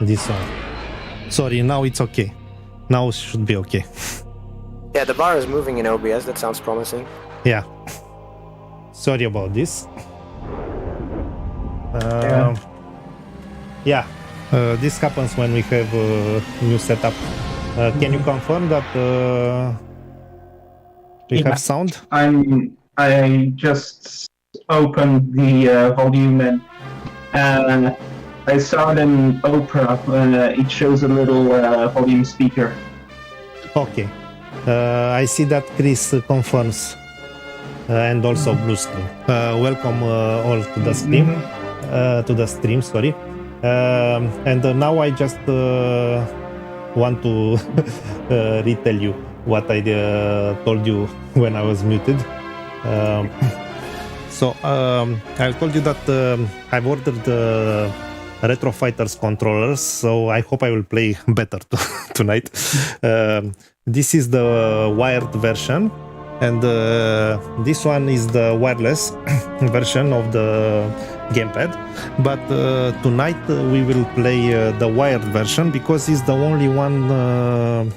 this one. Sorry, now it's okay. Now it should be okay. Yeah, the bar is moving in OBS. That sounds promising. Yeah. Sorry about this. This happens when we have a new setup. Can you confirm that we have sound? I just opened the volume and I saw it in Opera. It shows a little volume speaker. Okay. I see that Chris confirms. And also blue screen. Welcome all to the stream. Sorry. And now I just want to retell you what I told you when I was muted. I told you that I've ordered the Retro Fighters controllers, so I hope I will play better tonight. This is the wired version, and this one is the wireless version of the gamepad. But tonight we will play the wired version because it's the only one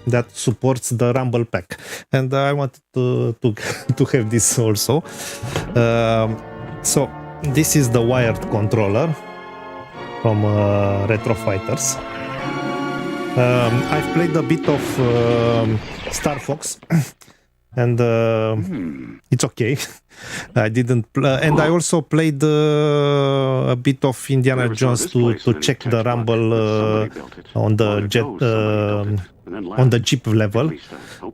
that supports the Rumble Pack, and I wanted to have this also. So this is the wired controller from Retro Fighters. I've played a bit of Star Fox. And it's okay. I didn't and I also played a bit of Indiana Jones to check the rumble on the jet on the jeep level.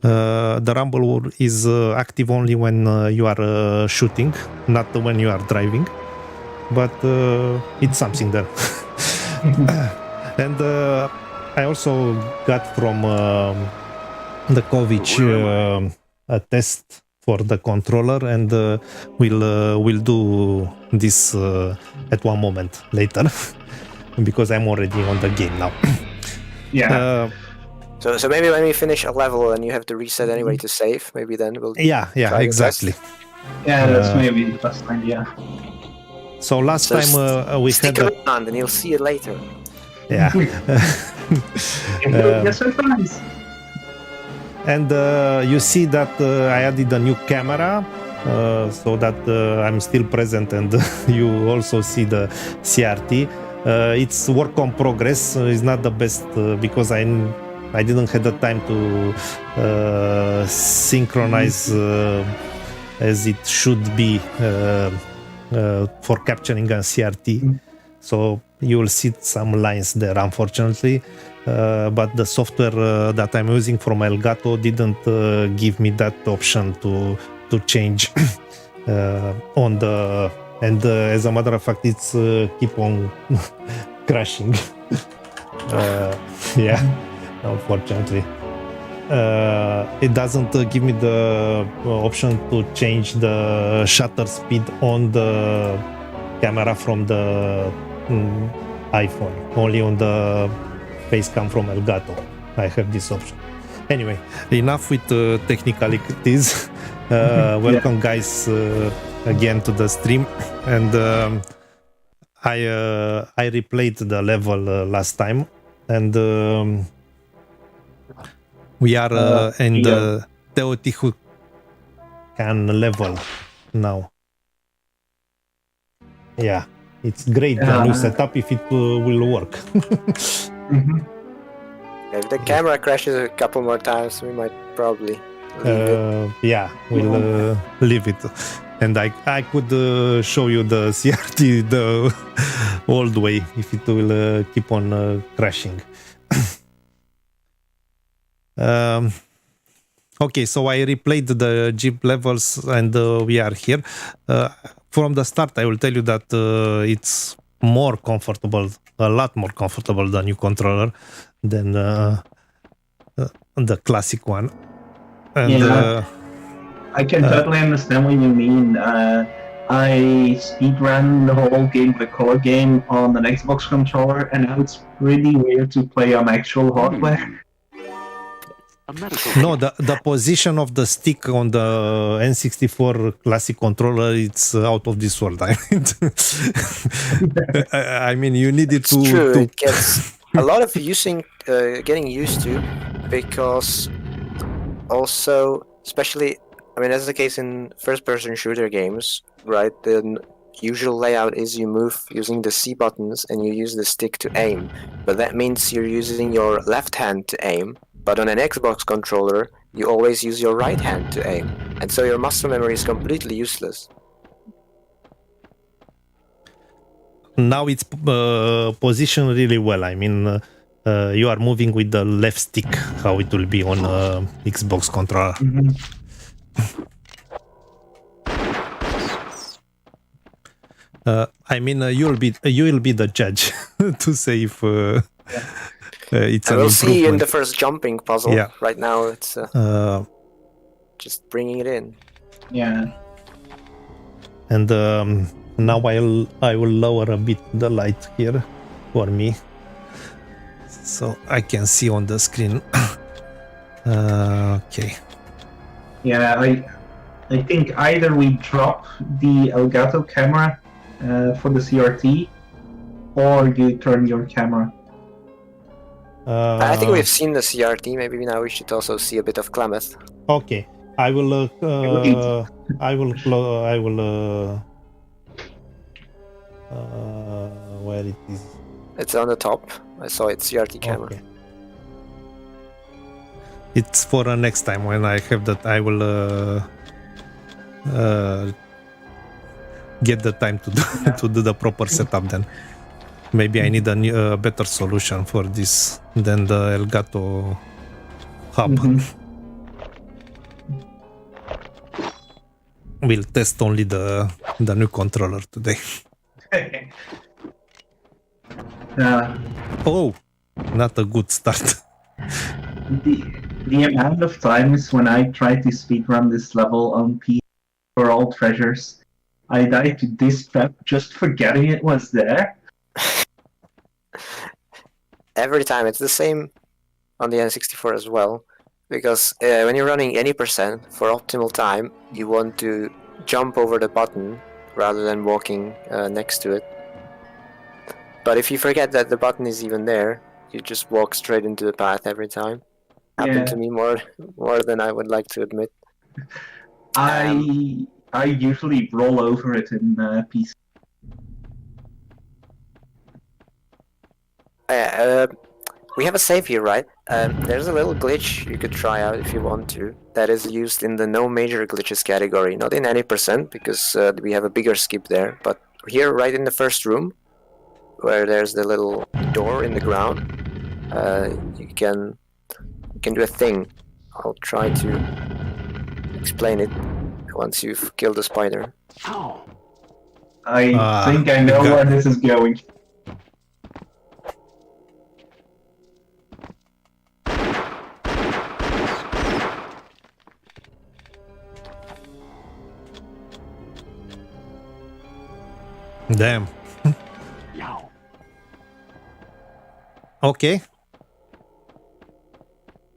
The rumble is active only when you are shooting, not when you are driving, but it's something there. And I also got from the Kovic a test for the controller, and we'll do this at one moment later because I'm already on the game now. Yeah. So maybe when we finish a level and you have to reset anyway to save, maybe then we'll yeah exactly. Yeah, that's maybe the best idea. So last time we stick had around and you'll see it later. Yeah. Yes, surprise. And you see that I added a new camera so that I'm still present, and you also see the CRT. It's work on progress. It's not the best because I didn't have the time to synchronize as it should be for capturing a CRT. So you will see some lines there, unfortunately. But the software that I'm using from Elgato didn't give me that option to change on the, and as a matter of fact, it's keep on crashing. Yeah, unfortunately. It doesn't give me the option to change the shutter speed on the camera from the iPhone, only on the Facecam from Elgato. I have this option. Anyway, enough with technicalities. Welcome, guys, again to the stream. And I replayed the level last time, and we are in the Teotihuacan level now. Yeah, it's great, the new setup, if it will work. If the camera crashes a couple more times, we might probably leave it. Yeah, we'll leave it. And I could show you the CRT the old way if it will keep on crashing. Okay, so I replayed the Jeep levels, and we are here. From the start, I will tell you that it's more comfortable, a lot more comfortable, the new controller than the classic one. And I can totally understand what you mean. I speedrun the whole game, the core game, on an Xbox controller, and now it's pretty weird to play on actual hardware. No, the position of the stick on the N64 classic controller, it's out of this world. I mean, you need it It's true. to It gets a lot of getting used to, because also, especially, I mean, that's the case in first-person shooter games, right? The usual layout is you move using the C buttons and you use the stick to aim, but that means you're using your left hand to aim, but on an Xbox controller, you always use your right hand to aim, and so your muscle memory is completely useless. Now it's positioned really well. I mean, you are moving with the left stick, how it will be on Xbox controller. Mm-hmm. I mean, you will be the judge to say if it's And an we'll see in improvement. the first jumping puzzle. Yeah. Right now, it's just bringing it in. Yeah. And now I will lower a bit the light here for me, so I can see on the screen. Okay. Yeah, I think either we drop the Elgato camera for the CRT, or you turn your camera. I think we've seen the CRT. Maybe now we should also see a bit of Klamath. Okay, I will. Where it is? It's on the top. I saw it, CRT camera. Okay. It's for next time when I have that. I will get the time to do, to do the proper setup. Then maybe I need a better solution for this than the Elgato hub. Mhm. We'll test only the new controller today. Oh, not a good start. The amount of times when I tried to speedrun this level on P for all treasures, I died to this trap just forgetting it was there. Every time. It's the same on the N64 as well. Because when you're running any percent for optimal time, you want to jump over the button rather than walking next to it. But if you forget that the button is even there, you just walk straight into the path every time. Happened to me more than I would like to admit. I usually roll over it in PC. We have a save here, right? There's a little glitch you could try out if you want to, that is used in the no major glitches category, not in any percent, because we have a bigger skip there, but here right in the first room, where there's the little door in the ground, you can do a thing. I'll try to explain it once you've killed the spider. I think I know where this is going. Damn. Okay.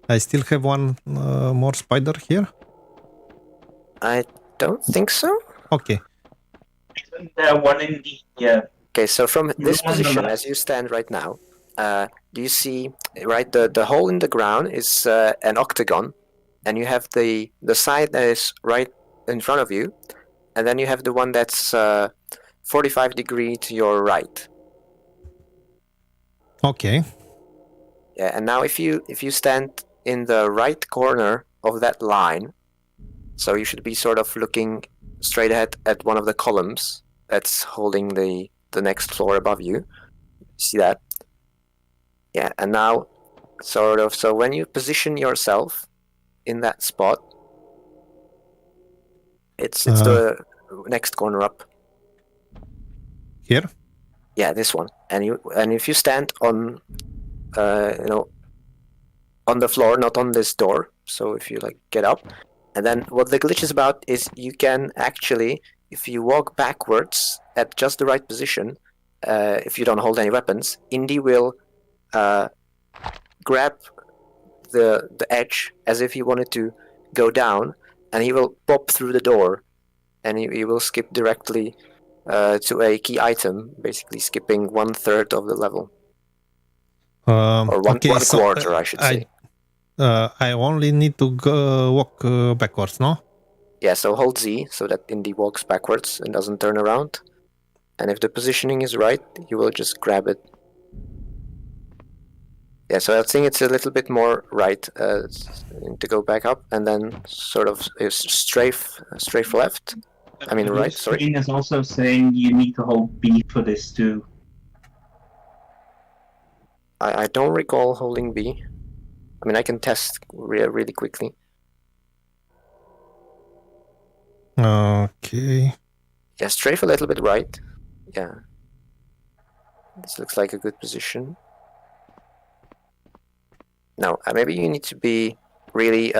I still have one more spider here. I don't think so. Okay. One in the Okay, so from this on the position, left. as you stand right now, do you see, right, the hole in the ground is an octagon, and you have the side that is right in front of you, and then you have the one that's 45 degrees to your right. Okay. Yeah, and now if you stand in the right corner of that line, so you should be sort of looking straight ahead at one of the columns that's holding the next floor above you. See that? Yeah, and now sort of, so when you position yourself in that spot, it's the next corner up. Here? Yeah, this one. And if you stand on on the floor, not on this door, so if you like get up, and then what the glitch is about is you can actually, if you walk backwards at just the right position, if you don't hold any weapons, Indy will grab the edge as if he wanted to go down, and he will pop through the door, and he will skip directly to a key item, basically skipping 1/3 of the level. Or one Okay, so quarter, I should say. I only need to go walk backwards, no? Yeah, so hold Z so that Indy walks backwards and doesn't turn around. And if the positioning is right, you will just grab it. Yeah, so I think it's a little bit more right to go back up, and then sort of strafe left. I mean right, The sorry. screen is also saying you need to hold B for this too. I don't recall holding B. I mean, I can test really quickly. Okay. Yeah, strafe a little bit right. Yeah. This looks like a good position. Now, maybe you need to be really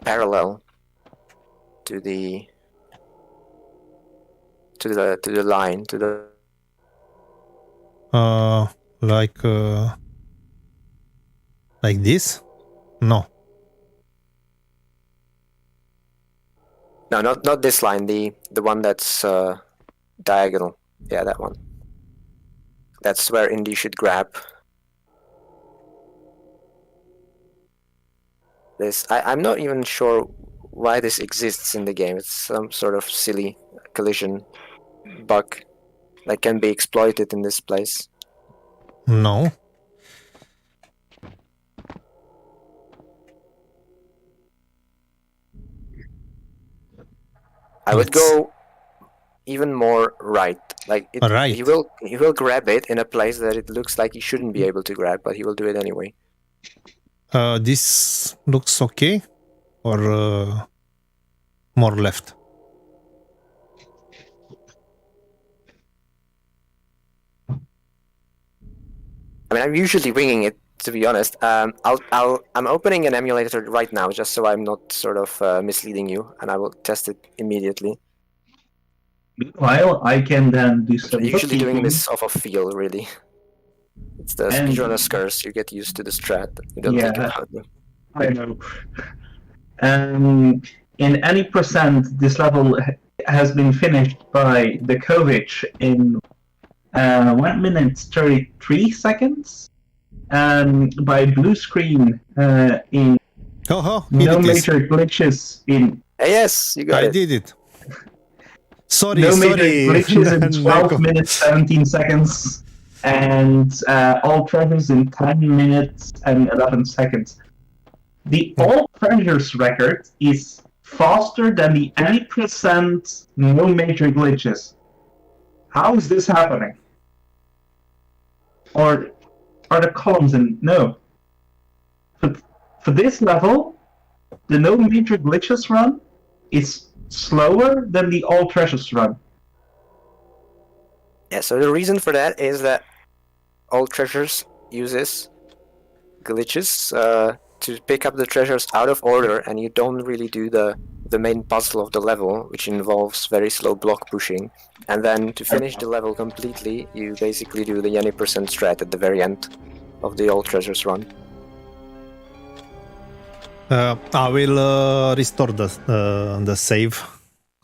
parallel to the line, to the like this? No. No, not this line, the one that's diagonal. Yeah, that one. That's where Indy should grab. This I'm not even sure why this exists in the game. It's some sort of silly collision bug that can be exploited in this place. No. I would go even more right. Like Right. he will grab it in a place that it looks like he shouldn't be able to grab, but he will do it anyway. This looks okay, or more left? I mean, I'm usually winging it, to be honest. I'm opening an emulator right now, just so I'm not sort of misleading you, and I will test it immediately. Meanwhile, I can then do some I'm usually doing bookkeeping. this off of feel, really. It's the And- speedrunner's curse. You get used to the strat. You don't think Yeah. about them. I know. In any percent, this level has been finished by the Kovic in 1 minute 33 seconds, and by Blue Screen in Oh, no it is. major glitches in Yes, you got I it. did it. Sorry, no sorry. major glitches in 12 Neko. minutes 17 seconds, and all treasures in 10 minutes and 11 seconds. The all treasures record is faster than the any percent no major glitches. How is this happening? Or are the columns in no? For this level, the no major glitches run is slower than the all treasures run. Yeah, so the reason for that is that all treasures uses glitches to pick up the treasures out of order, and you don't really do the main puzzle of the level, which involves very slow block pushing. And then to finish the level completely, you basically do the any percent strat at the very end of the all treasures run. I will restore the save,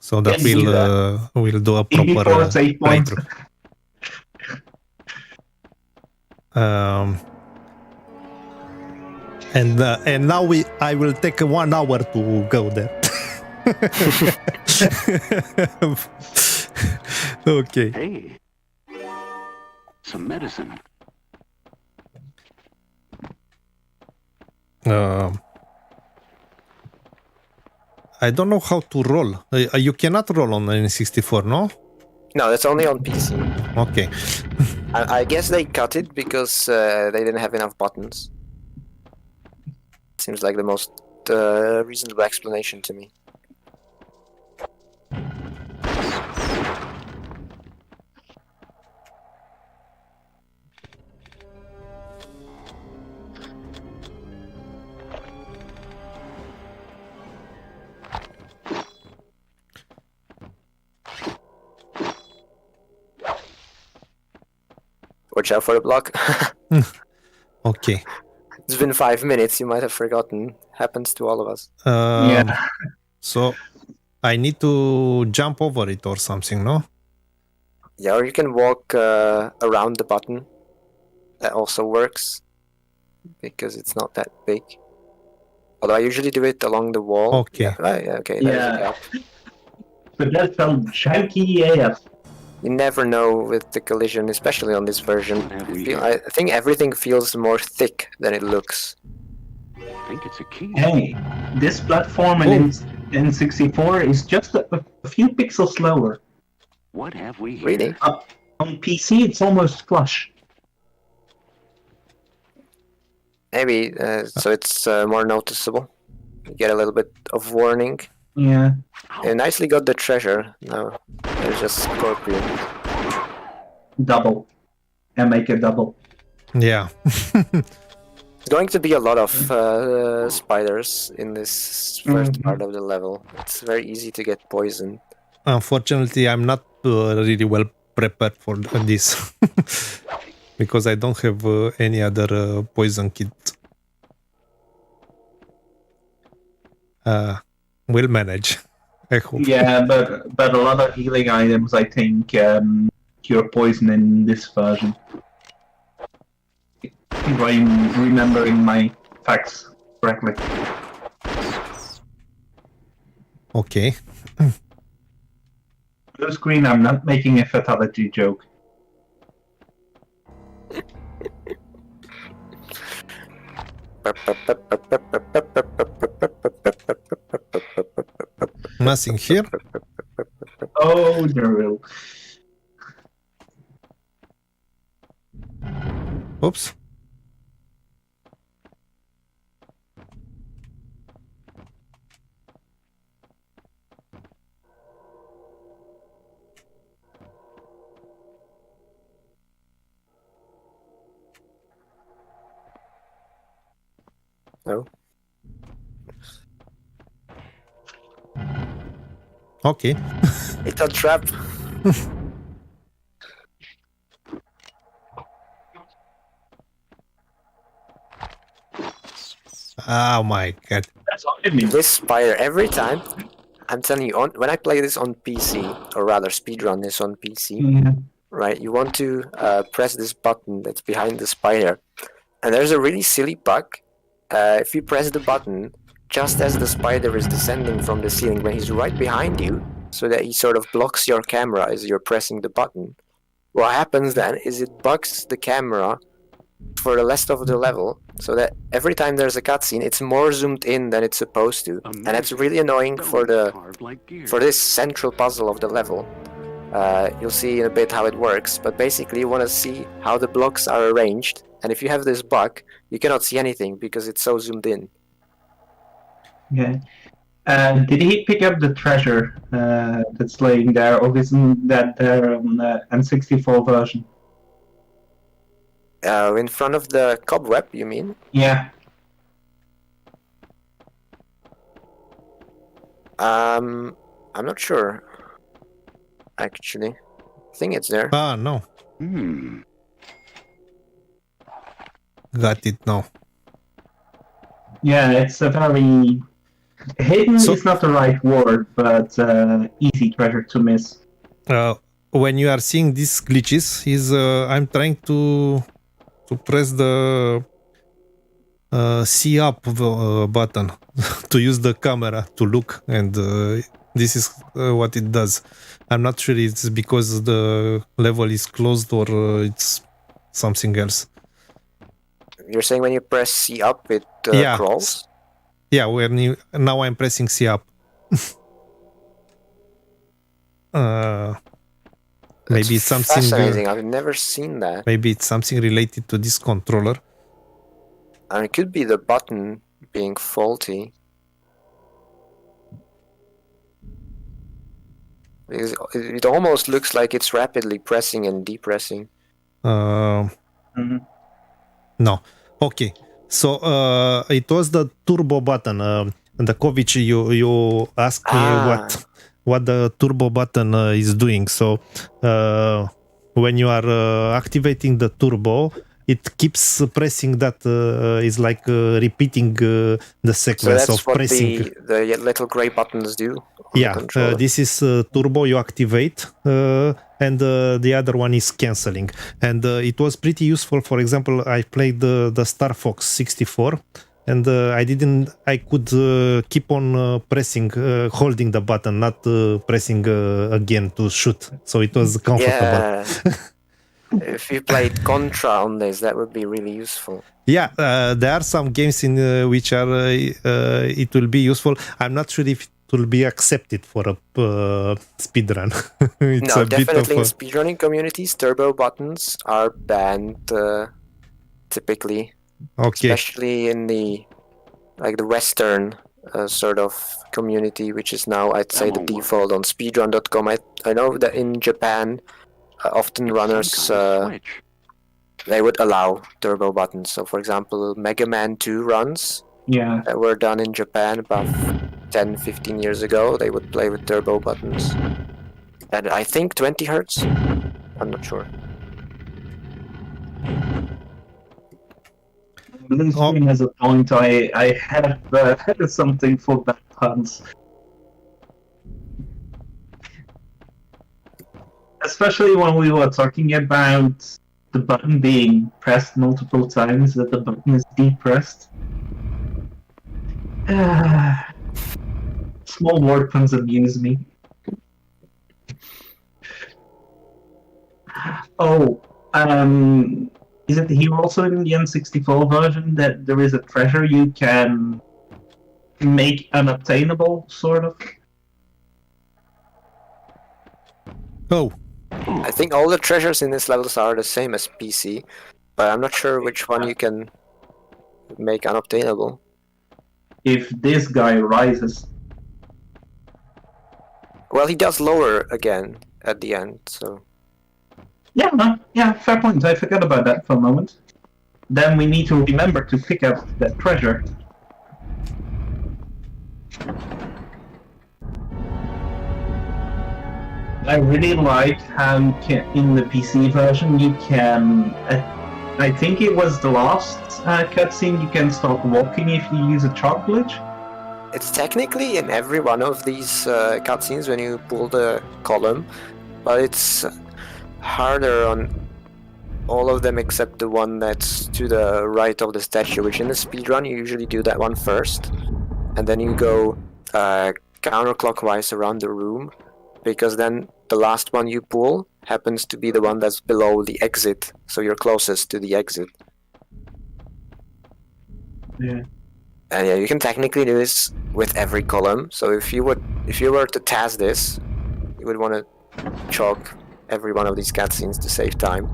so that Yes, do that. we'll do a Before proper save point. playthrough. And now I will take 1 hour to go there. Okay. Hey, some medicine. I don't know how to roll. You cannot roll on N64, no? No, that's only on PC. Okay. I guess they cut it because they didn't have enough buttons. Seems like the most reasonable explanation to me. Watch out for the block. Okay. It's been 5 minutes, you might have forgotten. Happens to all of us. Yeah. So I need to jump over it or something, no? Yeah, or you can walk around the button. That also works. because it's not that big. Although I usually do it along the wall. Okay. Yeah, right, yeah, okay. There's a Yeah. gap. But that's so janky AF. You never know with the collision, especially on this version. Have we I think everything feels more thick than it looks. I think it's a key. Hey, this platform in N64 is just a few pixels slower. What have we here? Really? On PC, it's almost flush. Maybe, so it's more noticeable. You get a little bit of warning. Yeah. You nicely got the treasure. Now there's just Scorpion. Double. And make it double. Yeah. There's going to be a lot of spiders in this first part of the level. It's very easy to get poisoned. Unfortunately, I'm not really well prepared for this because I don't have any other poison kit. We'll manage, I hope. Yeah, but a lot of healing items, I think, cure poison in this version. If I'm remembering my facts correctly. Okay. Blue screen, I'm not making a fatality joke. Nothing here. Oh, no. Oops. No. Okay. It's a trap. Oh my god. That's all I mean. This spider, every time, I'm telling you, when I play this on PC, or rather speedrun this on PC, Yeah. right, you want to press this button that's behind the spider. And there's a really silly bug. If you press the button, just as the spider is descending from the ceiling, when he's right behind you, so that he sort of blocks your camera as you're pressing the button, what happens then is it bugs the camera for the rest of the level, so that every time there's a cutscene, it's more zoomed in than it's supposed to. And that's really annoying for this central puzzle of the level. You'll see in a bit how it works, but basically you want to see how the blocks are arranged, and if you have this bug, you cannot see anything because it's so zoomed in. Yeah. Did he pick up the treasure that's laying there, or isn't that there on the N64 version? In front of the cobweb, you mean? Yeah. I'm not sure. Actually, I think it's there. Ah, no. Got it now. Yeah, it's a very... Hidden So- is not the right word, but easy treasure to miss. When you are seeing these glitches, I'm trying to press the see up button to use the camera to look, and this is what it does. I'm not sure it's because the level is closed or it's something else. You're saying when you press C up, it Yeah. crawls? Yeah, now I'm pressing C up. Maybe it's something. Fascinating. I've never seen that. Maybe it's something related to this controller. And it could be the button being faulty. Because it almost looks like it's rapidly pressing and depressing. Mhm. No. Okay. So it was the turbo button. The Kovic, you asked me what the turbo button is doing. So when you are activating the turbo, it keeps pressing that is like repeating the So sequence that's of what pressing. the little gray buttons do on the Yeah, controller. this is turbo, you activate, and the other one is canceling. And it was pretty useful. For example, I played the Star Fox 64, and I could keep on pressing, holding the button, not pressing again to shoot. So it was comfortable. Yeah. If you played Contra on this, that would be really useful. Yeah, there are some games in which are it will be useful. I'm not sure if it will be accepted for a speedrun. It's No, a bit definitely in of speedrunning communities, turbo buttons are banned typically, okay. especially in the Western sort of community, which is now, I'd say, the default on speedrun.com. I know that in Japan, often runners Switch. they would allow turbo buttons. So, for example, Mega Man 2 runs Yeah. that were done in Japan about 10-15 years ago, they would play with turbo buttons. And I think 20 hertz? I'm not sure. This screen has a point. I have something for bad puns. Especially when we were talking about the button being pressed multiple times, that the button is depressed. Small word puns amuse me. Oh, is it here also in the N64 version that there is a treasure you can make unobtainable, sort of? Oh, I think all the treasures in this levels are the same as PC, but I'm not sure which one you can make unobtainable. If this guy rises. Well, he does lower again at the end, so... Yeah, fair point. I forgot about that for a moment. Then we need to remember to pick up that treasure. I really like how you can, in the PC version, you can... I think it was the last cutscene, you can start walking if you use a chalk glitch. It's technically in every one of these cutscenes when you pull the column, but it's harder on all of them except the one that's to the right of the statue, which in the speedrun you usually do that one first, and then you go counterclockwise around the room, because then the last one you pull happens to be the one that's below the exit, so you're closest to the exit. Yeah. And yeah, you can technically do this with every column. So if you were to task this, you would want to chalk every one of these cutscenes to save time.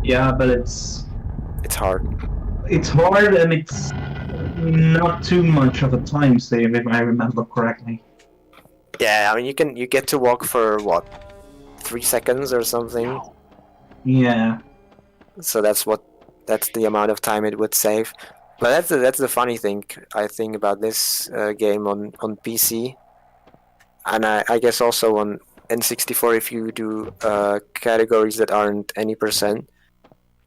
Yeah, but it's hard. It's hard and it's not too much of a time save if I remember correctly. Yeah, I mean you get to walk for what, 3 seconds or something. Yeah. So that's the amount of time it would save. But that's the funny thing I think about this game on PC, and I guess also on N64 if you do categories that aren't any %,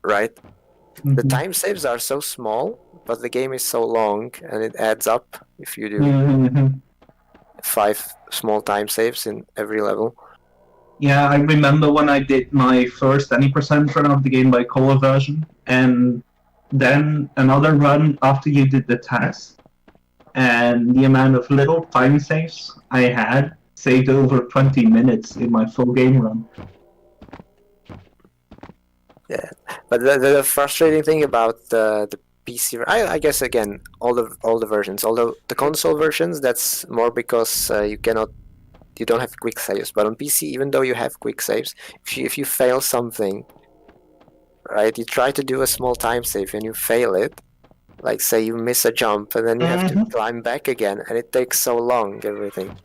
right? Mm-hmm. The time saves are so small, but the game is so long, and it adds up if you do Mm-hmm. 5 small time saves in every level. Yeah, I remember when I did my first any % run of the Game Boy Color version, and then another run after you did the task, and the amount of little time saves I had saved over 20 minutes in my full game run. Yeah, but the frustrating thing about the PC, I guess again all the versions, although the console versions that's more because you don't have quick saves. But on PC, even though you have quick saves, if you fail something, right, you try to do a small time save and you fail it, like say you miss a jump and then you have to climb back again, and it takes so long. Everything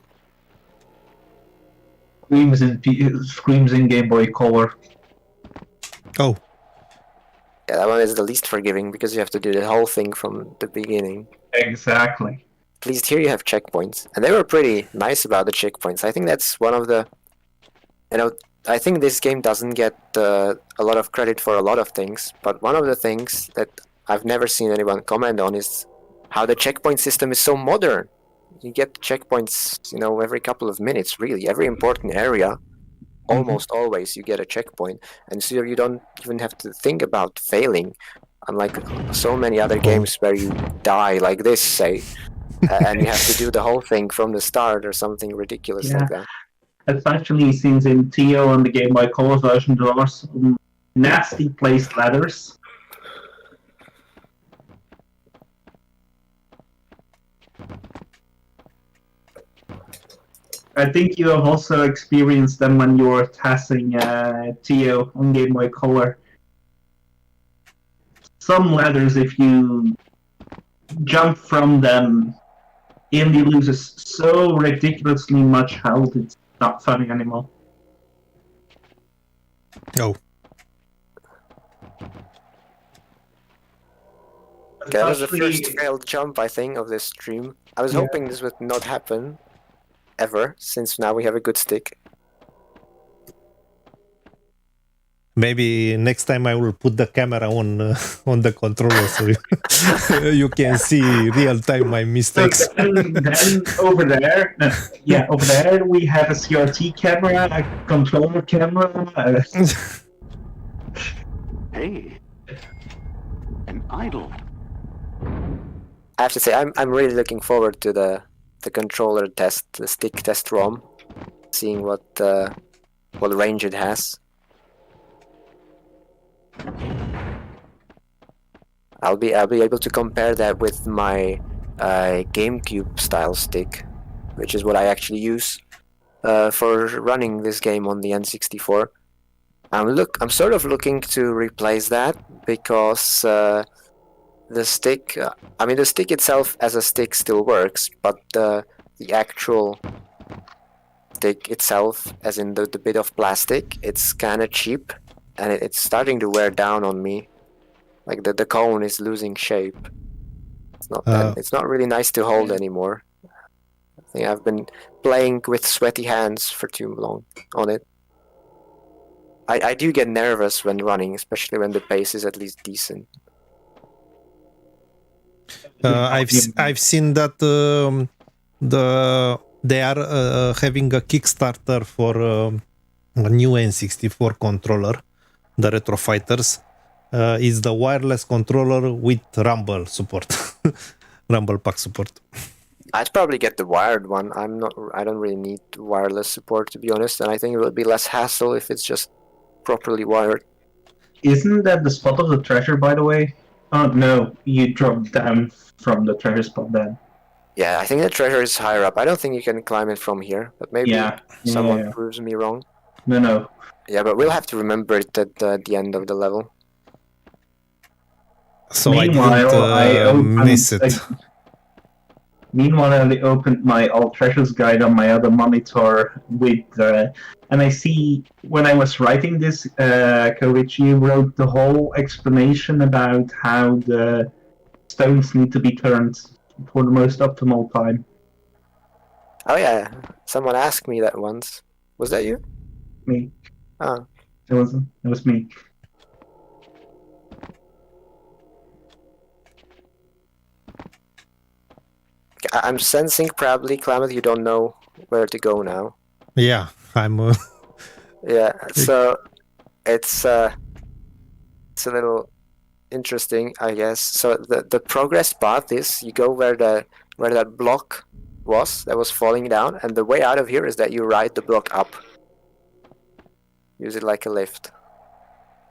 Screams in Game Boy Color. oh, yeah, that one is the least forgiving because you have to do the whole thing from the beginning. Exactly. At least here you have checkpoints, and they were pretty nice about the checkpoints. I think that's one of the, I think this game doesn't get a lot of credit for a lot of things, but one of the things that I've never seen anyone comment on is how the checkpoint system is so modern. You get checkpoints, every couple of minutes, really. Every important area, almost always, you get a checkpoint. And so you don't even have to think about failing, unlike so many other games where you die like this, say, and you have to do the whole thing from the start or something ridiculous like that. Especially since in Teo on the Game Boy Color version there are some nasty placed ladders. I think you have also experienced them when you were testing Teo on Game Boy Color. Some ladders, if you jump from them, Indy loses so ridiculously much health, it's not funny anymore. Oh. Okay, that was the first failed jump, I think, of this stream. I was hoping this would not happen, ever, since now we have a good stick. Maybe next time I will put the camera on the controller so you can see real time my mistakes. Then over there, over there we have a CRT camera, a controller camera. Hey, an idol. I have to say, I'm really looking forward to the controller test, the stick test ROM, seeing what range it has. I'll be able to compare that with my GameCube style stick, which is what I actually use for running this game on the N64. I'm sort of looking to replace that because the stick, the stick itself as a stick still works, but the actual stick itself, as in the bit of plastic, it's kind of cheap, and it's starting to wear down on me. Like the cone is losing shape. It's not really nice to hold anymore. I think I've been playing with sweaty hands for too long on it. I do get nervous when running, especially when the pace is at least decent. I've seen that they are having a Kickstarter for a new N64 controller, the Retro Fighters. Is the wireless controller with rumble support, rumble pack support. I'd probably get the wired one. I don't really need wireless support, to be honest, and I think it would be less hassle if it's just properly wired. Isn't that the spot of the treasure, by the way? Oh no, you dropped down from the treasure spot then. Yeah, I think the treasure is higher up. I don't think you can climb it from here, but maybe someone proves me wrong. No. Yeah, but we'll have to remember it at the end of the level. So I miss it. Meanwhile, I opened my All Treasures guide on my other monitor and I see when I was writing this, Koichi wrote the whole explanation about how the stones need to be turned for the most optimal time. Oh yeah, someone asked me that once. Was that you? Me. Oh. It was me. I'm sensing probably, Klamath, you don't know where to go now. Yeah, I'm... Yeah, so it's a little interesting, I guess. So the progress path is you go where that block that was falling down, and the way out of here is that you ride the block up. Use it like a lift.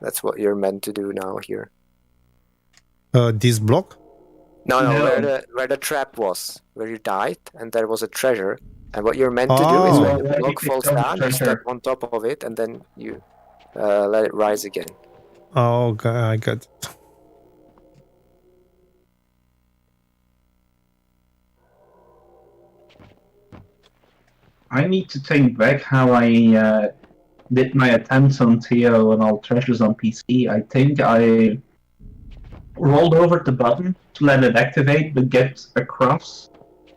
That's what you're meant to do now here. This block? No, where the trap was, where you died, and there was a treasure. And what you're meant to do is when the block falls down, you step on top of it, and then you let it rise again. Oh, okay, I got it. I need to think back how I did my attempts on Teo and All Treasures on PC. I think I rolled over the button to let it activate, but get across,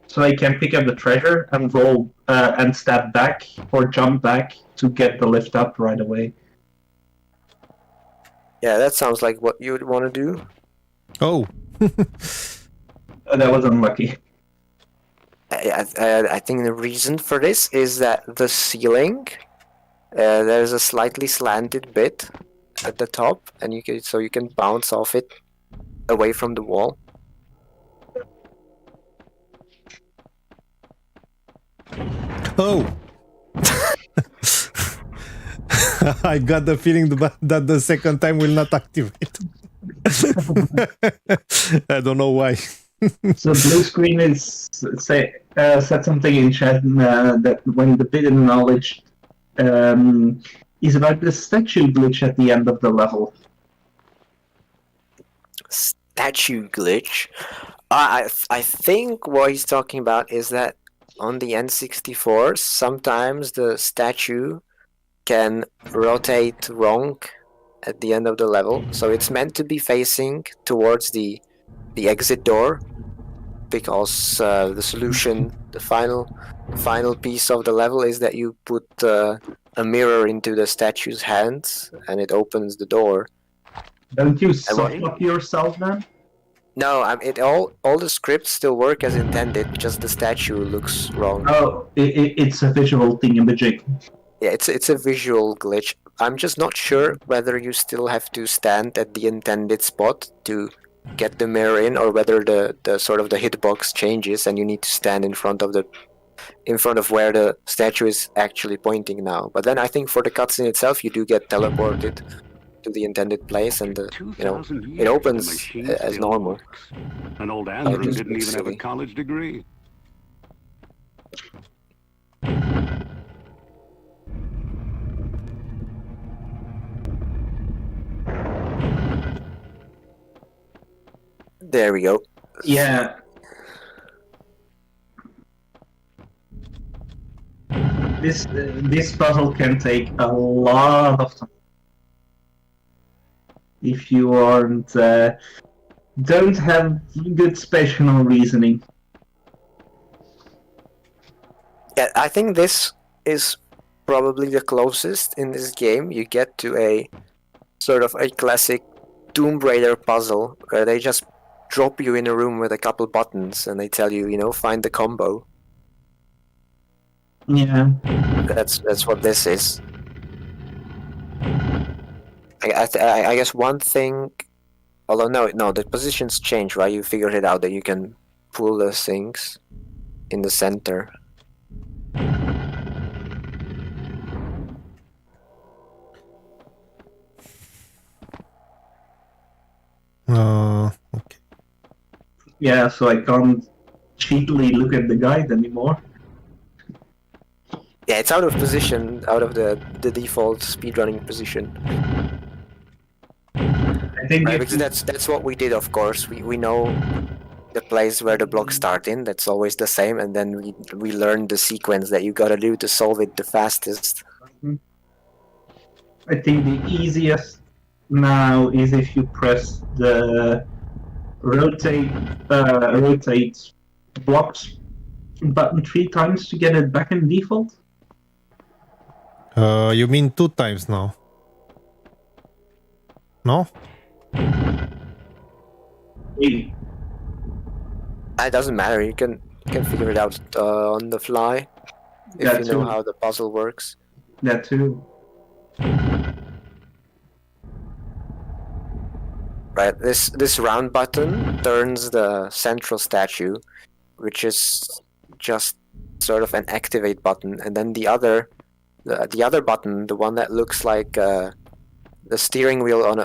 so I can pick up the treasure and roll and step back or jump back to get the lift up right away. Yeah, that sounds like what you would want to do. Oh. That was unlucky. I think the reason for this is that the ceiling, there's a slightly slanted bit at the top, and you can bounce off it away from the wall. Oh! I got the feeling that the second time will not activate. I don't know why. So blue screen is said something in chat that when the bidden knowledge is about the statue glitch at the end of the level. Statue glitch. I think what he's talking about is that on the N64, sometimes the statue can rotate wrong at the end of the level, so it's meant to be facing towards the exit door, because the solution, the final piece of the level is that you put a mirror into the statue's hands and it opens the door. Don't you suck up yourself then? No, all the scripts still work as intended, just the statue looks wrong. Oh, it's a visual thingamajig. Yeah, it's a visual glitch. I'm just not sure whether you still have to stand at the intended spot to get the mirror in, or whether the sort of the hitbox changes and you need to stand in front of where the statue is actually pointing now. But then I think for the cutscene itself, you do get teleported to the intended place, and it opens as normal. An old Andrew just didn't even have a silly. college degree. There we go. Yeah. This puzzle can take a lot of time if you don't have good spatial reasoning. Yeah, I think this is probably the closest in this game you get to a sort of a classic Tomb Raider puzzle, where they just drop you in a room with a couple buttons and they tell you, find the combo. Yeah. That's what this is. I guess one thing, although no, the positions change, right? You figured it out that you can pull the things in the center. Okay. Yeah, so I can't cheaply look at the guide anymore. Yeah, it's out of position, out of the default speedrunning position. I think Right, because that's what we did, of course. We know the place where the blocks start in, that's always the same, and then we learn the sequence that you gotta do to solve it the fastest. I think the easiest now is if you press the rotate blocks button 3 times to get it back in default. You mean 2 times now? No? Really? It doesn't matter. You can figure it out on the fly if That you know too. how the puzzle works. That too. Right. This round button turns the central statue, which is just sort of an activate button, and then the other button, the one that looks like the steering wheel on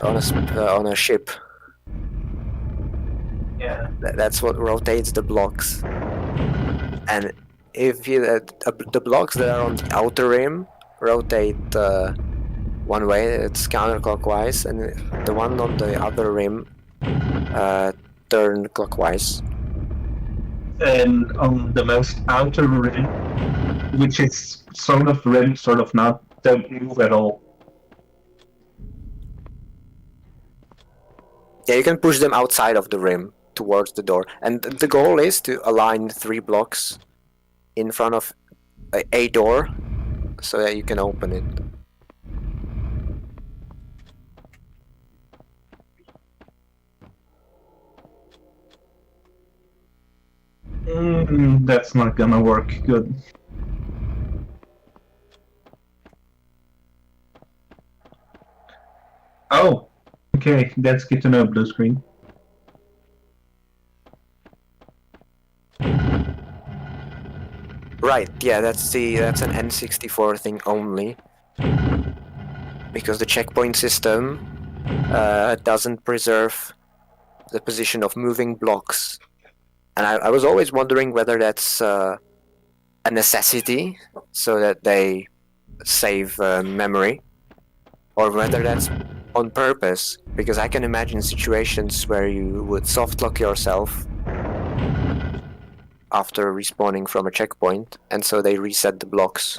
a ship. Yeah. That's what rotates the blocks. And if you the blocks that are on the outer rim rotate one way, it's counterclockwise, and the one on the other rim turn clockwise. And on the most outer rim, which is sort of rim, sort of not, don't move at all. Yeah, you can push them outside of the rim towards the door, and the goal is to align 3 blocks in front of a door so that you can open it. That's not gonna work good. Oh, okay, that's good to know, blue screen. Right, yeah, that's an N64 thing only. Because the checkpoint system doesn't preserve the position of moving blocks. And I was always wondering whether that's a necessity, so that they save memory, or whether that's on purpose, because I can imagine situations where you would softlock yourself after respawning from a checkpoint, and so they reset the blocks.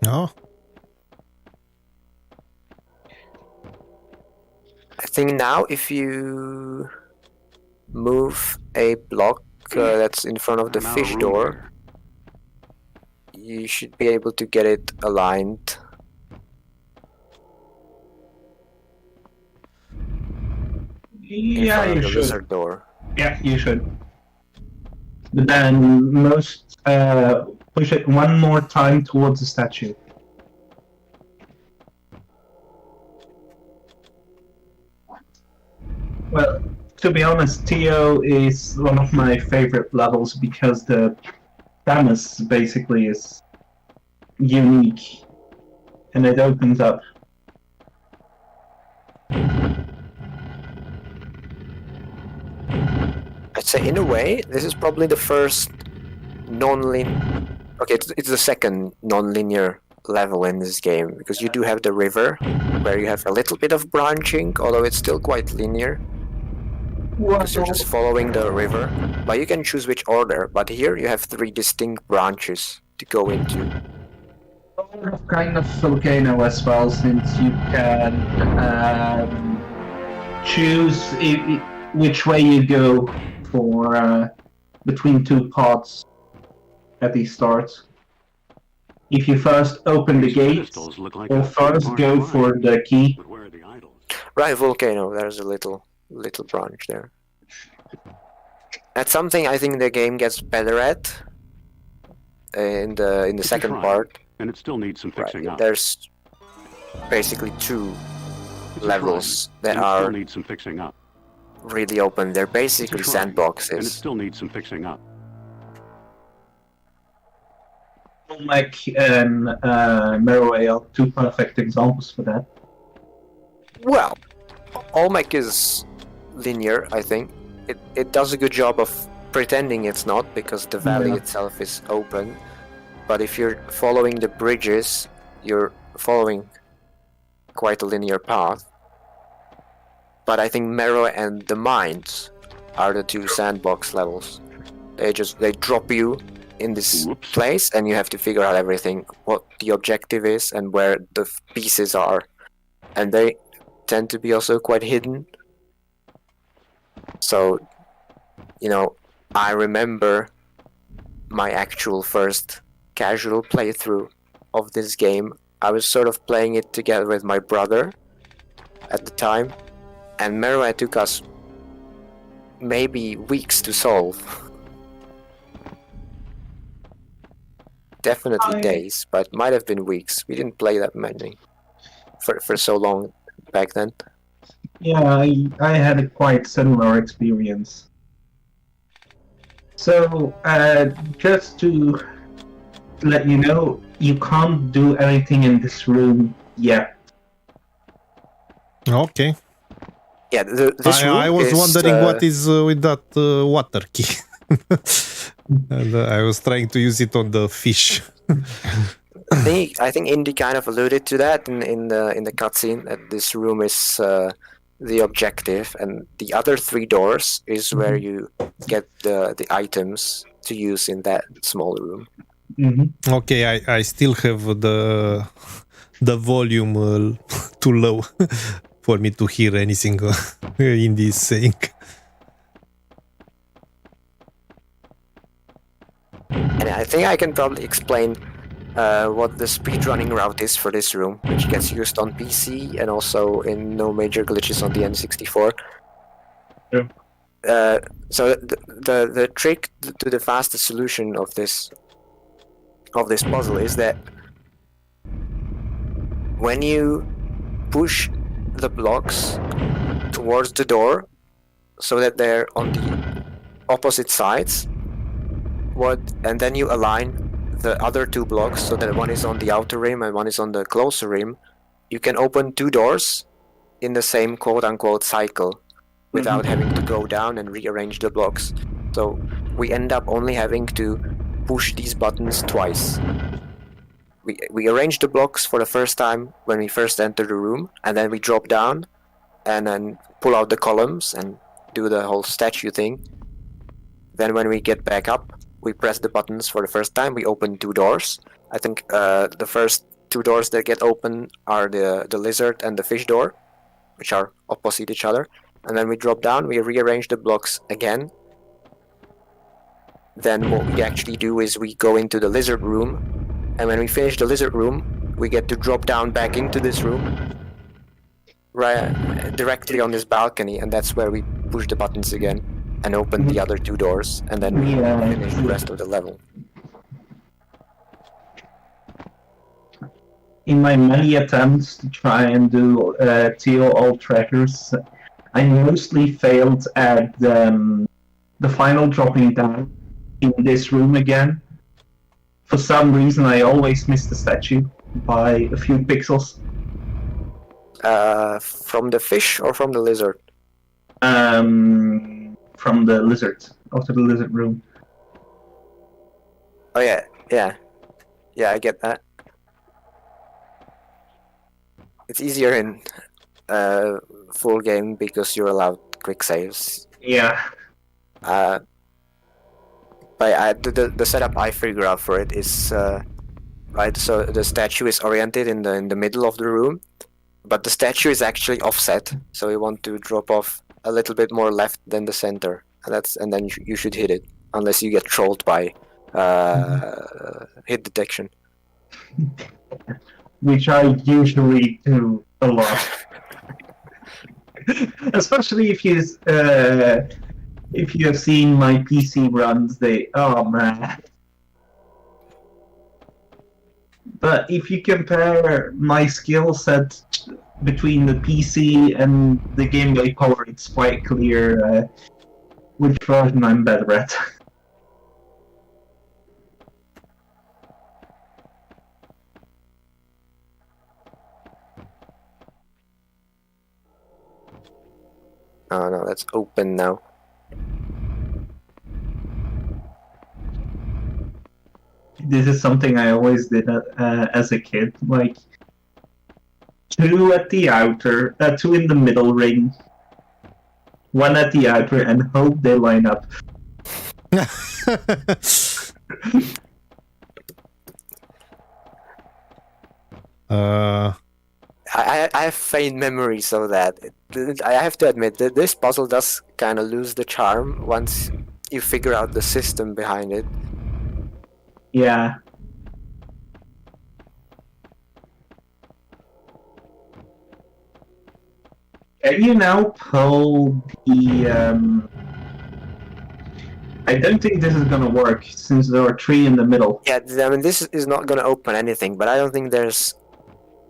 No. I think now if you move a block that's in front of the I'm out of fish room door, you should be able to get it aligned. In Yeah, front of you the should. lizard door. Yeah, you should. But then push it one more time towards the statue. Well, to be honest, Teo is one of my favorite levels because the premise basically is unique and it opens up. I'd say in a way, this is probably the first non-linear... Okay, it's the second non-linear level in this game, because you do have the river, where you have a little bit of branching, although it's still quite linear, because you're just following the river. But you can choose which order, but here you have 3 distinct branches to go into. Kind of volcano as well, since you can choose which way you go for between 2 pods at the start. If you first open the gate, Crystals look like or a first part go of for mine. the key. But where are the idols? Right, volcano, there's a little branch there. That's something I think the game gets better at in the It's a second shrine, part. and it still needs some fixing Right, up. there's basically 2 It's a levels shrine, that and it still are needs some fixing up. really open. They're It's a basically shrine, and it sandboxes. still needs some fixing up. Olmec and Meroe are 2 perfect examples for that. Well, Olmec is linear, I think. It does a good job of pretending it's not, because the valley Yeah. itself is open. But if you're following the bridges, you're following quite a linear path. But I think Meroe and the mines are the 2 sandbox levels. They drop you in this Whoops. place, and you have to figure out everything, what the objective is and where the pieces are. And they tend to be also quite hidden. So, you know, I remember my actual first casual playthrough of this game. I was sort of playing it together with my brother at the time, and Meroe took us maybe weeks to solve. Definitely days, but might have been weeks. We didn't play that many for so long back then. Yeah, I had a quite similar experience. So, just to let you know, you can't do anything in this room yet. Okay. Yeah, this room I was is, wondering what is with that water key. And I was trying to use it on the fish. I think Indy kind of alluded to that in the cutscene, that this room is the objective, and the other 3 doors is where you get the items to use in that small room. Mm-hmm. Okay, I still have the volume too low for me to hear anything in this saying. And I think I can probably explain what the speedrunning route is for this room, which gets used on PC and also in no major glitches on the N64. Yeah. So the trick to the fastest solution of this puzzle is that when you push the blocks towards the door so that they're on the opposite sides, and then you align the other two blocks so that one is on the outer rim and one is on the closer rim, you can open two doors in the same quote-unquote cycle without having to go down and rearrange the blocks. So we end up only having to push these buttons twice. We arrange the blocks for the first time when we first enter the room, and then we drop down and then pull out the columns and do the whole statue thing. Then when we get back up, we press the buttons for the first time, we open two doors. I think the first two doors that get open are the lizard and the fish door, which are opposite each other. And then we drop down, we rearrange the blocks again. Then what we actually do is we go into the lizard room, and when we finish the lizard room, we get to drop down back into this room, right, directly on this balcony, and that's where we push the buttons again and open the other two doors, and then we finish the rest of the level. In my many attempts to try and do Teo all trackers, I mostly failed at the final dropping down in this room again. For some reason, I always miss the statue by a few pixels. From the fish or from the lizard? From the lizard, after the lizard room. Oh yeah, I get that. It's easier in full game because you're allowed quick saves. Yeah. But the setup I figure out for it is right. So the statue is oriented in the middle of the room, but the statue is actually offset. So we want to drop off a little bit more left than the center, and then you should hit it, unless you get trolled by hit detection. Which I usually do a lot. Especially if you have seen my PC runs, oh man. But if you compare my skill set between the PC and the Game Boy Color, it's quite clear which version I'm better at. Oh no, that's open now. This is something I always did as a kid, like two at the outer, two in the middle ring, one at the outer, and hope they line up. I have faint memories of that. I have to admit that this puzzle does kind of lose the charm once you figure out the system behind it. Yeah. Can you now pull the... I don't think this is gonna work, since there are three in the middle. Yeah, I mean, this is not gonna open anything, but I don't think there's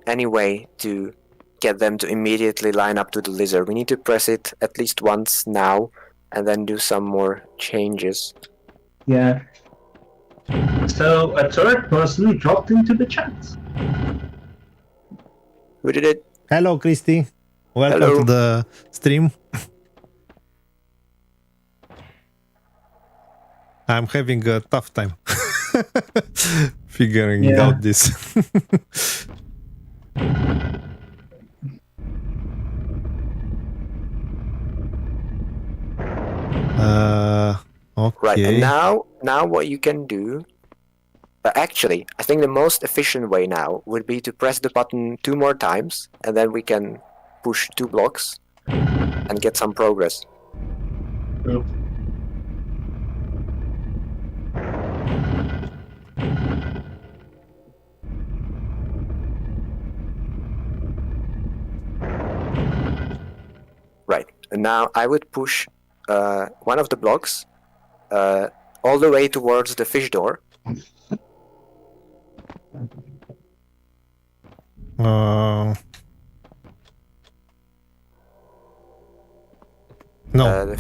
any way to get them to immediately line up to the lizard. We need to press it at least once now, and then do some more changes. Yeah. So a third person dropped into the chat. Who did it? Hello, Christy. Welcome Hello. to the stream. I'm having a tough time figuring out this. Okay. Right, and now what you can do... actually, I think the most efficient way now would be to press the button 2 more times, and then we can push 2 blocks and get some progress. Yep. And now I would push one of the blocks all the way towards the fish door. No. The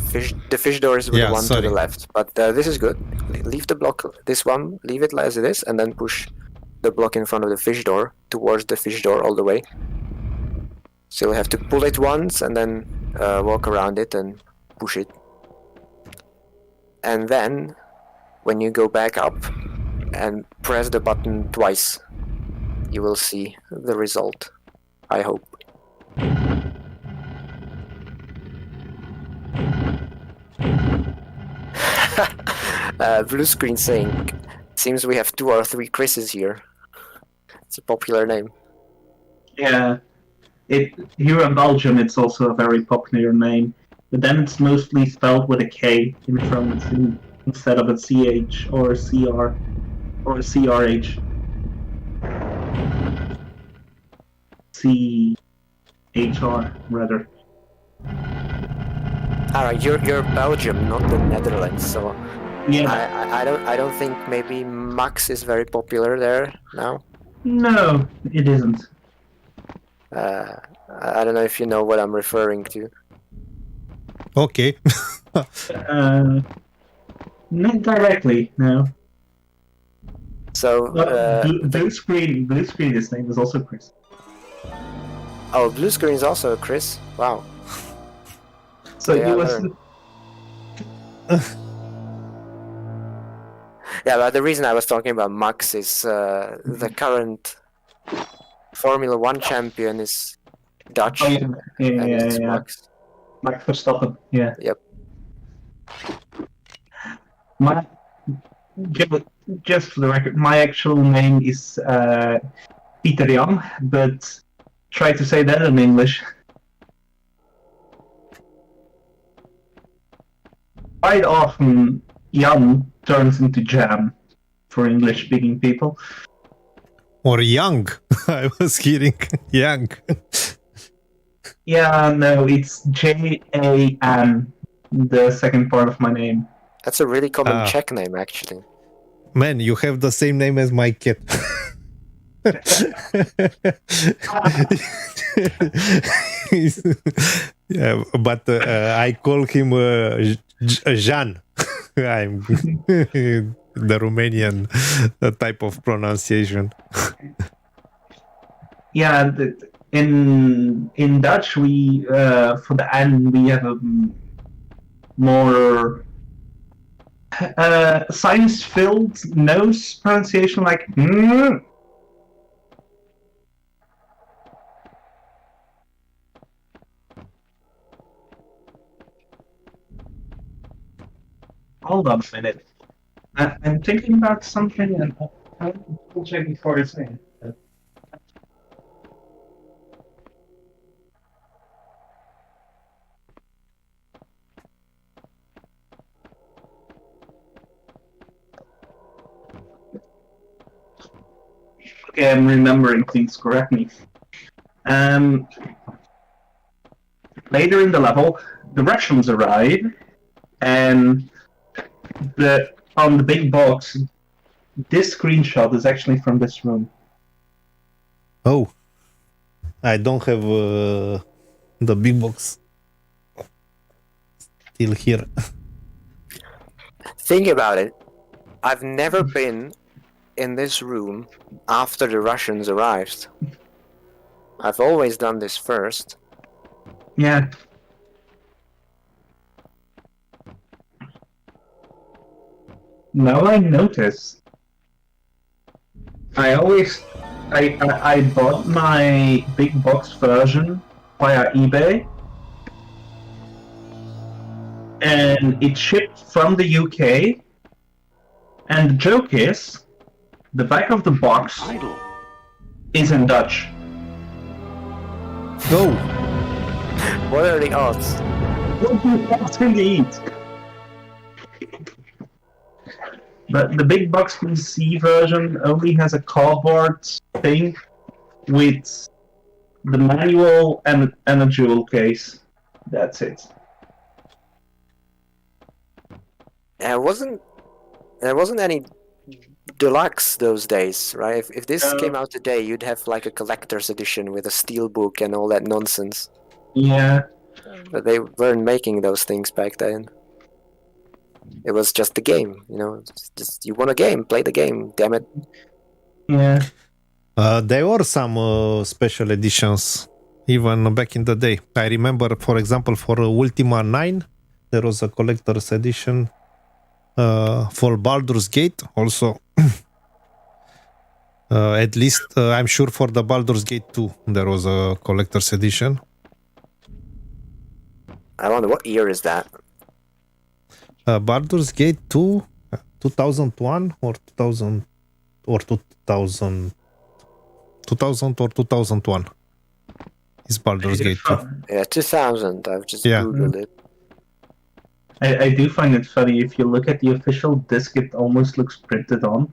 fish door is the one sorry. to the left, but this is good. Leave the block, this one, leave it as it is, and then push the block in front of the fish door towards the fish door all the way. So you'll have to pull it once and then walk around it and push it. And then, when you go back up and press the button twice, you will see the result, I hope. Blue screen saying, seems we have 2 or 3 Chris's here. It's a popular name. Yeah. Here in Belgium, it's also a very popular name. But then it's mostly spelled with a K in front instead of a CH or a CR or a CRH. CHR, rather. Alright, you're Belgium, not the Netherlands, so Yeah. I don't think maybe Max is very popular there now. No, it isn't. I don't know if you know what I'm referring to. Okay. Not directly, no. So Blue screen, his name is also Chris. oh, blue screen is also Chris. Wow. So Yeah, he was. learn. Yeah, but the reason I was talking about Max is the current Formula 1 champion is Dutch, Oh, and it's Max. Max Verstappen, yeah. Yep. Just for the record, my actual name is Peter Jan, but try to say that in English. Quite often, Jan turns into Jam for English-speaking people. Or young. I was hearing young. Yeah, no, it's Jan, the second part of my name. That's a really common Czech name, actually. Man, you have the same name as my cat. Yeah, but I call him Jan. I'm the Romanian type of pronunciation. Yeah, in Dutch we for the N we have a more science-filled nose pronunciation, like mm. Hold on a minute. I'm thinking about something and I'll check before it's in. Okay, I'm remembering things correctly. Later in the level, the Russians arrive, and on the big box, this screenshot is actually from this room. Oh, I don't have the big box still here. Think about it. I've never been in this room after the Russians arrived. I've always done this first. Yeah. Now I notice. I bought my big box version via eBay, and it shipped from the UK. And the joke is, the back of the box Idle. is in Dutch. Go! What are the odds? That's indeed. But the big box PC version only has a cardboard thing with the manual and a jewel case. That's it. There wasn't any deluxe those days, right? If this No. came out today, you'd have like a collector's edition with a steel book and all that nonsense. Yeah. But they weren't making those things back then. It was just the game, you know. Just you want a game, play the game. Damn it. Yeah. There were some special editions even back in the day. I remember, for example, for Ultima 9, there was a collector's edition. For Baldur's Gate also. At least I'm sure for the Baldur's Gate 2 there was a collector's edition. I wonder what year is that? Baldur's Gate 2, 2001 or 2000 or 2000 or 2001 is Baldur's Gate 2. Yeah, 2000. I've just Yeah. googled it. I do find it funny. If you look at the official disc, it almost looks printed on.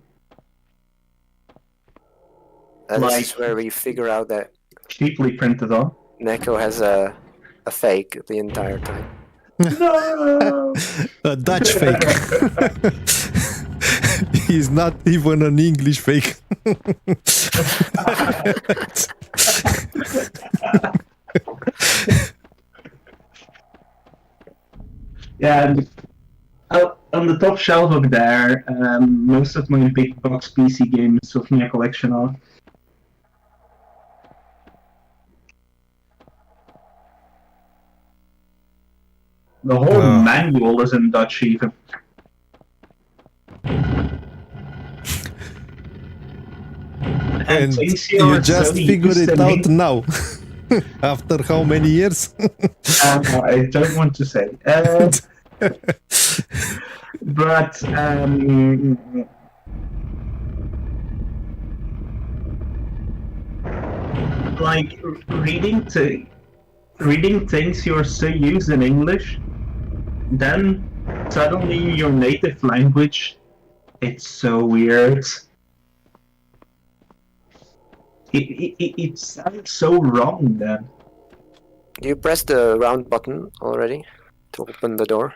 And this Like- is where we figure out that Cheaply printed on. Neko has a fake the entire time. No! A Dutch fake. He's not even an English fake. Yeah, and out on the top shelf up there, most of my big box PC games with my collection of. The whole manual is in Dutch even. And since you you're just so figured used it to out me- now. After how many years? I don't want to say. But like reading things you're so used in English, then suddenly your native language, it's so weird. It sounds so wrong then. You press the round button already to open the door.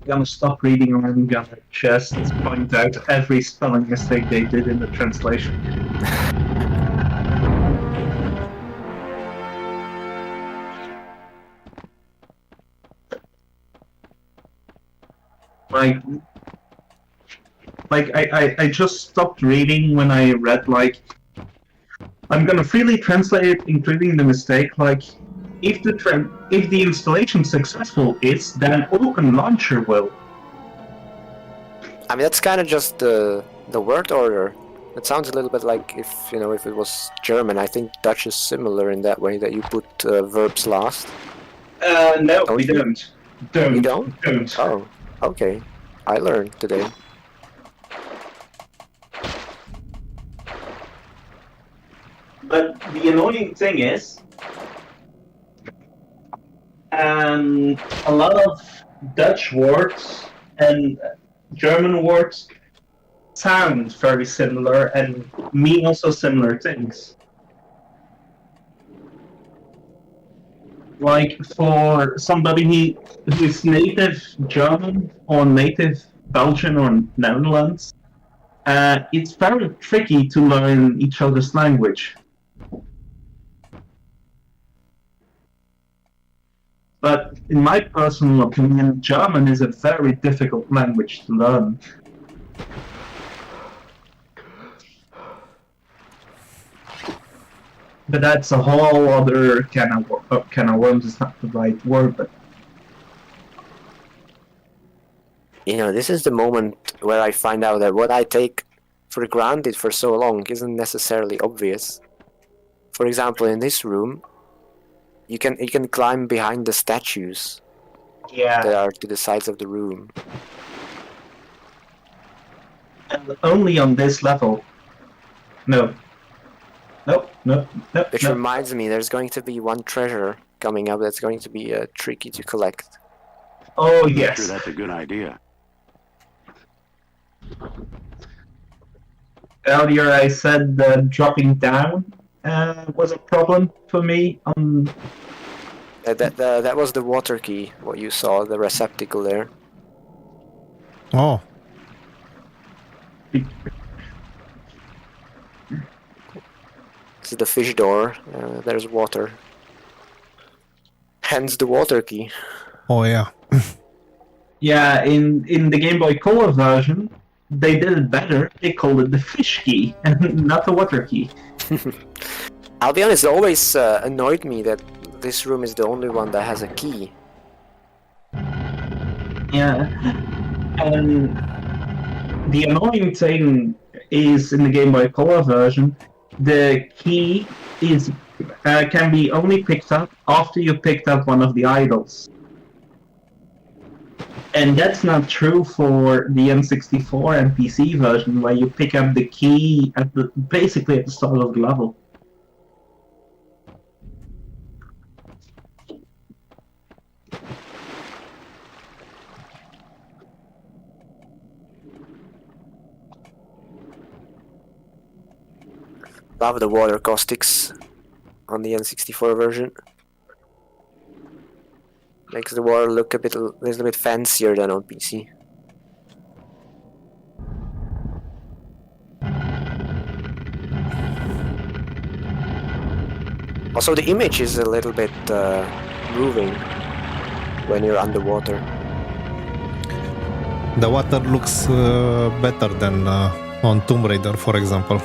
I'm gonna stop reading or I'm gonna just point out every spelling mistake they did in the translation. I just stopped reading when I read like I'm gonna freely translate it, including the mistake. Like if the installation successful is, then Open Launcher will. I mean, that's kind of just the word order. It sounds a little bit like if it was German. I think Dutch is similar in that way that you put verbs last. No, Don't we you? don't. Don't. You don't? Don't. Oh, okay. I learned today. But the annoying thing is, a lot of Dutch words and German words sound very similar and mean also similar things. Like for somebody who is native German or native Belgian or Netherlands, it's very tricky to learn each other's language. But in my personal opinion, German is a very difficult language to learn. But that's a whole other can of worms. Is not the right word, but This is the moment where I find out that what I take for granted for so long isn't necessarily obvious. For example, in this room, you can climb behind the statues that yeah, are to the sides of the room. and only on this level. No. Which reminds me, there's going to be one treasure coming up that's going to be tricky to collect. Oh Sure, yes. that's a good idea. Earlier I said dropping down was a problem for me. That was the water key, what you saw, the receptacle there. Oh, This is the fish door. There's water. Hence the water key. oh yeah. Yeah, in the Game Boy Color version, they did it better. They called it the fish key and not the water key. I'll be honest, it always annoyed me that this room is the only one that has a key. Yeah, and the annoying thing is in the Game Boy Color version, the key is can be only picked up after you picked up one of the idols. And that's not true for the N64 and PC version, where you pick up the key basically at the start of the level. Love the water caustics on the N64 version. Makes the water look a little bit fancier than on PC. Also, the image is a little bit moving when you're underwater. The water looks better than on Tomb Raider, for example.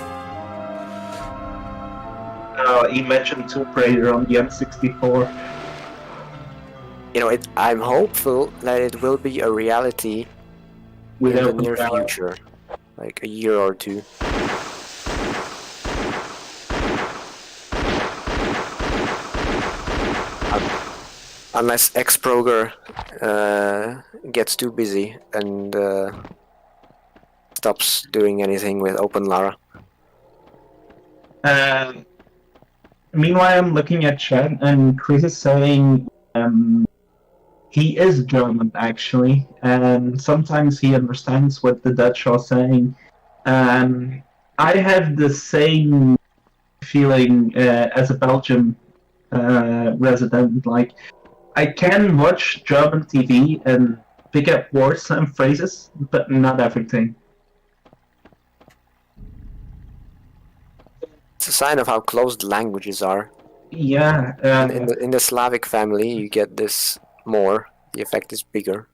You mentioned Tomb Raider on the N64. You know, I'm hopeful that it will be a reality in the Without near future, like a year or two. Unless Xproger gets too busy and stops doing anything with OpenLara. Meanwhile, I'm looking at chat, and Chris is saying he is German, actually, and sometimes he understands what the Dutch are saying. I have the same feeling as a Belgian resident. Like, I can watch German TV and pick up words and phrases, but not everything. It's a sign of how close the languages are. Yeah. In the Slavic family, you get this more. The effect is bigger.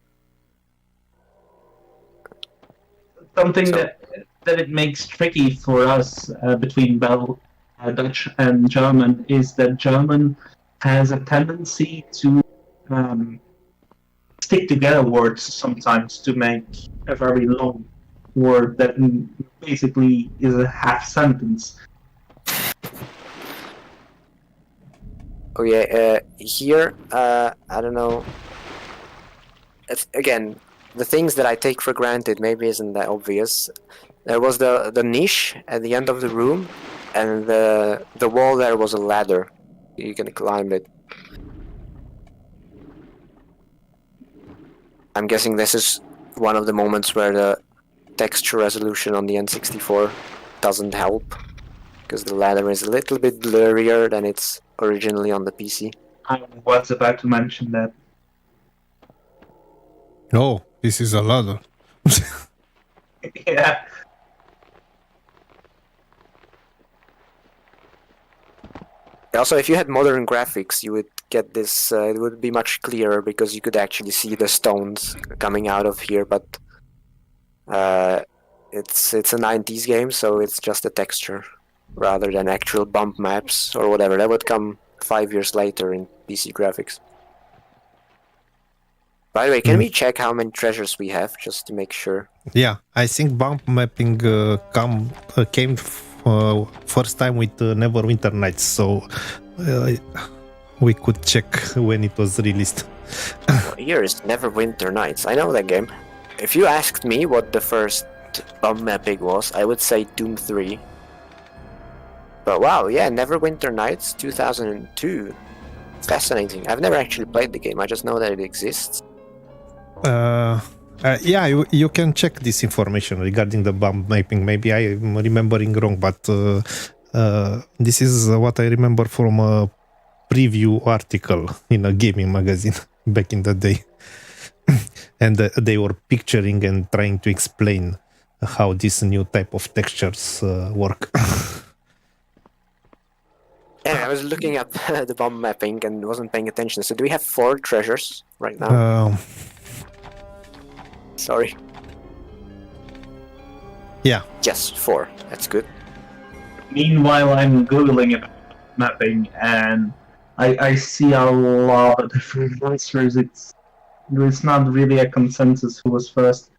Something So- that it makes tricky for us between Dutch and German is that German has a tendency to stick together words sometimes to make a very long word that basically is a half sentence. Oh yeah, here, I don't know. Again, the things that I take for granted maybe isn't that obvious. There was the niche at the end of the room, and the wall there was a ladder. You can climb it. I'm guessing this is one of the moments where the texture resolution on the N64 doesn't help, because the ladder is a little bit blurrier than it's originally on the PC. I was about to mention that. Oh, this is a ladder. Yeah. Also, if you had modern graphics, you would get this. It would be much clearer because you could actually see the stones coming out of here. But it's a 90s game, so it's just a texture rather than actual bump maps or whatever. That would come 5 years later in PC graphics. By the way, can we check how many treasures we have just to make sure? Yeah, I think bump mapping came first time with Neverwinter Nights, so we could check when it was released. Here is Neverwinter Nights. I know that game. If you asked me what the first bump mapping was, I would say Doom 3. But wow, yeah, Neverwinter Nights 2002. Fascinating. I've never actually played the game, I just know that it exists. Yeah, you can check this information regarding the bump mapping. Maybe I'm remembering wrong, but This is what I remember from a preview article in a gaming magazine back in the day. And they were picturing and trying to explain how this new type of textures work. Yeah, I was looking at the bomb mapping and wasn't paying attention. So do we have 4 treasures right now? Sorry. Yeah. Yes, 4. That's good. Meanwhile, I'm googling about mapping, and I see a lot of different answers. There's not really a consensus who was first.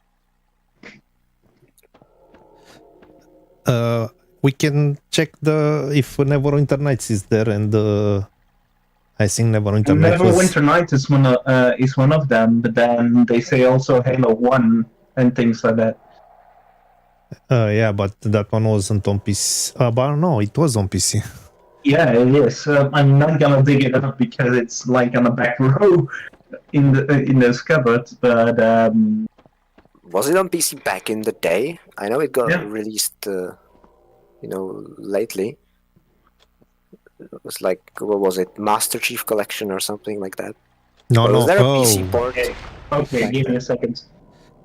We can check if Neverwinter Nights is there, and I think Neverwinter Nights Neverwinter Nights is one of them, but then they say also Halo 1 and things like that. Yeah, but that one wasn't on PC. But no, it was on PC. Yeah, it is. I'm not gonna dig it up because it's like on the back row in those cupboards. But was it on PC back in the day? I know it got Yeah. released, lately. It was like, what was it, Master Chief Collection or something like that? No, Or no. was there a PC port? okay, give me a second.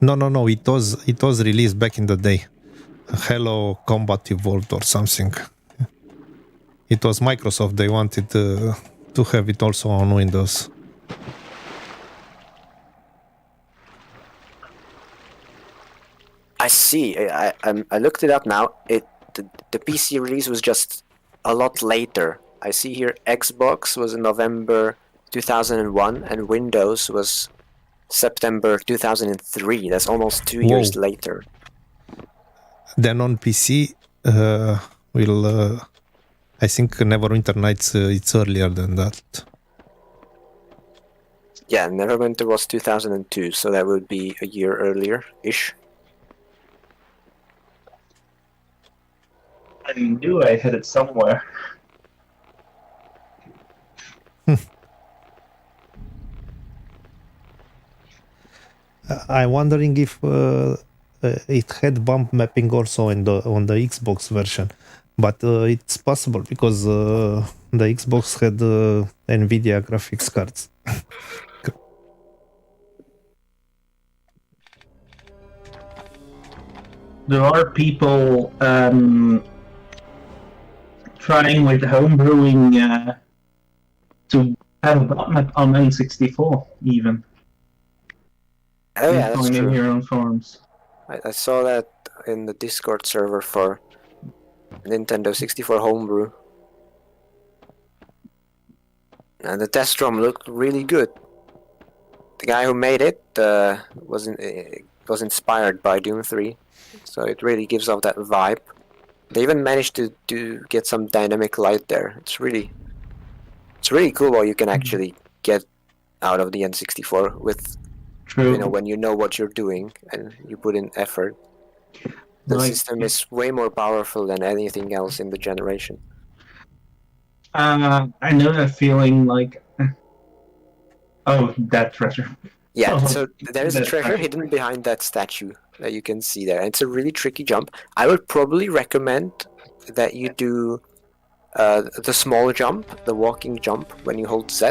No. It was released back in the day. Hello Combat Evolved or something. It was Microsoft. They wanted to have it also on Windows. I see. I looked it up now. The PC release was just a lot later. I see here Xbox was in November 2001 and Windows was September 2003. That's almost 2 years Whoa. later. Then on PC, I think Neverwinter Nights it's earlier than that. Yeah, Neverwinter was 2002, so that would be a year earlier-ish. I knew I had it somewhere. I'm wondering if it had bump mapping also on the Xbox version, but it's possible because the Xbox had NVIDIA graphics cards. There are people trying with homebrewing to have a bot map on N64 even. Oh yeah, that's Going in true. your own forums. I saw that in the Discord server for Nintendo 64 Homebrew. And the test ROM looked really good. The guy who made it was inspired by Doom 3, so it really gives off that vibe. They even managed to get some dynamic light there. It's really cool what you can actually get out of the N64 with, True. when you know what you're doing and you put in effort. The Like- system is way more powerful than anything else in the generation. I know that feeling like. Oh, that treasure. Yeah, Oh, so there is a that's treasure right. hidden behind that statue that you can see there. And it's a really tricky jump. I would probably recommend that you do the small jump, the walking jump, when you hold Z,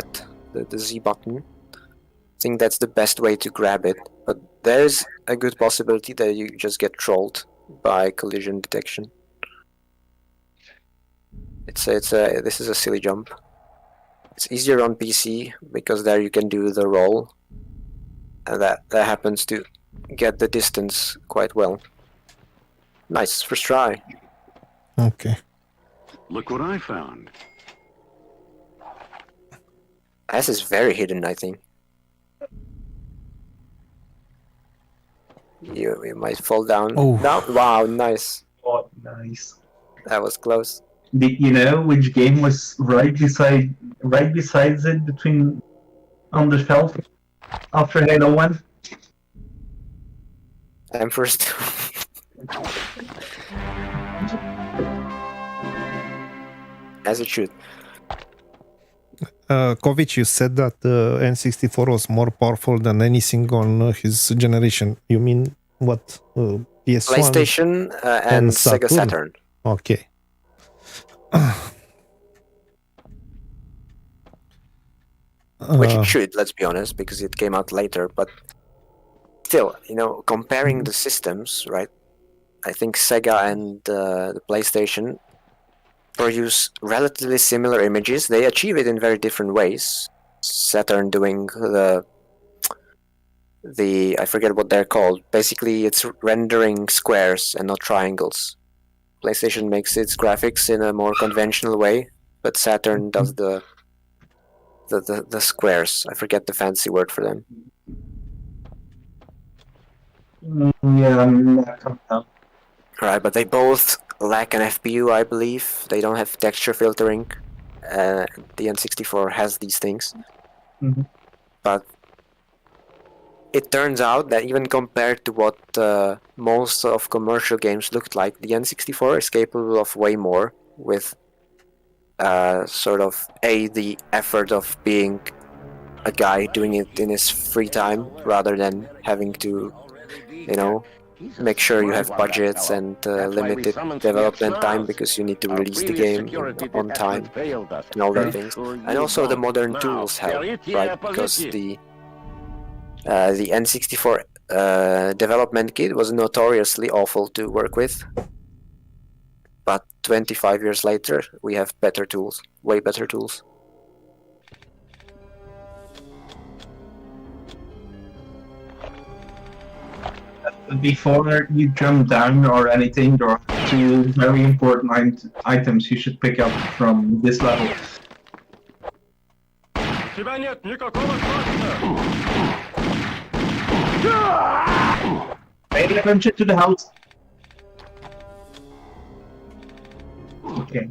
the Z button. I think that's the best way to grab it. But there's a good possibility that you just get trolled by collision detection. This is a silly jump. It's easier on PC because there you can do the roll, and that happens to get the distance quite well. Nice, first try. Okay. Look what I found. This is very hidden, I think. You might fall down. Oh. No, wow, nice. Oh, nice. That was close. Did you know which game was right besides it between on the shelf after Halo 1? I'm first. As it should. Kovic, you said that N64 was more powerful than anything on his generation. You mean what? PS1? PlayStation and Sega Saturn. Saturn. Okay. Which it Uh, should, let's be honest, because it came out later. But still, comparing the systems, right? I think Sega and the PlayStation produce relatively similar images. They achieve it in very different ways. Saturn doing the I forget what they're called. Basically, it's rendering squares and not triangles. PlayStation makes its graphics in a more conventional way, but Saturn does the squares. I forget the fancy word for them. Yeah, that comes out. Right, but they both lack an FPU, I believe. They don't have texture filtering. The N64 has these things. Mhm. But it turns out that even compared to what most of commercial games looked like, the N64 is capable of way more with the effort of being a guy doing it in his free time rather than having to, make sure you have budgets and limited development time because you need to release the game on time and all that things. And also the modern tools help, right? Because the N64 development kit was notoriously awful to work with. But 25 years later, we have better tools, way better tools. Before you jump down or anything, there are two very important items you should pick up from this level. Pay attention to the house. Okay.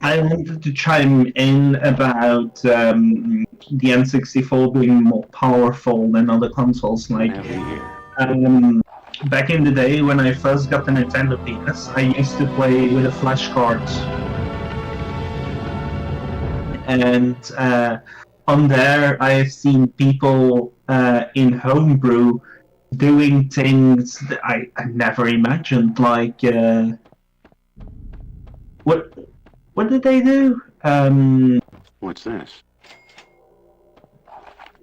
I wanted to chime in about the N64 being more powerful than other consoles. Like, back in the day when I first got the Nintendo DS, I used to play with a flash card. And on there, I have seen people in homebrew doing things that I never imagined. Like, what did they do? What's this?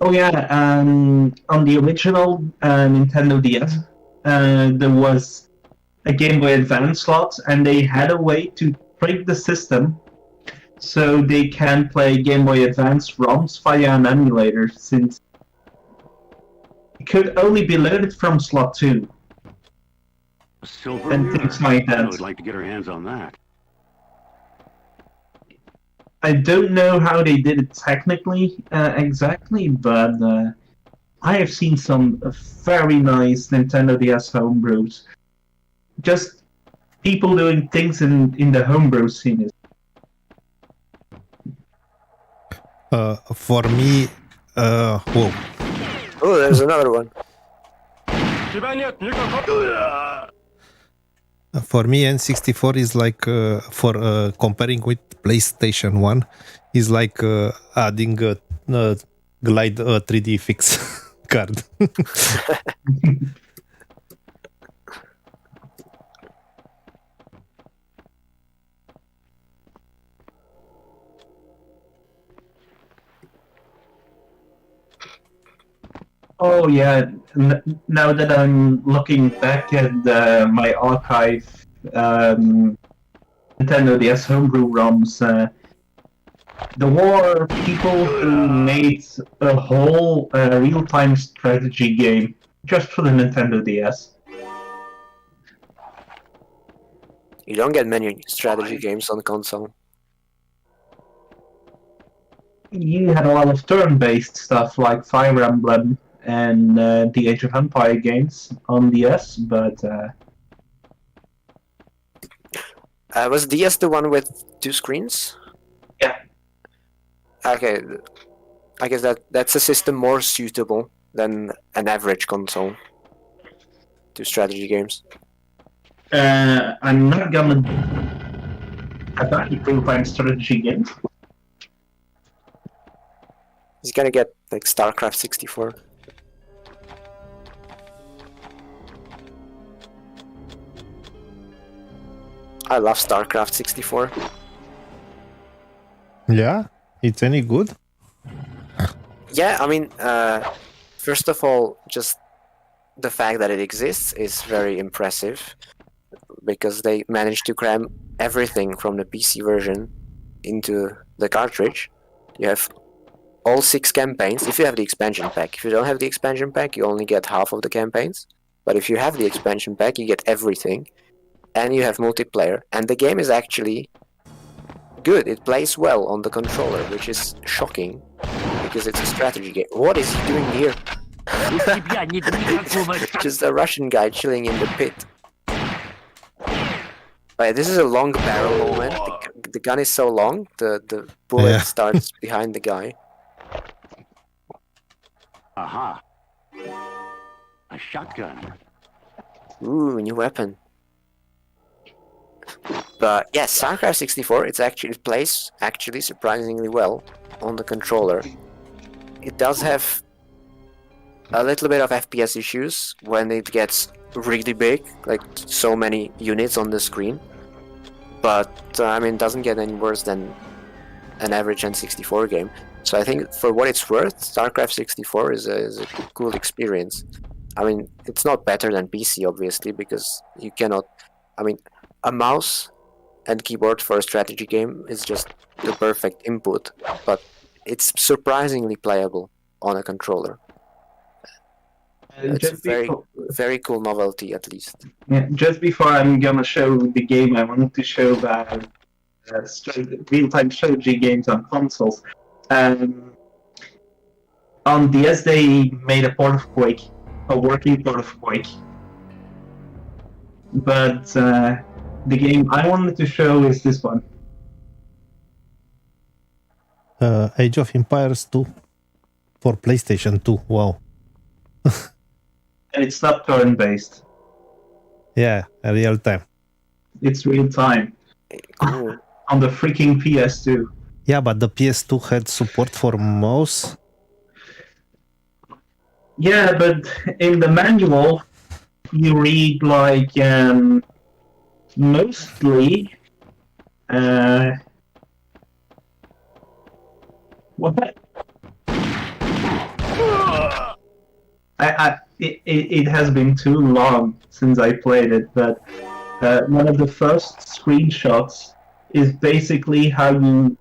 Oh yeah, on the original Nintendo DS, there was a Game Boy Advance slot, and they had a way to trick the system so they can play Game Boy Advance ROMs via an emulator, since it could only be loaded from slot 2. A silver And mirror. things like that. I would like to get our hands on that. I don't know how they did it technically exactly, but I have seen some very nice Nintendo DS homebrews. Just people doing things in the homebrew scene. for me, whoa. Oh, there's another one. For me, N64 is like for comparing with PlayStation 1 is like adding a Glide 3D fix card. Oh yeah, now that I'm looking back at my archive, Nintendo DS homebrew ROMs, there were people who made a whole real-time strategy game just for the Nintendo DS. You don't get many strategy games on console. You had a lot of turn-based stuff like Fire Emblem and the Age of Empire games on DS, but Was DS the one with 2 screens? Yeah. Okay, I guess that's a system more suitable than an average console to strategy games. I'm not gonna attack real-time strategy games. He's gonna get like StarCraft 64. I love StarCraft 64. Yeah, it's any good? Yeah, I mean, first of all, just the fact that it exists is very impressive because they managed to cram everything from the PC version into the cartridge. You have all 6 campaigns if you have the expansion pack. If you don't have the expansion pack, you only get half of the campaigns. But if you have the expansion pack, you get everything. And you have multiplayer. And the game is actually good. It plays well on the controller, which is shocking because it's a strategy game. What is he doing here? Just a Russian guy chilling in the pit. Right, this is a long barrel moment. The gun is so long, the bullet starts behind the guy. Aha. A shotgun. Ooh, new weapon. But yeah, StarCraft 64, it plays actually surprisingly well on the controller. It does have a little bit of FPS issues when it gets really big, like so many units on the screen. But I mean, it doesn't get any worse than an average N64 game. So I think for what it's worth, StarCraft 64 is a cool experience. I mean, it's not better than PC, obviously, because you cannot... I mean, a mouse and keyboard for a strategy game is just the perfect input, but it's surprisingly playable on a controller. It's a very cool novelty, at least. Yeah, just before I'm gonna show the game, I wanted to show that real-time strategy games on consoles. On DS, they made a port of Quake, a working port of Quake. But the game I wanted to show is this one. Age of Empires 2 for PlayStation 2. Wow. And it's not turn-based. Yeah, real time. It's real time. Cool. On the freaking PS2. Yeah, but the PS2 had support for mouse. Yeah, but in the manual, you read like mostly what? It has been too long since I played it, but one of the first screenshots is basically how you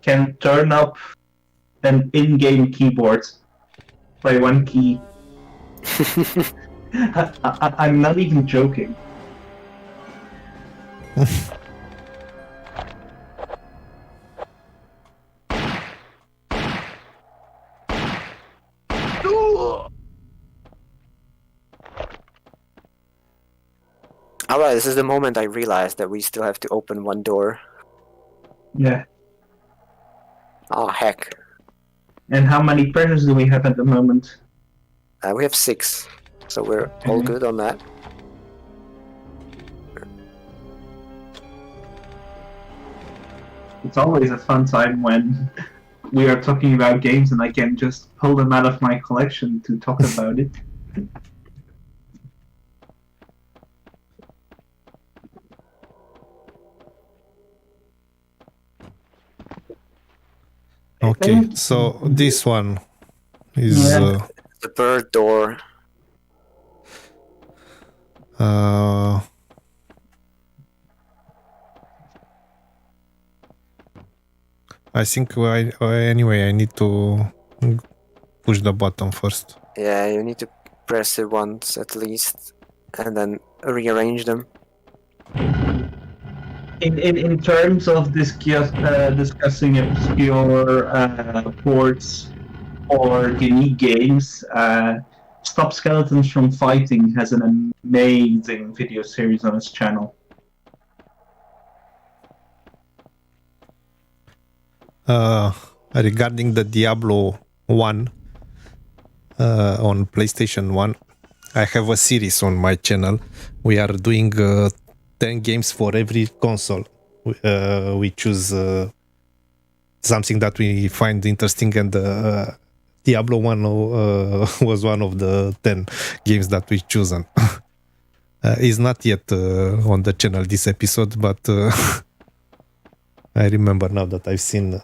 can turn up an in-game keyboard by one key. I'm not even joking. Alright, this is the moment I realized that we still have to open one door. Yeah. Oh, heck. And how many pressures do we have at the moment? We have 6, so we're all good on that. It's always a fun time when we are talking about games and I can just pull them out of my collection to talk about it. Okay, so this one is The bird door. I think anyway I need to push the button first. Yeah, you need to press it once at least, and then rearrange them. In terms of discussing obscure ports or unique games, Stop Skeletons from Fighting has an amazing video series on its channel. Regarding the Diablo 1 on PlayStation 1, I have a series on my channel. We are doing 10 games for every console. We choose something that we find interesting, and Diablo 1 was one of the 10 games that we chosen. It's not yet on the channel this episode, but I remember now that I've seen.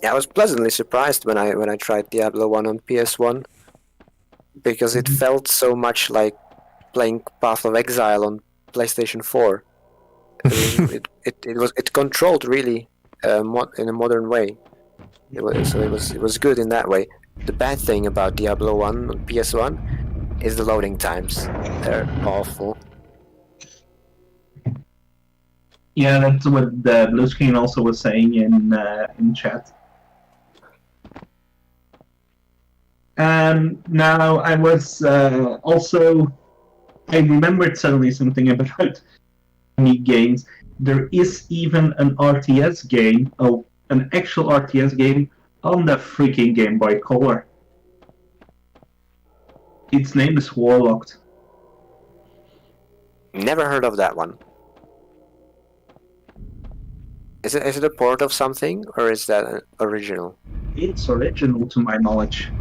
Yeah, I was pleasantly surprised when I tried Diablo 1 on PS1 because it felt so much like playing Path of Exile on PlayStation 4. It controlled really in a modern way. It was good in that way. The bad thing about Diablo 1 on PS1 is the loading times. They're awful. Yeah, that's what the Blue Screen also was saying in chat. Now I was I remembered suddenly something about me games. There is even an RTS game, an actual RTS game on the freaking Game Boy Color. Its name is Warlocked. Never heard of that one. Is it a port of something, or is that an original? It's original to my knowledge.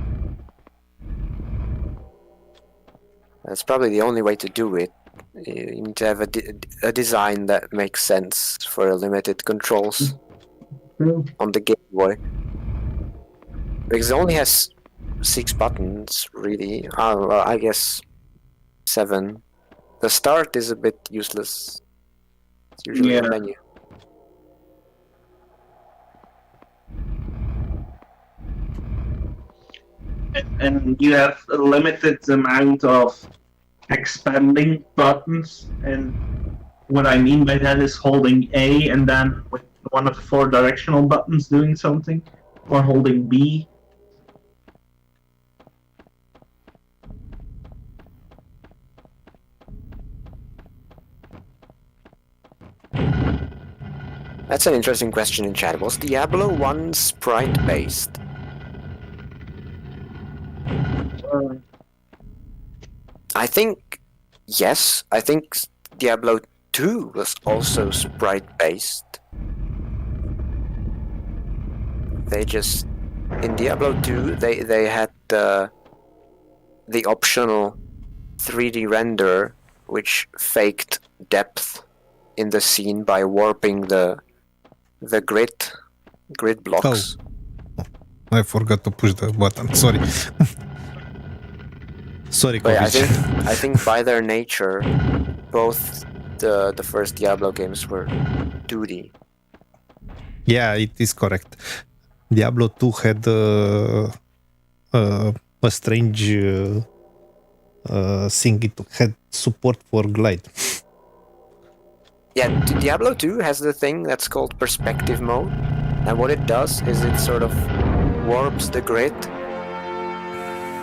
That's probably the only way to do it. You need to have a design that makes sense for limited controls on the Game Boy. Because it only has 6 buttons, really. Oh, well, I guess 7. The start is a bit useless. It's usually a menu. And you have a limited amount of expanding buttons, and what I mean by that is holding A and then with one of the 4 directional buttons doing something, or holding B. That's an interesting question in chat. Was Diablo 1 sprite-based? I think yes. I think Diablo 2 was also sprite-based. They just in Diablo 2 they had the optional 3D render which faked depth in the scene by warping the grid blocks. I forgot to push the button. Sorry. Sorry, But I Kovic. think by their nature, both the first Diablo games were 2D. Yeah, it is correct. Diablo 2 had a strange thing. It had support for glide. Yeah, Diablo 2 has the thing that's called perspective mode, and what it does is it sort of warps the grid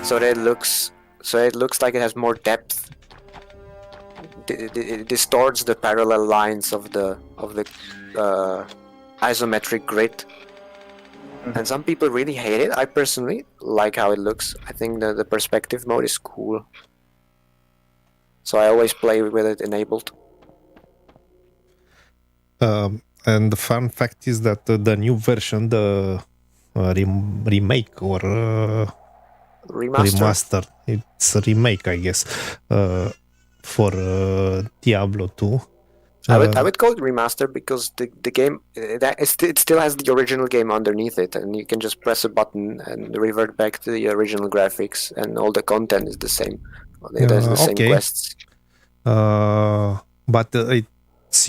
so that it looks like it has more depth. It distorts the parallel lines of the isometric grid. And some people really hate it. I personally like how it looks. I think the perspective mode is cool. So I always play with it enabled. And the fun fact is that the new version, the remake or remaster, it's a remake, I guess, for Diablo 2. I would call it remaster because the game it still has the original game underneath it, and you can just press a button and revert back to the original graphics, and all the content is the same. There's the same quests. But it's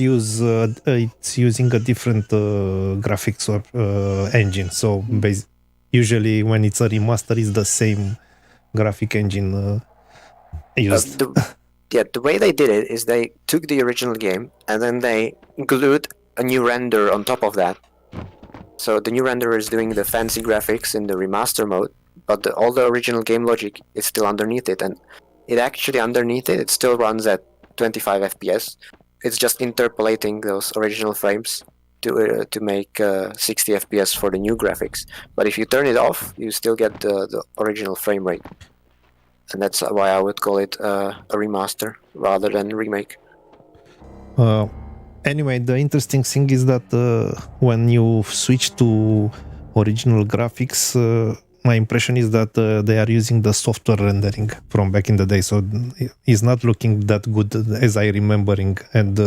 using a different graphics or engine. So usually when it's a remaster, it's the same graphic engine used. The way they did it is they took the original game and then they glued a new render on top of that. So the new renderer is doing the fancy graphics in the remaster mode, but all the original game logic is still underneath it, and it actually underneath it still runs at 25 FPS. It's just interpolating those original frames to make 60 FPS for the new graphics. But if you turn it off, you still get the original frame rate. And that's why I would call it a remaster rather than remake. Anyway, the interesting thing is that when you switch to original graphics, my impression is that they are using the software rendering from back in the day, so it's not looking that good as I remembering, and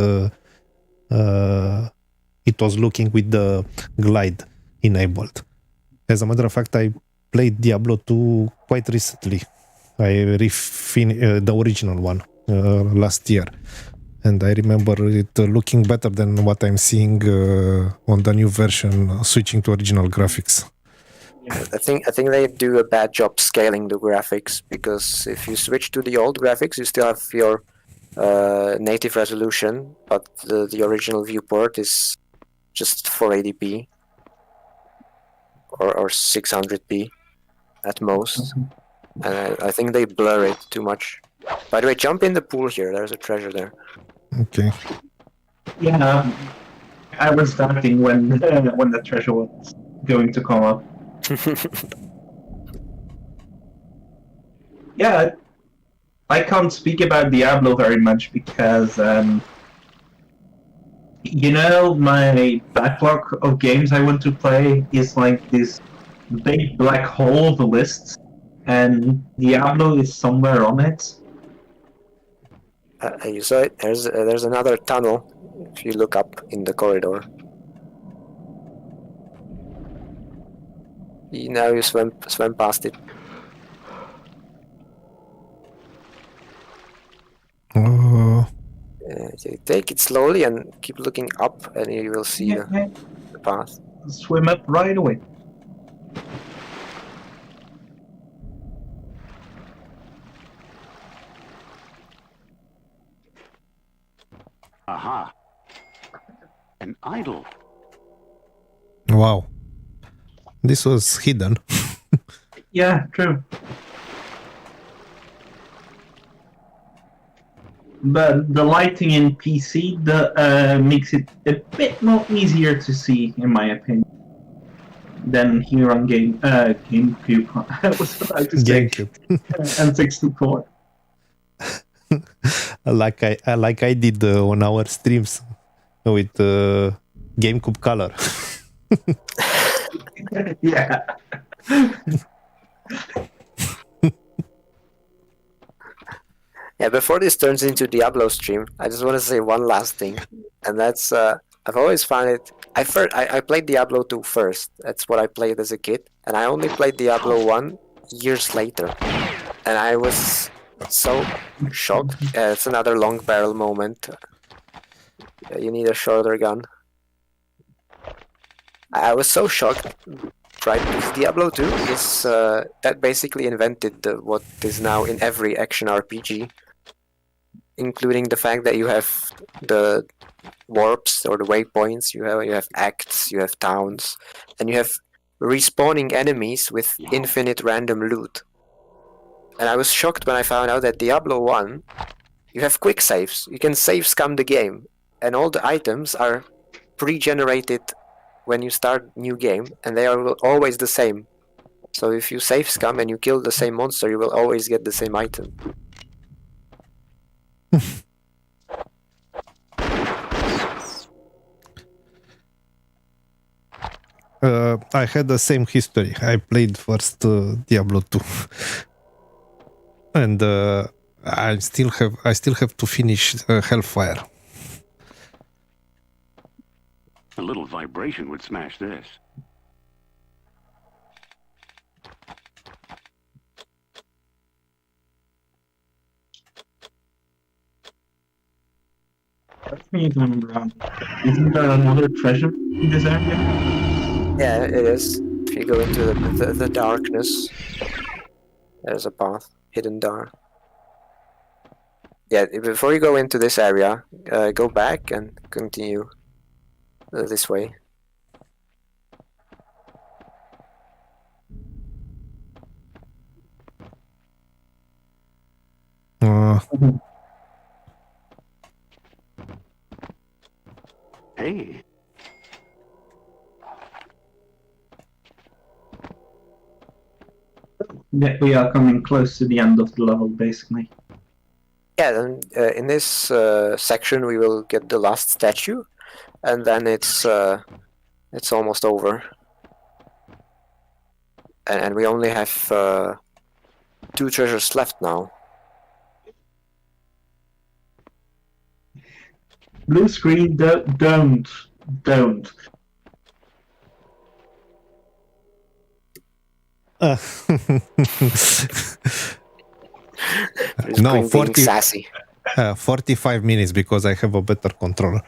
it was looking with the glide enabled. As a matter of fact, I played Diablo 2 quite recently. I the original one last year, and I remember it looking better than what I'm seeing on the new version, switching to original graphics. I think they do a bad job scaling the graphics, because if you switch to the old graphics, you still have your native resolution, but the original viewport is just 480p or 600p at most, and I think they blur it too much. By the way, jump in the pool here. There's a treasure there. Okay. Yeah, I was doubting when the treasure was going to come up. Yeah, I can't speak about Diablo very much because, my backlog of games I want to play is like this big black hole of a list, and Diablo is somewhere on it. You saw it. There's another tunnel if you look up in the corridor. Now you swim past it. So take it slowly and keep looking up, and you will see Yeah, the path. swim up right away. Aha. An idol. Wow. This was hidden. Yeah, true. But the lighting in PC makes it a bit more easier to see, in my opinion, than here on GameCube. I was about to say GameCube. N64. like I did on our streams with GameCube color. Yeah. Yeah, before this turns into Diablo stream, I just want to say one last thing, and that's I've always found it. I played Diablo 2 first. That's what I played as a kid, and I only played Diablo 1 years later, and I was so shocked. It's another long barrel moment. You need a shorter gun. I was so shocked, right? Because Diablo 2 is that basically invented what is now in every action RPG, including the fact that you have the warps or the waypoints, you have acts, you have towns, and you have respawning enemies with infinite random loot. And I was shocked when I found out that Diablo 1, you have quick saves. You can save scum the game, and all the items are pre-generated when you start new game, and they are always the same. So if you save scum and you kill the same monster, you will always get the same item. I had the same history. I played first Diablo 2, and I still have to finish Hellfire. A little vibration would smash this. Correct me if I'm wrong. Isn't there another treasure in this area? Yeah, it is. If you go into the darkness, there's a path, hidden dark. Yeah, before you go into this area, go back and continue this way. Hey. Yeah, we are coming close to the end of the level, basically. Yeah, then in this section we will get the last statue, and then it's almost over. And we only have 2 treasures left now. Blue screen, don't. It's No, being 40 sassy. 45 minutes because I have a better controller.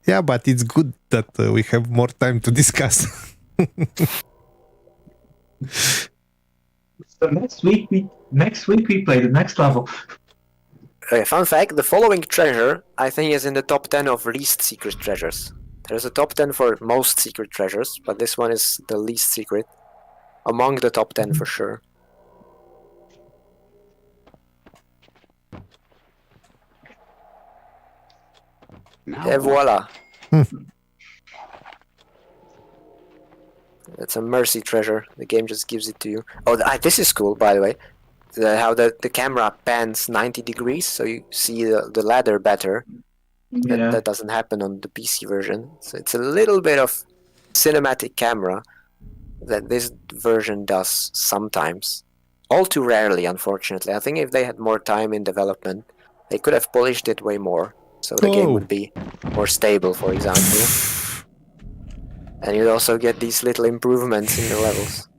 Yeah, but it's good that we have more time to discuss. So next week we play the next level. Okay, fun fact, the following treasure, I think, is in the top 10 of least secret treasures. There's a top 10 for most secret treasures, but this one is the least secret. Among the top 10 for sure. Now Et what? voila! It's a mercy treasure. The game just gives it to you. Oh, this is cool, by the way. How the camera pans 90 degrees, so you see the ladder better. Yeah. That doesn't happen on the PC version. So it's a little bit of cinematic camera that this version does sometimes. All too rarely, unfortunately. I think if they had more time in development, they could have polished it way more. So the game would be more stable, for example. And you'd also get these little improvements in the levels.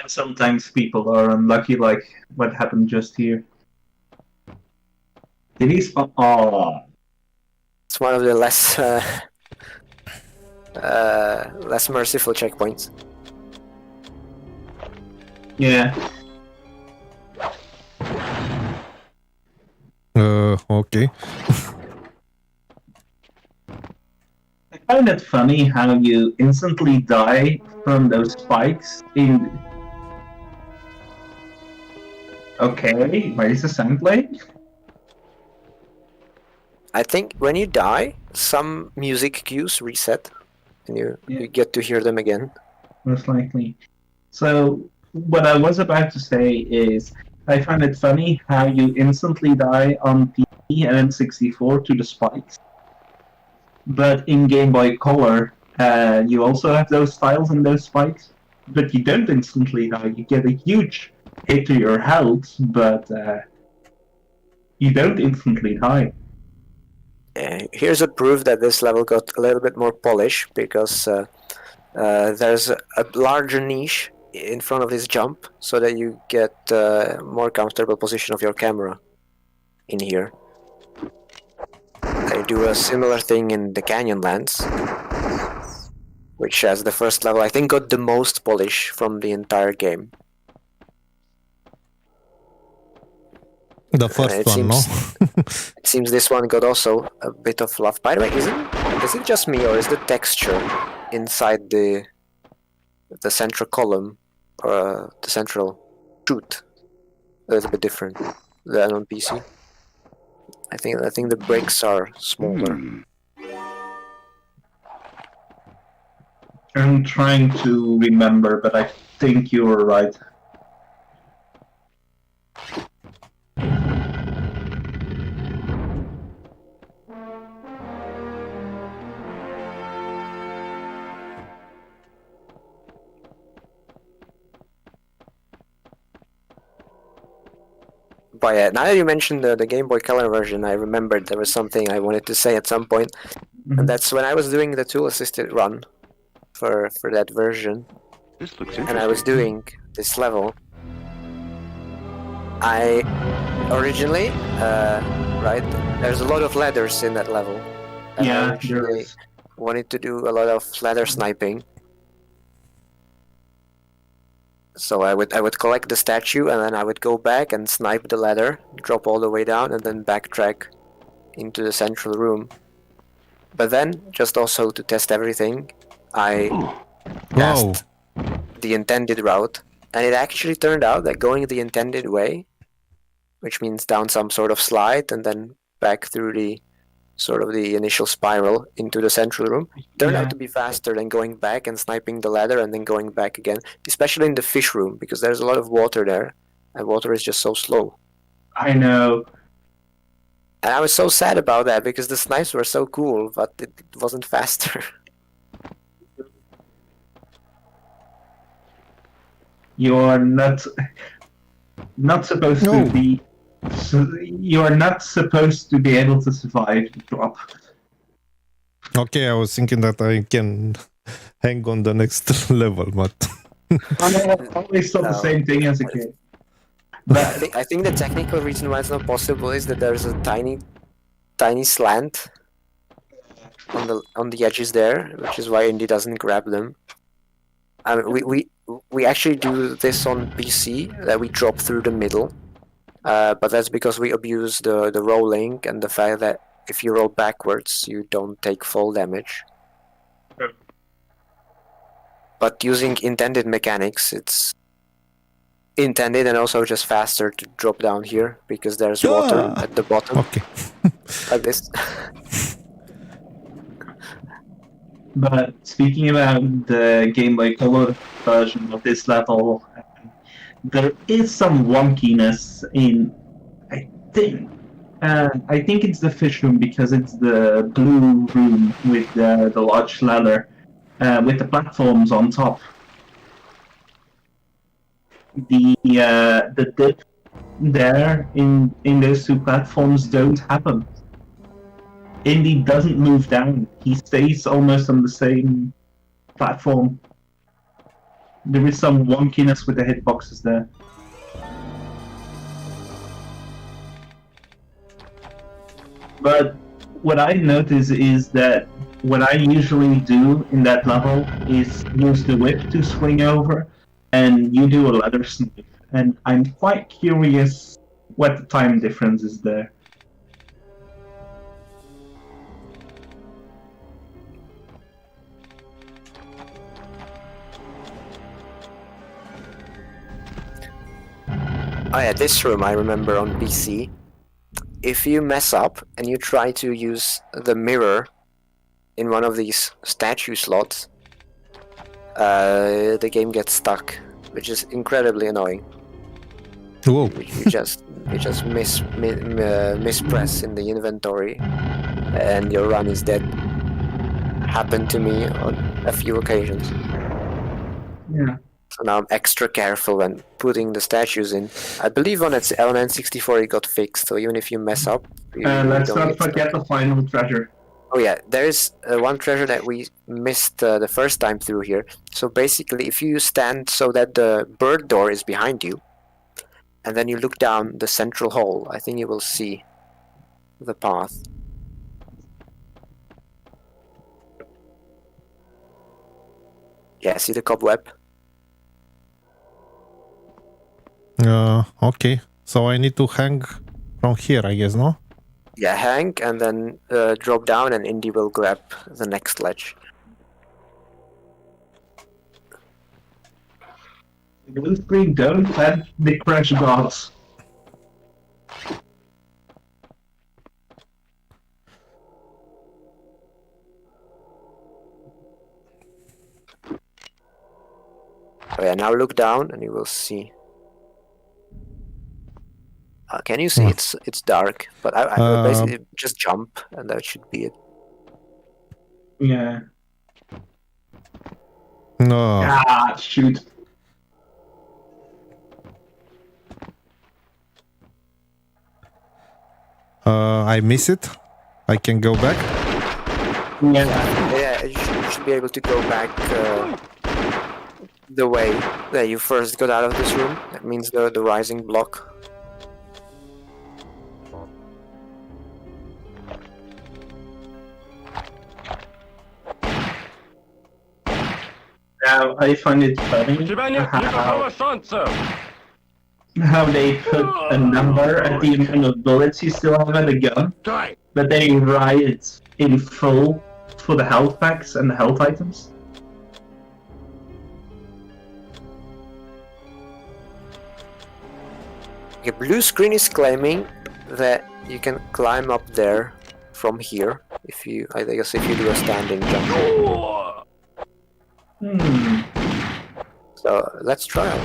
And sometimes people are unlucky, like what happened just here. It is. Oh. It's one of the less less merciful checkpoints. Yeah. Okay. I find it funny how you instantly die from those spikes in. Okay, where is the sound playing? I think when you die, some music cues reset, and you get to hear them again. Most likely. So, what I was about to say is, I find it funny how you instantly die on PC and N64 to the spikes. But in Game Boy Color, you also have those tiles and those spikes, but you don't instantly die. You get a huge hit to your health, but you don't instantly die. Here's a proof that this level got a little bit more polish, because there's a larger niche in front of this jump, so that you get more comfortable position of your camera in here. They do a similar thing in the Canyonlands, which as the first level I think got the most polish from the entire game. The first one, no? It seems this one got also a bit of love. By the way, is it just me, or is the texture inside the central column, or the central chute, a little bit different than on PC? I think the bricks are smaller. I'm trying to remember, but I think you were right. But yeah, now that you mentioned the Game Boy Color version, I remembered there was something I wanted to say at some point. And that's when I was doing the tool-assisted run for that version, This looks and I was interesting. doing this level. I originally, right, there's a lot of ladders in that level. And I Yeah, there originally is. wanted to do a lot of ladder sniping. So I would collect the statue, and then I would go back and snipe the ladder, drop all the way down, and then backtrack into the central room. But then, just also to test everything, I passed the intended route, and it actually turned out that going the intended way, which means down some sort of slide and then back through the sort of the initial spiral into the central room, turned out to be faster than going back and sniping the ladder and then going back again, especially in the fish room, because there's a lot of water there, and water is just so slow. I know. And I was so sad about that because the snipes were so cool, but it wasn't faster. You are not supposed No. to be. You are not supposed to be able to survive the drop. Okay, I was thinking that I can hang on the next level, but I always thought the No. same thing as a kid. I But think the technical reason why it's not possible is that there's a tiny slant on the edges there, which is why Indy doesn't grab them. I mean, we actually do this on PC, that we drop through the middle, but that's because we abuse the rolling and the fact that if you roll backwards, you don't take fall damage. But using intended mechanics, it's intended and also just faster to drop down here because there's water Ah. at the bottom, okay. like this. But speaking about the Game Boy Color version of this level, there is some wonkiness in. I think it's the fish room because it's the blue room with the large ladder with the platforms on top. The dip there in those two platforms don't happen. Indy doesn't move down. He stays almost on the same platform. There is some wonkiness with the hitboxes there. But what I notice is that what I usually do in that level is use the whip to swing over, and you do a ladder snipe. And I'm quite curious what the time difference is there. Oh yeah, this room I remember on PC. If you mess up and you try to use the mirror in one of these statue slots, the game gets stuck, which is incredibly annoying. Whoa. You just mispress in the inventory, and your run is dead. Happened to me on a few occasions. Yeah. So now I'm extra careful when putting the statues in. I believe on N64 it got fixed, so even if you mess up, you Let's don't not get stuck. forget the final treasure. Oh yeah, there's one treasure that we missed the first time through here. So basically, if you stand so that the bird door is behind you, and then you look down the central hall, I think you will see the path. Yeah, see the cobweb? Okay. So I need to hang from here, I guess, no? Yeah, hang and then drop down, and Indy will grab the next ledge. Blue screen, don't let the crash gods. Oh yeah, now look down and you will see. Can you see? Oh. It's dark, but I will basically just jump, and that should be it. Yeah. No. Ah, shoot. I miss it. I can go back. Yeah. Yeah, you should be able to go back the way that you first got out of this room. That means the rising block. Now, I find it funny how they put a number at the amount of bullets you still have in the gun, but they write it in full for the health packs and the health items. Okay, blue screen is claiming that you can climb up there from here if you, I guess, if you do a standing jump. So let's try it.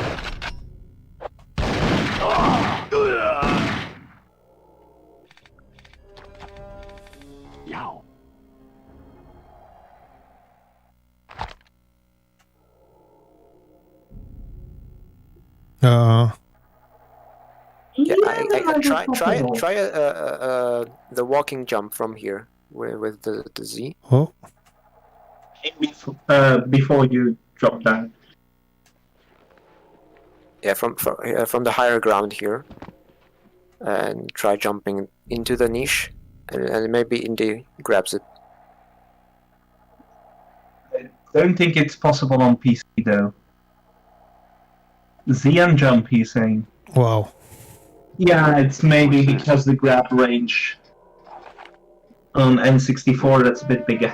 Yeah, I that is try possible. the walking jump from here with the Z. Oh, Before you drop down. Yeah, from the higher ground here, and try jumping into the niche, and maybe Indy grabs it. I don't think it's possible on PC though. Z and jump, he's saying. wow. Yeah, it's maybe because the grab range on N64 that's a bit bigger.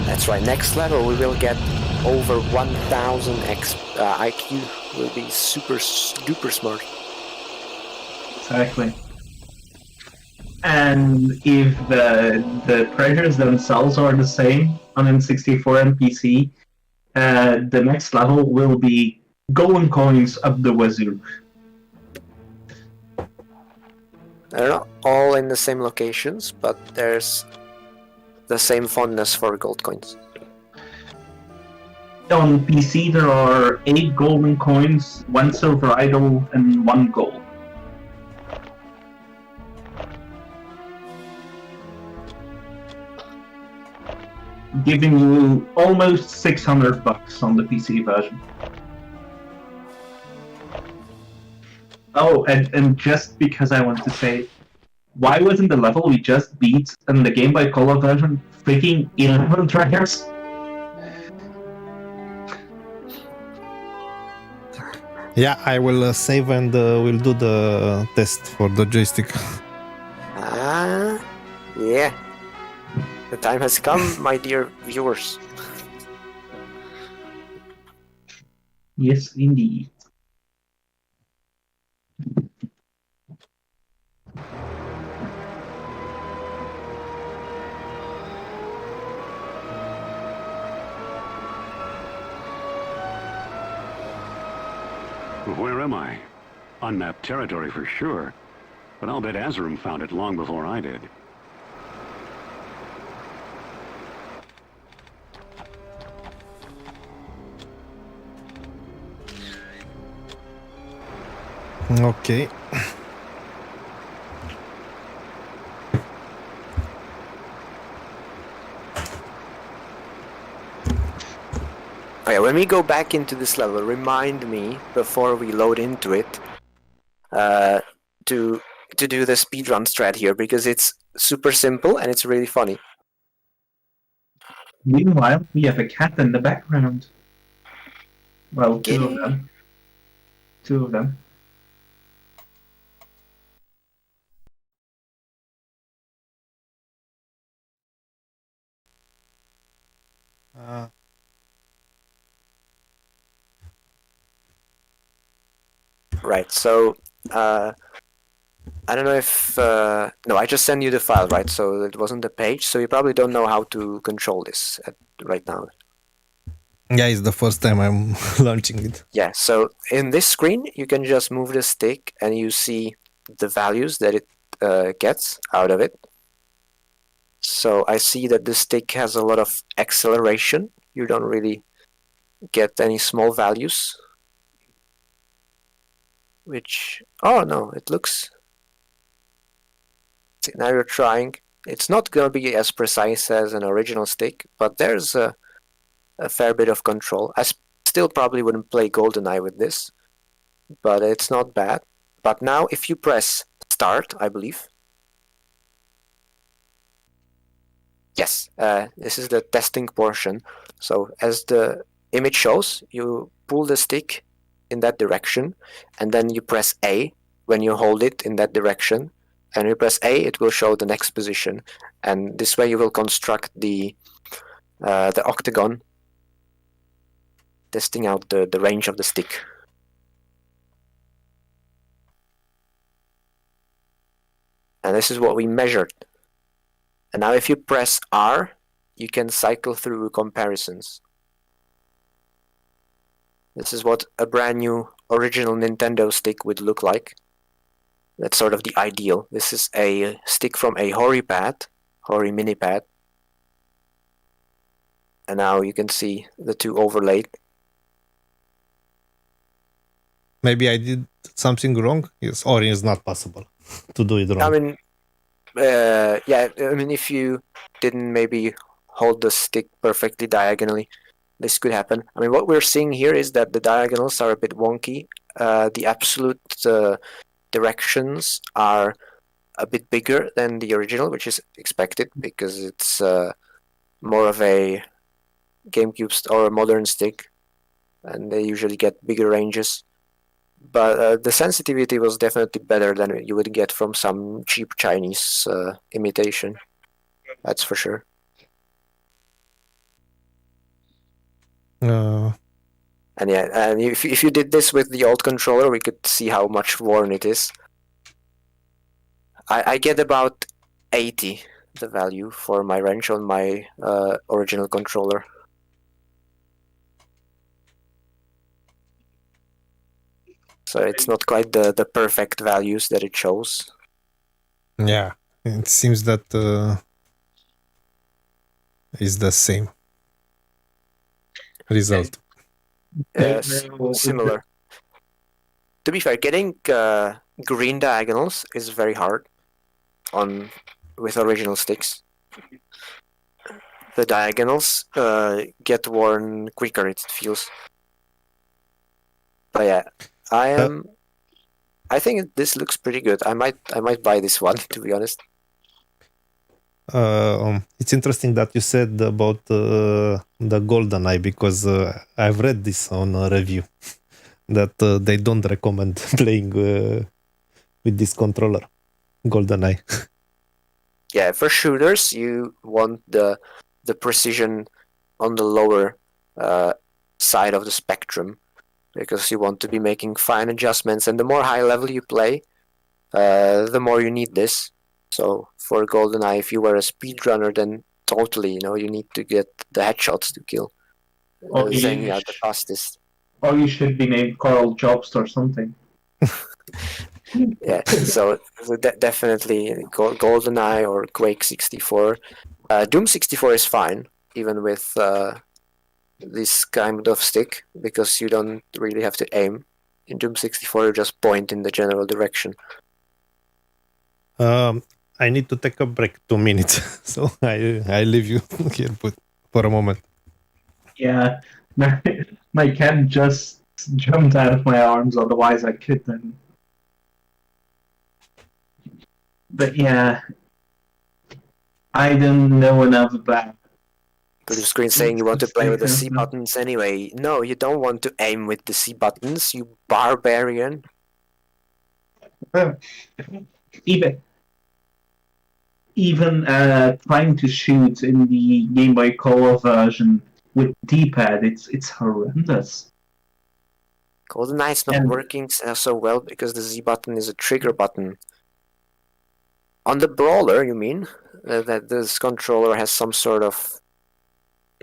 That's right. Next level, we will get over 1,000 IQ. We'll be super duper smart. Exactly. And if the pressures themselves are the same on N64 and PC, the next level will be golden coins up the wazoo. They're not all in the same locations, but there's the same fondness for gold coins. On PC, there are 8 golden coins, 1 silver idol, and 1 gold. Giving you almost $600 on the PC version. Oh, and just because I want to say, why wasn't the level we just beat in the Game Boy Color version freaking 11 trackers? Yeah, I will save and we'll do the test for the joystick. Yeah. The time has come, my dear viewers. Yes, indeed. Where am I? Unmapped territory for sure. But I'll bet Azarum found it long before I did. Okay. Okay, when we go back into this level, remind me before we load into it to do the speedrun strat here, because it's super simple and it's really funny. Meanwhile, we have a cat in the background. Well, two of them. Two of them. Right, so I don't know if no, I just sent you the file, right? So it wasn't the page, so you probably don't know how to control this right now. Yeah, it's the first time I'm launching it. Yeah, so in this screen you can just move the stick and you see the values that it gets out of it. So I see that the stick has a lot of acceleration. You don't really get any small values. Which, oh no, it looks... See, now you're trying. It's not going to be as precise as an original stick, but there's a fair bit of control. I still probably wouldn't play GoldenEye with this, but it's not bad. But now if you press start, I believe. Yes, this is the testing portion. So as the image shows, you pull the stick in that direction, and then you press A when you hold it in that direction, and you press A, it will show the next position, and this way you will construct the octagon testing out the range of the stick. And this is what we measured. And now if you press R, you can cycle through comparisons. This is what a brand new original Nintendo stick would look like. That's sort of the ideal. This is a stick from a Hori mini pad. And now you can see the two overlaid. Maybe I did something wrong. Yes, or it's not possible to do it wrong. I mean, if you didn't maybe hold the stick perfectly diagonally, this could happen. I mean, what we're seeing here is that the diagonals are a bit wonky. The absolute directions are a bit bigger than the original, which is expected because it's more of a GameCube or a modern stick, and they usually get bigger ranges. But the sensitivity was definitely better than you would get from some cheap Chinese imitation. That's for sure. And yeah, and if you did this with the old controller, we could see how much worn it is. I get about 80, the value for my wrench on my original controller. So it's not quite the perfect values that it shows. Yeah, it seems that is the same result. Similar. To be fair, getting green diagonals is very hard with original sticks. The diagonals get worn quicker, it feels. But yeah, I think this looks pretty good. I might buy this one, to be honest. It's interesting that you said about the GoldenEye, because I've read this on a review that they don't recommend playing with this controller, GoldenEye. Yeah, for shooters, you want the precision on the lower side of the spectrum, because you want to be making fine adjustments, and the more high level you play, the more you need this. So for GoldenEye, if you were a speedrunner, then totally, you need to get the headshots to kill. Then you are the fastest. Or you should be named Carl Jobst or something. Yeah, so definitely GoldenEye or Quake 64. Doom 64 is fine, even with this kind of stick, because you don't really have to aim. In Doom 64, you just point in the general direction. I need to take a break, 2 minutes, so I leave you here for a moment. Yeah, my cat just jumped out of my arms, otherwise I couldn't. But yeah, I don't know enough about. Blue screen saying you want to play with the C buttons anyway. No, you don't want to aim with the C buttons, you barbarian. Even trying to shoot in the Game Boy Color version with D-pad, it's horrendous. GoldenEye's not working so well because the Z button is a trigger button. On the brawler, you mean? That this controller has some sort of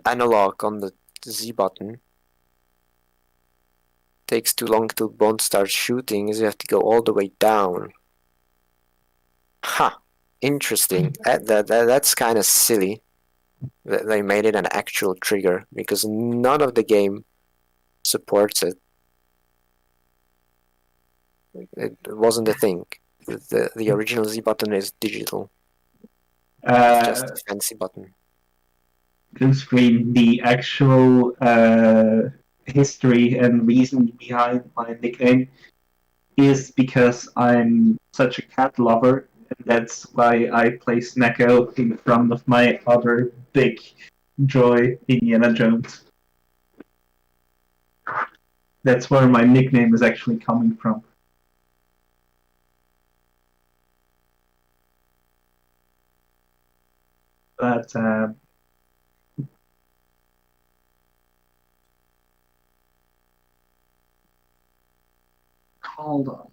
analog on the Z button. Takes too long till Bond starts shooting, is you have to go all the way down. Ha! Interesting. That's kind of silly. They made it an actual trigger, because none of the game supports it. It wasn't a thing. The original Z button is digital. It's just a fancy button. Blue screen, the actual history and reason behind my nickname is because I'm such a cat lover, and that's why I place Neko in front of my other big joy, Indiana Jones. That's where my nickname is actually coming from. But Hold on.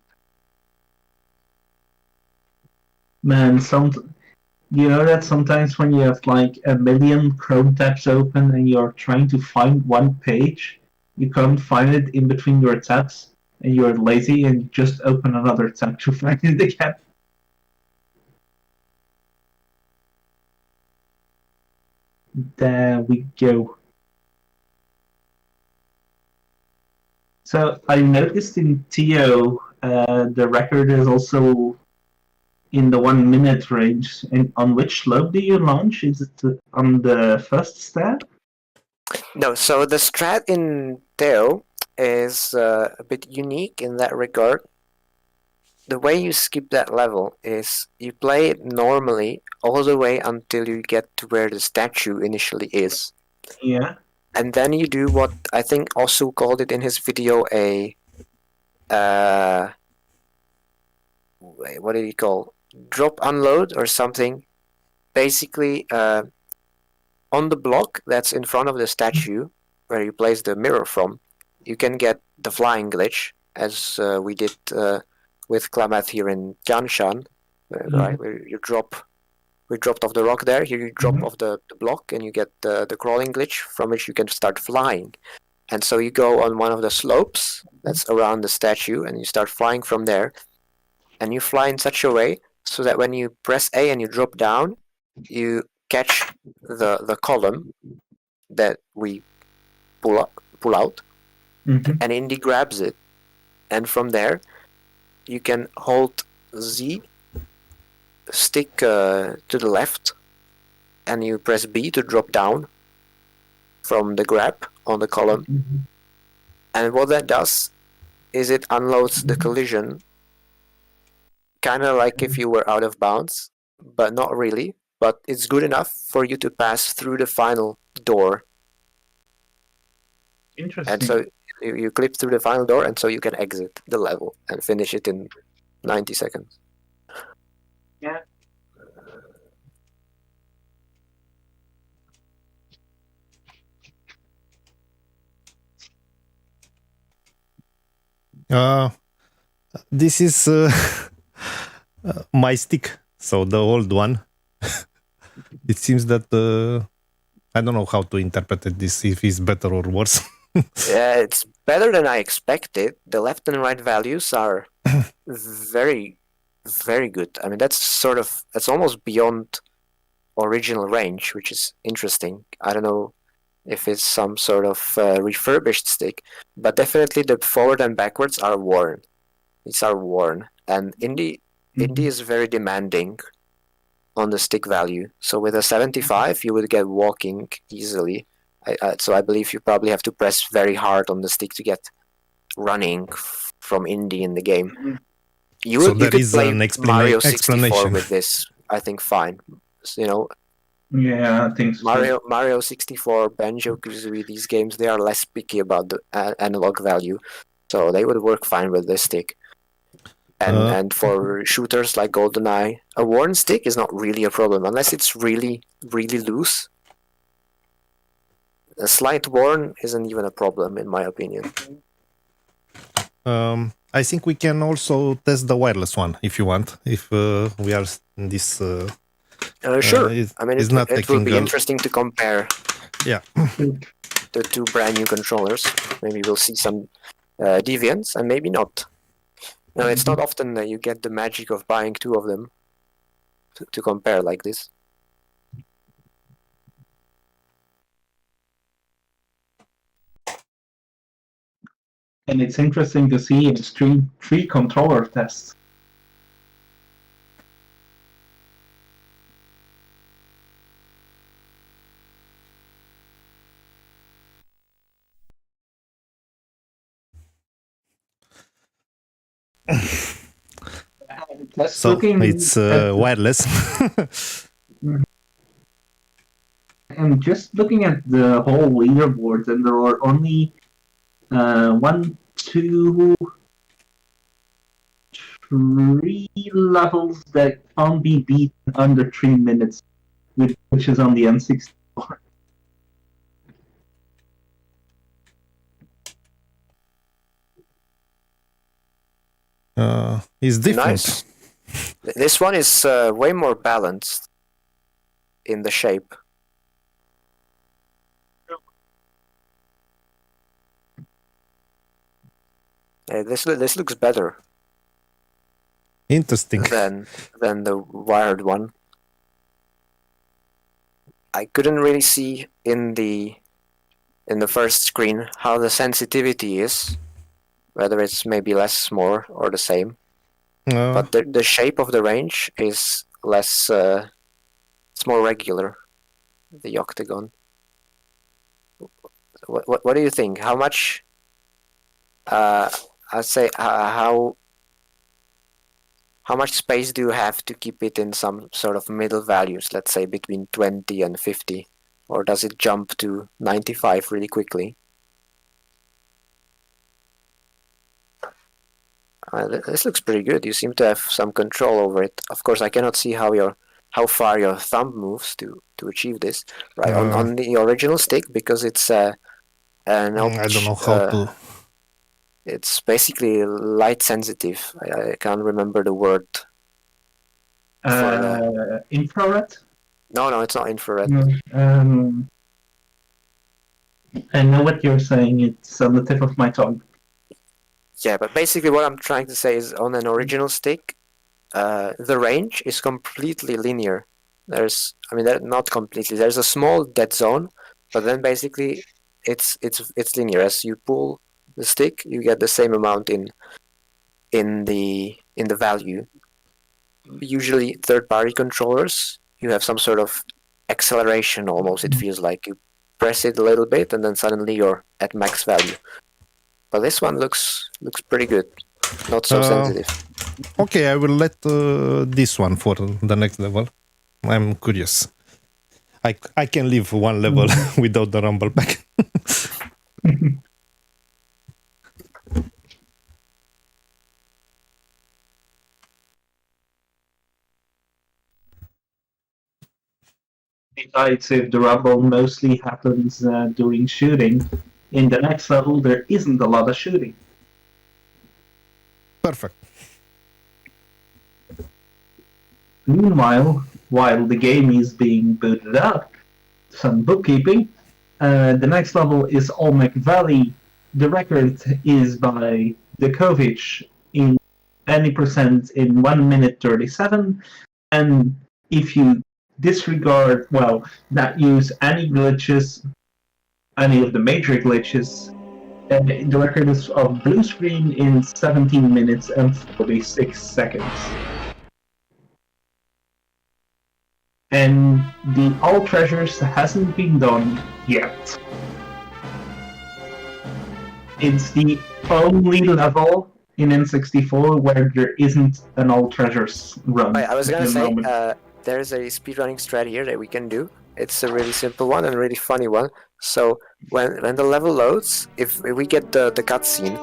Man, you know that sometimes when you have like a million Chrome tabs open and you're trying to find one page, you can't find it in between your tabs, and you're lazy and you just open another tab to find it again. There we go. So I noticed in Teo, the record is also in the 1 minute range. And on which slope do you launch? Is it on the first step? No, so the strat in Teo is a bit unique in that regard. The way you skip that level is you play it normally all the way until you get to where the statue initially is. Yeah. And then you do what I think Osu called it in his video what did he call? Drop unload or something. Basically, on the block that's in front of the statue where you place the mirror from, you can get the flying glitch, as we did with Klamath here in Tianshan, right? Where we dropped off the rock there. Here you drop off the block and you get the crawling glitch from which you can start flying. And so you go on one of the slopes that's around the statue and you start flying from there. And you fly in such a way so that when you press A and you drop down, you catch the column that we pull out, and Indy grabs it. And from there, you can hold Z, stick to the left, and you press B to drop down from the grab on the column. And what that does is it unloads the collision, kind of like if you were out of bounds, but not really. But it's good enough for you to pass through the final door. Interesting. And so you clip through the final door, and so you can exit the level and finish it in 90 seconds. Yeah. This is my stick, so the old one. It seems that I don't know how to interpret this, if it's better or worse. Yeah, it's better than I expected. The left and right values are very, very good. I mean, that's almost beyond original range, which is interesting. I don't know if it's some sort of refurbished stick, but definitely the forward and backwards are worn. These are worn, and Indy is very demanding on the stick value. So with a 75, you would get walking easily. So I believe you probably have to press very hard on the stick to get running from Indy in the game. You could play Mario 64 with this, I think, fine. So, yeah, I think so. Mario 64, Banjo-Kazooie, these games, they are less picky about the analog value, so they would work fine with this stick. And for shooters like GoldenEye, a worn stick is not really a problem, unless it's really, really loose. A slight worn isn't even a problem, in my opinion. I think we can also test the wireless one if you want. If we are in this. Sure. I mean, it will be interesting to compare. Yeah. The two brand new controllers. Maybe we'll see some deviance, and maybe not. No, it's not often that you get the magic of buying two of them to compare like this. And it's interesting to see it's three controller tests. So it's wireless. I'm just looking at the whole leaderboard, and there are only 1, 2, 3 levels that can't be beaten under 3 minutes, which is on the N64. It's different. Nice. This one is way more balanced in the shape. This looks better Interesting. than the wired one. I couldn't really see in the first screen how the sensitivity is, whether it's maybe less, more, or the same. But the shape of the range is less. It's more regular. The octagon. What do you think? How much? I'd say how much space do you have to keep it in some sort of middle values? Let's say between 20 and 50, or does it jump to 95 really quickly? This looks pretty good. You seem to have some control over it. Of course, I cannot see how far your thumb moves to achieve this. Right on the original stick, because it's an I don't know how to. It's basically light sensitive. I can't remember the word. Infrared? No, it's not infrared. No, I know what you're saying. It's on the tip of my tongue. Yeah, but basically what I'm trying to say is on an original stick, the range is completely linear. Not completely. There's a small dead zone, but then basically it's linear. As you pull the stick, you get the same amount in the value. Usually third-party controllers, you have some sort of acceleration almost. It feels like you press it a little bit and then suddenly you're at max value. But this one looks pretty good. Not so sensitive. Okay, I will let this one for the next level. I'm curious. I can leave one level without the rumble pack. Besides, if the rumble mostly happens during shooting, in the next level there isn't a lot of shooting. Perfect. Meanwhile, while the game is being booted up, some bookkeeping. The next level is Olmec Valley. The record is by Djokovic in any percent in 1 minute 37. And if you disregard, not use any glitches, any of the major glitches, the record is of blue screen in 17 minutes and 46 seconds. And the All Treasures hasn't been done yet. It's the only level in N64 where there isn't an All Treasures run. I was gonna say, there's a speedrunning strat here that we can do. It's a really simple one and a really funny one. So when the level loads, if we get the cutscene,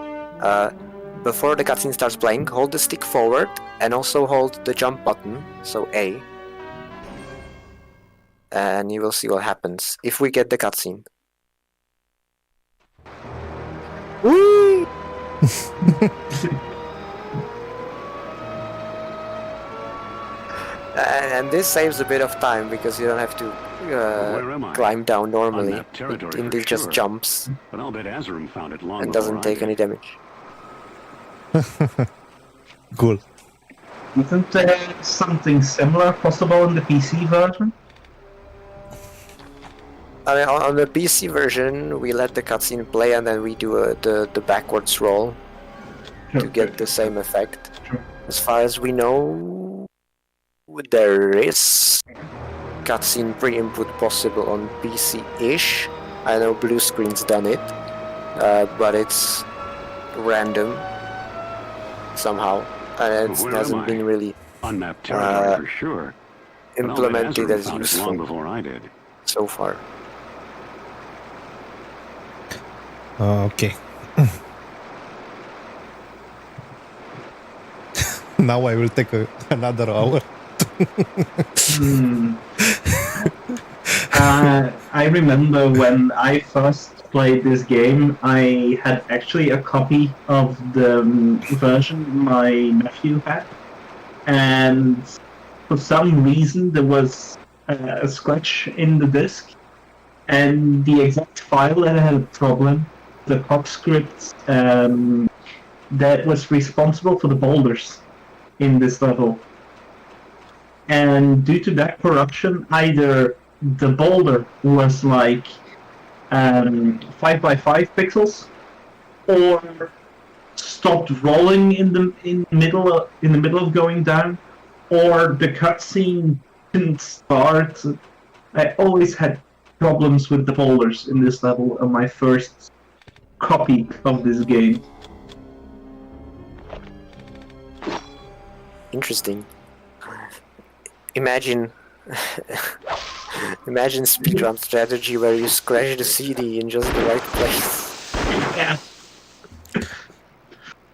before the cutscene starts playing, hold the stick forward and also hold the jump button, so A. And you will see what happens if we get the cutscene. Whee! And this saves a bit of time because you don't have to climb down normally. Indy just jumps But I'll bet Azarum found it long and before doesn't I take did. any damage. Cool. Isn't there something similar possible in the PC version? I mean, on the PC version, we let the cutscene play and then we do the backwards roll to get the same effect. Sure. As far as we know, there is cutscene pre-input possible on PC-ish. I know Blue Screen's done it, but it's random somehow, and it hasn't been really Unmapped territory for sure. But I'll bet implemented Azarum as found it long useful before I did. so far. Okay. Now I will take another hour. I remember when I first played this game, I had actually a copy of the version my nephew had, and for some reason there was a scratch in the disk, and the exact file that had a problem, the POC script that was responsible for the boulders in this level. And due to that corruption, either the boulder was like 5x5 pixels, or stopped rolling in the middle of going down, or the cutscene didn't start. I always had problems with the boulders in this level on my first copy of this game. Interesting. Imagine speedrun strategy where you scratch the CD in just the right place.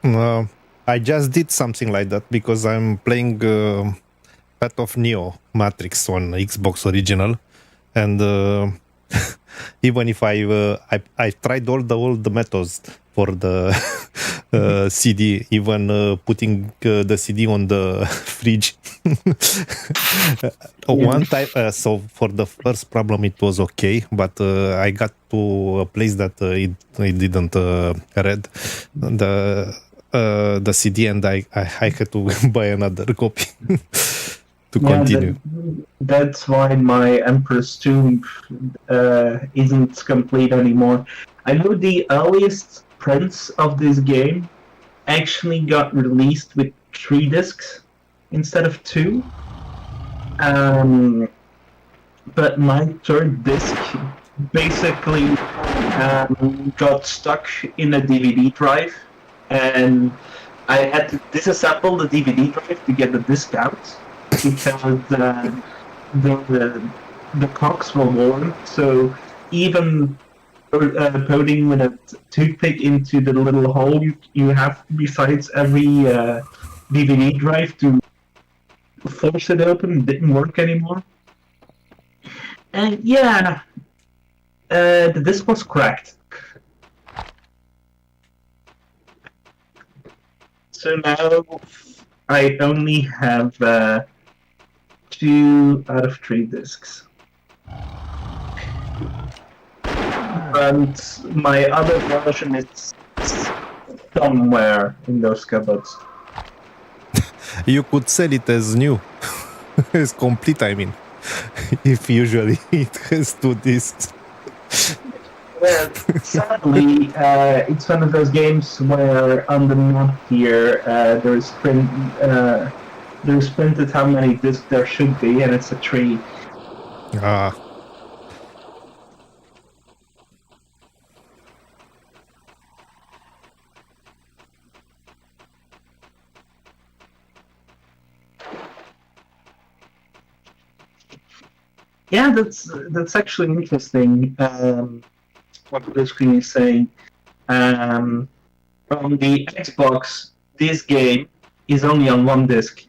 Yeah. I just did something like that because I'm playing Path of Neo Matrix on Xbox Original, and even if I tried all the methods for the CD, even putting the CD on the fridge. One time, so for the first problem it was okay, but I got to a place that it didn't read the CD, and I had to buy another copy to continue. That's why my Emperor's Tomb isn't complete anymore. I know the earliest prints of this game actually got released with 3 discs instead of 2. But my 3rd disc basically got stuck in a DVD drive, and I had to disassemble the DVD drive to get the disc out because the cocks were worn. So even poking with a toothpick into the little hole you have besides every DVD drive to force it open didn't work anymore. And yeah, the disc was cracked. So now I only have 2 out of 3 discs. And my other version is somewhere in those cupboards. You could sell it as new. It's complete, I mean. If usually it has 2 discs. Well, sadly, it's one of those games where on the map here there's printed how many discs there should be, and it's a 3. Ah. Yeah, that's actually interesting. What the screen is saying. On the Xbox, this game is only on 1 disc.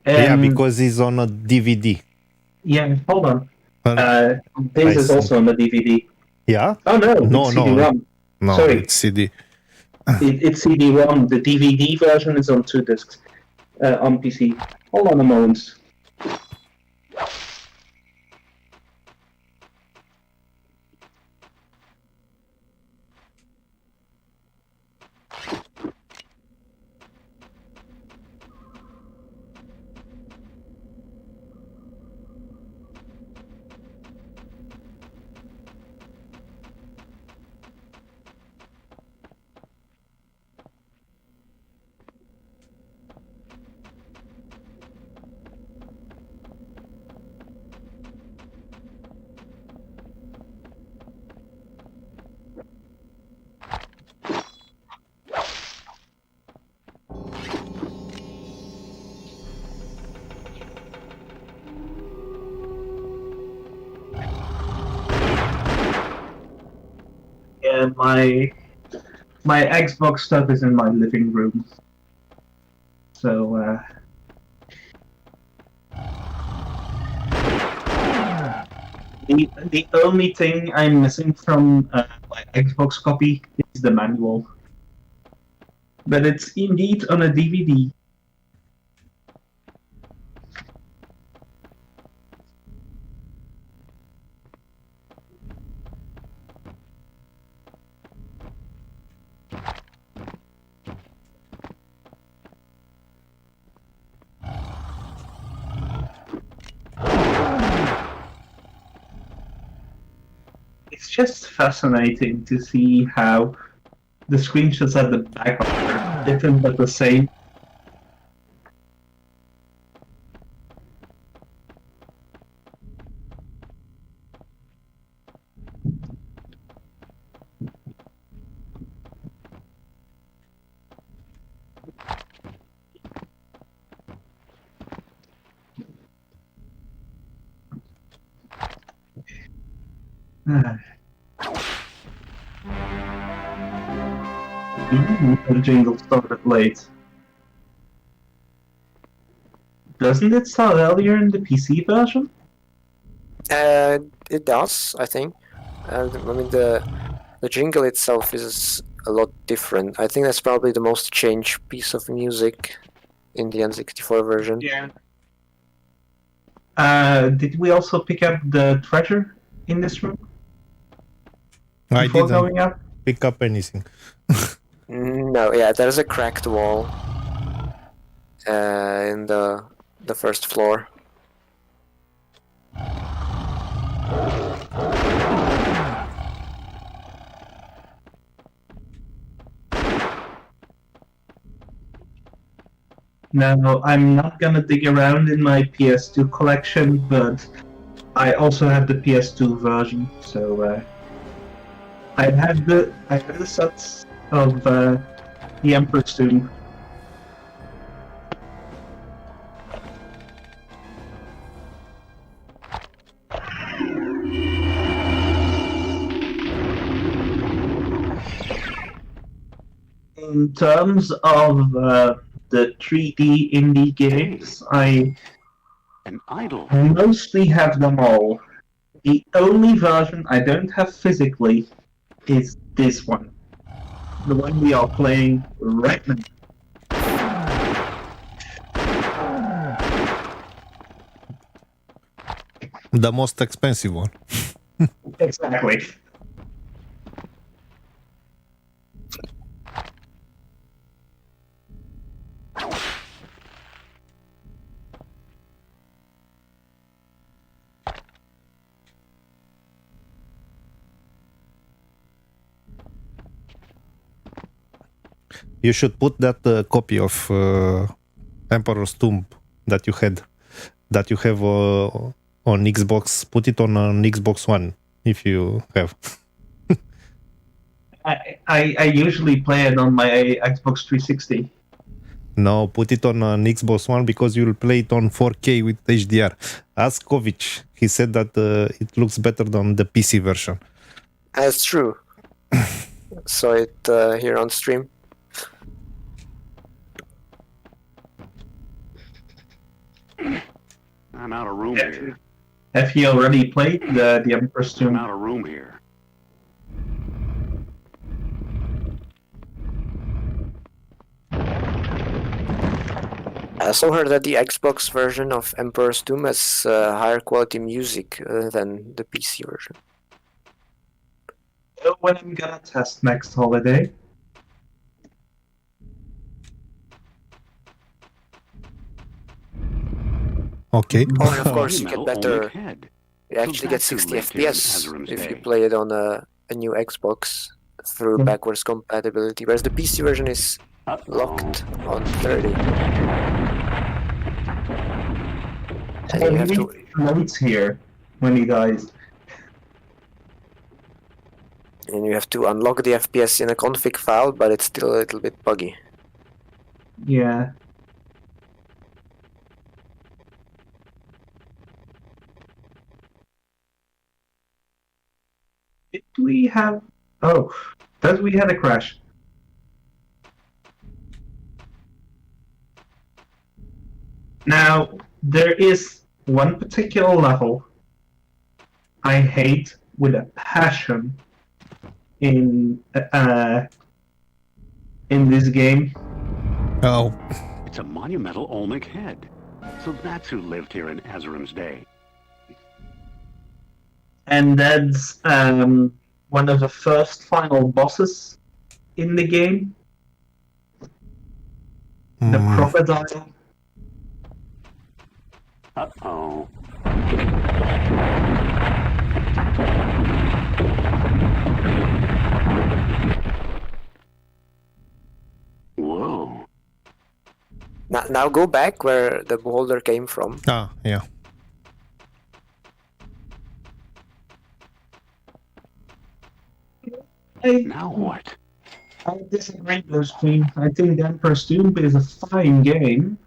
Yeah, because it's on a DVD. Yeah, hold on. This is also on the DVD. Yeah? Oh no, No, it's CD-ROM. No, Sorry. it's CD. It's CD-ROM. The DVD version is on 2 discs on PC. Hold on a moment. Yeah, my Xbox stuff is in my living room. So The only thing I'm missing from my Xbox copy is the manual. But it's indeed on a DVD. It's just fascinating to see how the screenshots at the back are different but the same. The jingle started late. Doesn't it start earlier in the PC version? It does, I think. I mean, the jingle itself is a lot different. I think that's probably the most changed piece of music in the N64 version. Yeah. Did we also pick up the treasure in this room I before didn't going up? pick up anything. No, yeah, there's a cracked wall in the first floor. Now, I'm not gonna dig around in my PS2 collection, but I also have the PS2 version, so I have the sets of the Emperor's Tomb. In terms of the 3D indie games, I An idol. mostly have them all. The only version I don't have physically is this one. The one we are playing right now. The most expensive one. Exactly. You should put that copy of Emperor's Tomb that you have on Xbox. Put it on an Xbox One if you have. I usually play it on my Xbox 360. No, put it on an Xbox One because you'll play it on 4K with HDR. Ask Kovic. He said that it looks better than the PC version. That's true. Saw it here on stream. I'm out of room here. Have you already played the Emperor's I'm Tomb? out of room here. I also heard that the Xbox version of Emperor's Tomb has higher quality music than the PC version. When I'm gonna test next holiday. Okay. Oh, and of course you Metal get better. Olmec head. You actually get back to 60 Legend FPS Azurum's if you Day. play it on a new Xbox through backwards compatibility, whereas the PC version is locked on 30. And you have to, Notes here when he dies. unlock the FPS in a config file, but it's still a little bit buggy. Yeah. Did we have... Oh, does we had a crash? Now, there is one particular level I hate with a passion in this game. Oh, It's a monumental Olmec head. So that's who lived here in Azurum's day. And that's one of the first final bosses in the game. The crocodile. Uh-oh. Whoa. Now go back where the boulder came from. yeah. Now what? I disagree with those team. I think the Emperor's Tomb is a fine game.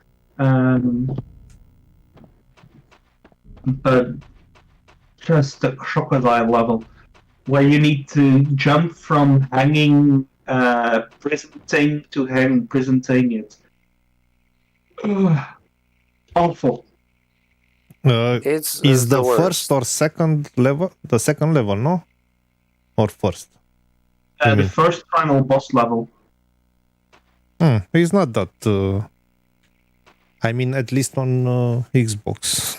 But just the crocodile level, where you need to jump from hanging prison thing to hanging prison thing, it's awful. It's Is the worst. first or second level? The second level, no? Or first? The first final boss level. It's not that. I mean, at least on Xbox.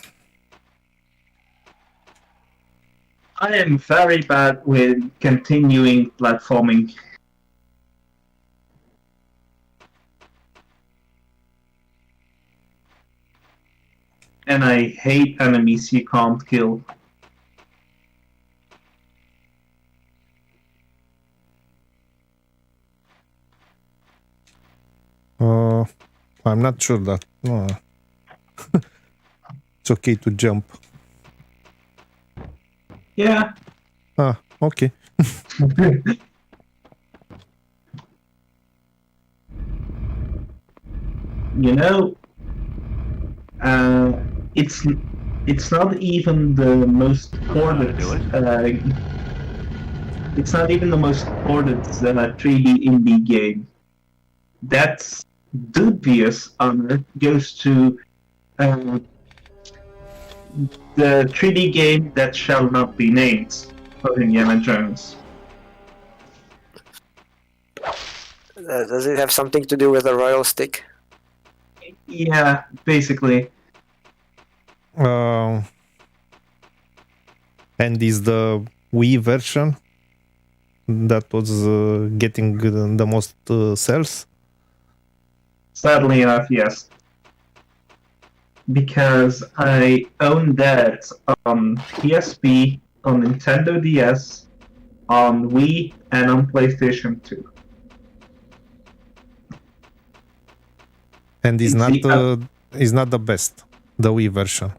I am very bad with continuing platforming. And I hate enemies you can't kill. I'm not sure that. No. It's okay to jump. Yeah. Okay. You know, it's not even the most ported. It's not even the most ported 3D indie game. That's dubious honor goes to the 3D game that shall not be named of NekoJonez. Does it have something to do with the royal stick? Yeah, basically. And is the Wii version that was getting the most sales? Sadly enough, yes. Because I own that on PSP, on Nintendo DS, on Wii, and on PlayStation 2. And is not the best, the Wii version.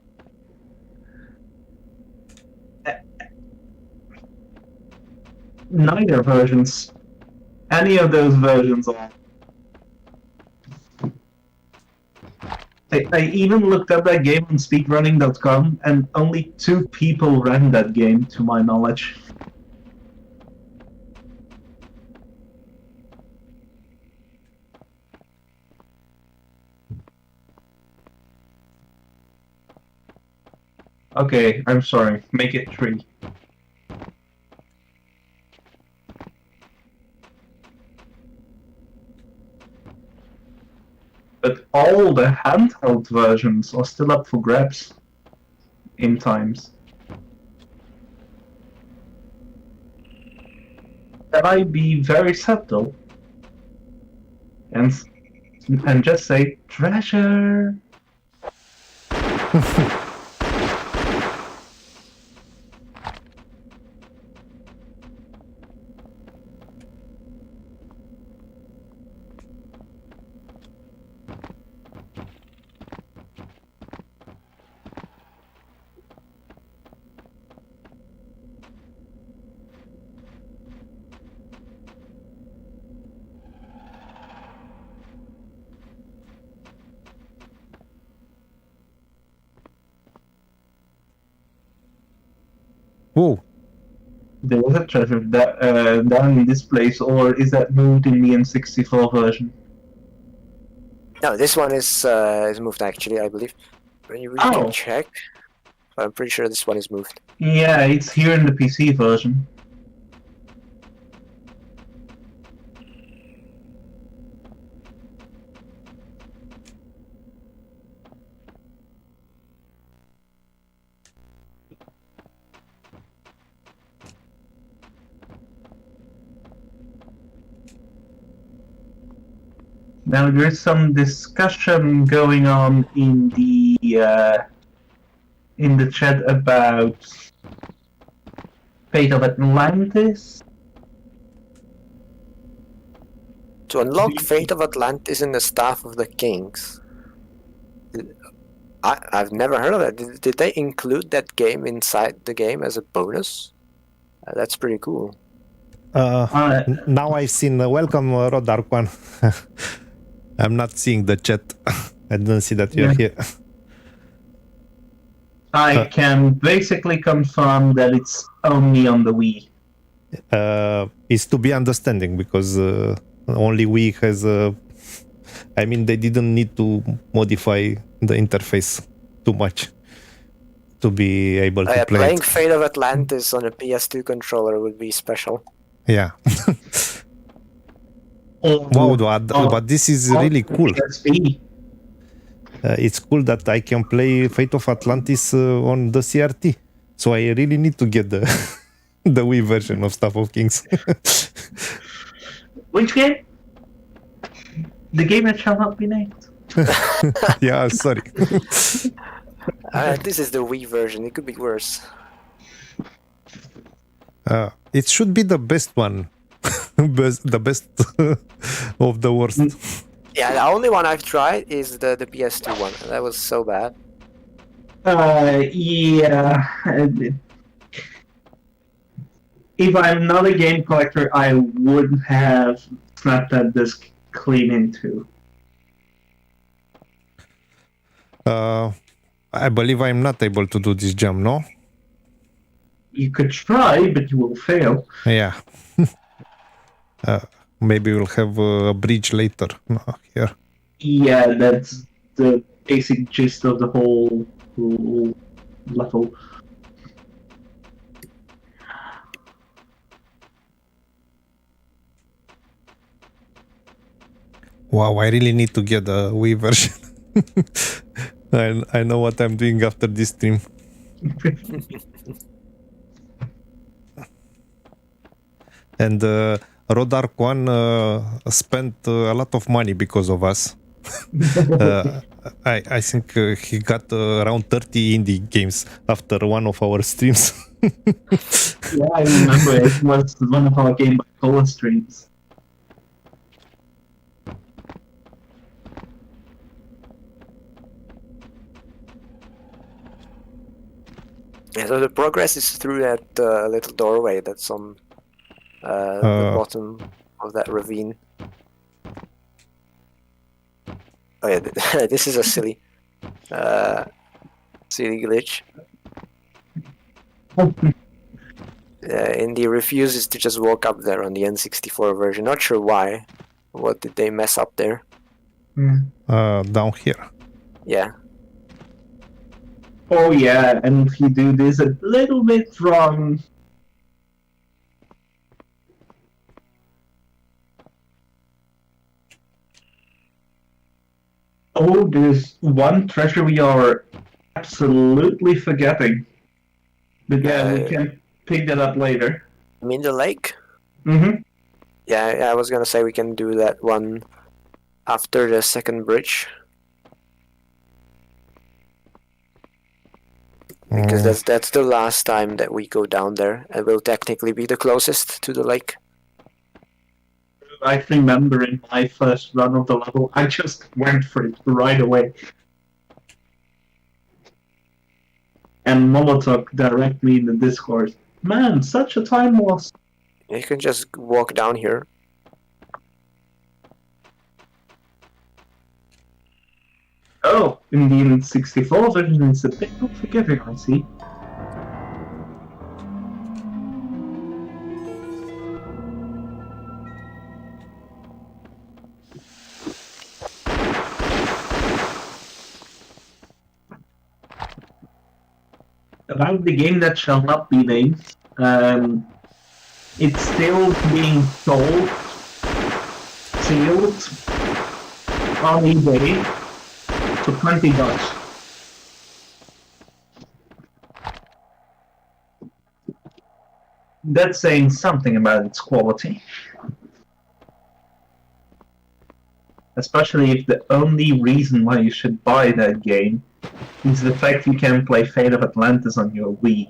Neither versions. Any of those versions are. I even looked up that game on speedrunning.com, and only 2 people ran that game, to my knowledge. Okay, I'm sorry. Make it 3. But all the handheld versions are still up for grabs in times. Can I be very subtle and just say treasure? Whoa. There was a treasure down in this place, or is that moved in the N64 version? No, this one is moved actually, I believe. You Oh. can check. I'm pretty sure this one is moved. Yeah, it's here in the PC version. Now there's some discussion going on in the chat about Fate of Atlantis. To unlock Fate of Atlantis in the Staff of the Kings. I've never heard of that. Did they include that game inside the game as a bonus? That's pretty cool. Now I've seen. Welcome, Rodarkwan. I'm not seeing the chat. I didn't see that you're here. I can basically confirm that it's only on the Wii. It's to be understanding because only Wii has. I mean, they didn't need to modify the interface too much to be able to play playing it. Fate of Atlantis on a PS2 controller would be special. Yeah. Wow, but this is really cool. It's cool that I can play Fate of Atlantis on the CRT. So I really need to get the the Wii version of Staff of Kings. Which game? The game that shall not be named. Yeah, sorry. This is the Wii version. It could be worse. It should be the best one. The best of the worst. Yeah, the only one I've tried is the PS2 one. That was so bad. Yeah. If I'm not a game collector, I would have snapped that disc clean into. I believe I'm not able to do this jump, no? You could try, but you will fail. Yeah. Maybe we'll have a bridge later. No, here. Yeah, that's the basic gist of the whole level. Wow, I really need to get a Wii version. I know what I'm doing after this stream. And Rodark One spent a lot of money because of us. I think he got around 30 indie games after one of our streams. Yeah, I remember it was one of our Game Boy Color streams. Yeah, so the progress is through that little doorway that's on the bottom of that ravine. Oh yeah, this is a silly glitch. Indy refuses to just walk up there on the N64 version. Not sure why. What did they mess up there? Down here. Yeah. Oh yeah, and if you do this a little bit wrong... Oh, there's one treasure we are absolutely forgetting. But yeah, we can pick that up later. You mean the lake? Mm-hmm. Yeah, I was gonna say we can do that one after the second bridge. Because that's the last time that we go down there, and we'll technically be the closest to the lake. I remember in my first run of the level, I just went for it right away. And Molotov direct me in the Discord. Man, such a time loss. You can just walk down here. Oh, in the N64 version, it's a bit more forgiving, I see. about the game that shall not be named, it's still being sold, sealed, on eBay for $20. That's saying something about its quality. Especially if the only reason why you should buy that game is the fact you can play Fate of Atlantis on your Wii.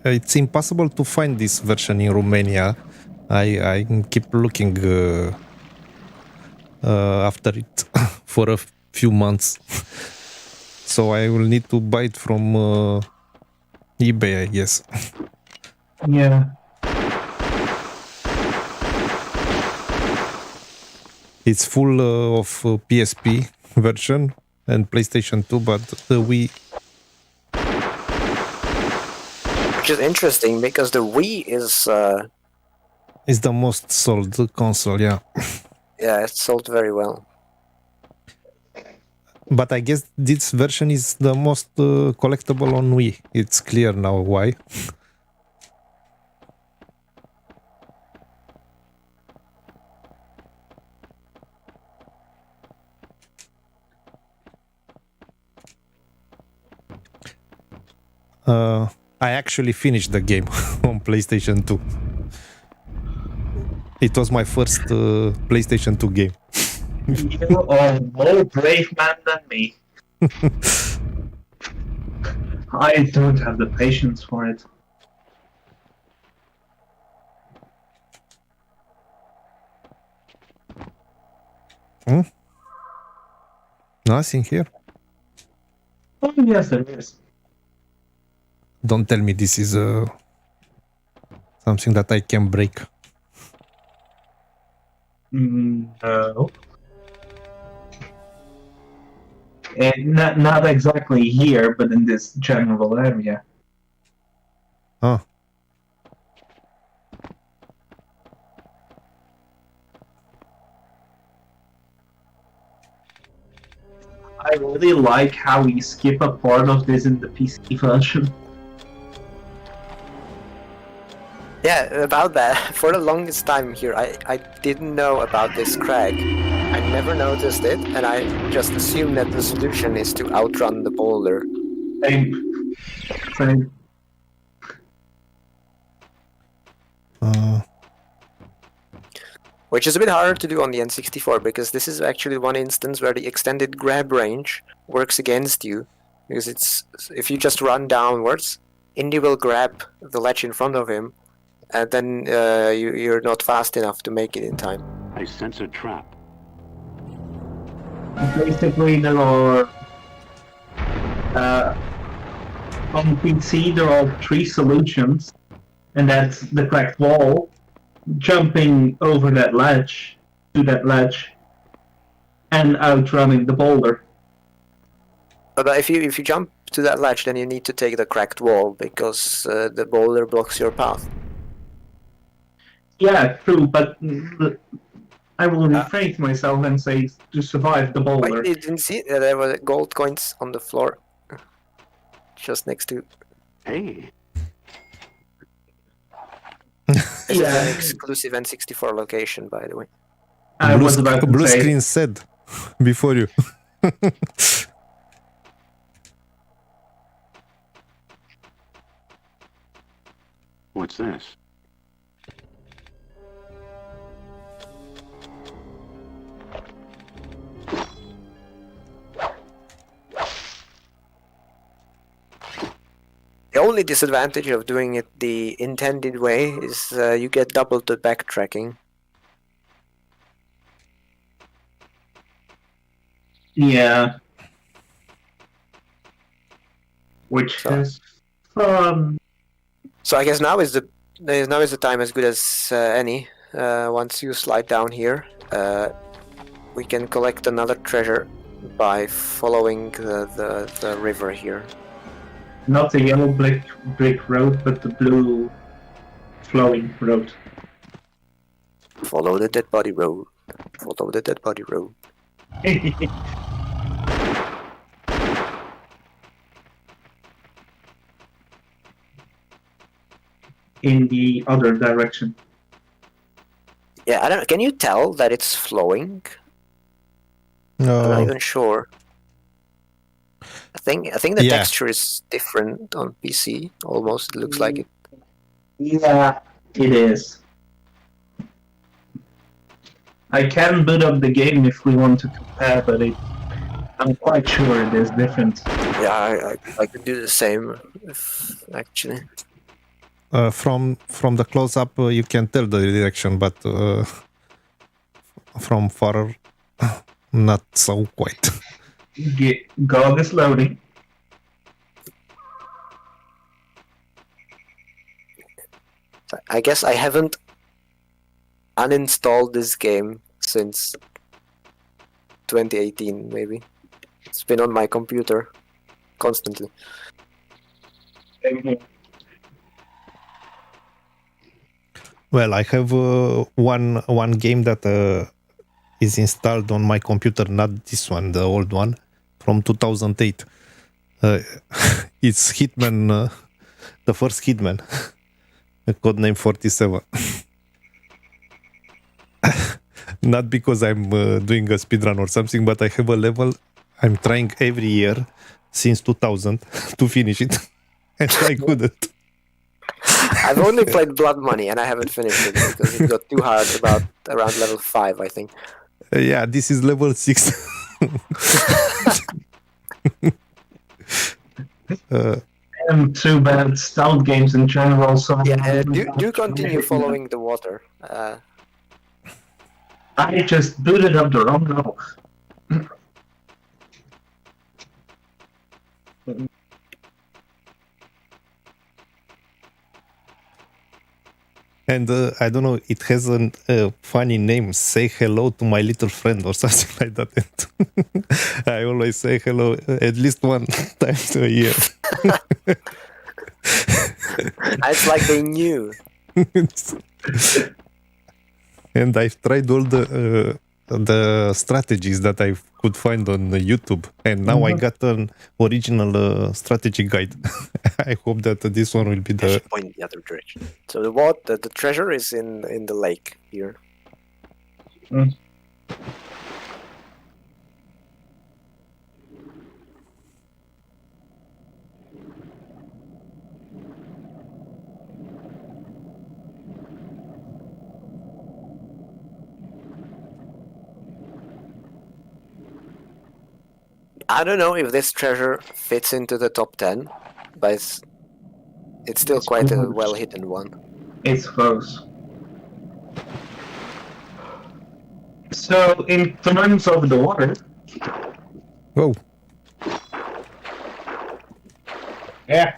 It's impossible to find this version in Romania. I keep looking after it for a few months. So I will need to buy it from eBay, I guess. Yeah. It's full of PSP version and PlayStation 2, but the Wii... Which is interesting because the Wii is is the most sold console, yeah. yeah, it's sold very well. But I guess this version is the most collectible on Wii. It's clear now why. I actually finished the game on PlayStation 2. It was my first PlayStation 2 game. You are a more brave man than me. I don't have the patience for it. Nothing here. Oh, yes, there is. Don't tell me this is something that I can break. No. And not exactly here, but in this general area. Oh. I really like how we skip a part of this in the PC version. Yeah, about that. For the longest time here, I didn't know about this crag. I never noticed it, and I just assumed that the solution is to outrun the boulder. Same. Which is a bit harder to do on the N64, because this is actually one instance where the extended grab range works against you. Because it's if you just run downwards, Indy will grab the ledge in front of him, and then you're not fast enough to make it in time. I sense a trap. Basically, there are on PC there are three solutions, and that's the cracked wall, jumping over that ledge to that ledge, and outrunning the boulder. But if you jump to that ledge, then you need to take the cracked wall because the boulder blocks your path. Yeah, true, but I will rephrase myself and say to survive the boulder. Wait, you didn't see there were gold coins on the floor, just next to. Hey, This is Yeah. an exclusive N64 location, by the way. I was about to blue say, screen said before you. what's this? The only disadvantage of doing it the intended way is you get double the backtracking. yeah. Which is So I guess now is the time as good as any. Once you slide down here, we can collect another treasure by following the river here. Not the yellow brick road, but the blue flowing road. Follow the dead body road. Follow the dead body road. In the other direction. Yeah, I don't. Can you tell that it's flowing? I'm not even sure. I think the Yeah. texture is different on PC. Almost, it looks like it. Yeah, it is. I can boot up the game if we want to compare, but I'm quite sure it is different. Yeah, I could do the same, actually. From the close up, you can tell the direction, but from far, not so quite. GOG is loading. I guess I haven't uninstalled this game since 2018, maybe. It's been on my computer constantly. Well, I have one game that is installed on my computer, not this one, the old one, from 2008. It's Hitman, the first Hitman, codename 47. Not because I'm doing a speedrun or something, but I have a level I'm trying every year since 2000 to finish it, and I couldn't. I've only played Blood Money and I haven't finished it because it got too hard around level 5, I think. Yeah, this is level 6. Too bad stealth games in general. So Yeah, do continue following the water. I just booted up the wrong level. And I don't know, it has a funny name, Say Hello to My Little Friend or something like that. And I always say hello at least one time a year. It's like they knew. And I've tried all the strategies that I could find on YouTube, and now I got an original strategy guide. I hope that this one will be I the... should point the other direction. So the treasure is in the lake here. I don't know if this treasure fits into the top 10, but it's still quite a well-hidden one. It's close. So, in terms of the water... Whoa. Yeah.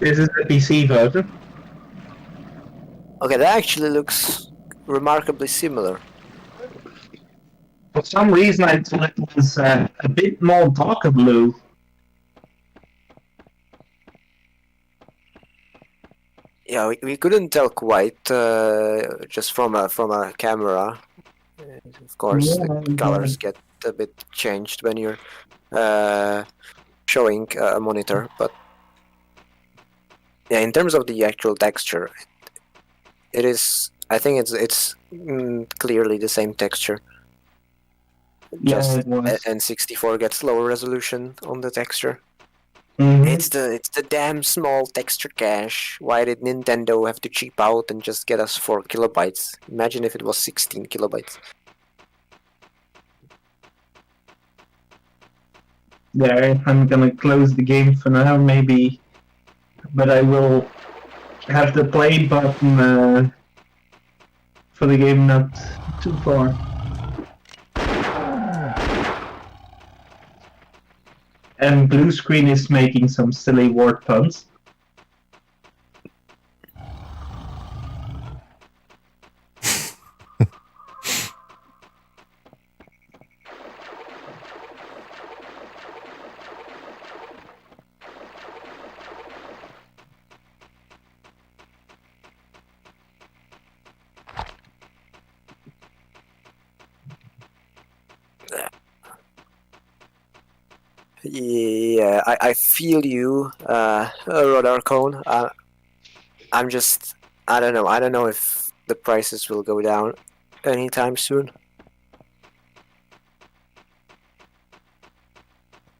This is the PC version. Okay, that actually looks remarkably similar. For some reason, I thought it was a bit more darker blue. Yeah, we couldn't tell quite just from a camera. Of course, the colors get a bit changed when you're showing a monitor, but yeah, in terms of the actual texture, it is. I think it's clearly the same texture. Just N64 gets lower resolution on the texture. It's the damn small texture cache. Why did Nintendo have to cheap out and just get us 4 kilobytes? Imagine if it was 16 kilobytes. There, I'm gonna close the game for now, maybe, but I will have the play button for the game not too far. And blue screen is making some silly word puns. Yeah, I feel you, Radar Cone. I'm just, I don't know. I don't know if the prices will go down anytime soon.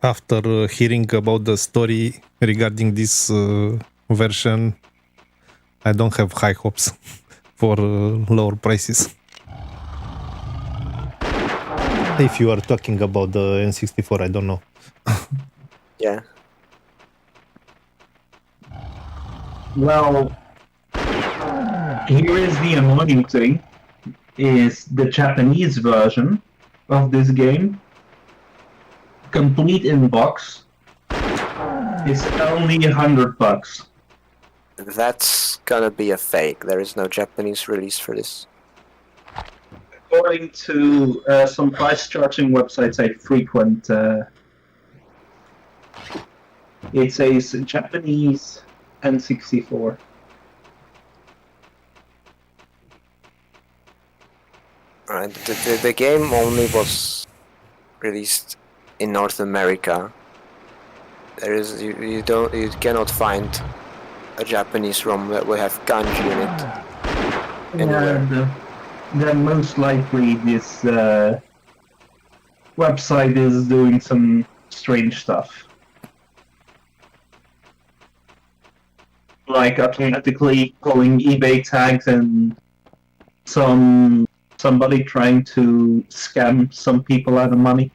After hearing about the story regarding this version, I don't have high hopes for lower prices. If you are talking about the N64, I don't know. Yeah. Well, here is the annoying thing, is the Japanese version of this game, complete in box, is only $100. That's gonna be a fake. There is no Japanese release for this. According to some price charging websites I frequent, it says Japanese N64. Right. The game only was released in North America. There is you cannot find a Japanese ROM that will have kanji in it anywhere. And then most likely this website is doing some strange stuff. Like automatically pulling eBay tags and somebody trying to scam some people out of money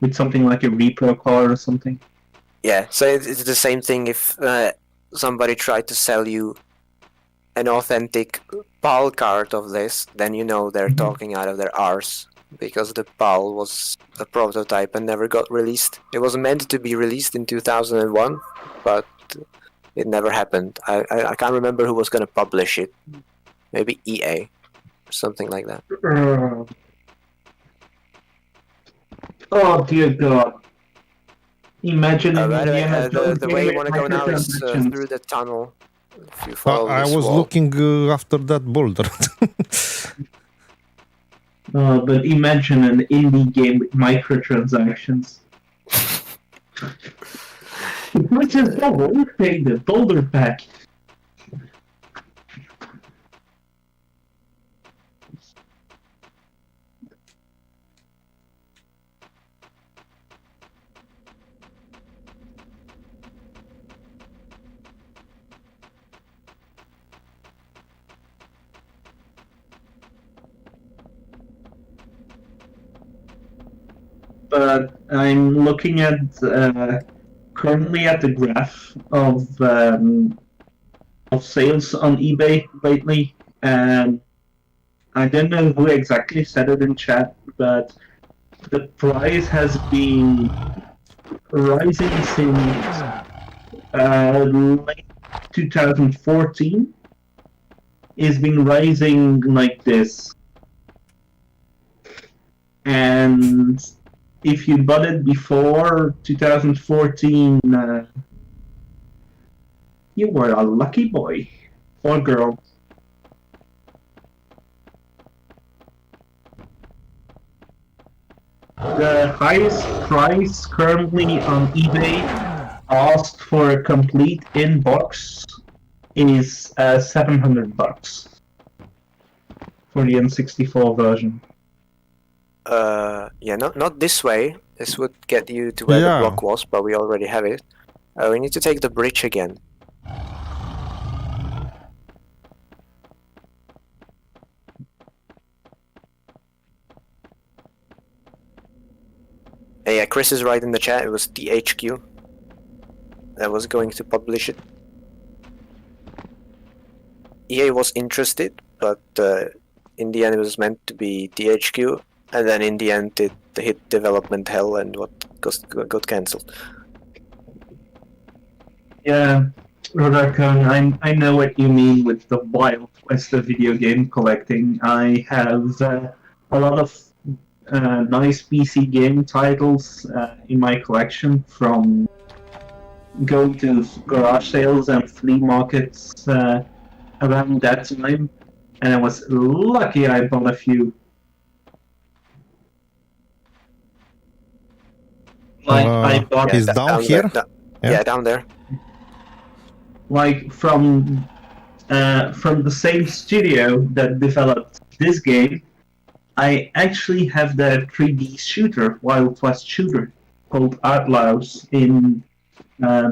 with something like a repro card or something. Yeah, so it's the same thing if somebody tried to sell you an authentic PAL card of this, then you know they're talking out of their arse, because the PAL was a prototype and never got released. It was meant to be released in 2001, but it never happened. I can't remember who was going to publish it. Maybe EA, or something like that. Oh dear God. Imagine the way you want to go now is through the tunnel. If you follow I this was wall. looking after that boulder. But imagine an indie game with microtransactions. Which is pay the boulder back. But I'm looking at currently at the graph of sales on eBay lately, and I don't know who exactly said it in chat, but the price has been rising since late 2014. It's been rising like this, and if you bought it before 2014, you were a lucky boy or girl. The highest price currently on eBay asked for a complete in-box is $700 for the N64 version. Yeah, not this way. This would get you to where the block was, but we already have it. We need to take the bridge again. Yeah, Chris is right in the chat. It was THQ that was going to publish it. EA was interested, but in the end it was meant to be THQ, and then in the end it hit development hell and what got cancelled. Yeah, Rodarkon, I know what you mean with the wild west of video game collecting. I have a lot of nice PC game titles in my collection from going to garage sales and flea markets around that time, and I was lucky I bought a few. Like I bought He's down here? There. Yeah. Yeah, down there. like from the same studio that developed this game. I actually have the 3D shooter, Wild West shooter, called Outlaws in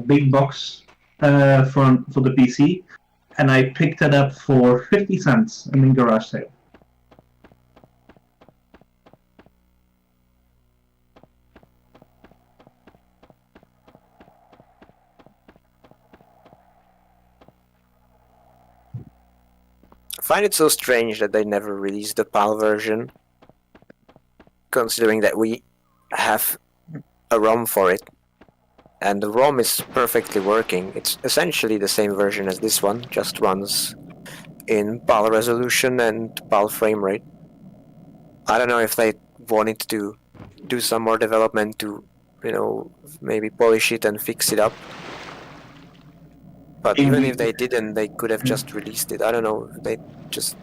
big box for the PC, and I picked it up for 50 cents in a garage sale. I find it so strange that they never released the PAL version, considering that we have a ROM for it. And the ROM is perfectly working. It's essentially the same version as this one, just runs in PAL resolution and PAL frame rate. I don't know if they wanted to do some more development to, maybe polish it and fix it up. But even if they didn't, they could have just released it. I don't know. They just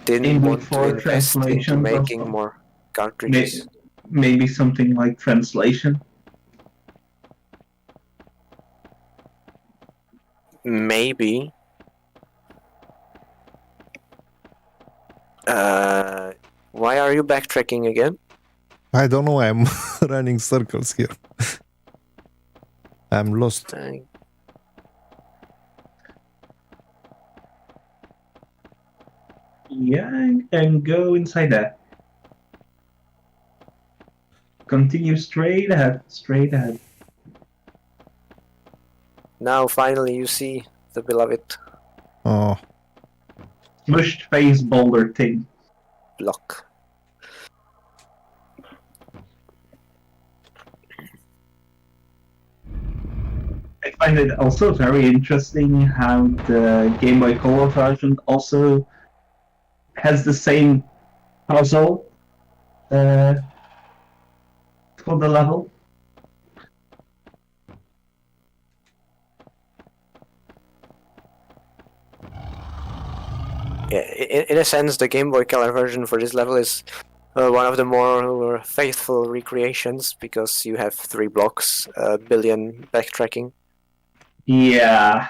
didn't Indy want to for invest into translation making also. more cartridges. Maybe something like translation. Maybe. Why are you backtracking again? I don't know, I'm running circles here. I'm lost. Yeah, and go inside that. Continue straight ahead, straight ahead. Now finally you see the beloved Oh, Smushed face boulder thing. block. I find it also very interesting how the Game Boy Color version also has the same puzzle for the level. Yeah, in a sense, the Game Boy Color version for this level is one of the more faithful recreations because you have 3 blocks, a billion backtracking. Yeah.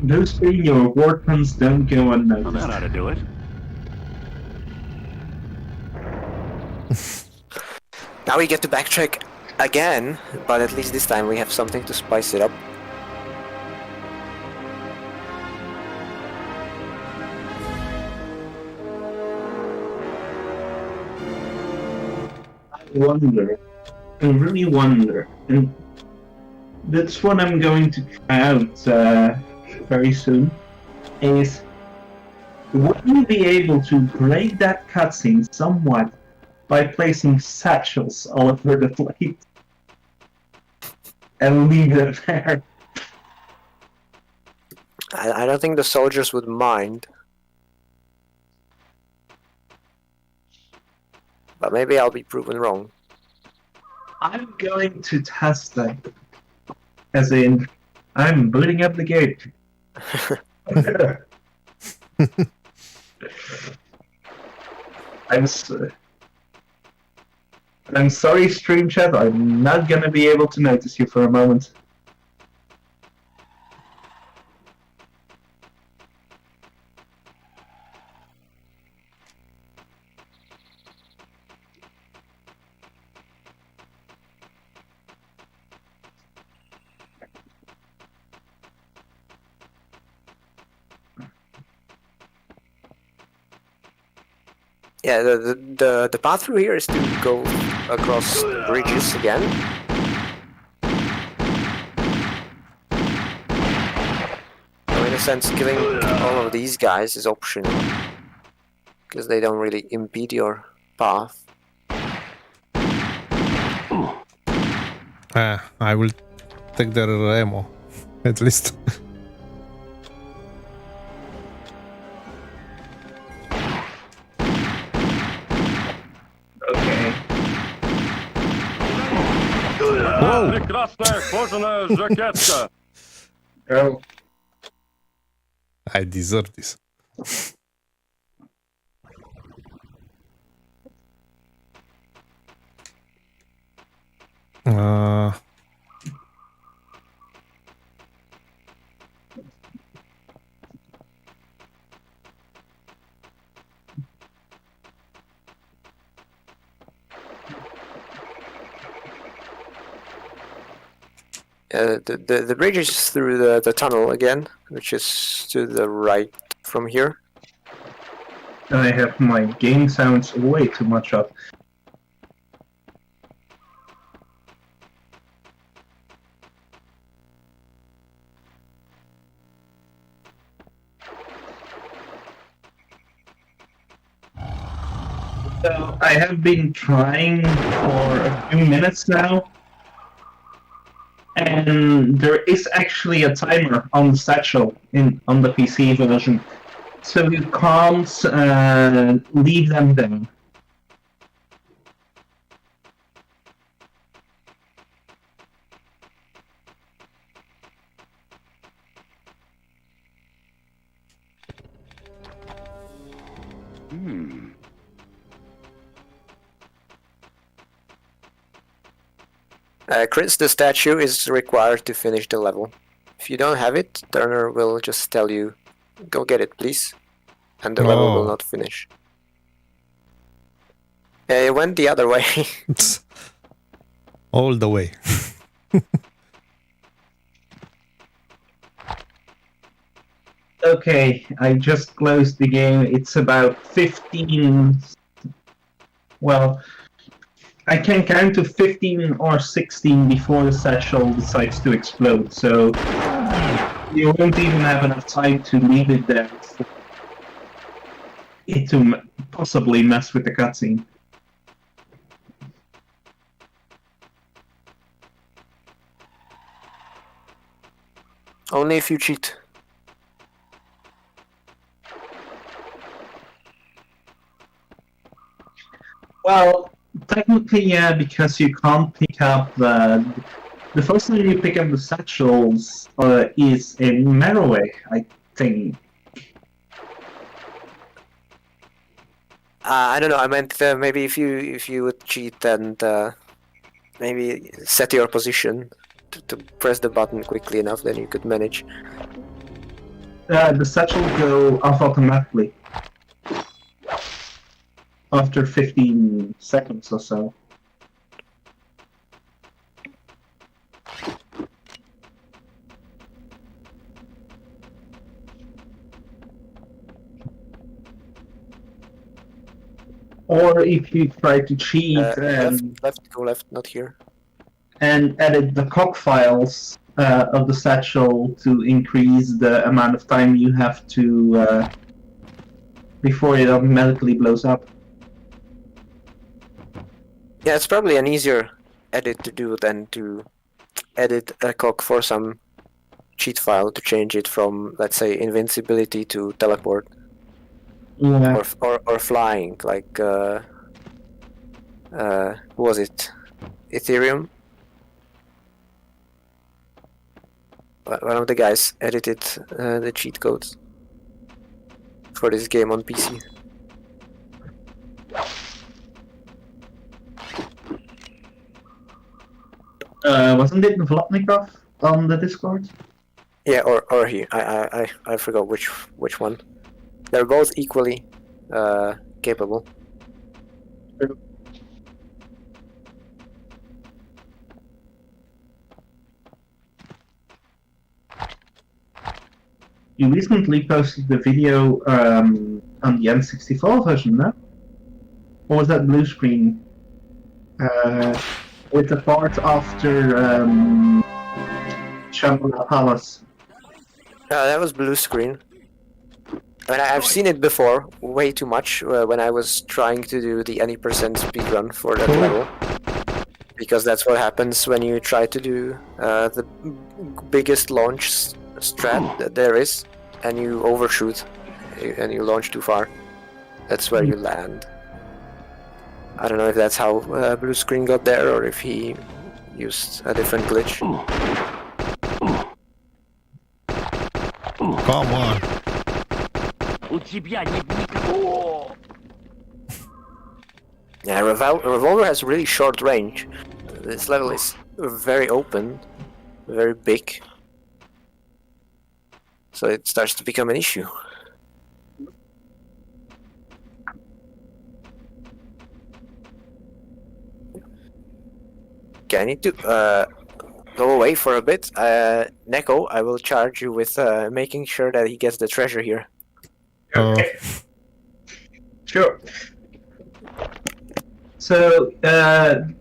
Those being your weapons don't go Well, unnoticed. that ought to do it. Now we get to backtrack again, but at least this time we have something to spice it up. I really wonder, and that's what I'm going to try out very soon, is would you be able to break that cutscene somewhat by placing satchels all over the plate and leave them there? I don't think the soldiers would mind. But maybe I'll be proven wrong. I'm going to test that. As in, I'm booting up the game. I'm sorry, stream chat. I'm not gonna be able to notice you for a moment. Yeah, the path through here is to go across bridges again. So in a sense, killing all of these guys is optional, because they don't really impede your path. I will take their ammo, at least. Okay. Прекрасная кожаная жакетка. Oh, I deserve this. The bridge is through the tunnel again, which is to the right from here. I have my game sounds way too much up. So I have been trying for a few minutes now, and there is actually a timer on the satchel on the PC version, so you can't leave them there. Chris, the statue is required to finish the level. If you don't have it, Turner will just tell you, go get it, please. And the level will not finish. It went the other way. All the way. Okay, I just closed the game. It's about 15... Well, I can count to 15 or 16 before the satchel decides to explode, so you won't even have enough time to leave it there for it to possibly mess with the cutscene. Only if you cheat. Well, technically, yeah, because you can't pick up the first time you pick up the satchels is in Meroe, I think. I don't know. I meant maybe if you would cheat and maybe set your position to press the button quickly enough, then you could manage. The satchel go off automatically after 15 seconds or so. Or if you try to cheat left, go left, not here. and edit the cog files of the satchel to increase the amount of time you have to before it automatically blows up. Yeah, it's probably an easier edit to do than to edit a cog for some cheat file to change it from, let's say, invincibility to teleport. Yeah. Or flying, like who was it? Ethereum? One of the guys edited the cheat codes for this game on PC. Wasn't it Vlotnikov on the Discord? Yeah, or he. I forgot which one. They're both equally capable. You recently posted the video on the N64 version, no? Or was that blue screen? With the part after Shambhala Palace. That was blue screen. And I've seen it before, way too much, when I was trying to do the any percent speedrun for that level. Because that's what happens when you try to do the biggest launch strat that there is, and you overshoot, and you launch too far. That's where you land. I don't know if that's how blue screen got there, or if he used a different glitch. Come on. У тебя нет никакого. Yeah, revolver has really short range. This level is very open, very big, so it starts to become an issue. Okay, I need to go away for a bit. Neko, I will charge you with making sure that he gets the treasure here. Okay. Sure. So,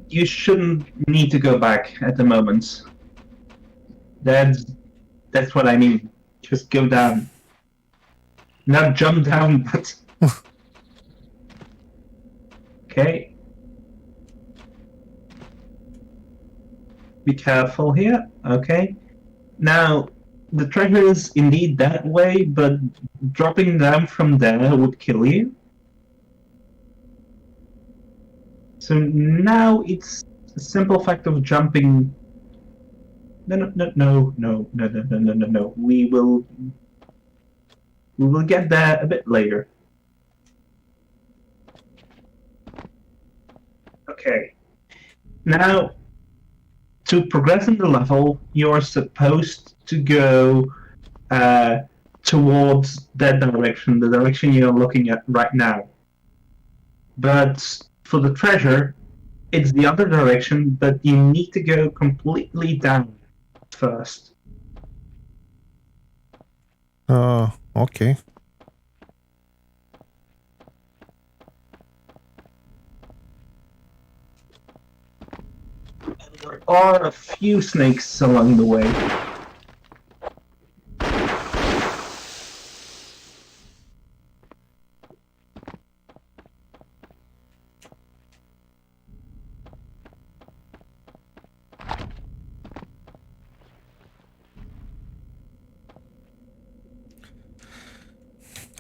you shouldn't need to go back at the moment. That's what I mean. Just go down. Not jump down, but... Okay. Be careful here. Okay. Now, the treasure is indeed that way, but dropping down from there would kill you. So now it's a simple fact of jumping. No. We will get there a bit later. Okay. Now, to progress in the level, you're supposed to go towards that direction, the direction you're looking at right now. But for the treasure, it's the other direction, but you need to go completely down first. Okay. There are a few snakes along the way.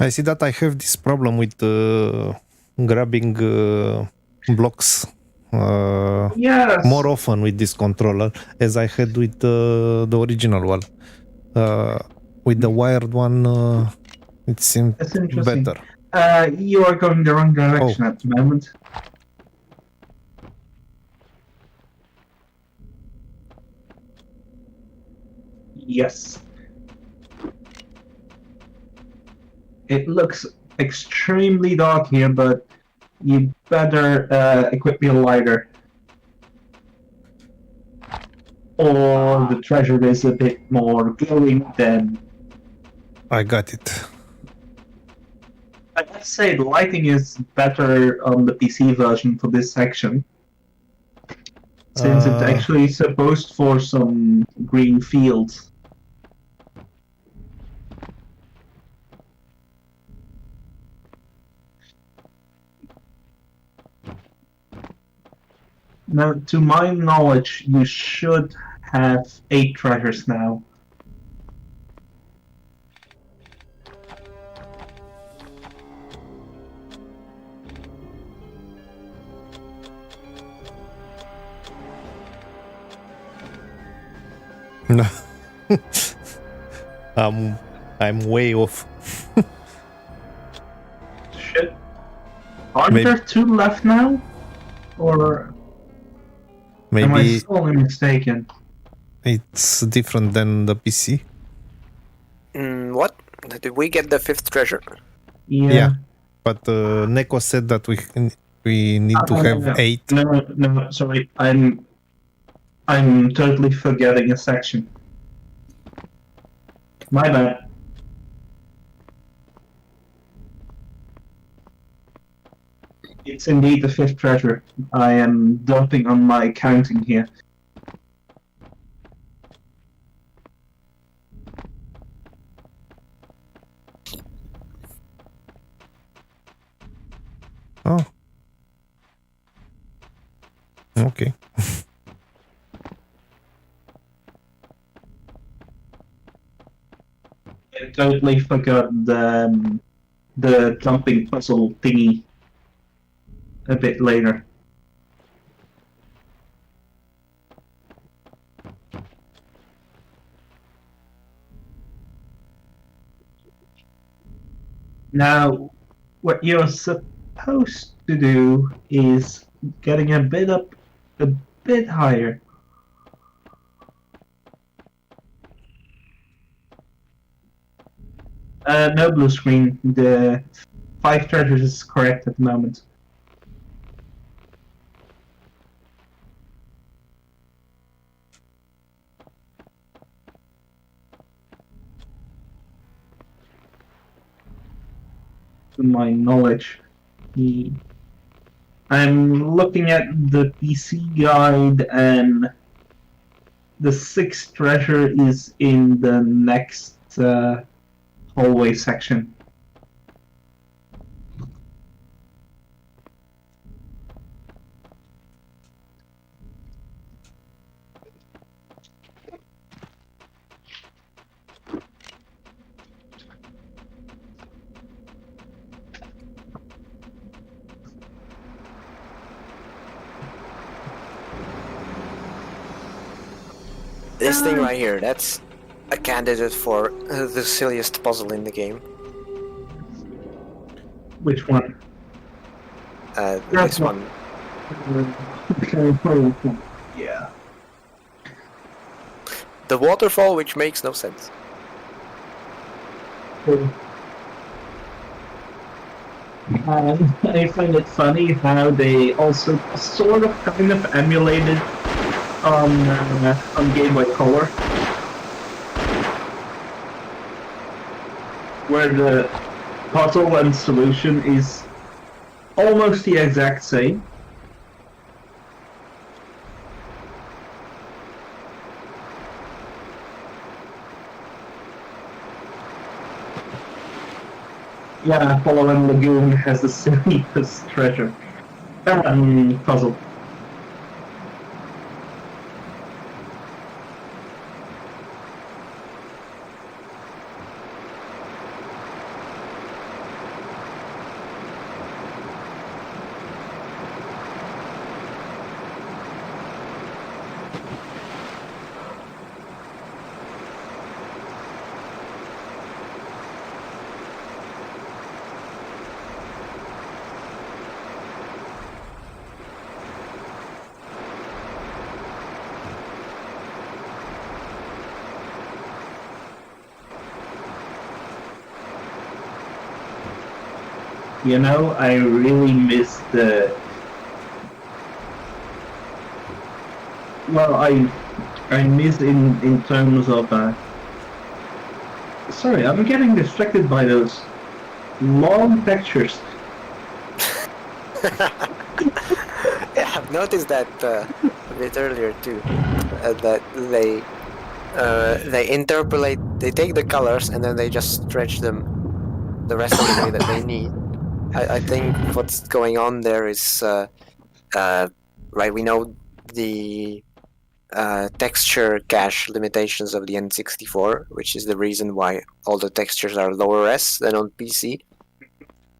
I see that I have this problem with grabbing blocks Yes. more often with this controller as I had with the original one. With the wired one, it seemed That's interesting. better. You are going the wrong direction at the moment. Yes. It looks extremely dark here, but you better equip your lighter. Or the treasure is a bit more glowing than... I got it. I must say the lighting is better on the PC version for this section. Since it's actually supposed for some green fields. Now, to my knowledge, you should have 8 treasures now. No. I'm way off. Shit. Are Maybe- there 2 left now? Or am I Maybe sorely mistaken? it's different than the PC. What? Did we get the 5th treasure? Yeah. But Neko said that we need to have no. 8. No, sorry. I'm totally forgetting a section. My bad. It's indeed the 5th treasure. I am dumping on my counting here. Oh. Okay. I totally forgot the jumping puzzle thingy a bit later. Now, what you're supposed to do is getting a bit up, a bit higher. No blue screen. The 5 treasures is correct at the moment. To my knowledge, I'm looking at the PC guide, and the 6th treasure is in the next hallway section. This thing right here, that's a candidate for the silliest puzzle in the game. Which one? This one. Yeah. The waterfall, which makes no sense. I find it funny how they also sort of kind of emulated on Game Boy Color, where the puzzle and solution is almost the exact same. Yeah, Apollo and Lagoon has the silliest treasure. Puzzle. You know, I really miss the... Well, I miss in terms of... Sorry, I'm getting distracted by those long textures. Yeah, I've noticed that a bit earlier too. That they interpolate, they take the colors and then they just stretch them the rest of the way that they need. I think what's going on there is, right, we know the texture cache limitations of the N64, which is the reason why all the textures are lower res than on PC.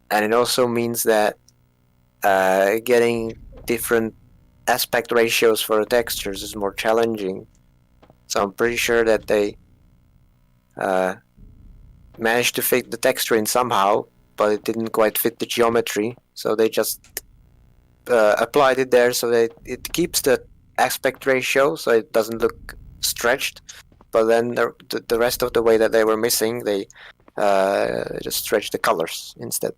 And it also means that getting different aspect ratios for the textures is more challenging. So I'm pretty sure that they managed to fit the texture in somehow, but it didn't quite fit the geometry, so they just applied it there so that it keeps the aspect ratio so it doesn't look stretched, but then the rest of the way that they were missing, they just stretched the colors instead.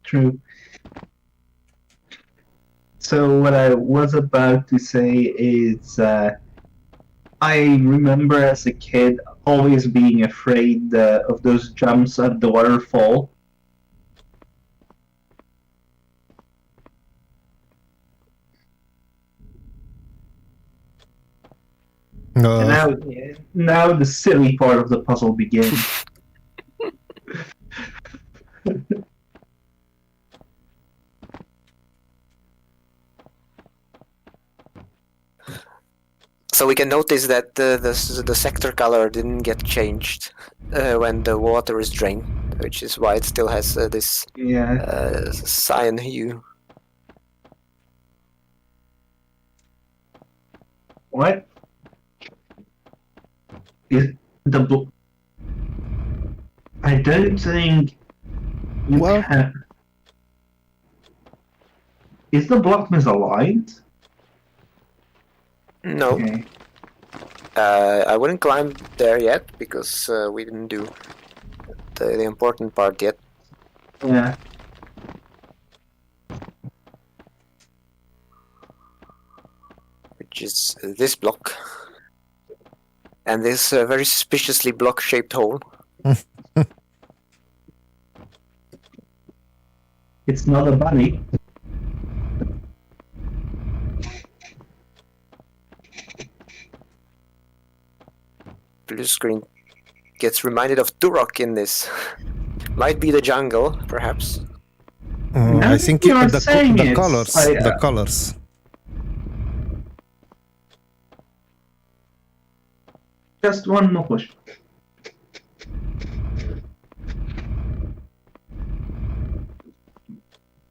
True. So what I was about to say is, I remember as a kid always being afraid of those jumps at the waterfall. And now the silly part of the puzzle begins. So we can notice that the sector color didn't get changed when the water is drained, which is why it still has this cyan hue. What? Is the I don't think You Well- can. Is the block misaligned? No, Okay. I wouldn't climb there yet because we didn't do the important part yet. Yeah. Which is this block. And this very suspiciously block-shaped hole. It's not a bunny. Blue screen gets reminded of Turok in this. Might be the jungle, perhaps. I think you are the saying the it's- colors, the colors. Just one more push.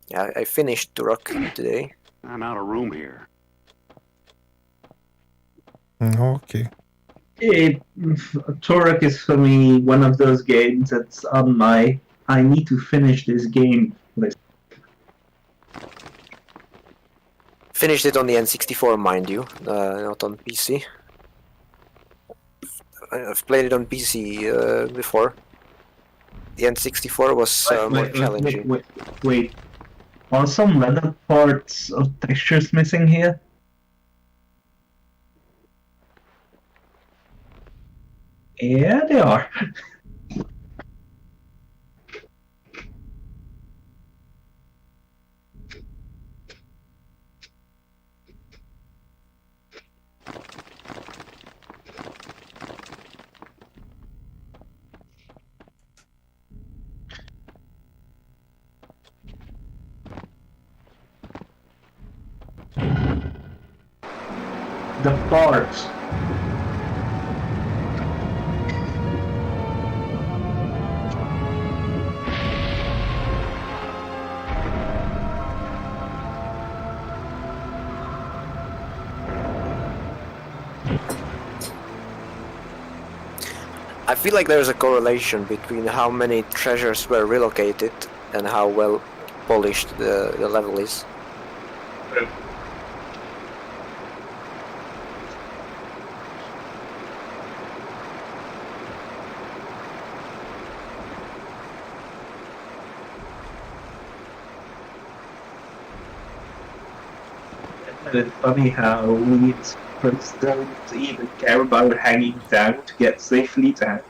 Yeah, I finished Turok today. I'm out of room here. Okay. Turok is for me one of those games that's on my I need to finish this game list. Finished it on the N64, mind you, not on PC. I've played it on PC before. The N64 was more challenging. Wait. Are some leather parts of textures missing here? Yeah, they are. The parts. I feel like there's a correlation between how many treasures were relocated and how well polished the level is. It's funny how we first don't even care about hanging down to get safely down.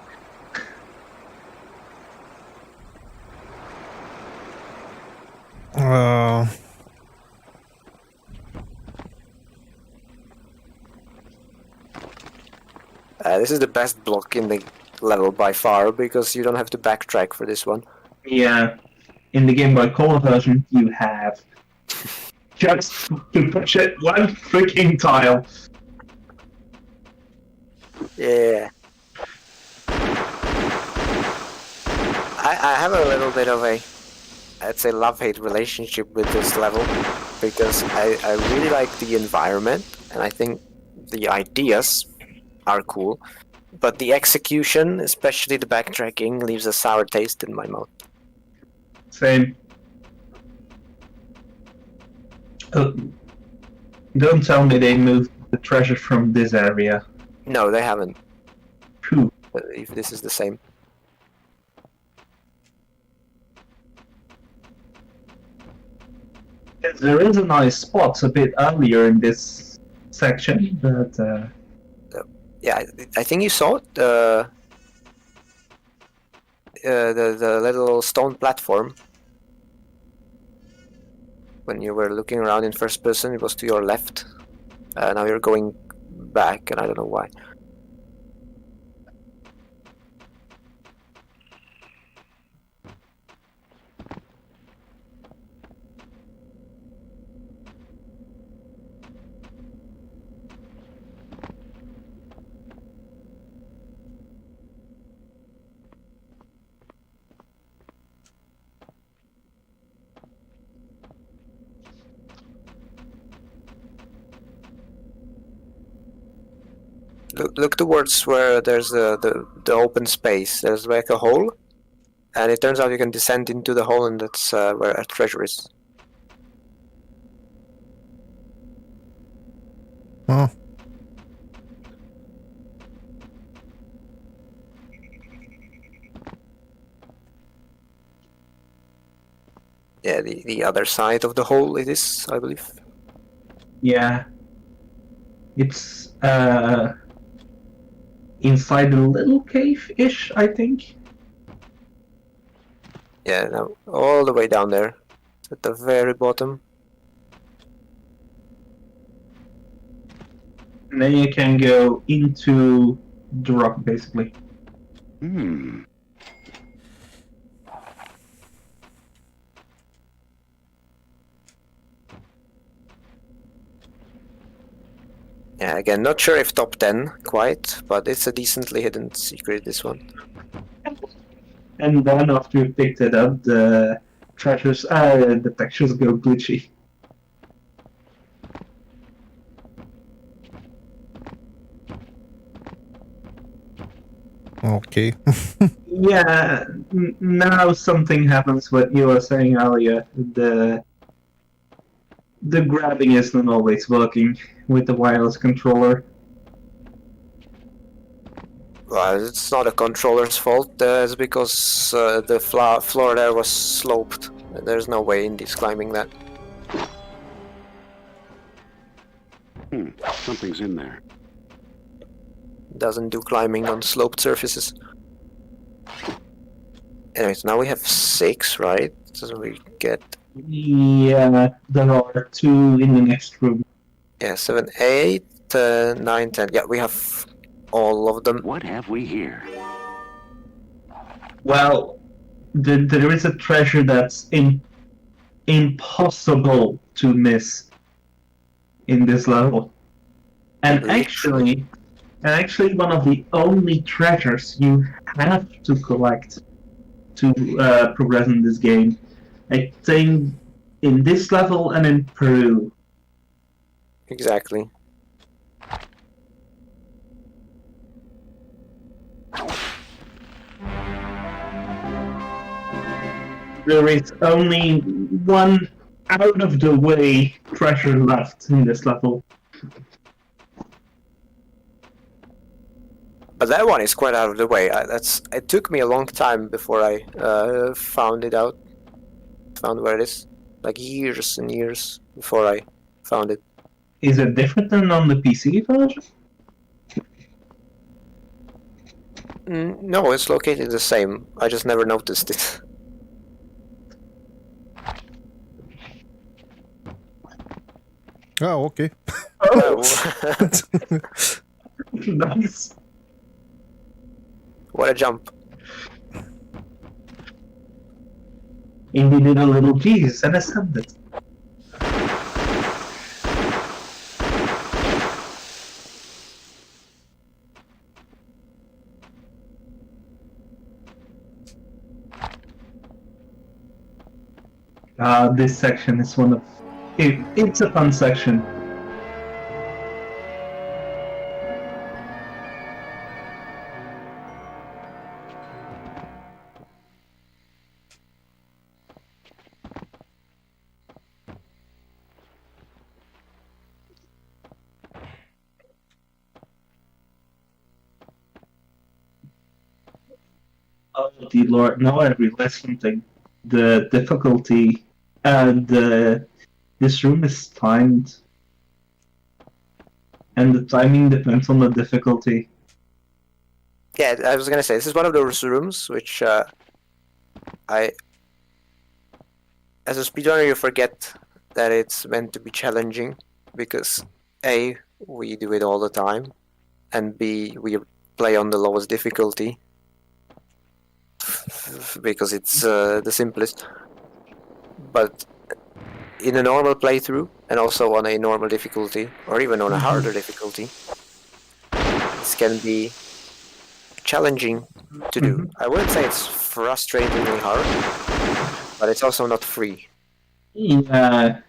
Uh, This is the best block in the level by far because you don't have to backtrack for this one. Yeah, in the Game Boy Color version, you have just to push it one freaking tile. Yeah. I have a little bit of a, I'd say, love-hate relationship with this level because I really like the environment and I think the ideas are cool, but the execution, especially the backtracking, leaves a sour taste in my mouth. Same. Don't tell me they moved the treasure from this area. No, they haven't. Phew. If this is the same. There is a nice spot a bit earlier in this section, but Yeah, I think you saw it. The little stone platform. When you were looking around in first person, it was to your left. Now you're going back, and I don't know why. Look towards where there's the open space. There's like a hole, And it turns out you can descend into the hole, and that's where our treasure is. Oh, Yeah, the other side of the hole it is, I believe. Yeah. It's inside a little cave-ish, I think. Yeah, no, all the way down there, at the very bottom. And then you can go into the rock, basically. Hmm. Yeah, again, not sure if top 10 quite, but it's a decently hidden secret, this one. And then after you picked it up, the textures go glitchy. okay. Yeah, now something happens. What you were saying earlier, the grabbing isn't always working with the wireless controller. Well, it's not a controller's fault, it's because the floor there was sloped. There's no way Indy's climbing that. Something's in there. Doesn't do climbing on sloped surfaces. Anyways, now we have 6, right? So we get... Yeah, there are 2 in the next room. Yeah, 7, 8, 9, 10. Yeah, we have all of them. What have we here? Well, there is a treasure that's impossible to miss in this level. And actually one of the only treasures you have to collect to progress in this game. I think in this level and in Peru. Exactly. There is only one out of the way treasure left in this level. But that one is quite out of the way. It took me a long time before I found it out. Found where it is. Like years and years before I found it. Is it different than on the PC version? No, it's located the same. I just never noticed it. Oh, okay. Nice. What a jump. Indy did a little Jesus and ascended. This section is one of... It's a fun section. Oh, dear Lord, now I realize something. The difficulty and this room is timed. And the timing depends on the difficulty. Yeah, I was gonna say, this is one of those rooms which as a speedrunner you forget that it's meant to be challenging, because A, we do it all the time, and B, we play on the lowest difficulty because it's the simplest. But in a normal playthrough, and also on a normal difficulty, or even on a harder difficulty, this can be challenging to do. I wouldn't say it's frustratingly hard, but it's also not free. Yeah.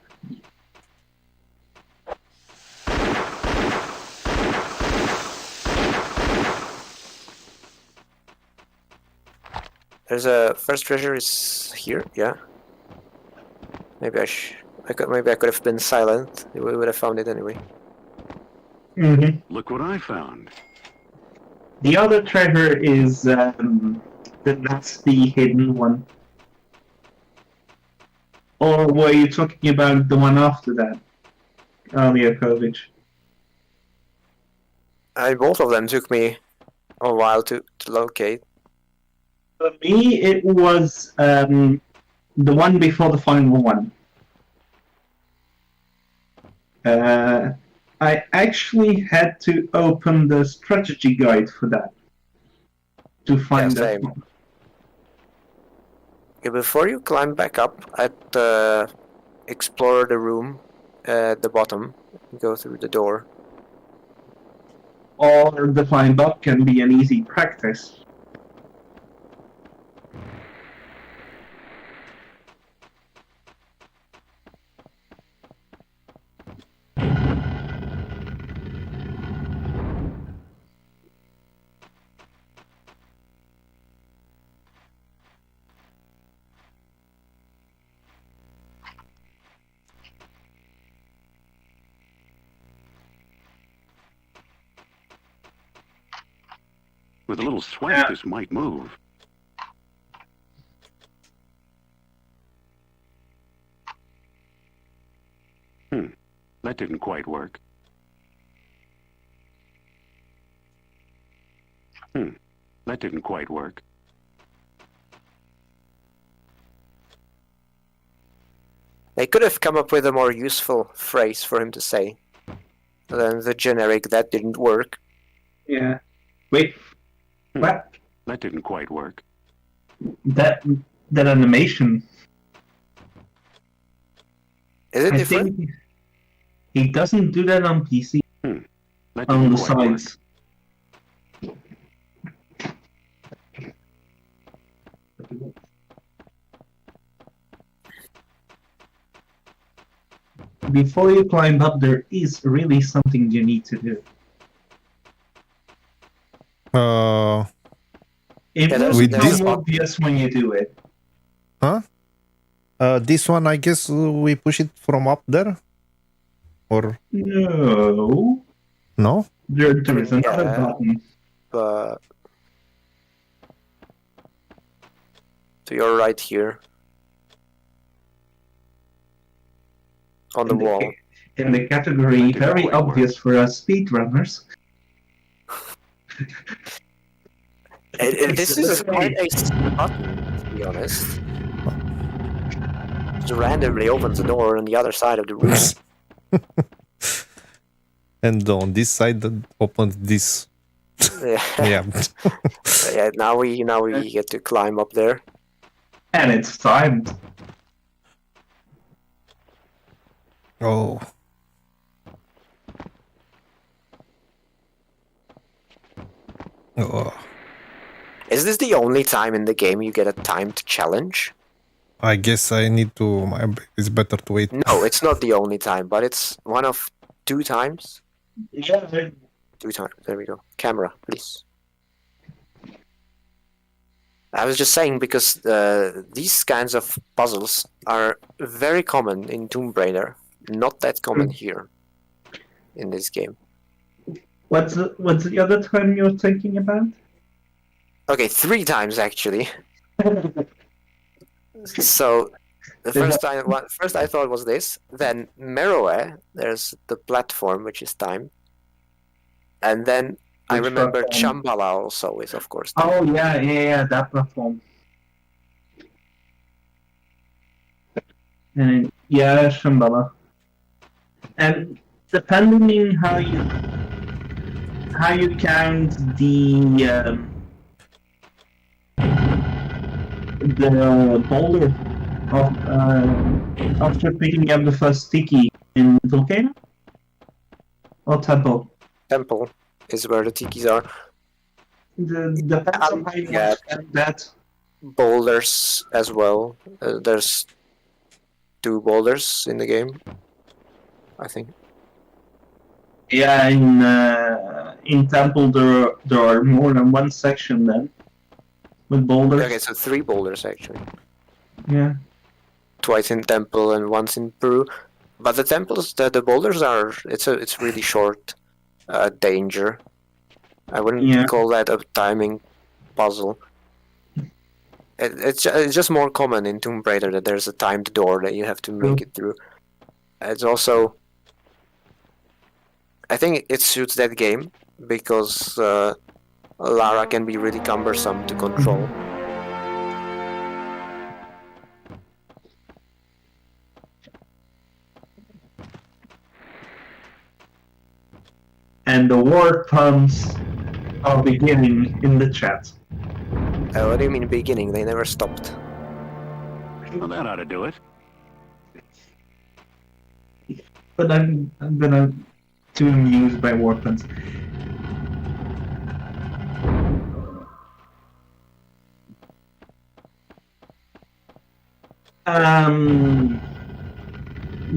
There's a first treasure is here. Yeah. Maybe maybe I could have been silent. We would have found it anyway. Mm-hmm. Look what I found. The other treasure is that's the hidden one. Or were you talking about the one after that, earlier, Kovic? Both of them took me a while to locate. For me, it was the one before the final one. I actually had to open the strategy guide for that to find that same. one. Okay, before you climb back up, I'd explore the room at the bottom. Go through the door. Or the climb up can be an easy practice. With a little sweat, this might move. That didn't quite work. That didn't quite work. They could have come up with a more useful phrase for him to say than the generic "that didn't work." Yeah. Wait. What? That didn't quite work. That animation. Is it I different? think he doesn't do that on PC. That On didn't the quite work. sides. Before you climb up, there is really something you need to do. It Yeah, will With become this- obvious when you do it. This one, I guess we push it from up there? Or No. no? There is another Yeah. button. But to your right here, on the in wall. In the category That didn't very quite obvious for us speedrunners. This is quite a button, to be honest. Just randomly opens the door on the other side of the room. And on this side that opens this. Yeah. Yeah. Yeah. Now we get to climb up there. And it's timed. Oh. Oh. Is this the only time in the game you get a timed challenge? I guess I need to. It's better to wait. No, it's not the only time, but it's one of 2 times. Yeah. 2 times. There we go. Camera, please. I was just saying because these kinds of puzzles are very common in Tomb Raider, not that common here in this game. What's the other time you're thinking about? Okay, 3 times actually. So the first I thought was this, then Meroe, there's the platform which is timed, and then I Which remember platform? Chambala also is of course timed. Oh yeah, that platform. And yeah, Shambhala. And depending on how you count the boulder of after picking up the first sticky in volcano or temple. Temple is where the tikis are. Depends on how you Yeah. want to count that. Boulders as well. There's 2 boulders in the game, I think. Yeah, in temple there are more than one section then. with boulders. Okay, so 3 boulders actually. Yeah. Twice in temple and once in Peru. But the temples, the boulders are it's really short danger. I wouldn't Yeah. call that a timing puzzle. It's just more common in Tomb Raider that there's a timed door that you have to make it through. It's also, I think it suits that game because Lara can be really cumbersome to control. And the war puns are beginning in the chat. What do you mean beginning? They never stopped. Well, that ought to do it. But I'm too amused by war puns.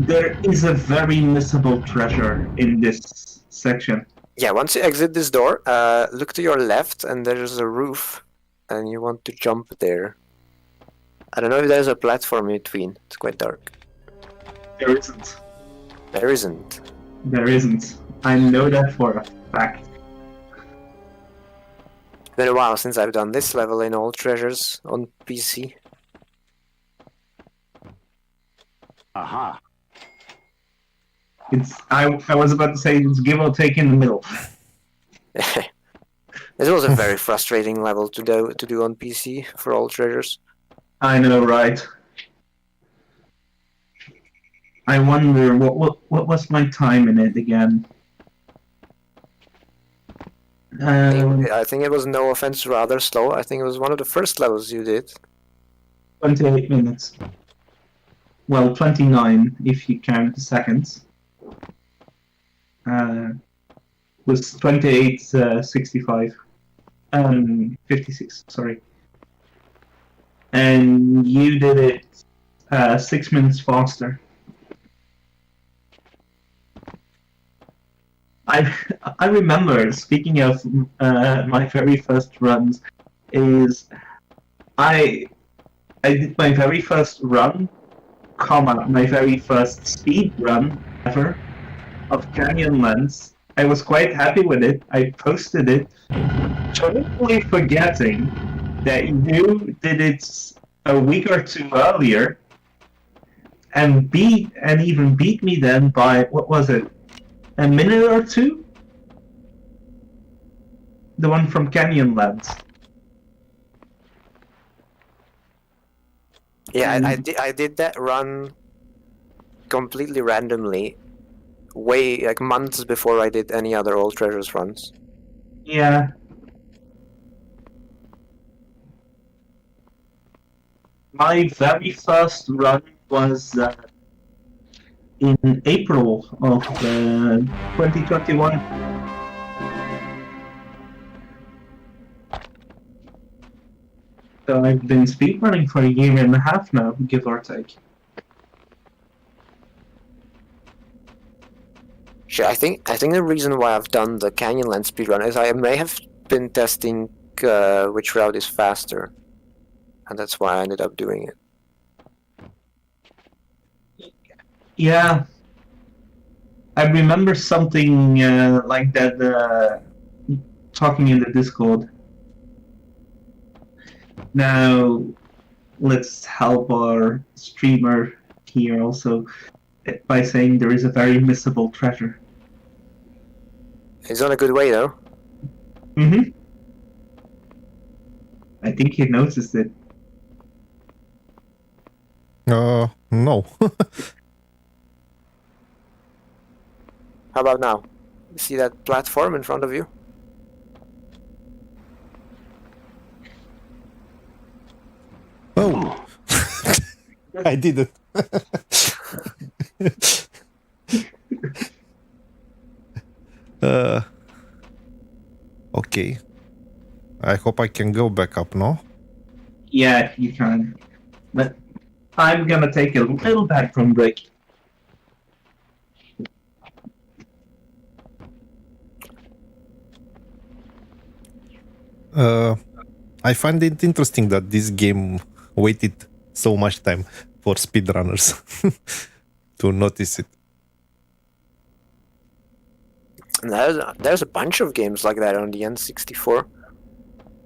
There is a very missable treasure in this section. Yeah, once you exit this door, look to your left and there's a roof and you want to jump there. I don't know if there's a platform in between. It's quite dark. There isn't. There isn't. There isn't. I know that for a fact. It's been a while since I've done this level in All Treasures on PC. Aha. I was about to say it's give or take in the middle. This was a very frustrating level to do on PC for All Treasures. I know, right? I wonder what was my time in it again? I think it was, no offense, rather slow. I think it was one of the first levels you did. 28 minutes. Well, 29 if you count the seconds. Was 28, 65. 56, sorry. And you did it 6 minutes faster. I remember, speaking of my very first runs, is I did my very first run, my very first speed run ever of Canyonlands. I was quite happy with it. I posted it, totally forgetting that you did it a week or two earlier, and even beat me then by, what was it, a minute or two? The one from Canyonlands. Yeah, I did that run completely randomly, like months before I did any other All Treasures runs. Yeah. My very first run was in April of 2021. So I've been speedrunning for a year and a half now, give or take. Sure, I think the reason why I've done the Canyonland speedrun is I may have been testing which route is faster, and that's why I ended up doing it. Yeah, I remember something like that talking in the Discord. Now, let's help our streamer here also by saying there is a very missable treasure. He's on a good way though. Mm-hmm. I think he noticed it. No. How about now? You see that platform in front of you? Oh, I did it. Okay. I hope I can go back up, no? Yeah, you can. But I'm gonna take a little bathroom break. I find it interesting that this game waited so much time for speedrunners to notice it. There's a bunch of games like that on the N64.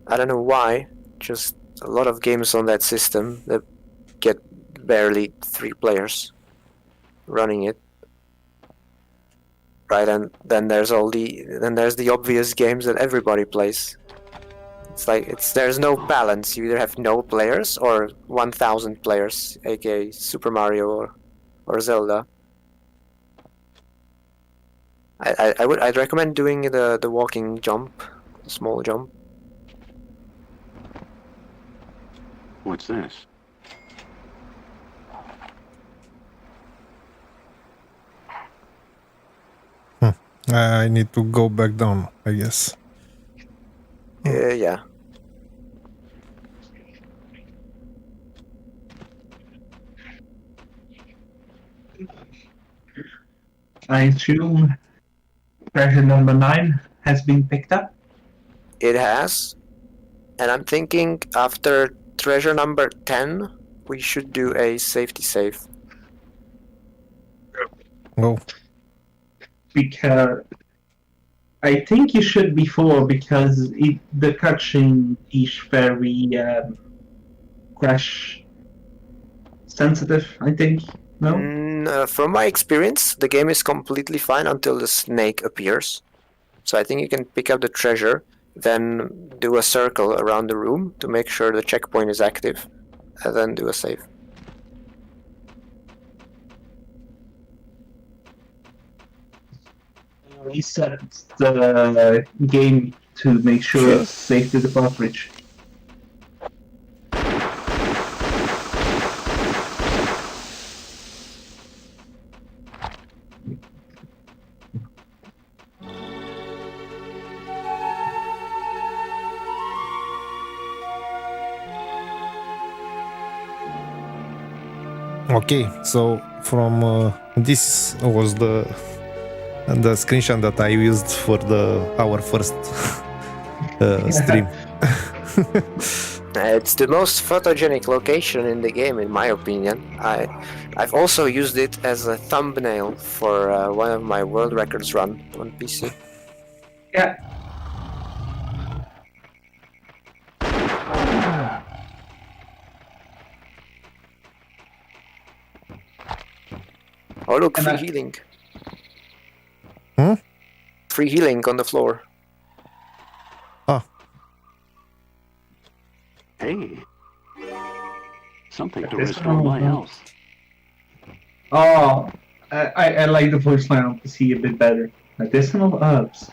I don't know why. Just a lot of games on that system that get barely 3 players running it. Right, and then there's the obvious games that everybody plays. It's like there's no balance. You either have no players or 1,000 players, aka Super Mario or Zelda. I'd recommend doing the walking jump, the small jump. What's this? I need to go back down, I guess. Yeah. I assume treasure number 9 has been picked up. It has. And I'm thinking after treasure number 10, we should do a safety save. Oh, Because I think you should before, because the cutscene is very crash sensitive, I think. No? From my experience, the game is completely fine until the snake appears. So I think you can pick up the treasure, then do a circle around the room to make sure the checkpoint is active, and then do a save. Reset the game to make sure it's safe to the cartridge. okay. So from this was the screenshot that I used for our first stream. It's the most photogenic location in the game, in my opinion. I've also used it as a thumbnail for one of my world records run on PC. Yeah. Oh look, And free I- healing. Hmm? Free healing on the floor. Ah, Hey. Something to This restore one- my health. Oh, I like the voice line on PC a bit better. Medicinal herbs.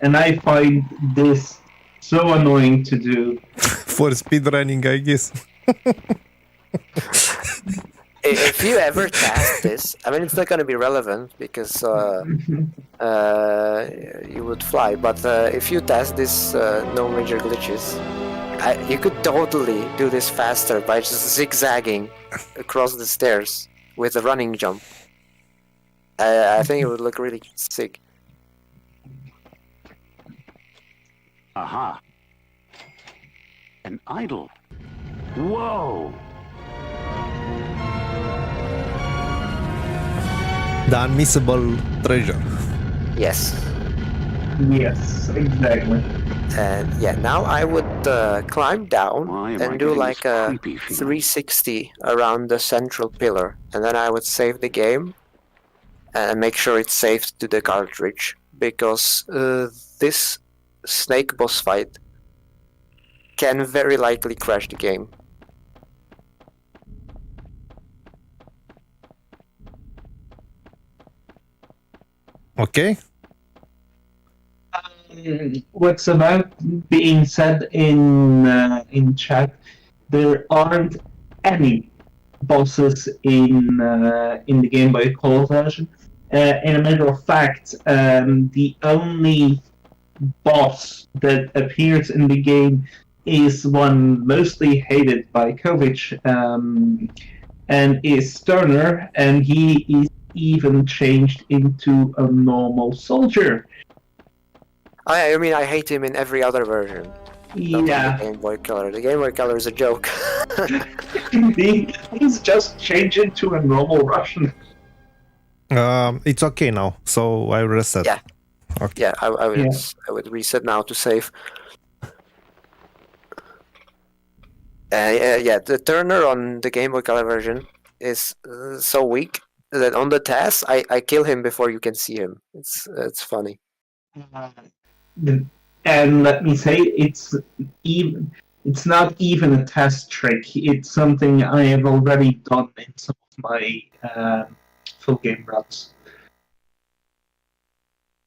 And I find this so annoying to do. for speedrunning, I guess. If you ever task this, I mean, it's not going to be relevant because you would fly. But if you test this, no major glitches, you could totally do this faster by just zigzagging across the stairs with a running jump. I think it would look really sick. Aha. An idol. Whoa. The unmissable treasure. Yes. Yes, exactly. And yeah, now I would climb down Why am I and do getting like this a creepy feeling? 360 around the central pillar, and then I would save the game and make sure it's saved to the cartridge, because this snake boss fight can very likely crash the game. Okay. What's about being said in chat? There aren't any bosses in the Game Boy Color version. In a matter of fact, the only boss that appears in the game is one mostly hated by Kovic, and is Sterner, and he is even changed into a normal soldier. I mean, I hate him in every other version. Not in the Yeah, Game Boy Color. The Game Boy Color is a joke. he's just changed into a normal Russian. It's okay now, so I reset. Yeah. Okay. Yeah, I would Yeah. I would reset now to save. Yeah, the turner on the Game Boy Color version is so weak that on the task I kill him before you can see him. It's funny. And let me say, it's not even a test trick. It's something I have already done in some of my full game runs.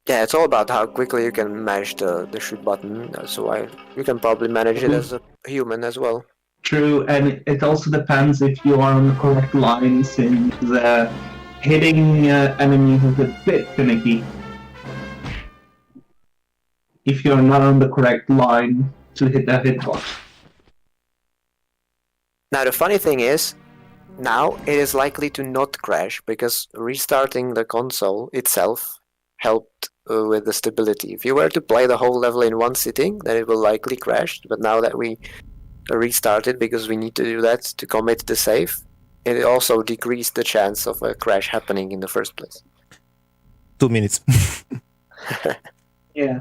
Yeah, it's all about how quickly you can manage the shoot button. So you can probably manage it as a human as well. True, and it also depends if you are on the correct line, since hitting enemies is a bit finicky. If you're not on the correct line to hit that hitbox. Now the funny thing is, now it is likely to not crash because restarting the console itself helped with the stability. If you were to play the whole level in one sitting, then it will likely crash. But now that we restart it because we need to do that to commit the save, it also decreased the chance of a crash happening in the first place. 2 minutes. Yeah.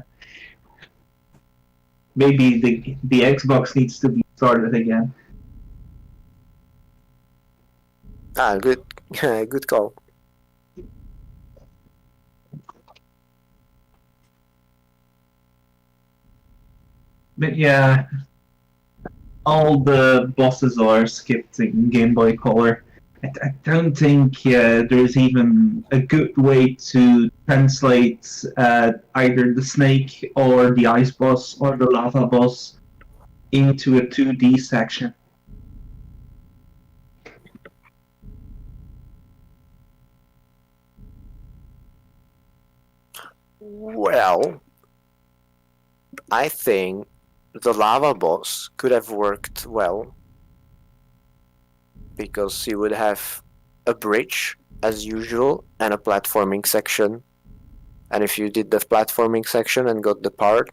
Maybe the Xbox needs to be started again. Ah, good, good call. But yeah, all the bosses are skipped in Game Boy Color. I don't think there's even a good way to translate either the snake or the ice boss or the lava boss into a 2D section. Well, I think the lava boss could have worked well because you would have a bridge as usual and a platforming section. And if you did the platforming section and got the part,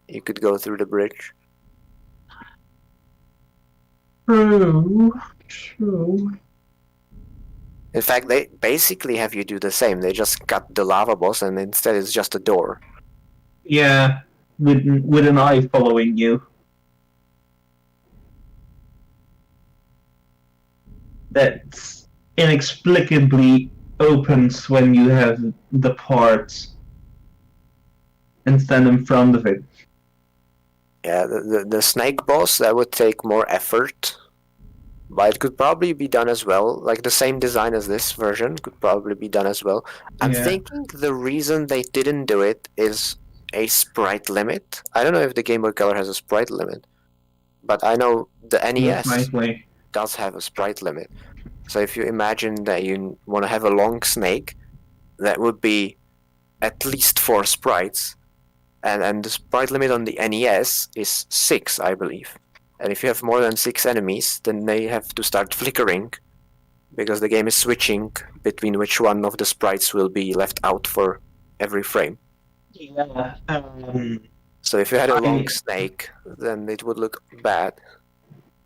you could go through the bridge. True. In fact, they basically have you do the same. They just cut the lava boss and instead it's just a door. Yeah, with an eye following you. That inexplicably opens when you have the parts and stand in front of it. Yeah, the snake boss, that would take more effort. But it could probably be done as well. Like the same design as this version could probably be done as well. I'm Yeah. thinking the reason they didn't do it is a sprite limit. I don't know if the Game Boy Color has a sprite limit, but I know the NES Nicely. does have a sprite limit. So if you imagine that you want to have a long snake, that would be at least 4 sprites, and the sprite limit on the NES is 6, I believe. And if you have more than 6 enemies, then they have to start flickering, because the game is switching between which one of the sprites will be left out for every frame. Yeah. So if you had a I- long snake, then it would look bad.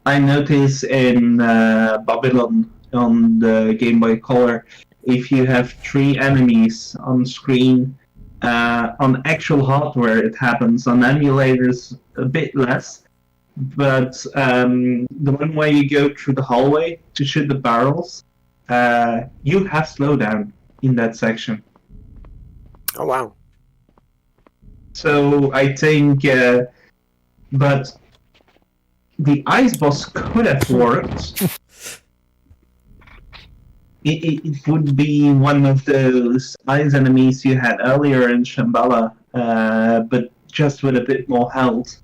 I notice in Babylon on the Game Boy Color, if you have 3 enemies on screen, on actual hardware it happens, on emulators a bit less, but the one where you go through the hallway to shoot the barrels, you have slowdown in that section. Oh wow. So I think, but the ice boss could have worked. It would be one of those ice enemies you had earlier in Shambhala, but just with a bit more health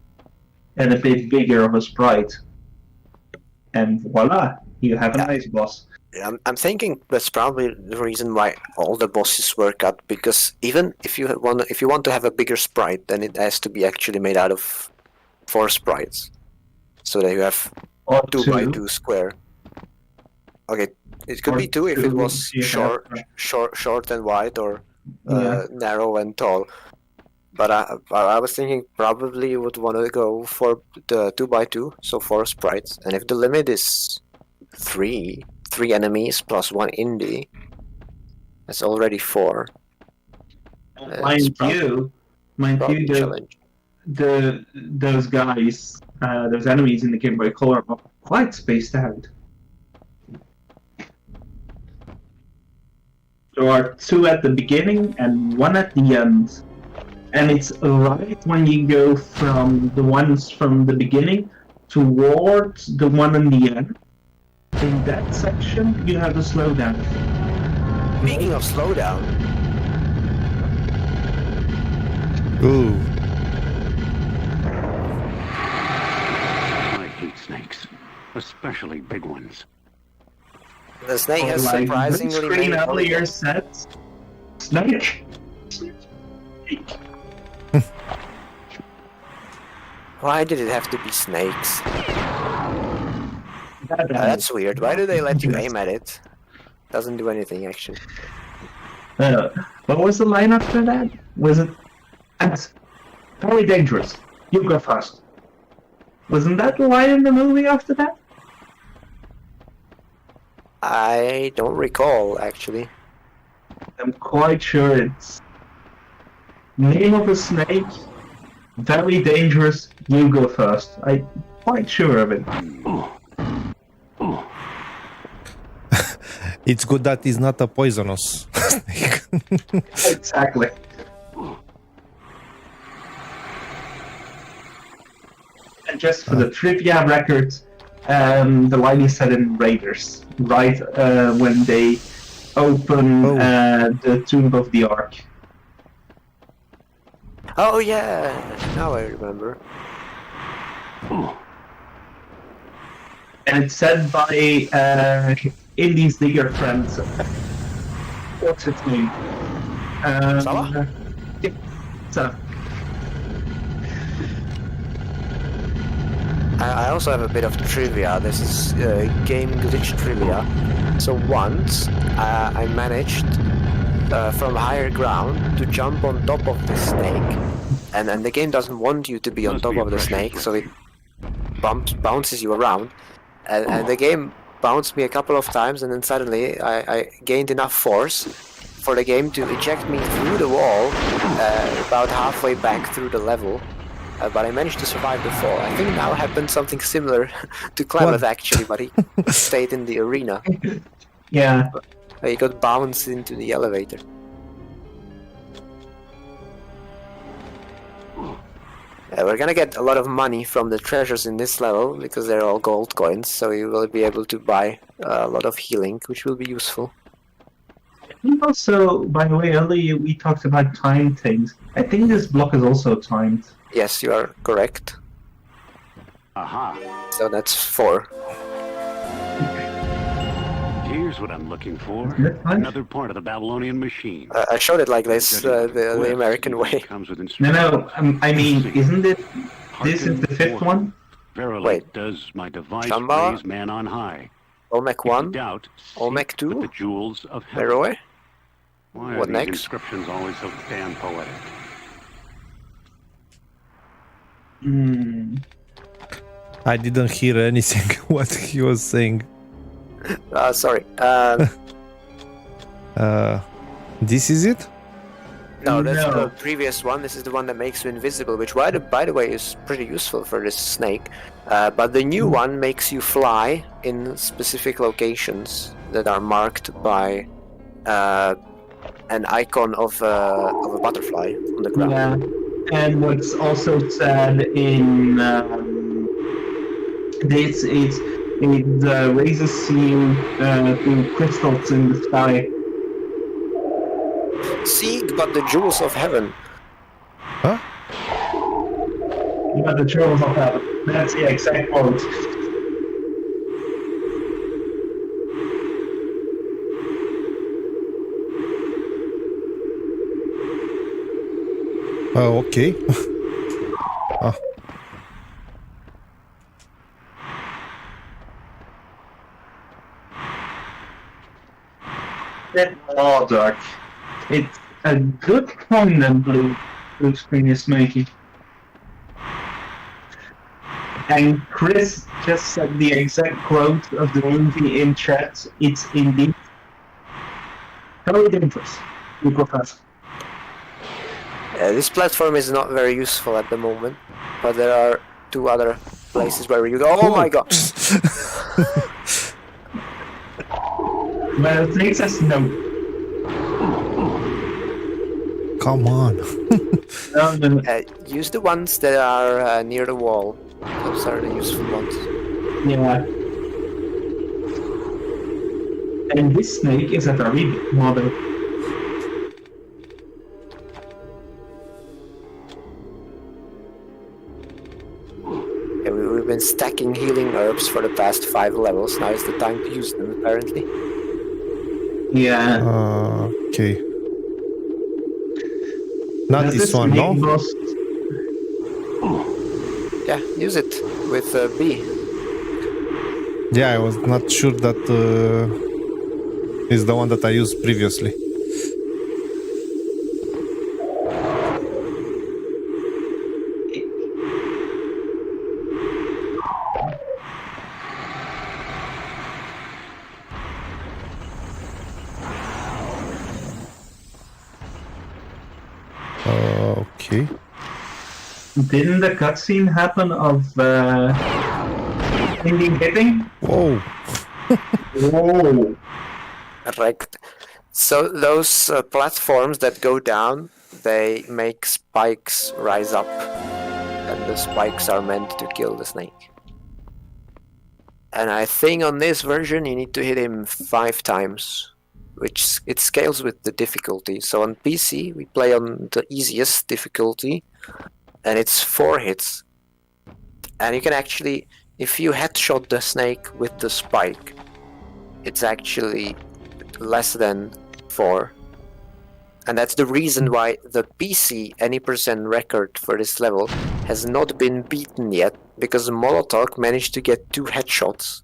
and a bit bigger of a sprite. And voila, you have an ice boss. I'm thinking that's probably the reason why all the bosses were cut, because even if you want to have a bigger sprite, then it has to be actually made out of 4 sprites, so that you have Or 2 by 2 square. Okay, It could Or be two if it two, was yeah. short and wide, or Yeah. narrow and tall. But I was thinking probably you would want to go for the 2x2, so 4 sprites. And if the limit is 3 enemies plus 1 Indy, that's already 4. Mind you, Probably a the, challenge. those guys, those enemies in the Game Boy Color are quite spaced out. There are 2 at the beginning and 1 at the end. And it's right when you go from the ones from the beginning towards the one in the end. In that section, you have to slow down. Speaking of slowdown, Ooh. I hate snakes, especially big ones. the snake has Like surprisingly screen many earlier polygons. said, Snake. Why did it have to be snakes? That That's weird. Why do they let you aim at it? Doesn't do anything actually. What was the line after that? Was it? That's very dangerous. You go first. Wasn't that the line in the movie after that? I don't recall actually. I'm quite sure it's name of a snake. Very dangerous. You go first. I'm quite sure of it. It's good that it's not a poisonous snake. Exactly. And just for the trivia record, the line is set in Raiders, right when they open the Tomb of the Ark. Oh yeah, now I remember. And it's said by Indy's digger friend. What's his name? Salah? Yeah, Salah. I also have a bit of trivia. This is game glitch trivia. So once I managed from higher ground to jump on top of the snake, and the game doesn't want you to be on Must top be a of the pressure snake, switch. so it bounces you around, and the game bounced me a couple of times, and then suddenly I gained enough force for the game to eject me through the wall, about halfway back through the level. But I managed to survive the fall. I think now happened something similar to Klamath actually, but he stayed in the arena. Yeah. He got bounced into the elevator. We're gonna get a lot of money from the treasures in this level because they're all gold coins, so you will be able to buy a lot of healing, which will be useful. I think also, by the way, earlier we talked about timed things. I think this block is also timed. Yes, you are correct. Aha! So that's 4. Here's what I'm looking for. That's fine. Another part of the Babylonian machine. I showed it like this, the American way. Comes with No, instructions. I mean, isn't it? This is the 5th Hearken one? Verily Wait. does my device Shambhala? praise man on high. Olmec If in 1, doubt, Olmec seek 2, but the jewels of heaven. Meroe. Why are What these next? inscriptions always so damn poetic? Hmm. I didn't hear anything what he was saying. Sorry. This is it? No, that's No. the previous one. This is the one that makes you invisible, which, by the way, is pretty useful for this snake. But the new one makes you fly in specific locations that are marked by an icon of a butterfly on the ground. Yeah. And what's also said in this is it raises you to crystals in the sky. Seek but the jewels of heaven. Huh? You got the jewels of heaven. That's the exact quote. Oh, okay. Ah. that dark. It's a good point that blue screen is making. And Chris just said the exact quote of the movie in chat. It's indeed totally dangerous. You go first. This platform is not very useful at the moment, but there are 2 other places where you go. Oh my god! Well, Snake says no. Come on. No. Use the ones that are near the wall. Those are the useful ones. Yeah. And this snake is a very big model. Yeah, we've been stacking healing herbs for the past 5 levels. Now is the time to use them, apparently. Yeah. Okay. Not Does this one, snake no? boss Yeah, use it with B. Yeah, I was not sure that is the one that I used previously. Okay. Didn't the cutscene happen of Indy hitting? Whoa. Whoa. Correct. So those platforms that go down, they make spikes rise up, and the spikes are meant to kill the snake. And I think on this version you need to hit him 5 times, which it scales with the difficulty. So on PC we play on the easiest difficulty, and it's 4 hits. And you can actually, if you headshot the snake with the spike, it's actually less than 4. And that's the reason why the PC any percent record for this level has not been beaten yet, because Molotov managed to get 2 headshots.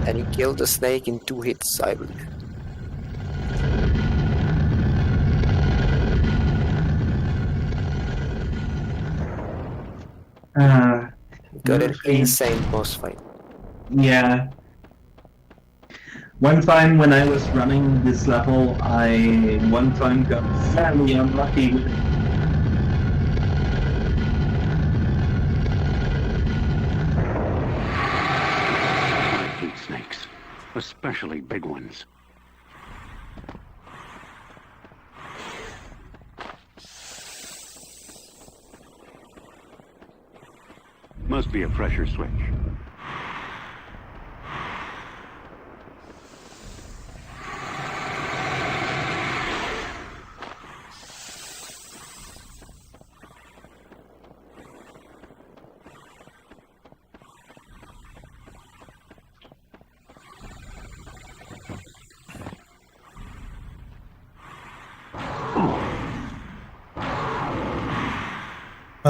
And he killed the snake in 2 hits, I believe. Got an insane boss fight. Yeah. One time when I was running this level, I got fairly unlucky with it. I hate snakes, especially big ones. Must be a pressure switch.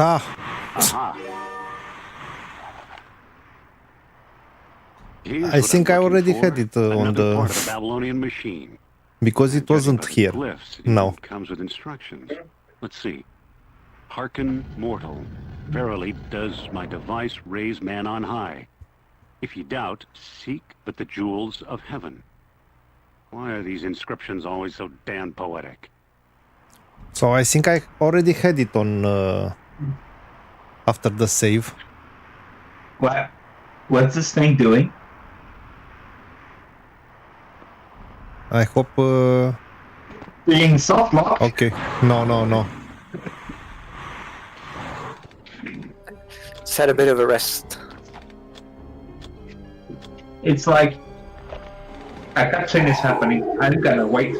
Ah, Aha. Here's I what think I'm I looking already for. had it on Another the... part of the Babylonian machine. Because it wasn't Judging by the here. glyphs, No. It comes with instructions. Let's see. Hearken, mortal. Verily does my device raise man on high. If ye doubt, seek but the jewels of heaven. Why are these inscriptions always so damn poetic? So I think I already had it on... after the save. What? What's this thing doing? I hope... Being soft lock? Okay. No. Just had a bit of a rest. It's like a cutscene is happening. I'm gonna wait.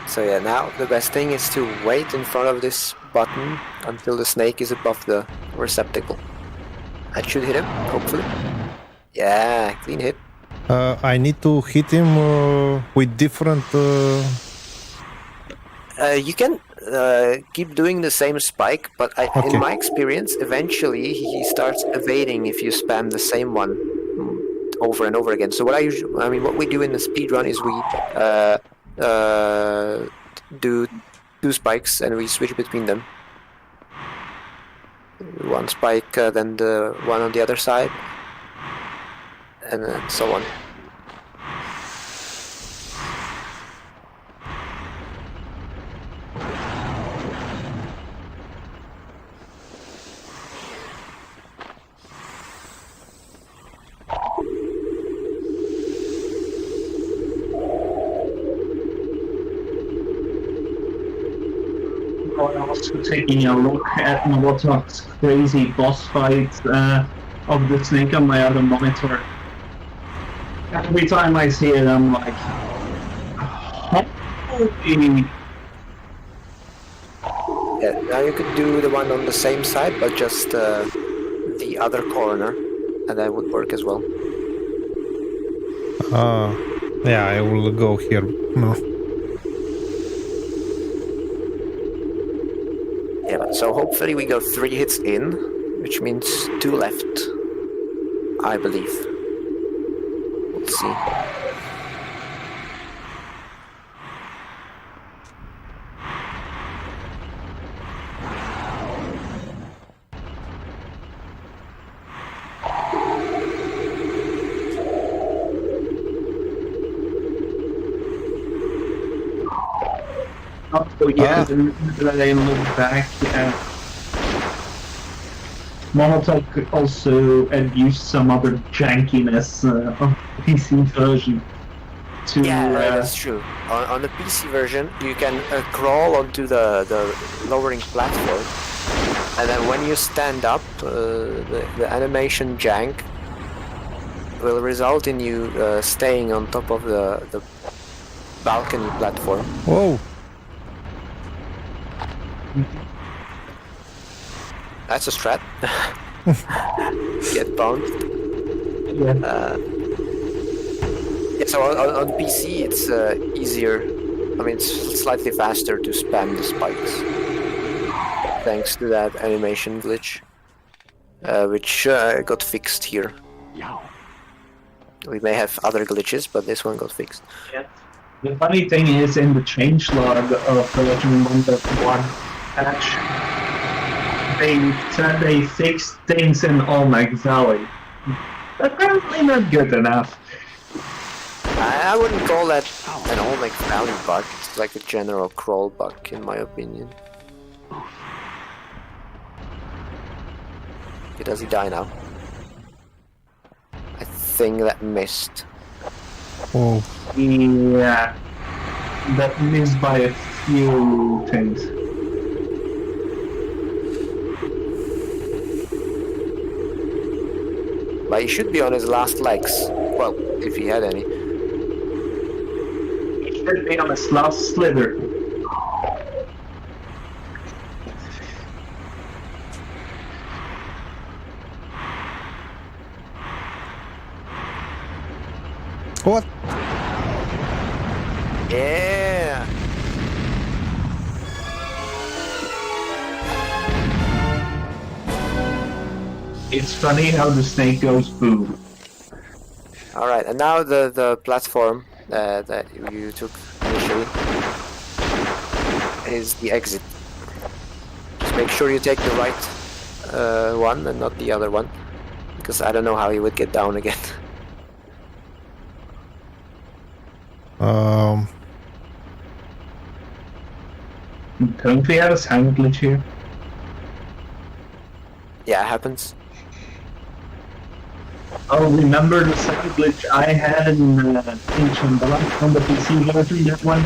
So yeah, now the best thing is to wait in front of this button until the snake is above the receptacle. That should hit him, hopefully. Yeah, clean hit. I need to hit him with different. You can keep doing the same spike, but in Okay. my experience, eventually he starts evading if you spam the same one over and over again. So what we do in the speed run is we do 2 spikes and we switch between them. One spike, then the one on the other side, and so on. Also taking a look at Molotov's crazy boss fights of the snake on my other monitor. Every time I see it, I'm like, holy. Yeah, now you could do the one on the same side, but just the other corner, and that would work as well. Yeah, I will go here. No. Yeah, but so hopefully we go 3 hits in, which means 2 left, I believe. We'll see. So yeah, then I look back. Molotov could also abuse some other jankiness of the PC version. To, Yeah, that's true. On the PC version, you can crawl onto the lowering platform, and then when you stand up, the animation jank will result in you staying on top of the balcony platform. Whoa! That's a strat. Get bounced. yeah. Yeah, so on PC it's easier. I mean, it's slightly faster to spam the spikes, thanks to that animation glitch, which got fixed here. Yow. We may have other glitches, but this one got fixed. Yeah. The funny thing is, in the changelog of version 1.1 patch, they said they fixed things in Olmec Valley. Apparently not good enough. I wouldn't call that an Olmec Valley bug. It's like a general crawl bug, in my opinion. Okay, does he die now? I think that missed. Oh, Yeah, that missed by a few things. But he should be on his last legs. Well, if he had any. It should be on his last slither. what? Yeah! It's funny how the snake goes boo. Alright, and now the platform that you took initially is the exit. Just make sure you take the right one and not the other one, because I don't know how you would get down again. Don't we have a sound glitch here? Yeah, it happens. Oh, remember the second glitch I had in Shambhala on the PC version that one?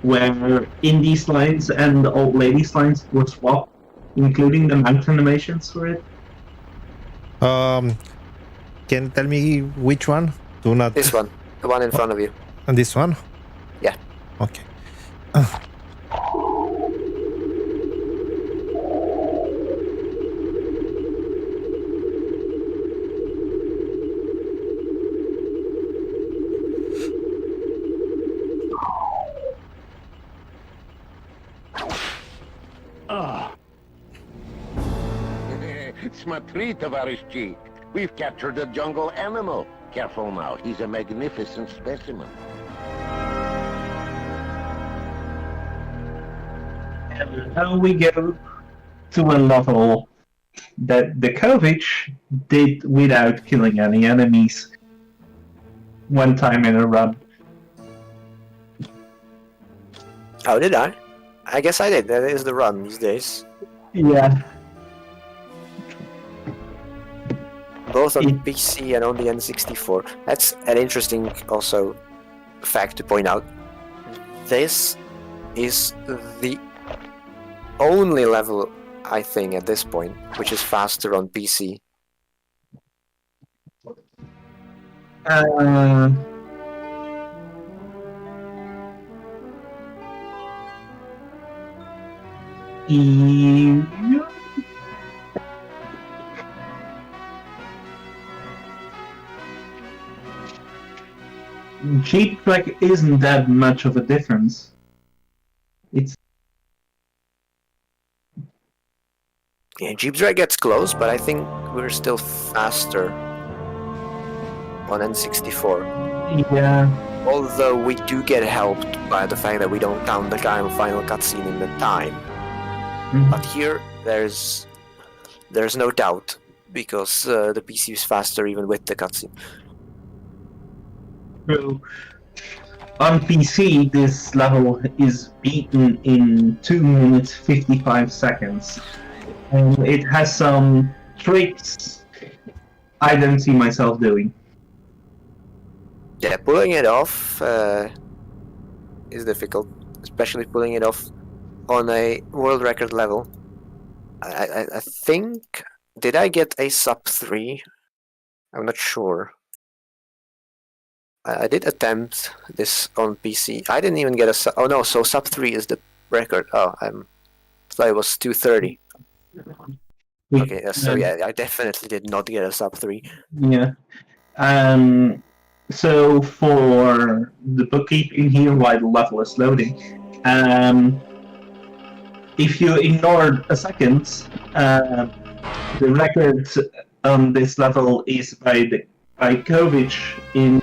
Where Indy's lines and the old lady's lines were swapped, including the mount animations for it? Can you tell me which one? Do not. This one, the one in front of you. And this one? Yeah. Okay. Matri, Tovarishchi. We've captured a jungle animal. Careful now, he's a magnificent specimen. And now we go to a level that the Kovich did without killing any enemies. One time in a run. Oh, did I? I guess I did. That is the run these days. Yeah. Both on It- PC and on the N64. That's an interesting also fact to point out. This is the only level, I think, at this point, which is faster on PC. You... Cheap track isn't that much of a difference. It's Yeah, Jeep Drag gets close, but I think we're still faster on N64. yeah. Although we do get helped by the fact that we don't count the final cutscene in the time. Mhm. But here, there's no doubt, because the PC is faster even with the cutscene. So, on PC, this level is beaten in 2 minutes 55 seconds. And it has some tricks I don't see myself doing. Yeah, pulling it off is difficult, especially pulling it off on a world record level. I think, did I get a sub 3? I'm not sure. I did attempt this on PC. I didn't even get a sub. Oh no, so sub 3 is the record. Oh, I thought it was 2:30. Okay, so yeah, I definitely did not get a sub 3. Yeah. So for the bookkeeping here while the level is loading, if you ignore a second, the record on this level is by Kovic in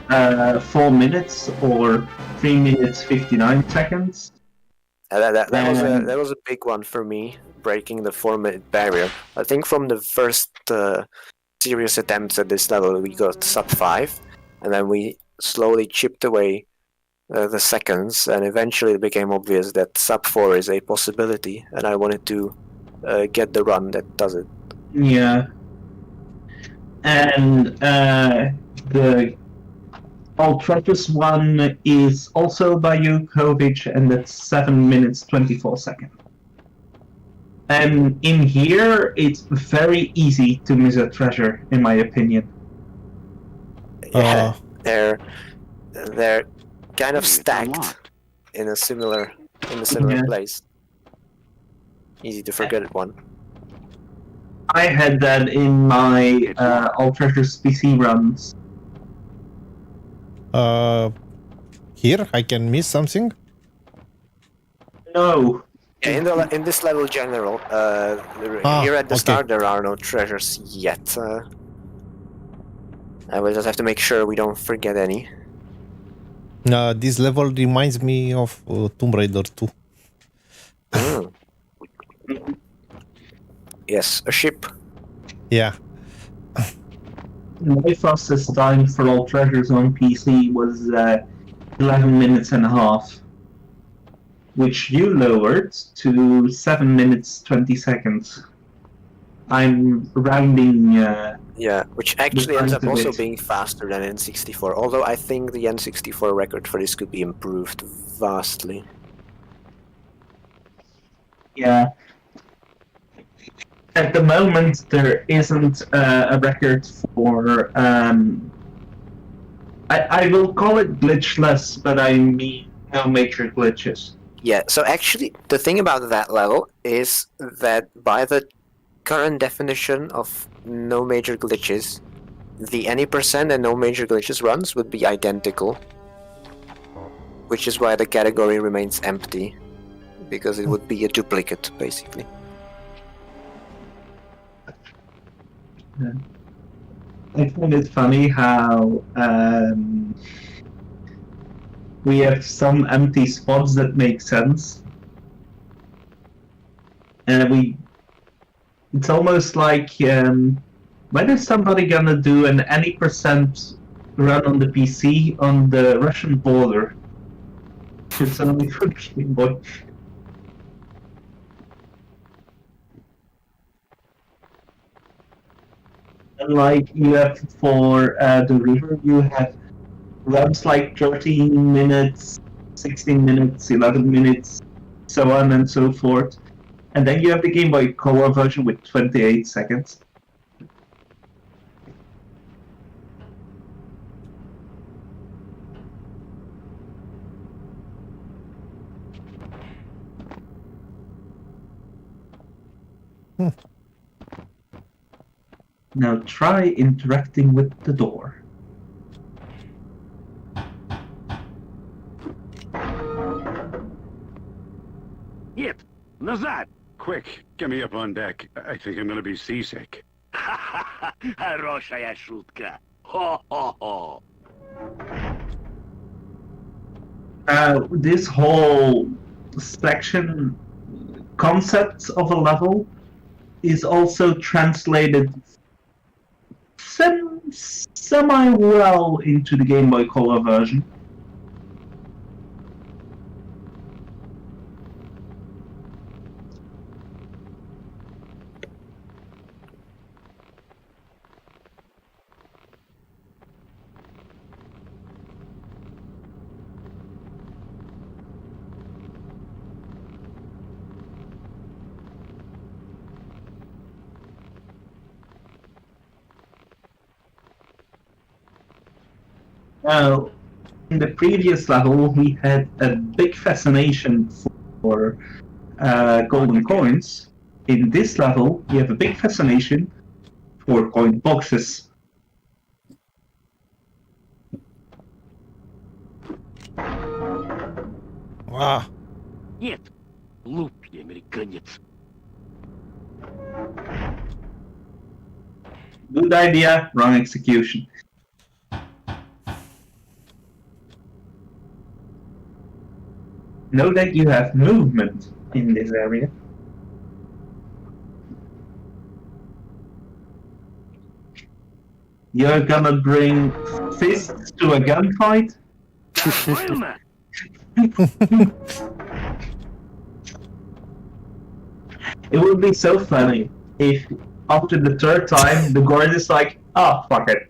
4 minutes or 3 minutes 59 seconds. That was a big one for me, breaking the 4-minute barrier. I think from the first serious attempts at this level, we got sub 5, and then we slowly chipped away the seconds, and eventually it became obvious that sub 4 is a possibility, and I wanted to get the run that does it. Yeah. And the Ultratus one is also by Jukovic, and that's 7 minutes 24 seconds. And in here, it's very easy to miss a treasure, in my opinion. Yeah, they're kind of It's stacked unlocked. in a similar Yeah. place. Easy to forget one. I had that in my Ultratus PC runs. Here I can miss something. No. Yeah, in this level general, here at the okay. start there are no treasures yet. I will just have to make sure we don't forget any. This level reminds me of Tomb Raider 2. Mm. Yes, a ship. Yeah. My fastest time for all treasures on PC was 11 minutes and a half, which you lowered to 7 minutes 20 seconds. I'm rounding. Yeah, which actually ends up Different a also bit. being faster than N64, although I think the N64 record for this could be improved vastly. Yeah. At the moment, there isn't a record for. I will call it glitchless, but I mean no major glitches. Yeah, so actually, the thing about that level is that by the current definition of no major glitches, the any percent and no major glitches runs would be identical, which is why the category remains empty, because it would be a duplicate, basically. I find it funny how we have some empty spots that make sense, and it's almost like when is somebody gonna do an any percent run on the PC on the Russian border? It's only for Game Boy. And like you have for the river, you have runs like 13 minutes, 16 minutes, 11 minutes, so on and so forth. And then you have the Game Boy Color version with 28 seconds. Now try interacting with the door. Yep. Назад! Quick, get me up on deck. I think I'm gonna be seasick. Хорошая шутка. Хо-хо-хо. This whole section concept of a level is also translated semi-well into the Game Boy Color version. Now, in the previous level, we had a big fascination for golden coins. In this level, we have a big fascination for coin boxes. Ah, Нет. Глупый американец. Good idea, wrong execution. Know that you have movement in this area. You're gonna bring fists to a gunfight? Правильно? It would be so funny if after the third time the guard is like, oh, fuck it.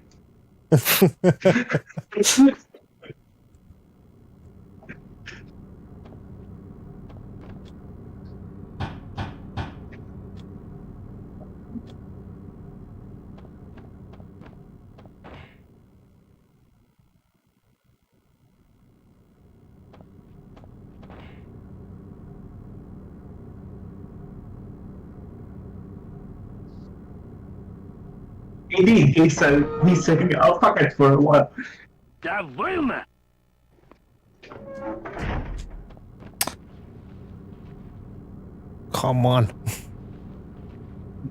Indeed, he's saying, oh, fuck it for a while. Довольно? come on.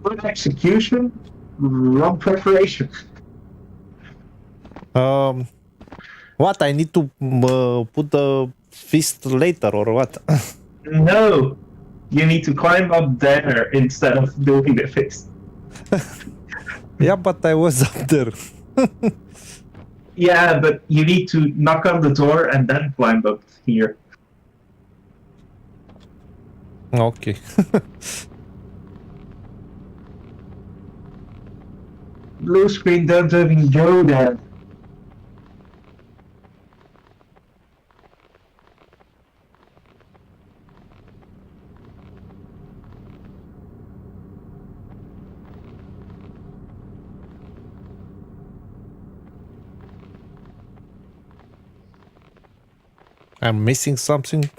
Good execution, wrong preparation. What? I need to put the fist later or what? No, you need to climb up there instead of doing the fist. Yeah, but I was up there. Yeah, but you need to knock on the door and then climb up here. Okay. Blue screen, don't even go there. I'm missing something.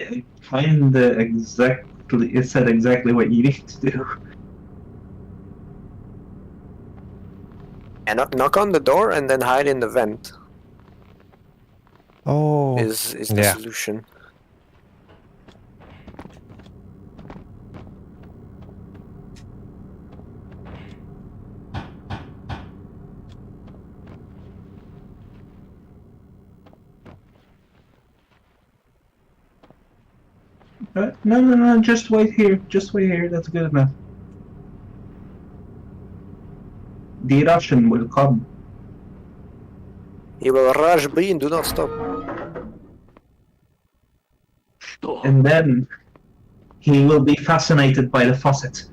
It said exactly what you need to do. And knock on the door and then hide in the vent Oh, is the yeah. solution. No, just wait here. Just wait here. That's good enough. The Russian will come. He will rush Bean, do not stop. Что? And then he will be fascinated by the faucet.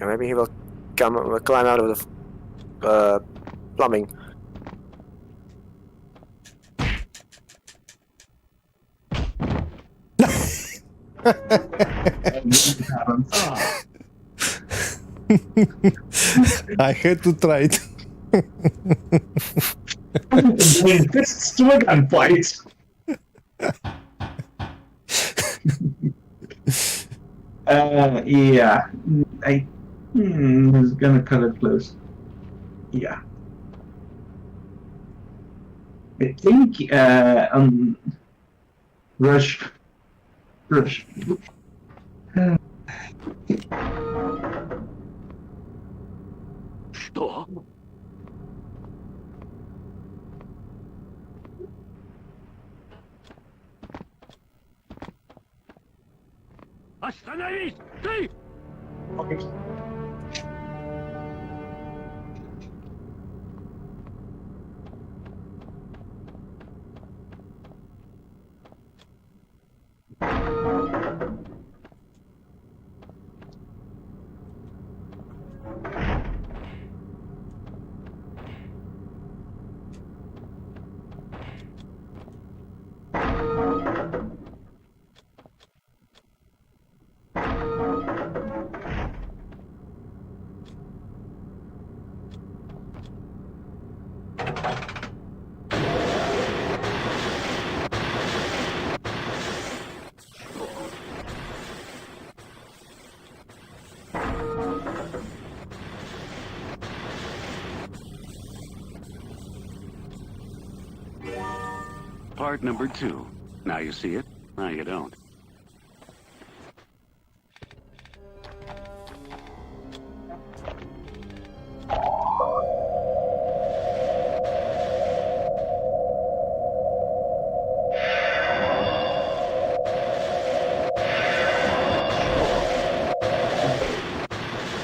Or maybe he will climb out of the plumbing. I had to try it. Fists to a gunfight. Yeah. He's gonna cut it close. Yeah. I think Rush. Что? Остановись! Ты! Part number 2. Now you see it, now you don't.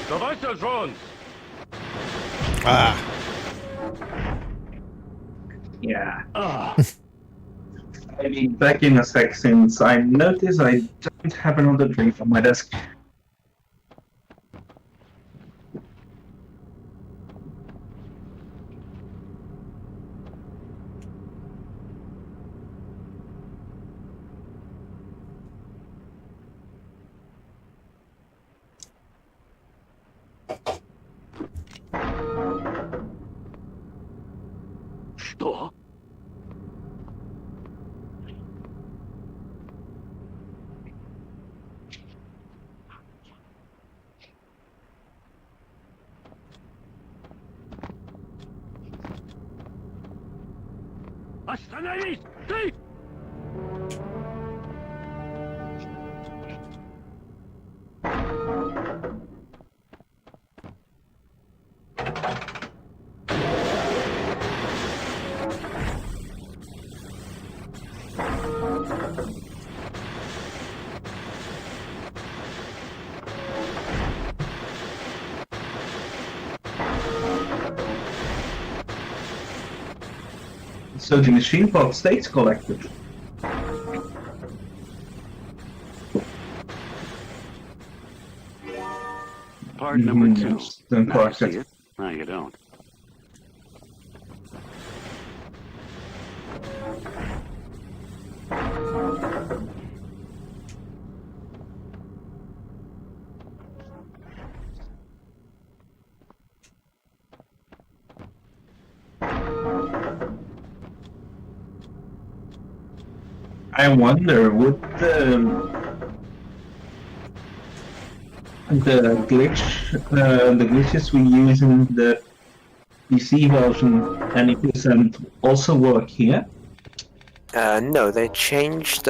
Давай сожжён! Ah, Yeah. Ah, I'll be back in a sec since I notice I don't have another drink on my desk. что? Остановись! Ты! So the machine part stays collected. Part number 2. Don't Now you collect see it. it, now you don't. I wonder, would the glitches we use in the PC version, any percent, also work here? No, they changed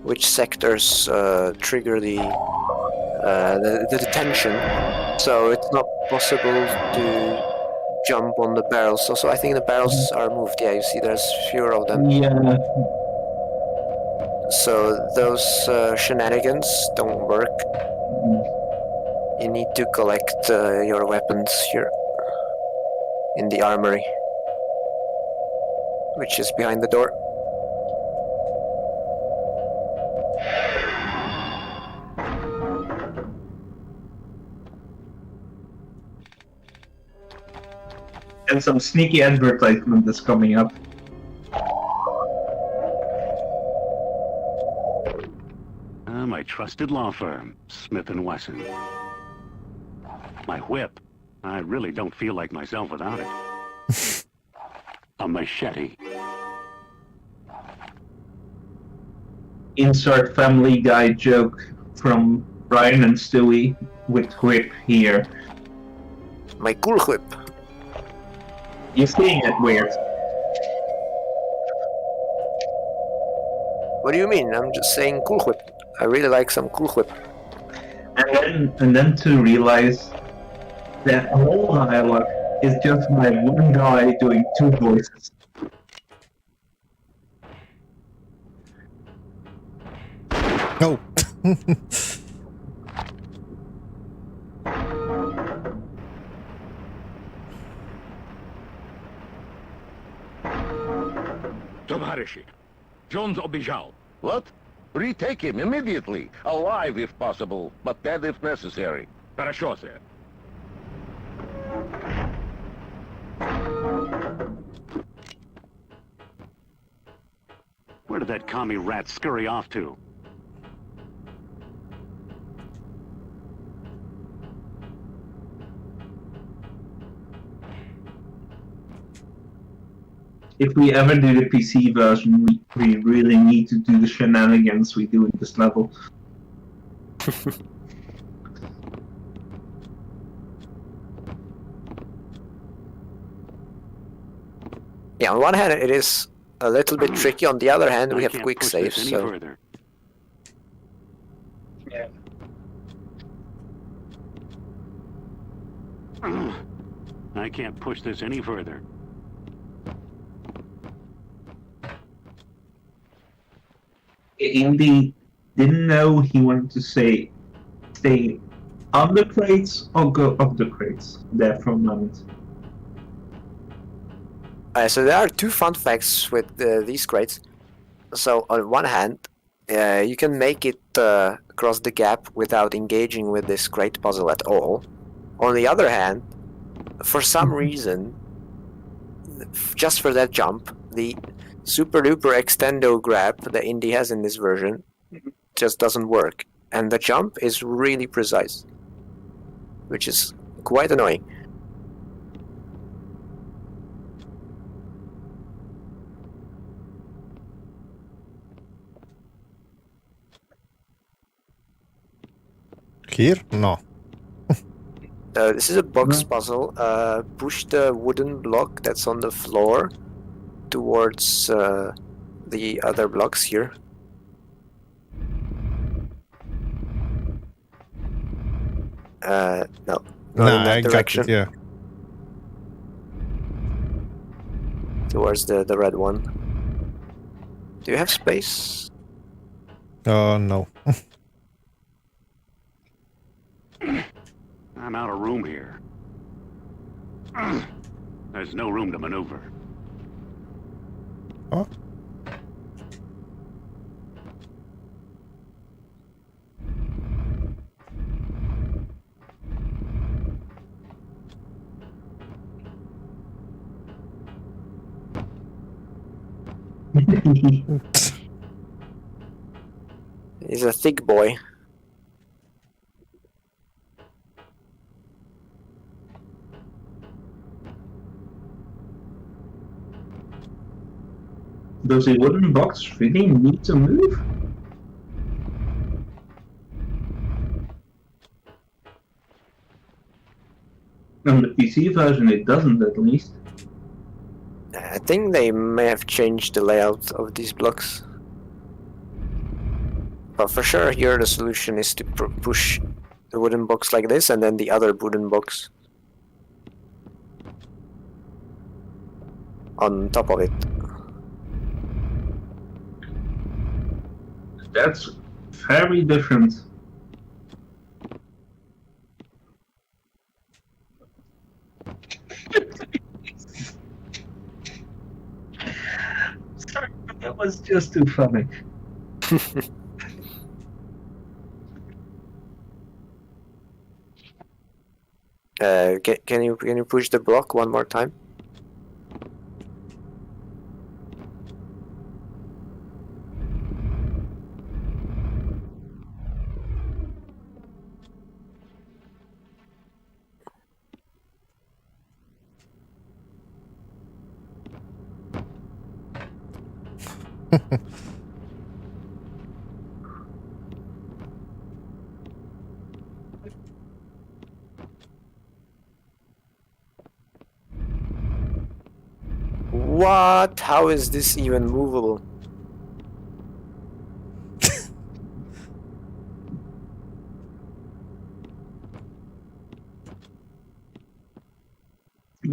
which sectors trigger the detention, so it's not possible to jump on the barrels. So I think the barrels are moved. Yeah, you see, there's fewer of them. Yeah. So those shenanigans don't work. You need to collect your weapons here in the armory, which is behind the door. And some sneaky advertisement is coming up. My trusted law firm, Smith & Wesson. My whip. I really don't feel like myself without it. A machete. Insert Family Guy joke from Brian and Stewie with whip here. My cool whip. You're seeing it weird. What do you mean? I'm just saying cool whip. I really like some cool whip. And then to realize that whole dialogue is just my one guy doing two voices. Oh. Товарищи, Jones убежал. What? Retake him immediately. Alive if possible, but dead if necessary. Хорошо, сэр. Where did that commie rat scurry off to? If we ever do the PC version, we really need to do the shenanigans we do in this level. Yeah, on one hand it is a little bit tricky, on the other hand we I have can't quick push saves, this any so... further. I can't push this any further. Indy didn't know he wanted to say stay on the crates or go up the crates there for a moment. So there are two fun facts with these crates. So on one hand, you can make it across the gap without engaging with this crate puzzle at all. On the other hand, for some reason, just for that jump, the super duper extendo grab that Indy has in this version just doesn't work. And the jump is really precise, which is quite annoying. Here? No. This is a box puzzle. Push the wooden block that's on the floor towards the other blocks here. No, not in Nah, that I got direction. it, yeah. Towards the red one. Do you have space? No. I'm out of room here. There's no room to maneuver. Oh. He's a thick boy. Does a wooden box really need to move? On the PC version it doesn't, at least. I think they may have changed the layout of these blocks. But for sure here the solution is to push the wooden box like this and then the other wooden box on top of it. That's very different. Sorry, that was just too funny. Can you push the block one more time? What? How is this even movable?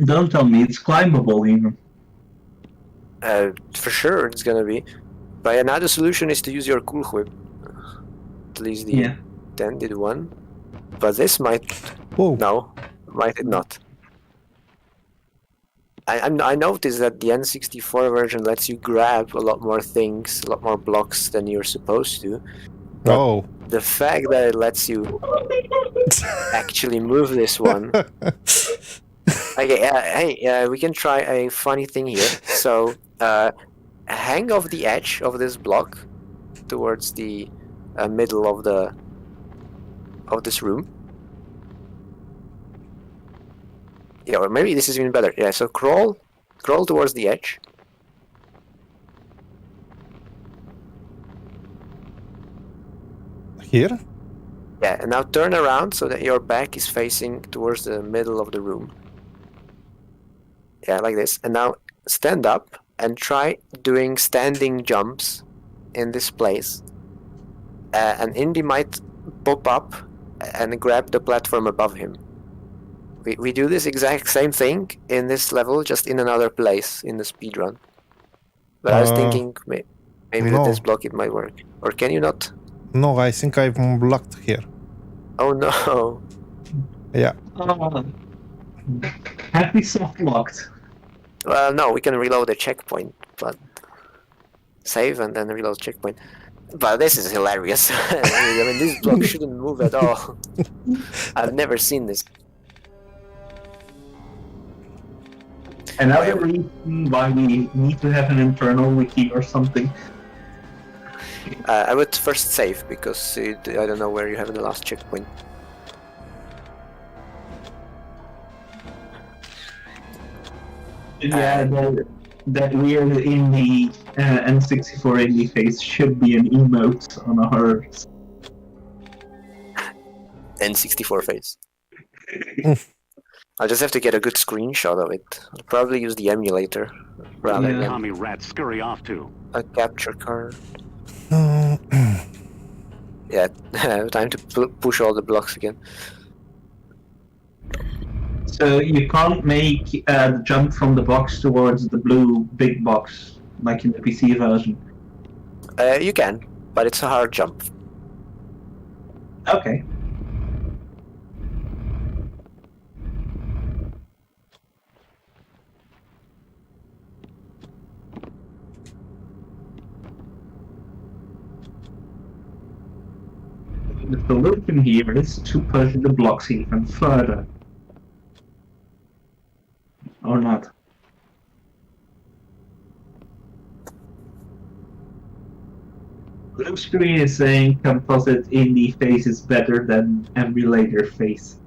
Don't tell me it's climbable even. For sure it's gonna be. But another solution is to use your cool whip. At least the Yeah. 10 did one. But this might... Whoa. No, might it not. I noticed that the N64 version lets you grab a lot more things, a lot more blocks than you're supposed to. But Oh. the fact that it lets you actually move this one... Okay, hey, we can try a funny thing here. So, hang off the edge of this block towards the middle of this room. Yeah, or maybe this is even better. Yeah, so crawl towards the edge. Here? Yeah, and now turn around so that your back is facing towards the middle of the room. Yeah, like this. And now stand up and try doing standing jumps in this place. And Indy might pop up and grab the platform above him. We do this exact same thing in this level, just in another place in the speedrun. But I was thinking maybe with this block it might work. Or can you not? No, I think I'm blocked here. Oh no. Yeah. Happy soft locked. Well, no, we can reload the checkpoint, but save and then reload checkpoint. But this is hilarious. I mean, this block shouldn't move at all. I've never seen this. Another reason why we need to have an internal wiki or something. I would first save, because I don't know where you have the last checkpoint. Yeah, that weird in the N64 Indy face should be an emote on our N64 face. I'll just have to get a good screenshot of it. I'll probably use the emulator rather Yeah. than Tommy rats scurry off to. a capture card. Yeah, time to push all the blocks again. So you can't make the jump from the box towards the blue big box like in the PC version. You can, but it's a hard jump. Okay. The solution here is to push the blocks even further. Or not. Blue screen is saying composite Indy face is better than emulator face.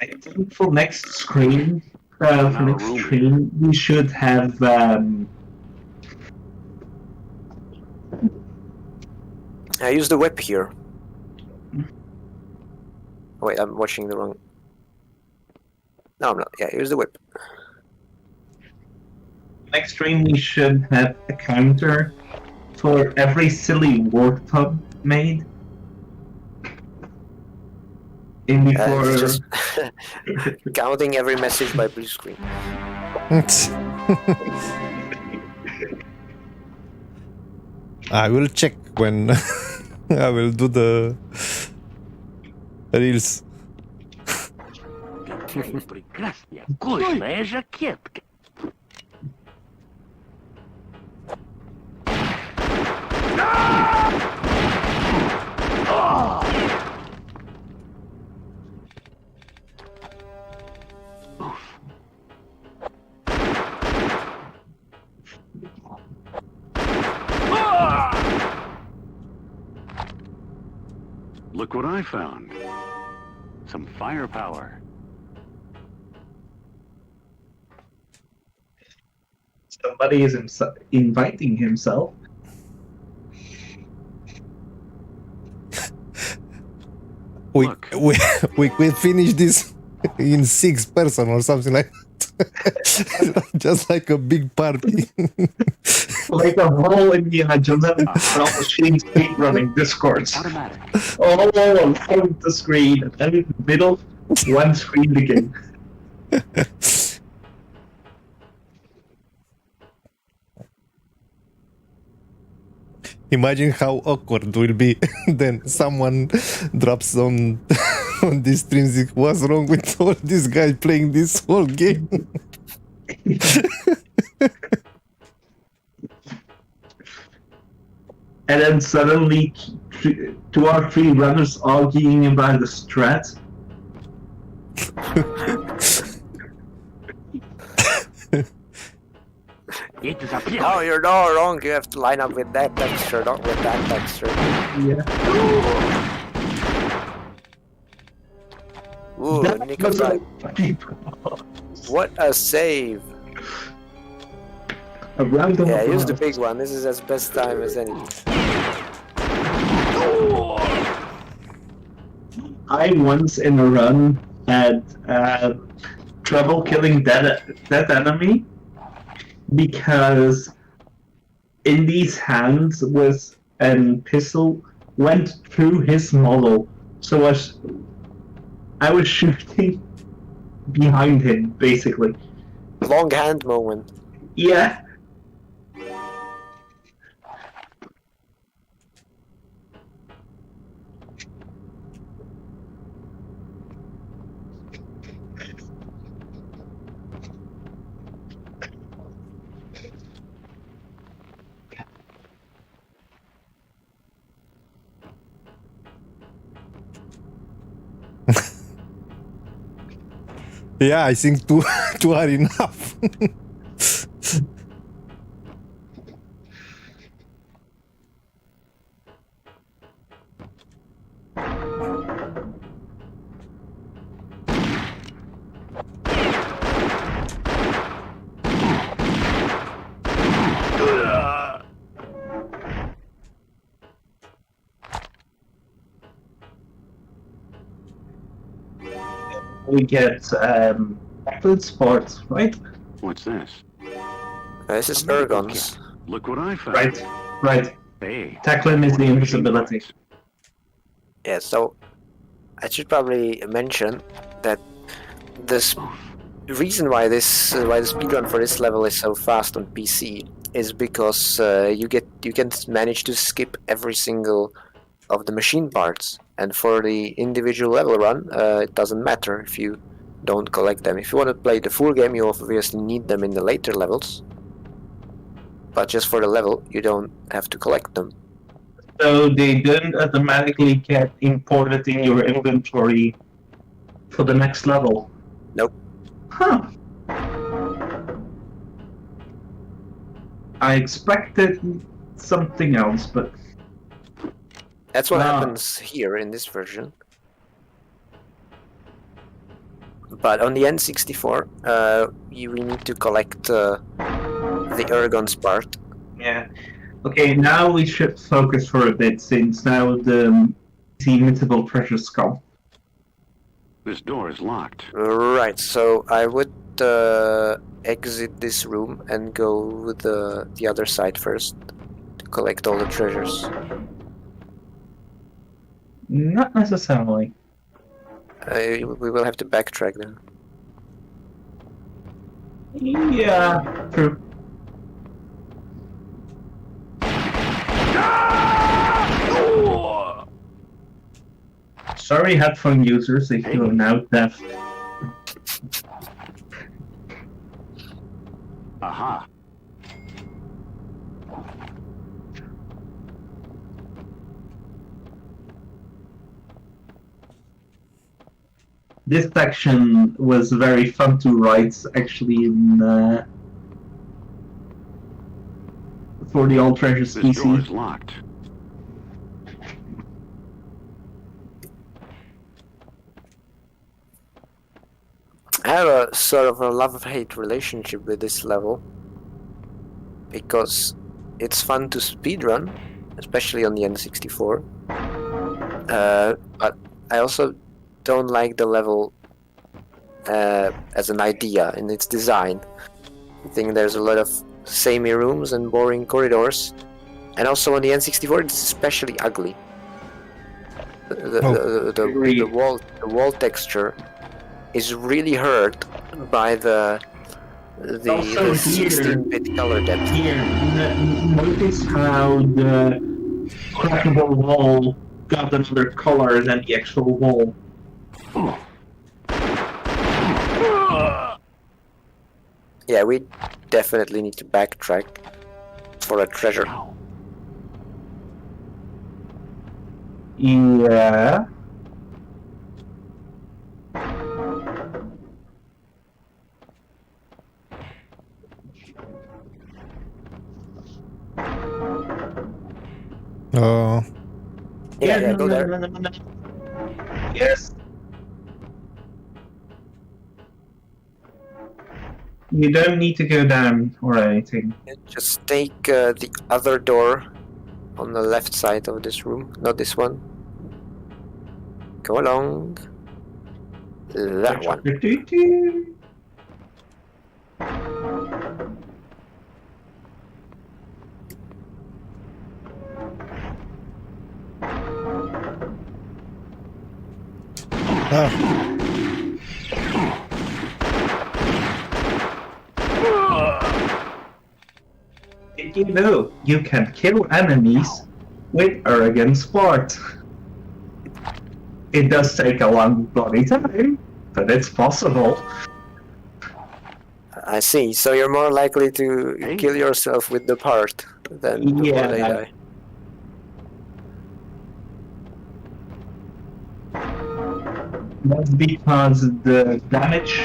I think for next screen, we should have I use the whip here. Oh, wait, I'm watching the wrong... No, I'm not. Yeah, use the whip. next stream we should have a counter for every silly word tub made. In before. Just counting every message by blue screen. I will check when I will do the reels. Прекрасная, вкусная жакетка. Look what I found. Some firepower. Somebody is inviting himself. We could finish this in 6 person or something like that. Just like a big party. Like a whole Indiana Jones Infernal Machine speedrunning discords. Automatic. All on the screen, and then in the middle, one screen again. Imagine how awkward it will be. Then someone drops on these streams. What's wrong with all these guys playing this whole game? And then suddenly, 2 or 3 runners arguing about the strat. Oh, you're not wrong. You have to line up with that texture, not with that texture. Yeah. Ooh, That Nico was Drive. a- What a save. A round of Yeah, use the applause. big one. This is as best time as any. I once in a run had trouble killing that enemy because Indy's hands with a pistol went through his model, so I was shooting behind him basically. Long hand moment. Yeah. Yeah, I think two are enough. We get athlete sports, right? What's this? This is Ergon's. Look what I found. Right. Hey. Tackling is the invisibility. Yeah, so I should probably mention that this reason why the speedrun for this level is so fast on PC is because you can manage to skip every single of the machine parts, and for the individual level run, it doesn't matter if you don't collect them. If you want to play the full game, you obviously need them in the later levels, but just for the level, you don't have to collect them. So they don't automatically get imported in your inventory for the next level? Nope. Huh. I expected something else, but... That's what Ah. happens here in this version. But on the N64, we need to collect the Ergon's part. Yeah. Okay, now we should focus for a bit, since now the immutable pressures come. This door is locked. Right, so I would exit this room and go the other side first to collect all the treasures. Not necessarily. We will have to backtrack then. Yeah, true. Sorry, headphone users, if you are now deaf. Aha. This section was very fun to write, actually, for the All Treasures This door PC. is locked. I have a sort of a love-hate relationship with this level because it's fun to speedrun, especially on the N64. But I also don't like the level as an idea in its design. I think there's a lot of samey rooms and boring corridors, and also on the N64 it's especially ugly. The wall texture is really hurt by the Also here- 16-bit color depth. Here, notice how the crackable wall got another color than the actual wall. Yeah, we definitely need to backtrack for a treasure. Yeah. Yeah, go there. No. Yes. You don't need to go down or anything. Just take the other door on the left side of this room, not this one. Go along. That one. Did you know you can kill enemies with arrogant sport? It does take a long bloody time, but it's possible. I see. So you're more likely to kill yourself with the part than before they Yeah. die. That's because the damage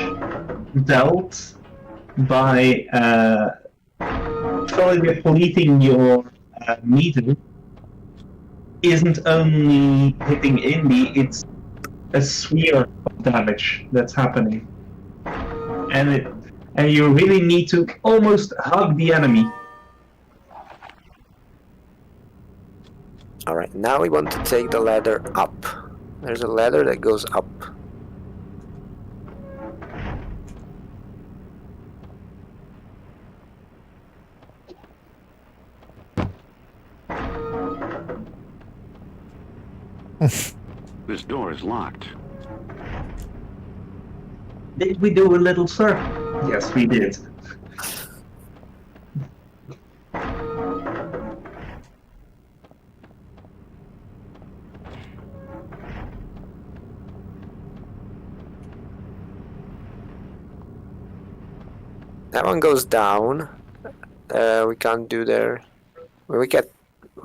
dealt by fully depleting your meter isn't only hitting Indy, it's a sphere of damage that's happening. And you really need to almost hug the enemy. Alright, now we want to take the ladder up. There's a ladder that goes up. This door is locked. Did we do a little circle? Yes, we did. That one goes down. We can't do there. Well, we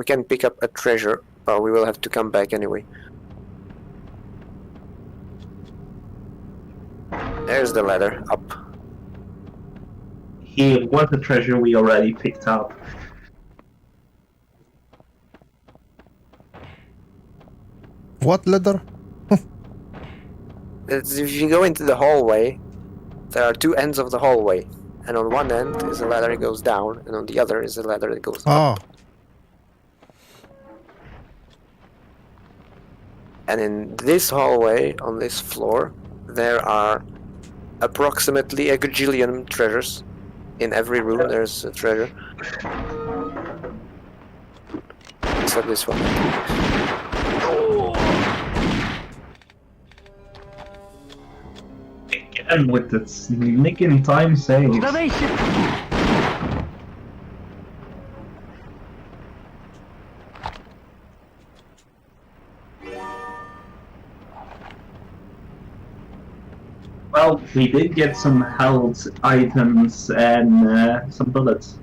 can pick up a treasure, but we will have to come back anyway. There's the ladder up. Here was the treasure we already picked up. What ladder? If you go into the hallway, there are two ends of the hallway, and on one end is a ladder that goes down, and on the other is a ladder that goes up. Oh, And in this hallway, on this floor, there are approximately a gajillion treasures. In every room there's a treasure. Except this one. Again with its making time saves. Well, we did get some health items and some bullets.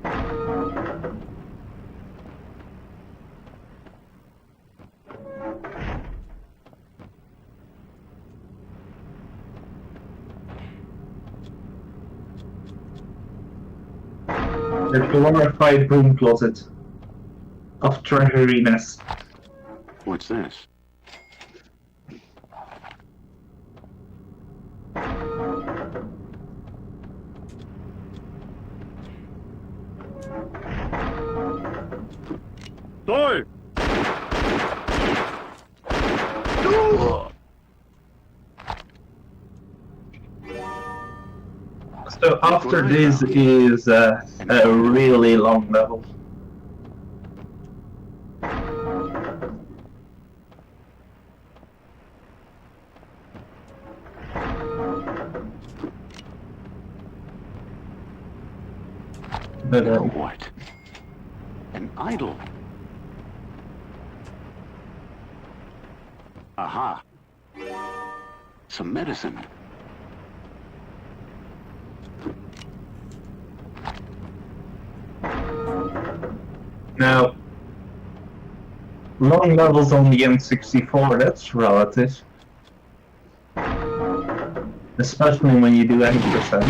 The glorified broom closet of treasuriness. What's this? Soy! So after this is a really long level. But Now what? An idol. Aha. Some medicine. now, long levels on the N64, that's relative. Especially when you do 80%.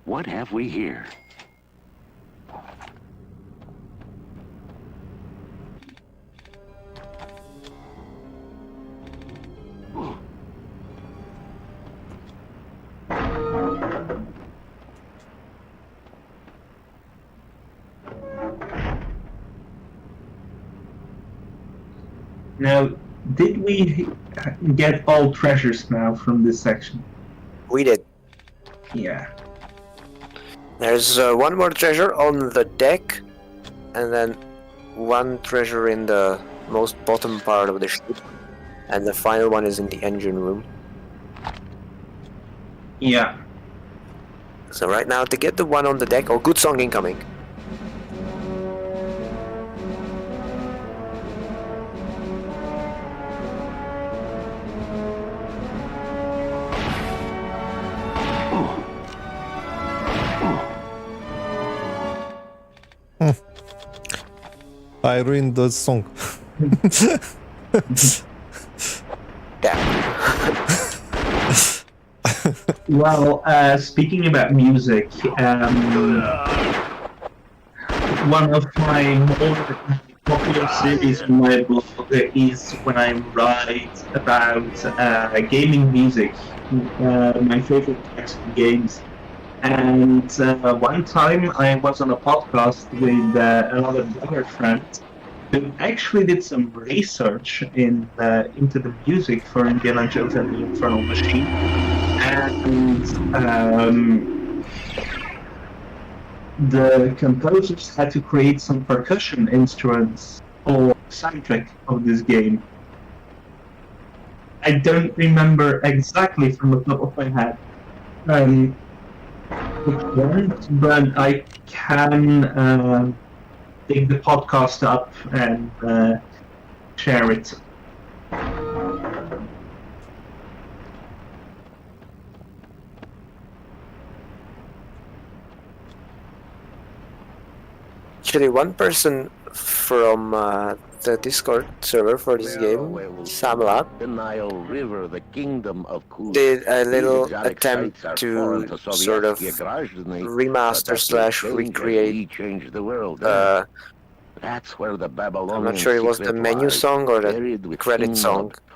What have we here? Oh. Now, did we get all treasures now from this section? We did. Yeah. There's one more treasure on the deck, and then one treasure in the most bottom part of the ship, and the final one is in the engine room. Yeah. So right now, to get the one on the deck, oh, good song incoming. I ruined the song. Yeah. Well, speaking about music, one of my more popular series in my blog is when I write about gaming music, my favorite types of games. And one time I was on a podcast with another blogger friend who actually did some research into the music for Indiana Jones and the Infernal Machine. And the composers had to create some percussion instruments for the soundtrack of this game. I don't remember exactly from the top of my head. But I can take the podcast up and share it. Actually, one person from the Discord server for this game, Samlab, The Nile River, the kingdom of Kuz. did a little These exotic attempt sites are foreign to Soviets, sort of Grozny, but remaster that slash will change as recreate. we change the world. That's where the Babylonian I'm not sure it was the secret menu lies, song or the buried with credit King song. Nod,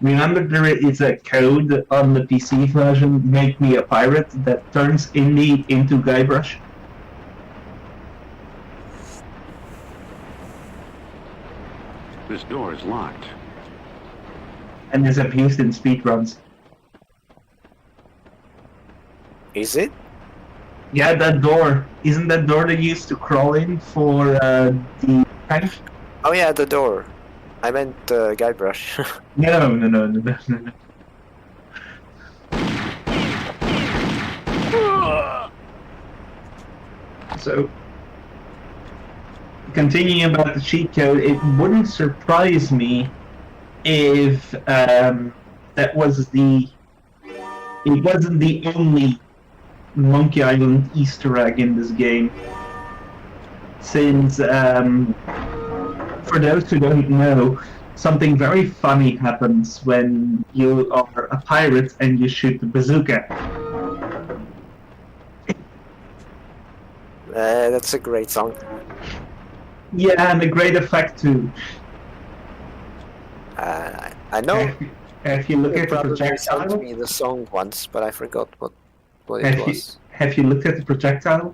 Remember, there is a code on the PC version, Make Me a Pirate, that turns Indy into Guybrush. This door is locked. And is abused in speedruns. Is it? Yeah, that door. Isn't that door they used to crawl in for the tank? Oh yeah, the door. I meant Guybrush. No. So, continuing about the cheat code, it wouldn't surprise me if that was it wasn't the only Monkey Island Easter egg in this game. Since, for those who don't know, something very funny happens when you are a pirate and you shoot the bazooka. That's a great song. Yeah, and a great effect too. I know. If you look You at the probably sent projectile, me the song once, but I forgot what it was. have you looked at the projectile?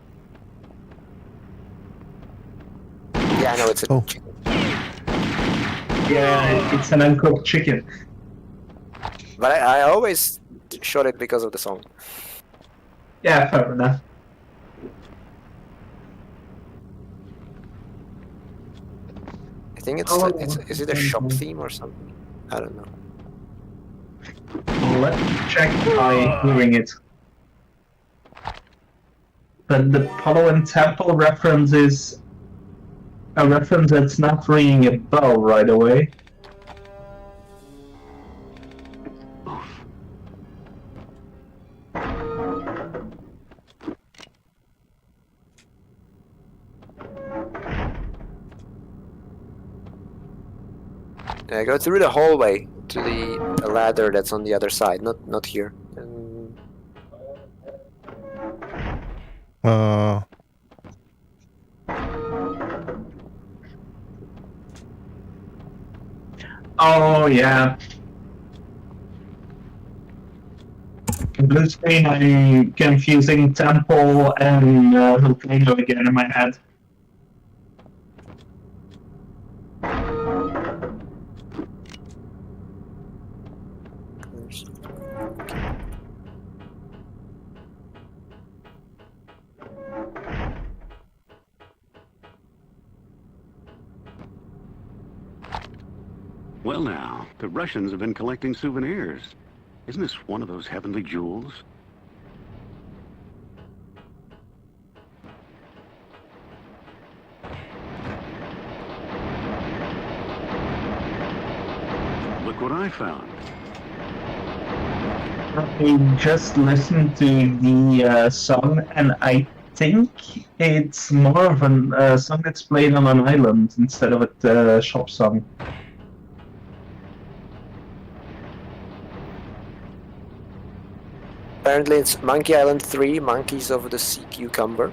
Yeah, I know it's a Oh. chicken. Yeah, it's an uncooked chicken. But I always shot it because of the song. Yeah, fair enough. I think it's, Oh, is it a shop theme or something? I don't know. Let's check by hearing it. But the Apollo and Temple reference is a reference that's not ringing a bell right away. Go through the hallway to the ladder that's on the other side, not here. Uh, Oh yeah. Blue screen, I'm confusing Temple and Volcano again in my head. Well now, the Russians have been collecting souvenirs. Isn't this one of those heavenly jewels? Look what I found. I just listened to the song, and I think it's more of a song that's played on an island instead of a shop song. Apparently it's Monkey Island 3, Monkeys of the Sea Cucumber.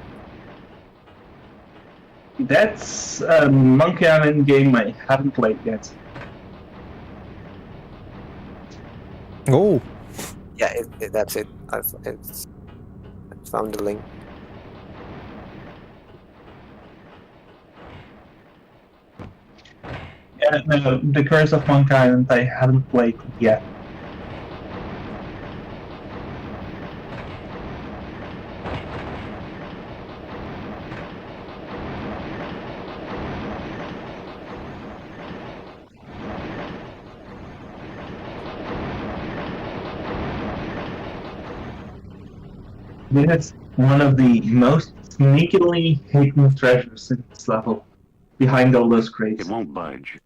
That's a Monkey Island game I haven't played yet. oh, Yeah, that's it. I found the link. Yeah, no, The Curse of Monkey Island I haven't played yet. This is one of the most sneakily hidden treasures in this level, behind all those crates. It won't budge.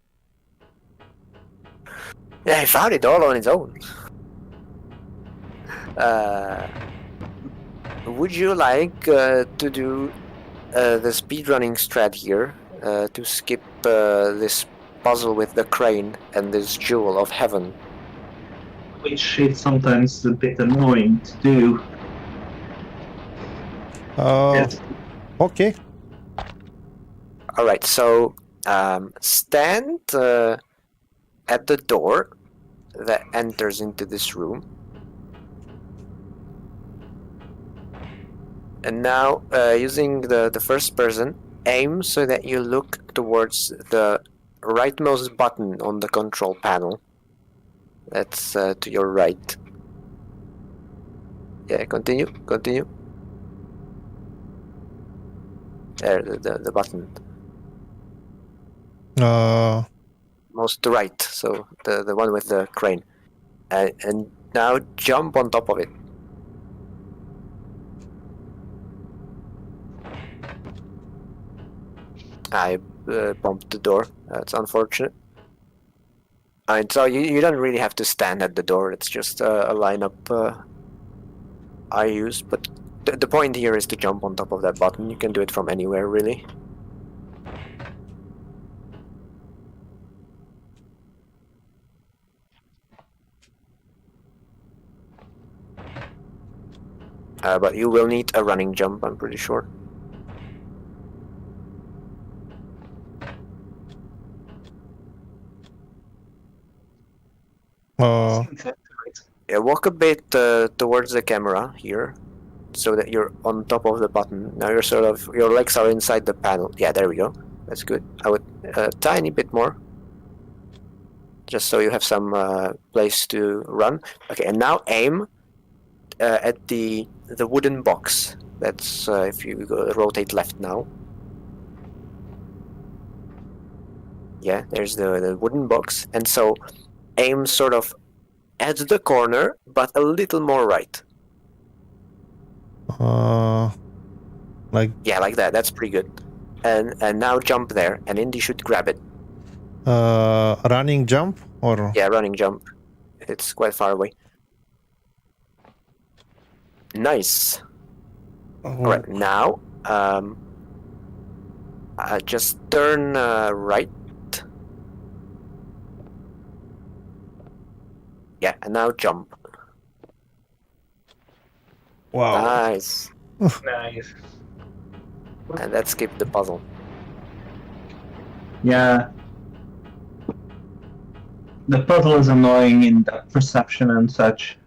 Yeah, he found it all on his own. Would you like to do the speedrunning strat here to skip this puzzle with the crane and this jewel of heaven? Which is sometimes a bit annoying to do. Yes. okay. Alright, so stand at the door that enters into this room. And now, using the first person, aim so that you look towards the rightmost button on the control panel. That's to your right. Yeah, continue. There, the button. Most to right, so the one with the crane. And now jump on top of it. I bumped the door. That's unfortunate. And so you don't really have to stand at the door. It's just a lineup I use. But the point here is to jump on top of that button. You can do it from anywhere, really. But you will need a running jump, I'm pretty sure. Yeah, walk a bit towards the camera here, so that you're on top of the button. Now you're your legs are inside the panel. Yeah, there we go. That's good. I would tiny bit more, just so you have some place to run. Okay, and now aim at the wooden box. That's if you rotate left now. Yeah, there's the wooden box, and so aim sort of at the corner, but a little more right. Like that. That's pretty good. And now jump there, and Indy should grab it. running jump or Yeah, running jump. It's quite far away. Nice. Alright, now just turn right. Yeah, and now jump. Wow. Nice. Nice. And let's skip the puzzle. Yeah. The puzzle is annoying in depth perception and such.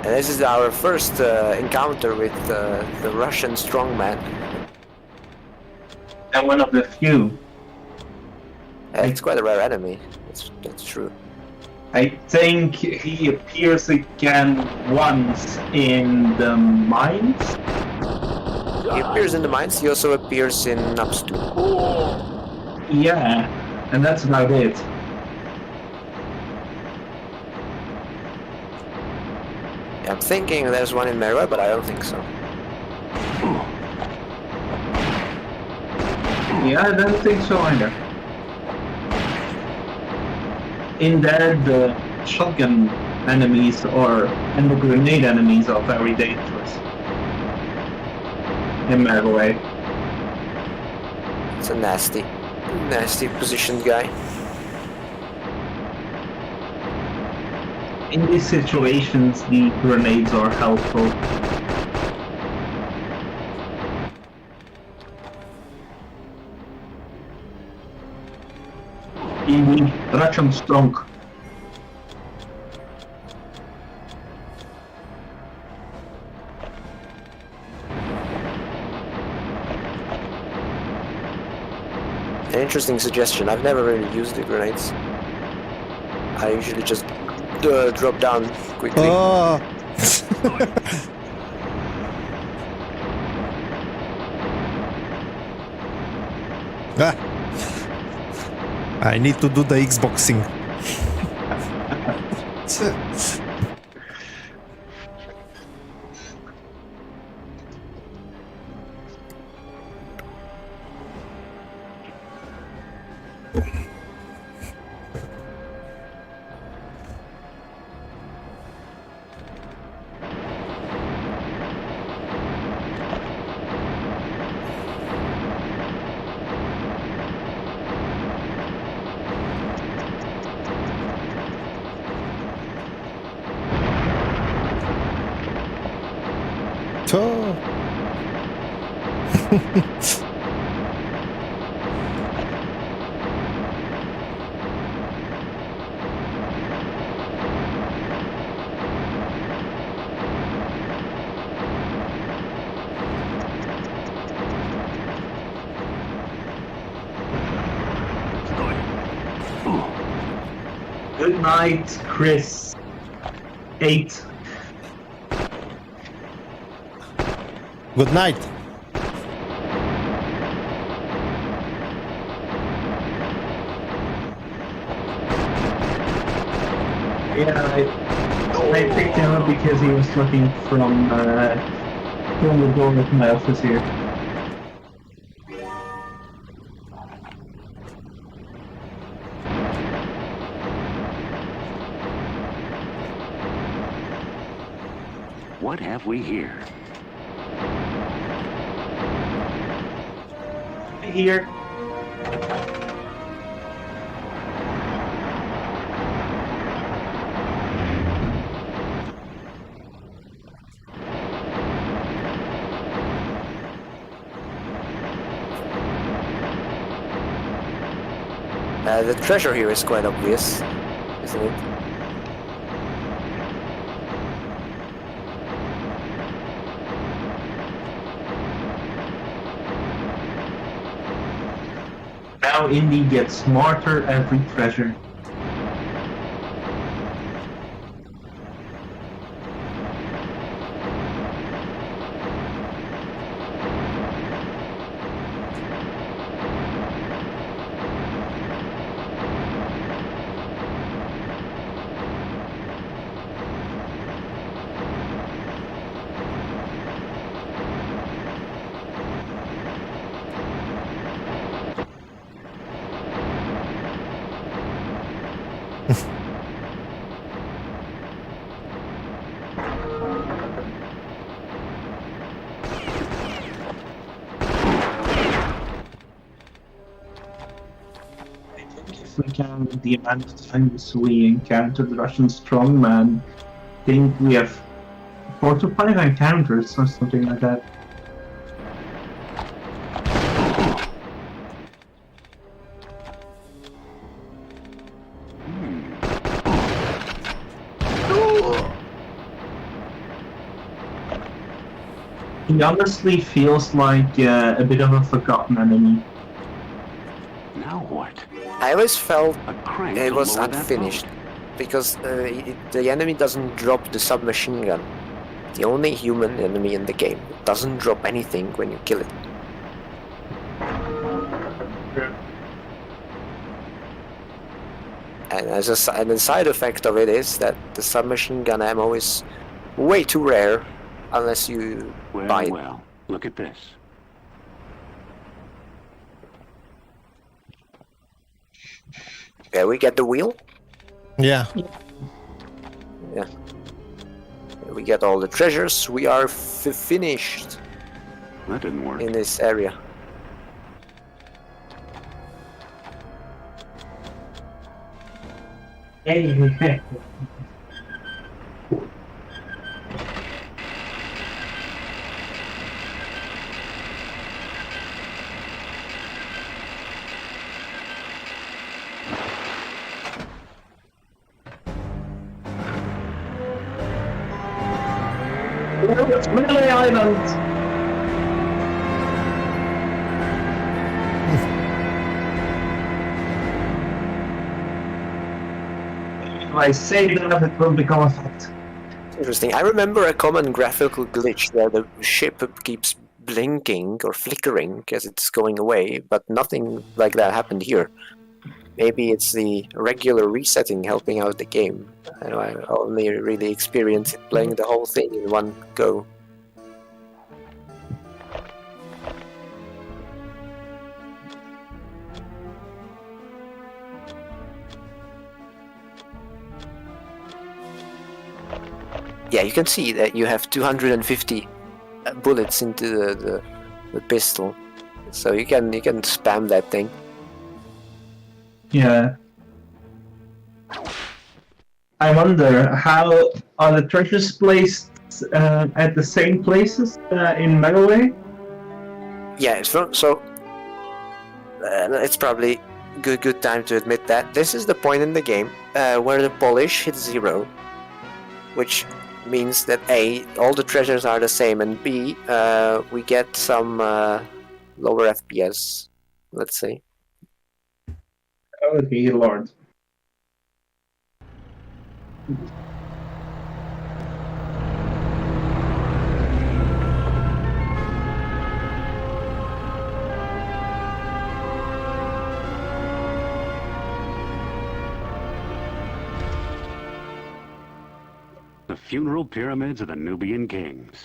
And this is our first encounter with the Russian strongman. And one of the few. It's quite a rare enemy. That's true. I think he appears again once in the mines. He appears in the mines. He also appears in Ups 2. Yeah, and that's about it. I'm thinking there's one in Meroe, but I don't think so. Yeah, I don't think so either. In there, the shotgun enemies and the grenade enemies are very dangerous. In Meroe. It's a nasty positioned guy. In these situations, the grenades are helpful. Indy, Russian strong. An interesting suggestion. I've never really used the grenades. I usually just drop down quickly. Oh. Ah. I need to do the Xboxing. Good night, Chris. 8. Good night. Yeah, I picked him up because he was looking from the door of my office here. What have we here? Here. The treasure here is quite obvious, isn't it? Now Indy gets smarter every treasure. If we count the amount of times we encountered the Russian strongman, I think we have 4 to 5 encounters or something like that. He honestly feels like a bit of a forgotten enemy. Now what? I always felt A crank it to was lower that unfinished boat. because the enemy doesn't drop the submachine gun. The only human enemy in the game doesn't drop anything when you kill it. And and the side effect of it is that the submachine gun ammo is way too rare unless you buy Well, it. well, look at this. Okay, we get the wheel. Yeah. We get all the treasures. We are finished That didn't work. in this area. Hey, it's Melee Island! If I say that, it will become a fact. Interesting. I remember a common graphical glitch where the ship keeps blinking or flickering as it's going away, but nothing like that happened here. Maybe it's the regular resetting helping out the game. I know I only really experienced it playing the whole thing in one go. Yeah, you can see that you have 250 bullets into the pistol, so you can spam that thing. Yeah. I wonder, how are the treasures placed at the same places in Meroe? Yeah, it's probably good time to admit that this is the point in the game where the polish hits 0, which means that A, all the treasures are the same, and B, we get some lower FPS, let's say. Oh, dear lord. The funeral pyramids of the Nubian kings.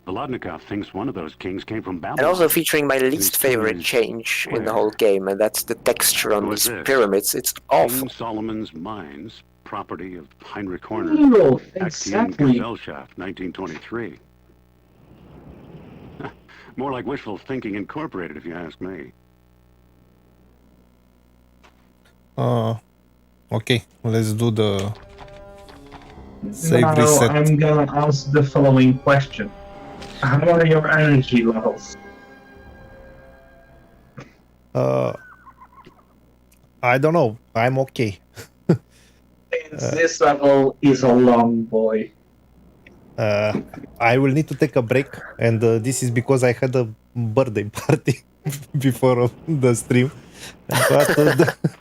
Volodnikov thinks one of those kings came from And Babylon. also featuring my His least tomb favorite is change in the where? whole game, and that's the texture on Who is these this? pyramids. It's awful. King Solomon's Mines, property of Heinrich Horner. Oh, Axiom exactly. Gesellschaft, 1923. More like wishful thinking incorporated, if you ask me. Okay, let's do the save Now reset. I'm gonna ask the following question. How are your energy levels? I don't know. I'm okay. Since this level is a long boy. I will need to take a break, and this is because I had a birthday party before the stream. But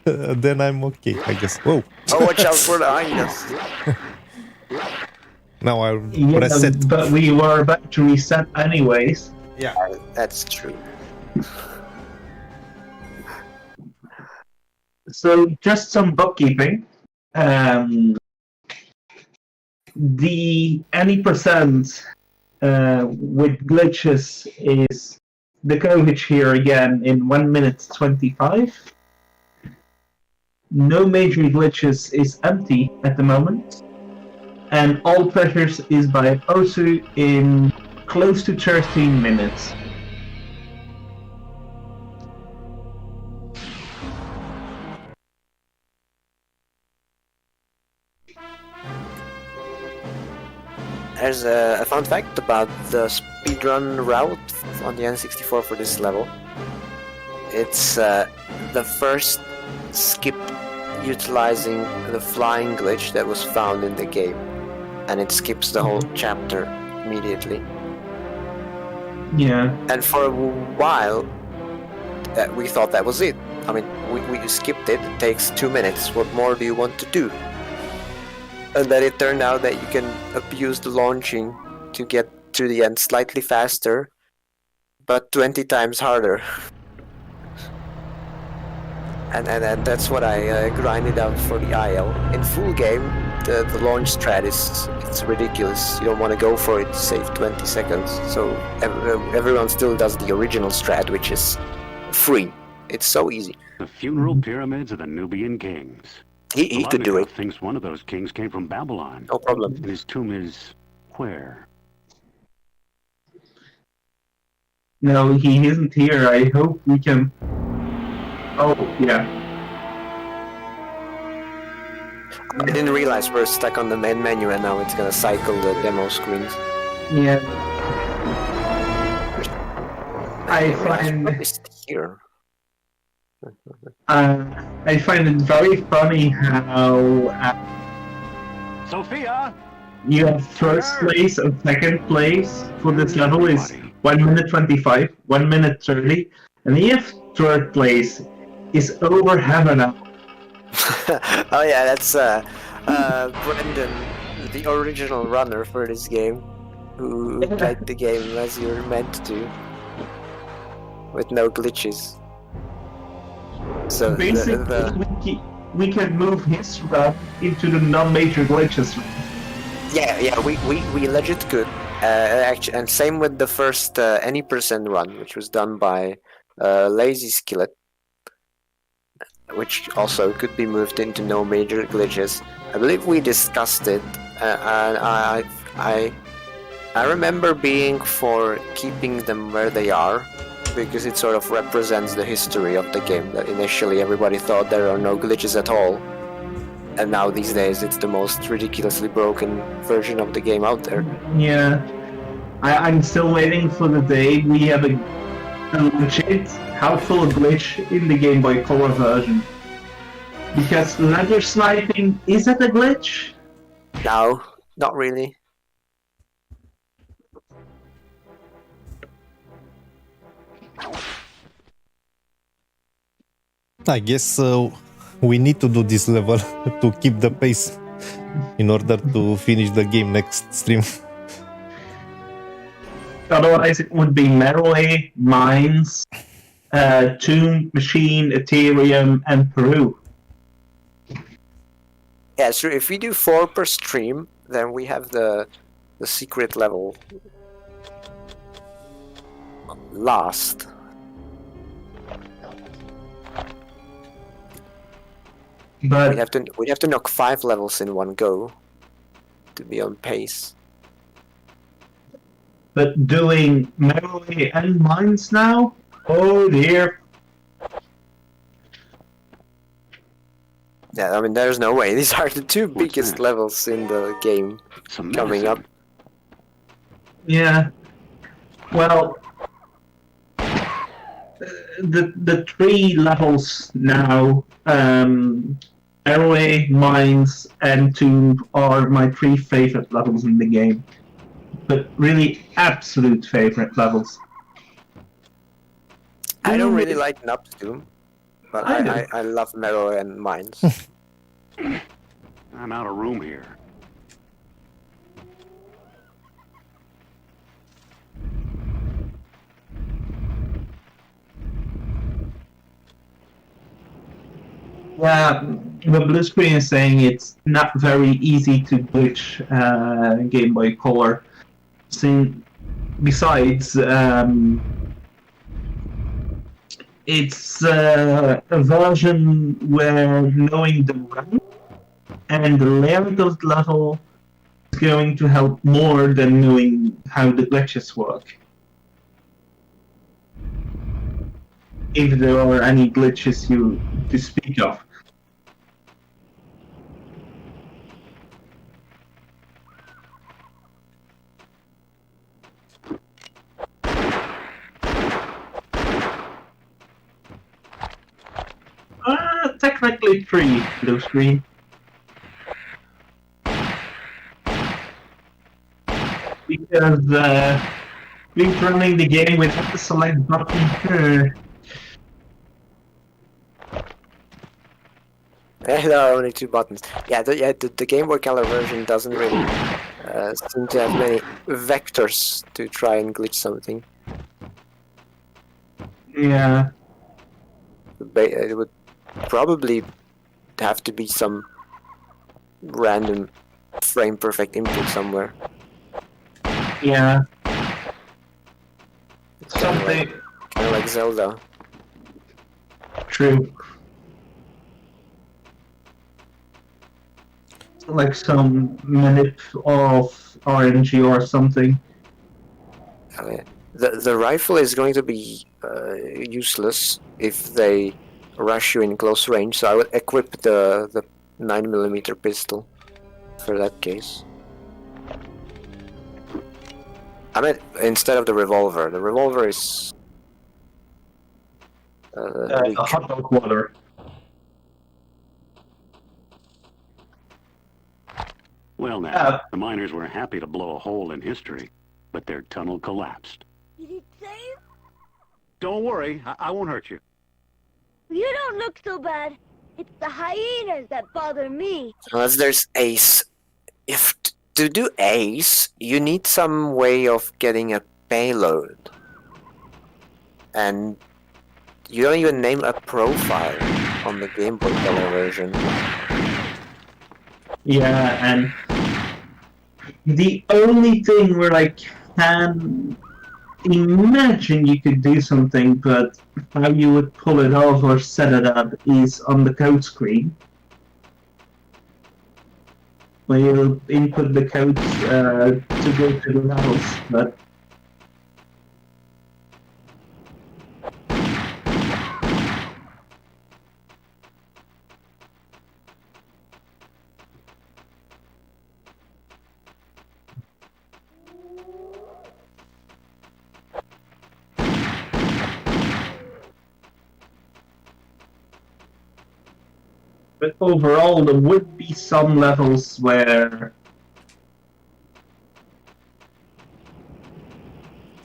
then I'm okay, I guess. Whoa! Oh, watch out for the hyenas. Now I'll Yeah, reset. but we were about to reset anyways. Yeah. That's true. So just some bookkeeping. The any percent with glitches is the coverage here again in 1 minute 25. No major glitches is empty at the moment. And all treasures is by Osu in close to 13 minutes. There's a fun fact about the speedrun route on the N64 for this level. It's the first skip utilizing the flying glitch that was found in the game, and it skips the whole chapter immediately. Yeah. And for a while, we thought that was it. I mean, we skipped it. It takes 2 minutes. What more do you want to do? And then it turned out that you can abuse the launching to get to the end slightly faster, but 20 times harder. And that's what I grinded out for the IL. In full game, the launch strat it's ridiculous. You don't want to go for it to save 20 seconds. So everyone still does the original strat, which is free. It's so easy. The funeral pyramids of the Nubian kings. He could do it. Volodnikov thinks one of those kings came from Babylon. No problem. And his tomb is where? No, he isn't here. I hope we can... Oh, yeah. I didn't realize we're stuck on the main menu and now it's gonna cycle the demo screens. Yeah. I find... What is here? I find it very funny how Sophia! you have first place and second place for this level is 1 minute 25, 1 minute 30, and if third place is over half an hour. Oh yeah, that's Brendan, the original runner for this game, who played the game as you're meant to, with no glitches. So basically, we can move his route into the non-major glitches. yeah, we legit could. Actually, and same with the first any percent run, which was done by Lazy Skillet, which also could be moved into no major glitches. I believe we discussed it, and I remember being for keeping them where they are, because it sort of represents the history of the game, that initially everybody thought there are no glitches at all, and now these days it's the most ridiculously broken version of the game out there. Yeah, I'm still waiting for the day we have a legit helpful glitch in the Game Boy Color version. Because ladder sniping, is that a glitch? No, not really. I guess we need to do this level to keep the pace in order to finish the game next stream. Otherwise, it would be Meroe, Mines, Tomb, Machine, Ethereum, and Peru. Yeah, so if we do 4 per stream, then we have the secret level last. But We'd have to knock 5 levels in one go to be on pace. But doing Meroe and Mines now? Oh dear. Yeah, I mean, there's no way. These are the 2 What's biggest that? levels in the game Some coming up. medicine. Yeah. Well, the 3 levels now, Meroe, Mines, and Tomb are my 3 favorite levels in the game. But really absolute favorite levels. I don't really like Nup's Doom, but I do. I love Meroe and Mines. I'm out of room here. Yeah, the blue screen is saying it's not very easy to glitch Game Boy Color. Besides, it's a version where knowing the run and the layout of the level is going to help more than knowing how the glitches work. If there are any glitches to speak of. Technically 3 blue screen. Because running the game without the select button. There are only 2 buttons. Yeah, the Game Boy Color version doesn't really seem to have many vectors to try and glitch something. Yeah. It would probably have to be some random frame perfect input somewhere. Yeah. It's kind Something of like Zelda. true. Like some manip of RNG or something. The rifle is going to be useless if they rush you in close range, so I would equip the 9mm pistol for that case. I mean, instead of the revolver. The revolver is weak. A hot dog water. Well now, the miners were happy to blow a hole in history, but their tunnel collapsed. Did it save? Don't worry, I won't hurt you. You don't look so bad. It's the hyenas that bother me. Unless there's Ace. To do Ace, you need some way of getting a payload. And you don't even name a profile on the Game Boy Color version. Yeah, and the only thing where I can imagine you could do something, but how you would pull it off or set it up is on the code screen. Where you input the codes to go to the levels, but overall, there would be some levels where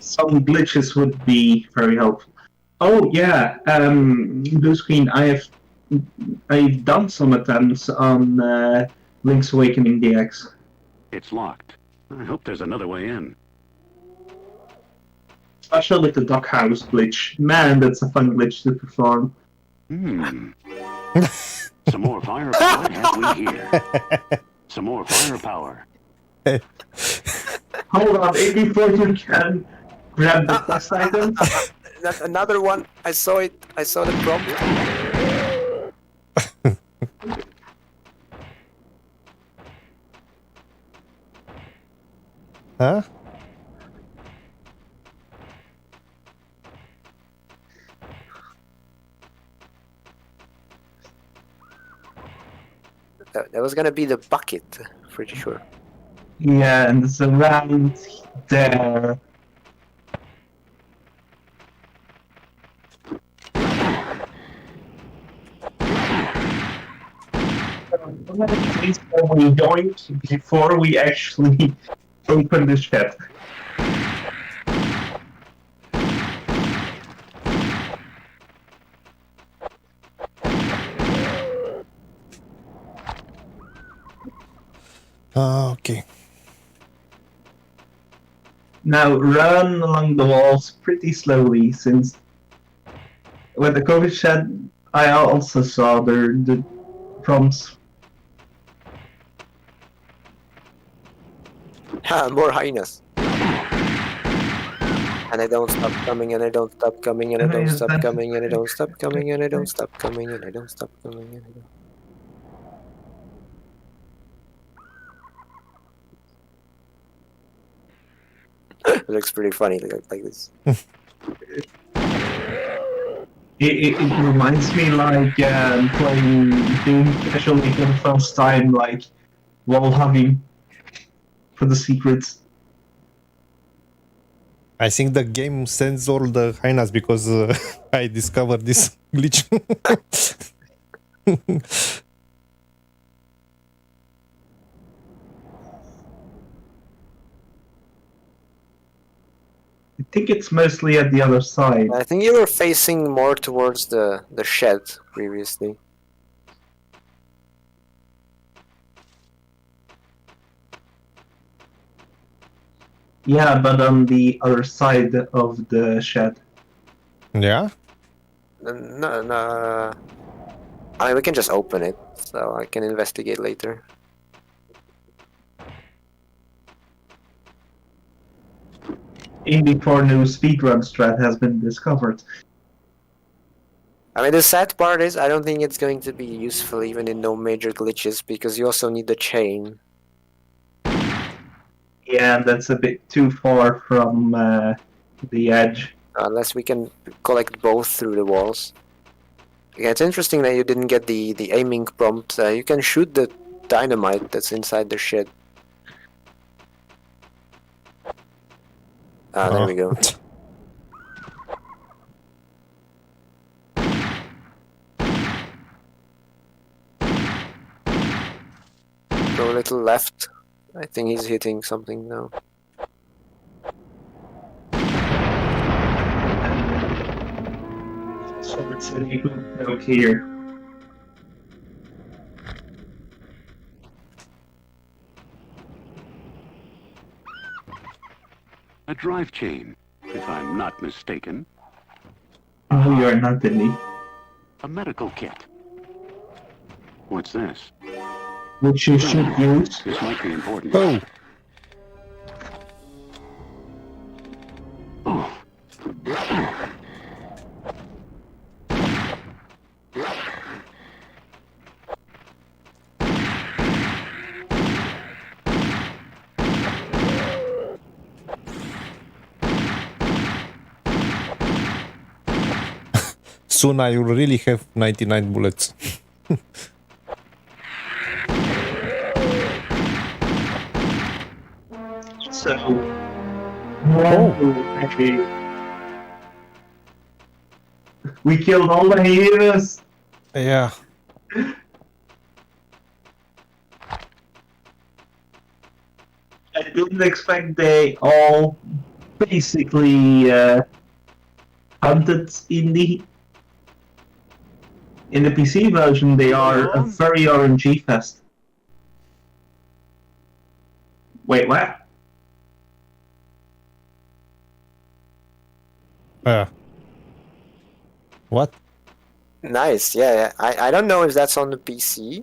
some glitches would be very helpful. Oh yeah, blue screen. I've done some attempts on Link's Awakening DX. It's locked. I hope there's another way in. Especially with the duck house glitch. Man, that's a fun glitch to perform. Some more firepower. What have we here? Some more firepower. Hold on, before you can grab the quest item. Another one. I saw it. I saw the prompt. Huh? That was gonna be the bucket, pretty sure. Yeah, and it's around there. Please before we join, before we actually open the chat. Okay. Now run along the walls pretty slowly, since with the COVID chat I also saw the prompts. More hyenas. And I don't stop coming, and I don't stop coming, and I don't stop coming, and I don't stop coming, and I don't stop coming, and I don't stop coming, and I don't. It looks pretty funny, like this. It reminds me like playing Doom, especially for the first time, like wall hugging for the secrets. I think the game sends all the hyenas because I discovered this glitch. I think it's mostly at the other side. I think you were facing more towards the shed previously. Yeah, but on the other side of the shed. Yeah? No. I mean, we can just open it, so I can investigate later. Indy 4 new speedrun strat has been discovered. I mean, the sad part is I don't think it's going to be useful even in no major glitches, because you also need the chain. Yeah, and that's a bit too far from the edge. Unless we can collect both through the walls. Yeah, it's interesting that you didn't get the aiming prompt. You can shoot the dynamite that's inside the shed. There we go. Go a little left. I think he's hitting something now. So it's a note here. A drive chain, if I'm not mistaken. No, you're not, Indy. A medical kit. What's this? Which you should use. This might be important. Oh! Soon I will really have 99 bullets. So, okay. We killed all the hyenas. Yeah. I didn't expect they all basically hunted Indy. In the PC version, they are a very RNG fest. Wait, what? What? Nice, yeah. I don't know if that's on the PC,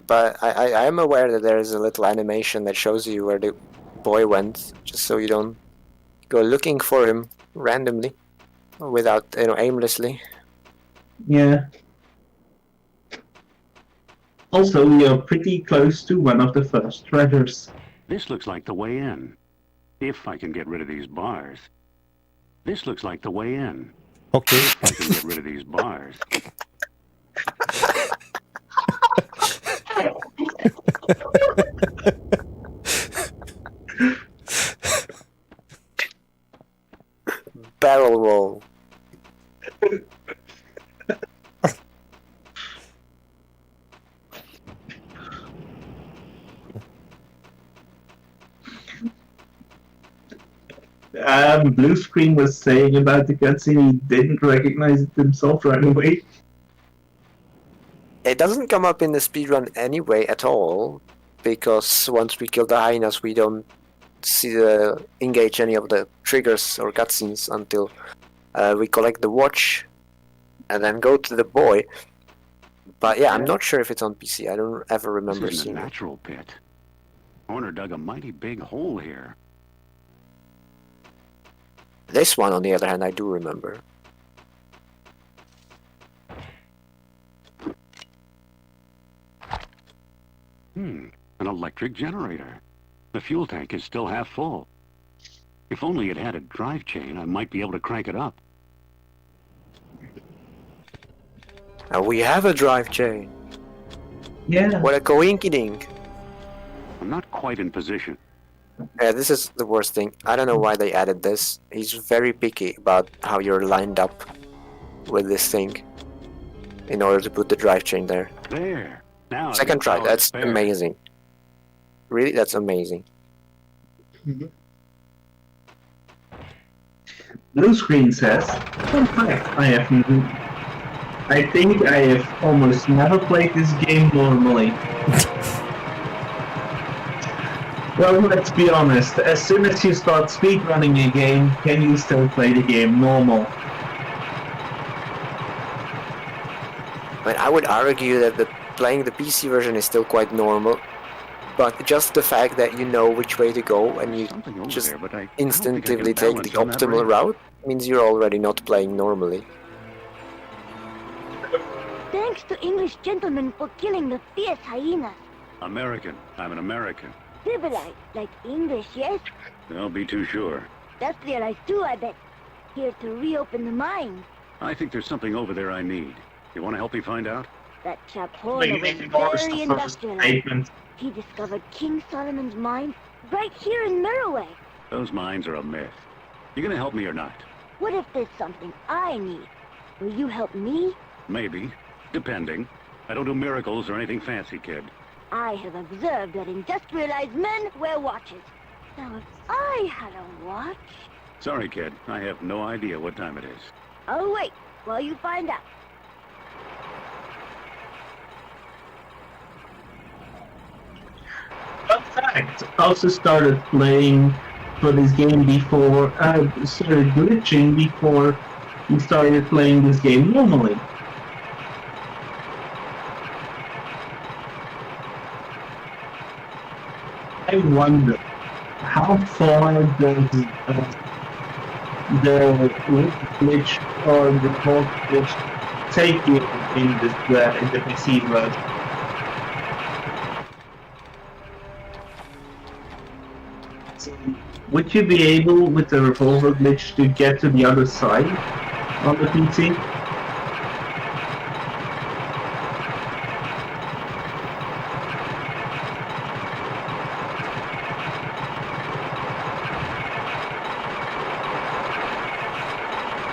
but I am aware that there is a little animation that shows you where the boy went, just so you don't go looking for him randomly, without, aimlessly. Yeah. Also, we are pretty close to one of the first treasures. This looks like the way in. If I can get rid of these bars. This looks like the way in. Okay. If I can get rid of these bars. Barrel roll. Blue Screen was saying about the cutscene he didn't recognize it himself right away. It doesn't come up in the speedrun anyway at all, because once we kill the hyenas, we don't engage any of the triggers or cutscenes until we collect the watch and then go to the boy. But yeah, I'm not sure if it's on PC. I don't ever remember This isn't seeing a it. natural pit. Horner dug a mighty big hole here. This one, on the other hand, I do remember. An electric generator. The fuel tank is still half full. If only it had a drive chain, I might be able to crank it up. And we have a drive chain. Yeah. What a coinkydink. I'm not quite in position. Yeah, this is the worst thing. I don't know why they added this. He's very picky about how you're lined up with this thing in order to put the drive chain there. There. Now I've Second got try, power that's spare. amazing. Really, that's amazing. Blue Screen says, fun fact, I think I have almost never played this game normally. Well, let's be honest, as soon as you start speedrunning a game, can you still play the game normal? But I would argue that playing the PC version is still quite normal, but just the fact that you know which way to go and you Something over just there, but I don't think I instinctively can take the balance on that optimal ramp. route means you're already not playing normally. Thanks to English gentlemen for killing the fierce hyenas. American. I'm an American. Civilized, like English, yes? Don't be too sure. That's realized too, I bet. Here to reopen the mine. I think there's something over there I need. You want to help me find out? That chap Horner was Maybe ignores very the first industrialized. statement. He discovered King Solomon's mine right here in Meroe. Those mines are a myth. You gonna help me or not? What if there's something I need? Will you help me? Maybe. Depending. I don't do miracles or anything fancy, kid. I have observed that industrialized men wear watches. Now, if I had a watch... Sorry, kid. I have no idea what time it is. I'll wait while you find out. Fun fact, I also started playing for this game before, started glitching before we started playing this game normally. I wonder, how far does the glitch or the default glitch take you in the PC version? Would you be able, with the revolver glitch, to get to the other side on the PC?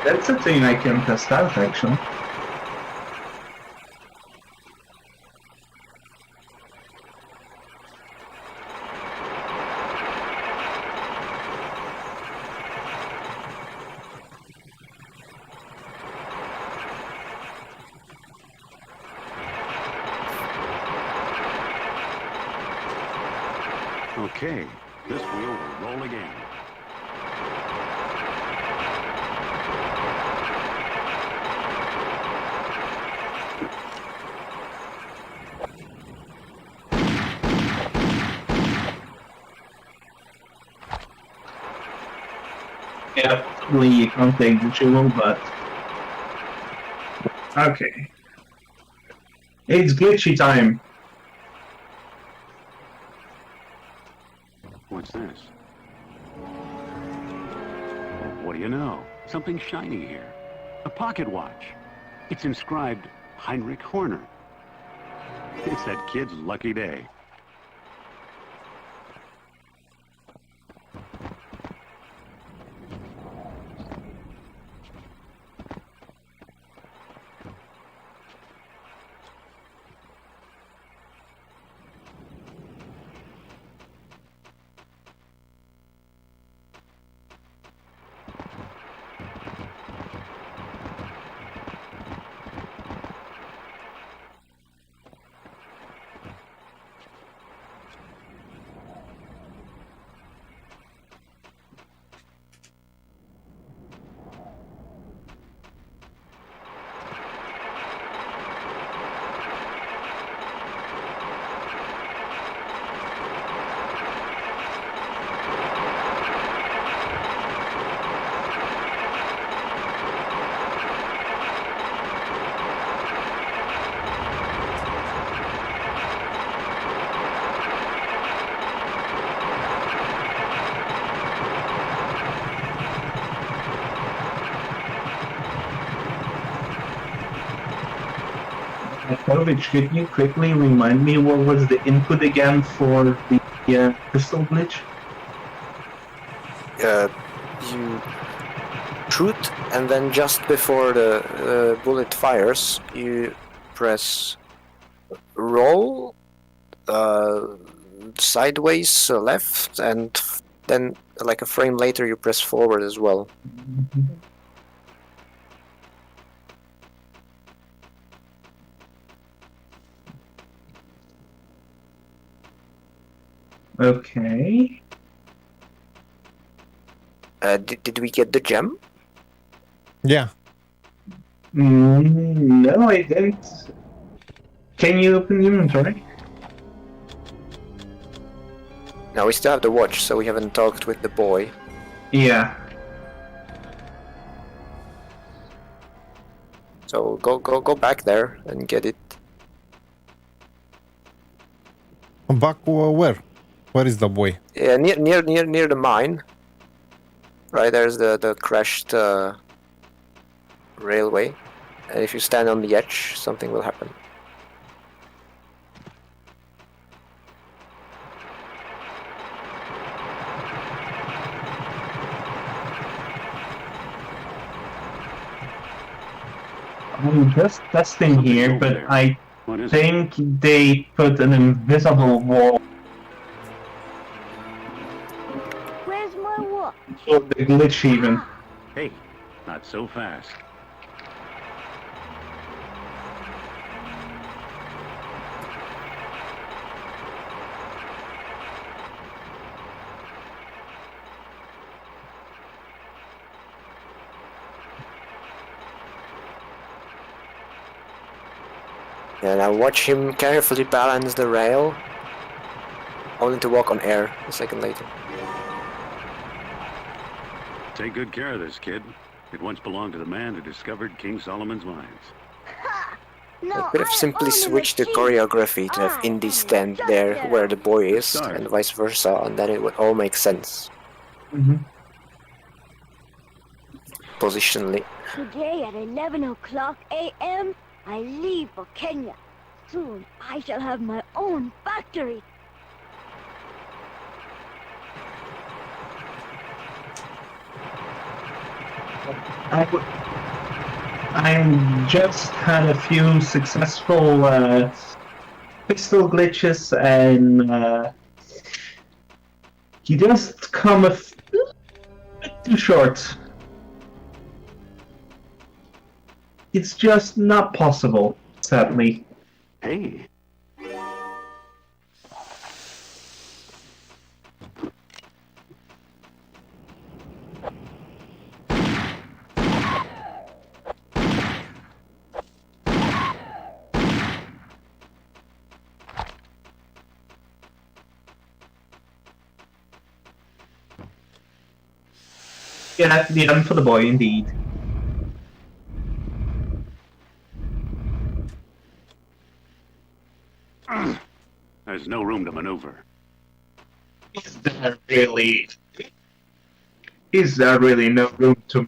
That's a thing I can test out, actually. Okay, this wheel will roll again. Yeah, possibly you can't take the jewel, but... Okay. It's glitchy time. What's this? What do you know? Something shiny here. A pocket watch. It's inscribed Heinrich Horner. It's that kid's lucky day. Pudovkin, could you quickly remind me what was the input again for the pistol glitch? You shoot, and then just before the bullet fires, you press roll, sideways left, and then like a frame later you press forward as well. Okay. Did we get the gem? Yeah. No, I didn't. Can you open the inventory? No, we still have the watch, so we haven't talked with the boy. Yeah. So go back there and get it. Back where? Where is the boy? Yeah, near the mine. Right there's the crashed railway, and if you stand on the edge, something will happen. I'm just testing here, but I What is it? think they put an invisible wall Where's my watch? for the glitch even. Hey, not so fast. Yeah, now watch him carefully balance the rail, only to walk on air a second later. Take good care of this, kid. It once belonged to the man who discovered King Solomon's mines. No, I could have I simply own the switched the machine. choreography to have I Indy am stand just there there. where the boy is, Start. and vice versa, and then it would all make sense positionally. Today at 11 o'clock a.m., I leave for Kenya. Soon I shall have my own factory. I just had a few successful pistol glitches, and you just come a bit too short. It's just not possible, sadly. Hey, Yeah, the end for the boy, indeed. There's no room to maneuver. Is there really? Is there really no room to?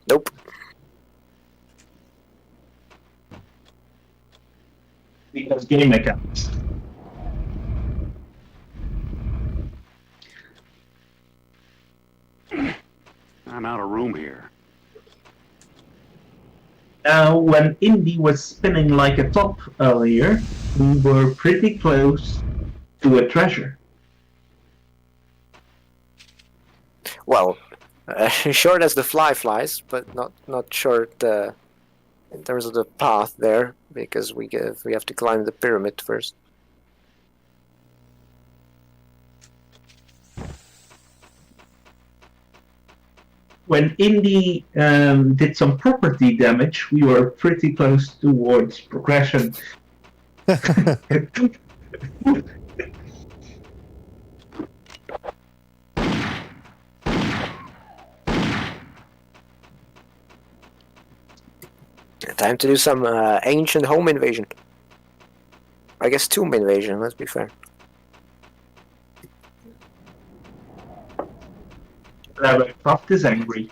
Nope. Because game mechanics. I'm out of room here. Now, when Indy was spinning like a top earlier, we were pretty close to a treasure. Well, short as the fly flies, but not short in terms of the path there, because we have to climb the pyramid first. When Indy did some property damage, we were pretty close towards progression. Time to do some ancient home invasion. I guess tomb invasion, let's be fair. Croft is angry.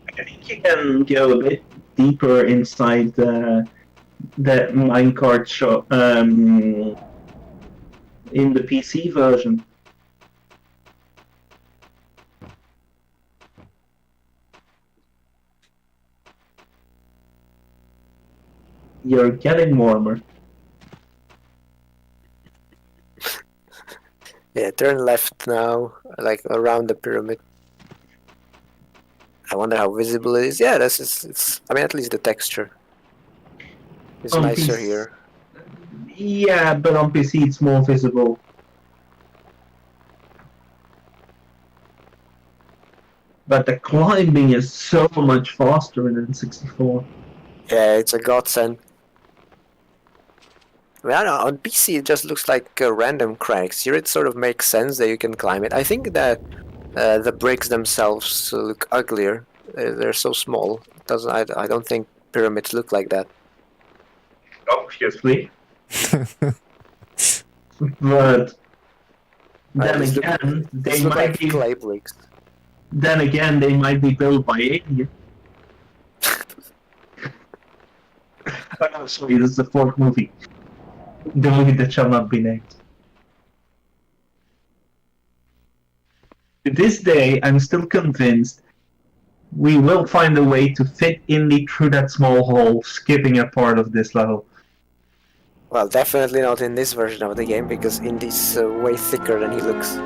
I think you can go a bit deeper inside the minecart shop in the PC version. You're getting warmer. Yeah, turn left now, like around the pyramid. I wonder how visible it is. Yeah, it's. I mean, at least the texture is On nicer PC here. Yeah, but on PC it's more visible. But the climbing is so much faster in N64. Yeah, it's a godsend. I mean, I don't know, on PC it just looks like random cracks. Here it sort of makes sense that you can climb it. I think that the bricks themselves look uglier. They're so small. It doesn't. I don't think pyramids look like that. Obviously. But then These again, they look might like be. clay bricks. Then again, they might be built by aliens. Oh no, sorry, this is the fourth movie. The movie that shall not be named. To this day, I'm still convinced we will find a way to fit Indy through that small hole, skipping a part of this level. Well, definitely not in this version of the game because Indy's way thicker than he looks.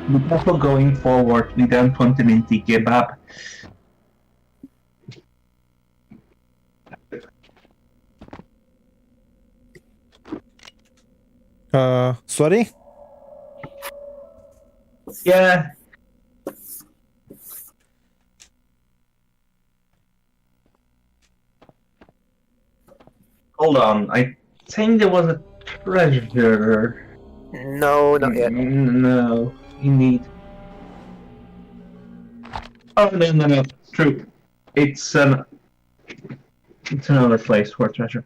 Be careful going forward, we don't want him into kebab. Sorry? Yeah. Hold on, I think there was a treasure. No, not yet. No, indeed. Oh no, true. It's another place for treasure.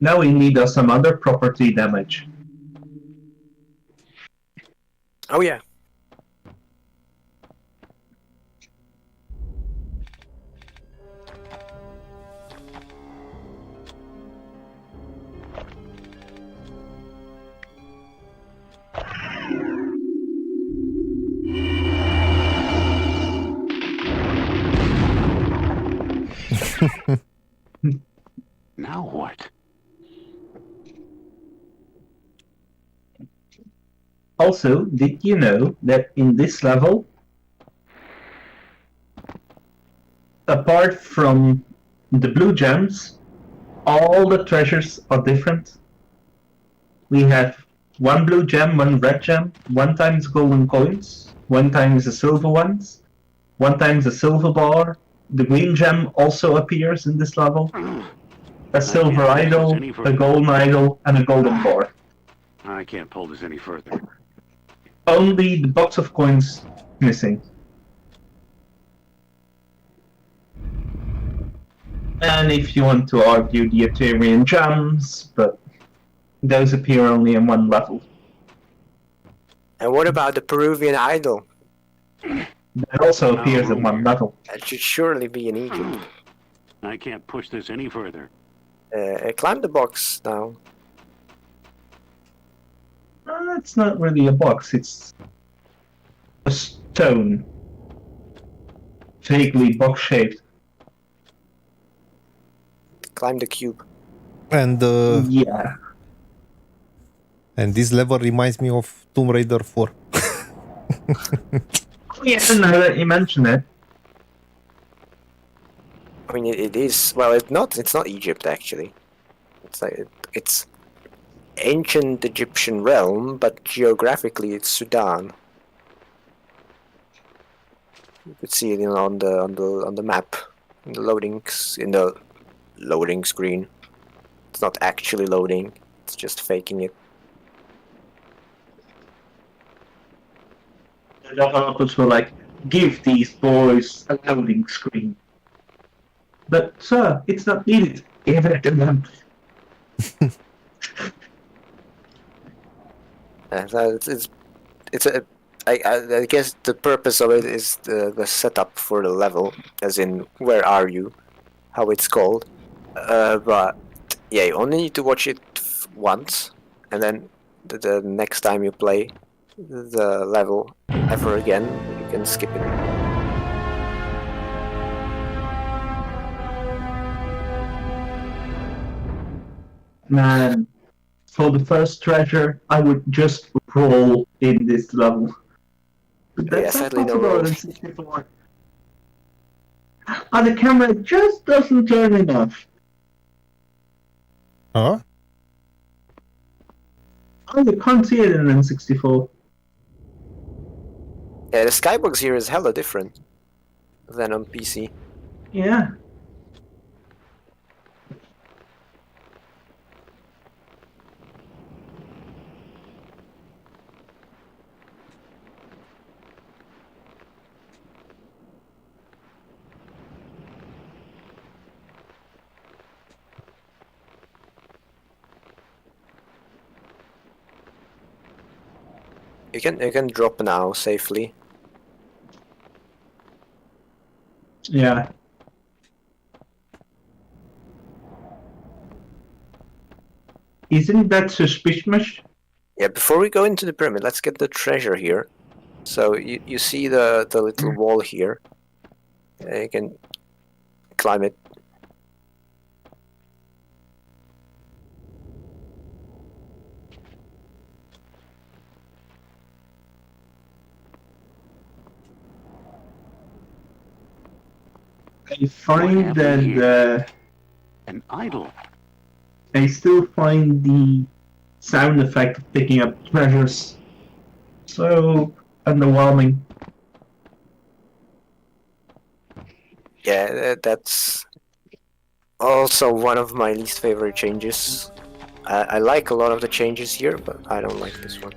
Now we need some other property damage. Oh yeah. Now what? Also, did you know that in this level, apart from the blue gems, all the treasures are different? We have one blue gem, one red gem, one times golden coins, one times the silver ones, one times a silver bar. The green gem also appears in this level. A silver idol, a golden idol, and a golden bar. I can't pull this any further. Only the box of coins missing. And if you want to argue the Ethereum gems, but those appear only in one level. And what about the Peruvian idol? That also appears in one level. That should surely be in Egypt. I can't push this any further. Climb the box now. It's not really a box, it's a stone. Vaguely box-shaped. Climb the cube. And Yeah. and this level reminds me of Tomb Raider 4. Yeah, now that you mention it. I mean, it is. Well, it's not. It's not Egypt actually. It's like it's ancient Egyptian realm, but geographically it's Sudan. You could see it on the map, in the loading screen. It's not actually loading. It's just faking it. The developers were like, give these boys a loading screen. But, sir, it's not needed. Give it to them. I guess the purpose of it is the setup for the level, as in where are you, how it's called. But yeah, you only need to watch it once, and then the next time you play the level ever again, you can skip it. Man, for the first treasure, I would just roll in this level. But that's not sadly no possible roll. in 64. And the camera just doesn't turn enough. Huh? Oh, you can't see it in N64. Yeah, the skybox here is hella different than on PC. Yeah. You can drop now safely. Yeah. Isn't that suspicious? Yeah, before we go into the pyramid, let's get the treasure here. So you see the little wall here. You can climb it. I find that An idol. I still find the sound effect of picking up treasures so underwhelming. Yeah, that's also one of my least favorite changes. I like a lot of the changes here, but I don't like this one.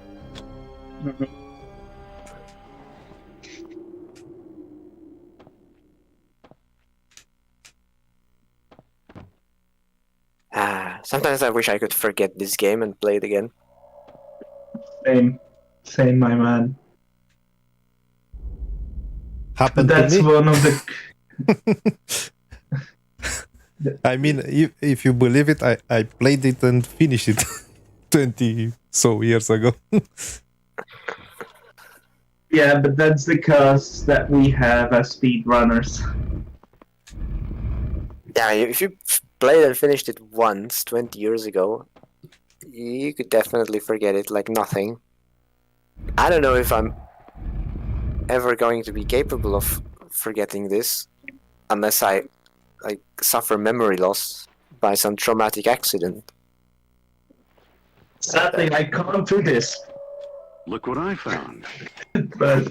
Sometimes I wish I could forget this game and play it again. Same, my man. Happened That's to me. one of the. I mean, if you believe it, I played it and finished it 20 so years ago. Yeah, but that's the curse that we have as speedrunners. Yeah, Yeah, if you played and finished it once 20 years ago, you could definitely forget it like nothing. I don't know if I'm ever going to be capable of forgetting this unless I like suffer memory loss by some traumatic accident. Sadly, I can't do this, Look what I found. but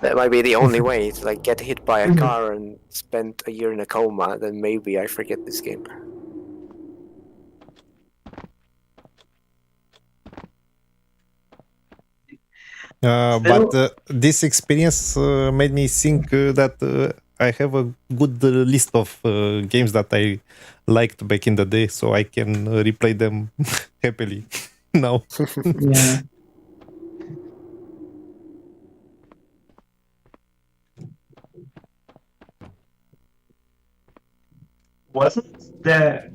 That might be the only way to like get hit by a car and spend a year in a coma, then maybe I forget this game. Still- But this experience made me think that I have a good list of games that I liked back in the day, so I can replay them happily now. yeah. Wasn't there?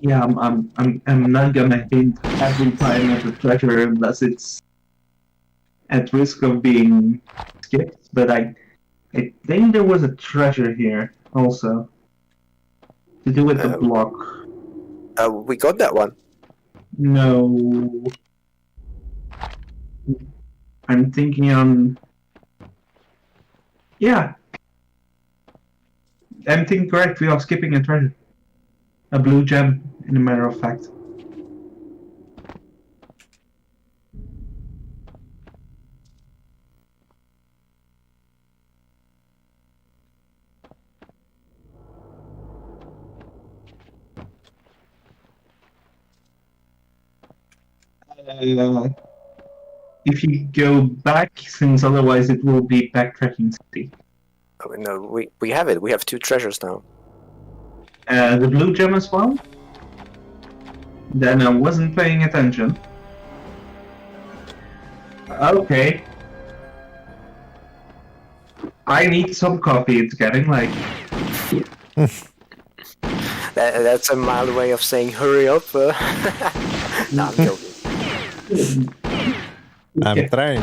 Yeah, I'm not gonna hint every time at the treasure unless it's at risk of being skipped. But I think there was a treasure here also to do with the block. We got that one. No, I'm thinking on. Yeah, I'm thinking correct. We are skipping a treasure, a blue gem, in a matter of fact. If you go back, since otherwise it will be backtracking city. Oh, no, we have it. We have 2 treasures now. The blue gem as well? Then I wasn't paying attention. Okay. I need some coffee, it's getting like... That's a mild way of saying hurry up. No, I'm joking. I'm trying.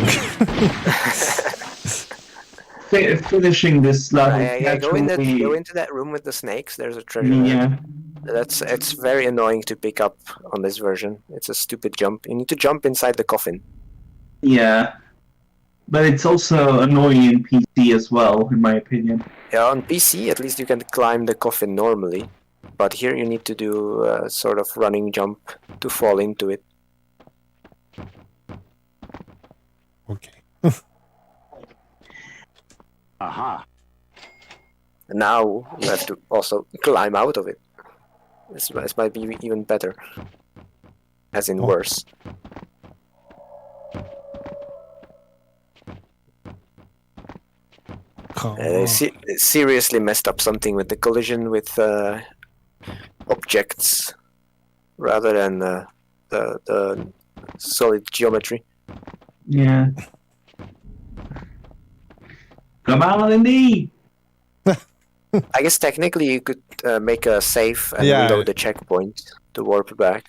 Finishing this level. Go naturally- into that room with the snakes. There's a treasure there. Yeah. It's very annoying to pick up on this version. It's a stupid jump. You need to jump inside the coffin. Yeah. But it's also annoying in PC as well, in my opinion. Yeah, on PC at least you can climb the coffin normally, but here you need to do a sort of running jump to fall into it. Okay. Aha. And now you have to also climb out of it. This might be even better, as in worse. Come They on. seriously messed up something with the collision with objects rather than the solid geometry. Yeah. Come on, Indy! I guess technically you could make a save and Yeah. reload the checkpoint to warp back.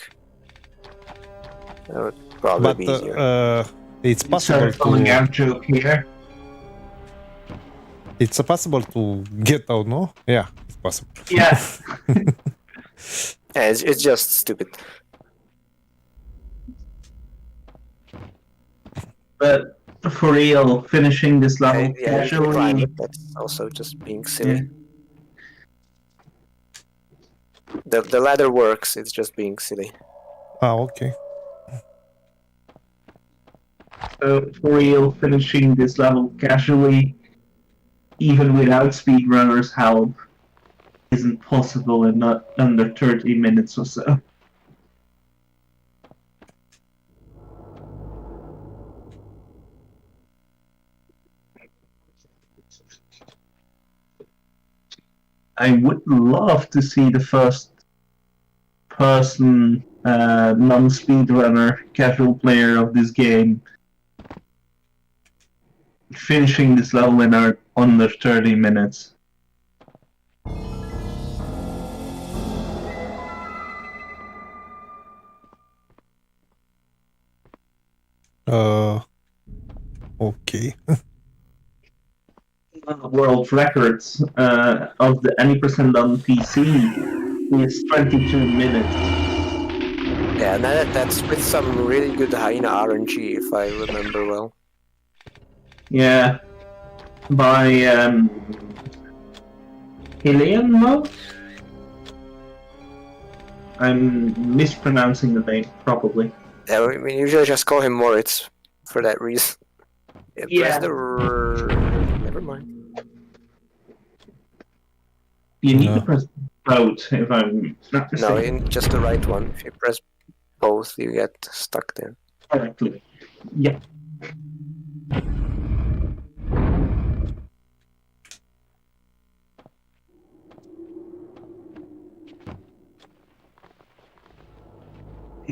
That would probably But be easier. it's possible Sorry, pulling to out joke here. it's possible to get out, no? Yeah, it's possible. Yeah. Yeah, it's just stupid. But for real, finishing this level Yeah, you can climb casually. it, that's also just being silly. Yeah. The ladder works, it's just being silly. Ah, okay. So for real, finishing this level casually, even without speedrunners' help, isn't possible in not under 30 minutes or so. I would love to see the first person non-speedrunner casual player of this game finishing this level in under 30 minutes. Okay. world records of the any percent on PC is 22 minutes. Yeah, and that's with some really good hyena RNG, if I remember well. Yeah, by Helian Mo? I'm mispronouncing the name, probably. Yeah, we usually just call him Moritz for that reason. Yeah, Yeah. Never mind. You need No. to press both, if I'm not No, mistaken. just the right one. If you press both, you get stuck there. Correctly. Yeah.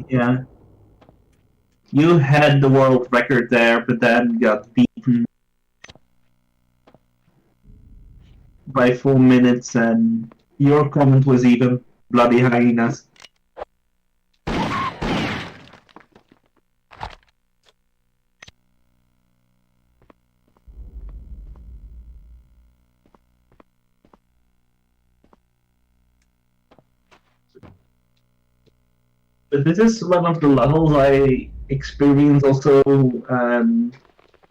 Yeah. You had the world record there, but then got beaten by 4 minutes, and your comment was even bloody hyenas. But this is one of the levels I experience also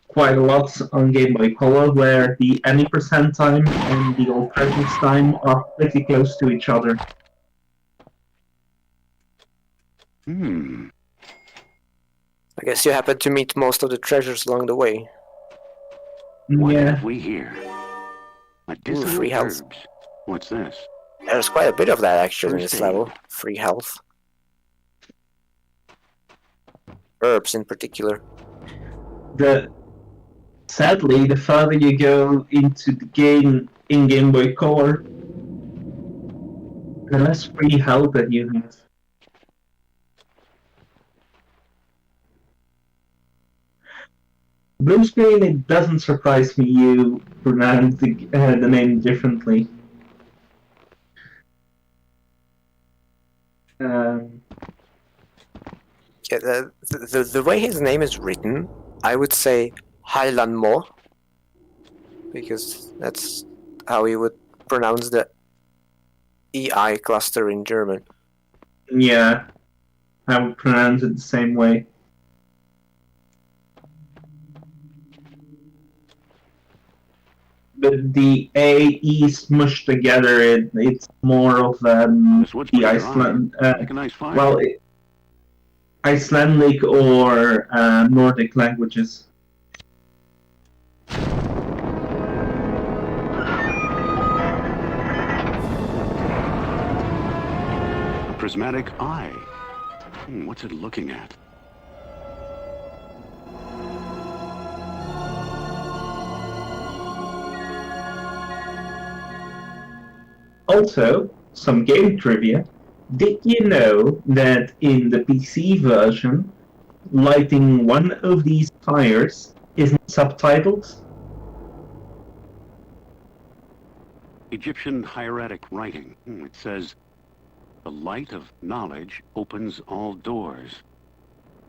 quite a lot on Game Boy Color, where the any percent time and the old presence time are pretty close to each other. Hmm. I guess you happen to meet most of the treasures along the way. What Yeah. have we here? Medicinal free health. herbs. What's this? There's quite a bit of that actually in First this aid. level. Free health. Herbs in particular. Sadly, the further you go into the game in Game Boy Color, the less free health that you have. Blue screen, it doesn't surprise me you pronounce the name differently. Yeah, the way his name is written, I would say Highland Mo, because that's how you would pronounce the EI cluster in German. Yeah, I would pronounce it the same way. But the AE smushed together, it's more of This wood's the pretty Iceland. dry. Make a nice fire. Well, Icelandic or Nordic languages. A prismatic eye. What's it looking at? Also, some game trivia. Did you know that in the PC version, lighting one of these fires isn't subtitled? Egyptian hieratic writing. It says, "The light of knowledge opens all doors."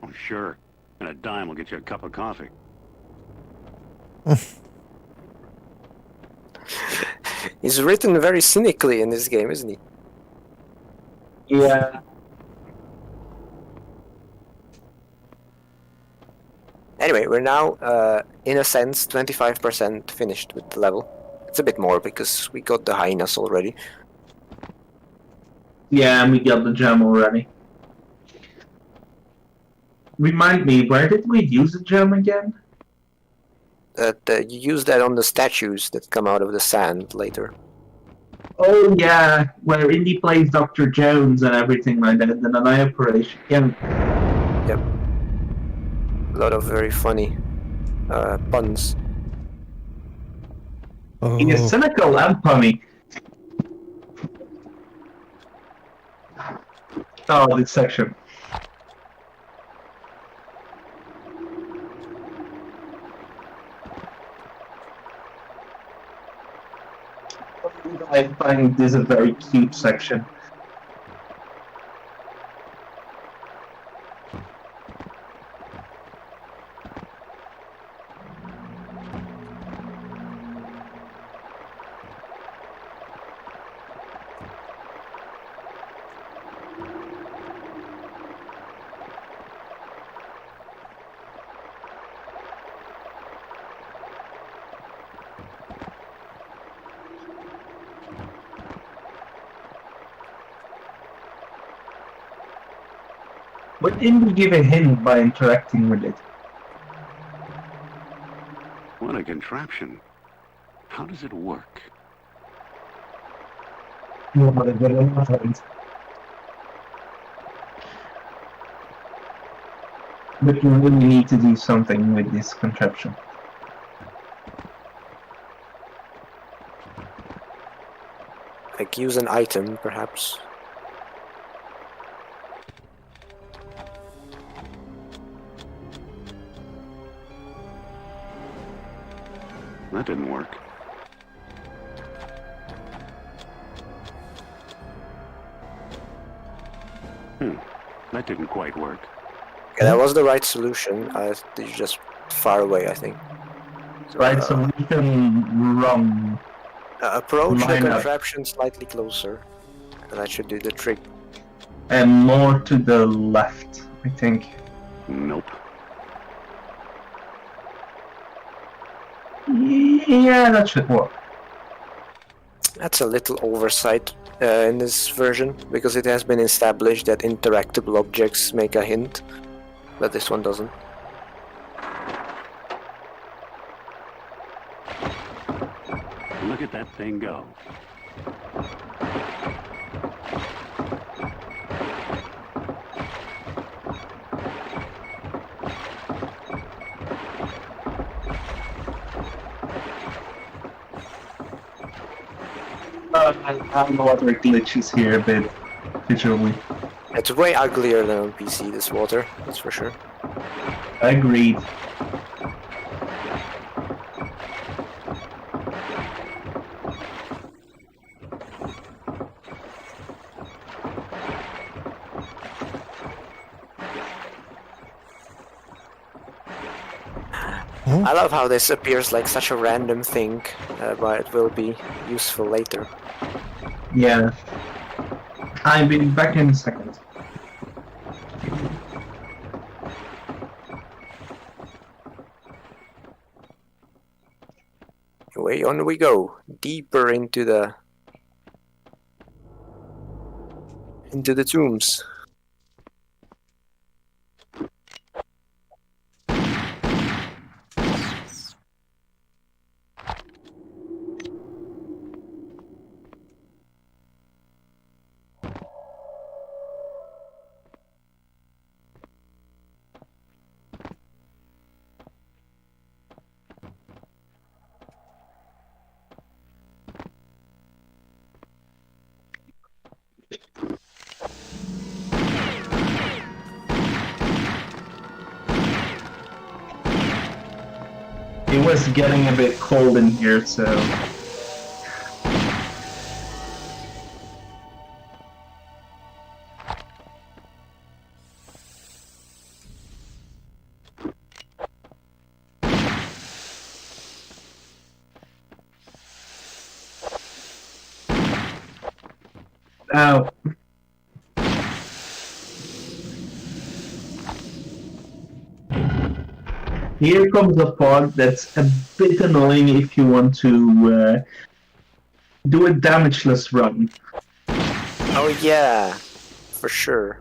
Oh, sure. And a dime will get you a cup of coffee. He's written very cynically in this game, isn't he? Yeah. Anyway, we're now, in a sense, 25% finished with the level. It's a bit more because we got the hyenas already. Yeah, and we got the gem already. Remind me, where did we use the gem again? You use that on the statues that come out of the sand later. Oh yeah, where Indy plays Dr. Jones and everything like that, and an eye operation. Yeah. Yep. A lot of very funny puns. He is cynical and punny. Oh, this section. I find this a very cute section. But didn't we give a hint by interacting with it? What a contraption. How does it work? No, but it didn't. But you really need to do something with this contraption. Like use an item, perhaps. That didn't work. That didn't quite work. Yeah, that was the right solution. You're just far away, I think. Right solution, wrong. Approach the Line up. contraption slightly closer, and that should do the trick. And more to the left, I think. Nope. Yeah, that should work. That's a little oversight in this version, because it has been established that interactable objects make a hint, but this one doesn't. Look at that thing go. I have no other glitches here, but visually. It's way uglier than on PC, this water, that's for sure. Agreed. I love how this appears like such a random thing, but it will be useful later. Yeah. I'll be back in a second. Away on we go, deeper into the tombs. It was getting a bit cold in here, so... Ow. Here comes a part that's a bit annoying if you want to do a damageless run. Oh yeah, for sure.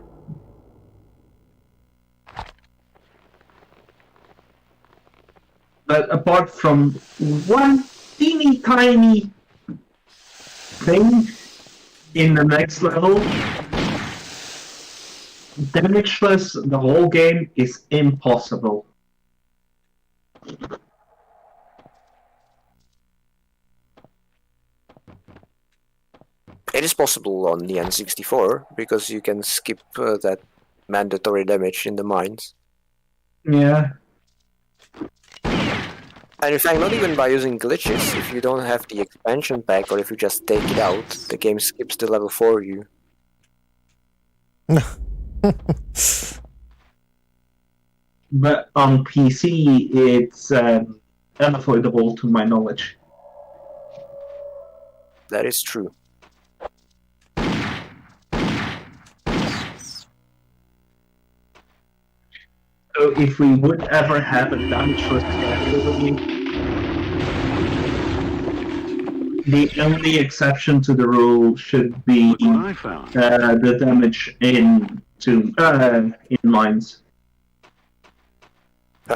But apart from one teeny tiny thing in the next level, damageless, the whole game is impossible. It is possible on the N64, because you can skip that mandatory damage in the mines. Yeah. And in fact, not even by using glitches, if you don't have the expansion pack, or if you just take it out, the game skips the level for you. But on PC, it's unavoidable to my knowledge. That is true. So if we would ever have a damageless category, the only exception to the rule should be Look what I found. the damage in in mines.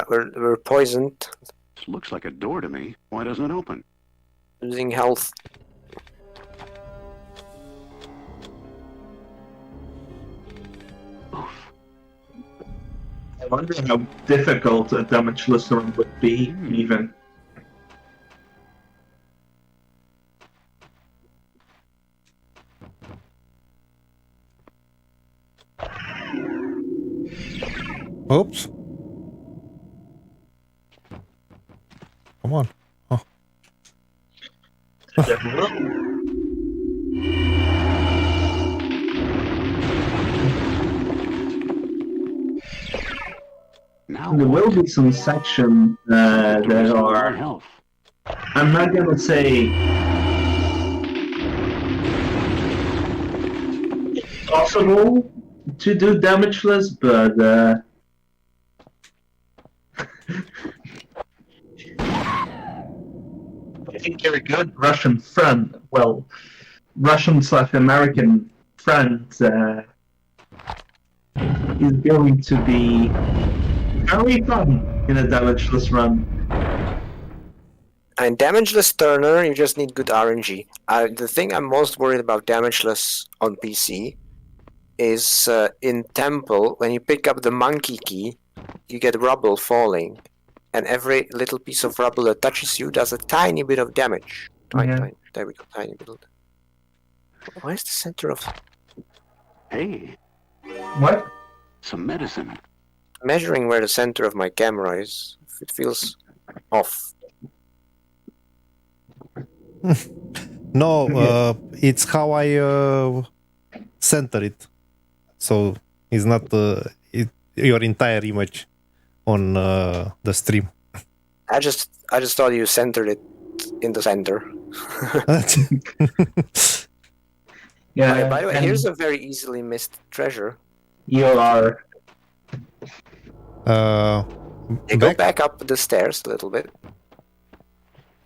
We're poisoned, This looks like a door to me. Why doesn't it open? losing health. Oof. I wonder how difficult a damageless run would be, even. Oops. Come on. Oh. Now There will what? be some sections that Restore my are. health. I'm not gonna say it's possible to do damageless, but I think you're a good Russian friend. Well, Russian/American friend is going to be very fun in a damageless run. And damageless Turner, you just need good RNG. The thing I'm most worried about damageless on PC is in Temple, when you pick up the monkey key, you get rubble falling. And every little piece of rubble that touches you does a tiny bit of damage. Yeah. There we go, tiny bit. Where's the center of... Hey, What? some medicine. Measuring where the center of my camera is, it feels off. No, it's how I center it. So it's not your entire image on the stream. I just thought you centered it in the center. Yeah. By the way, and here's a very easily missed treasure. you are. You go back up the stairs a little bit,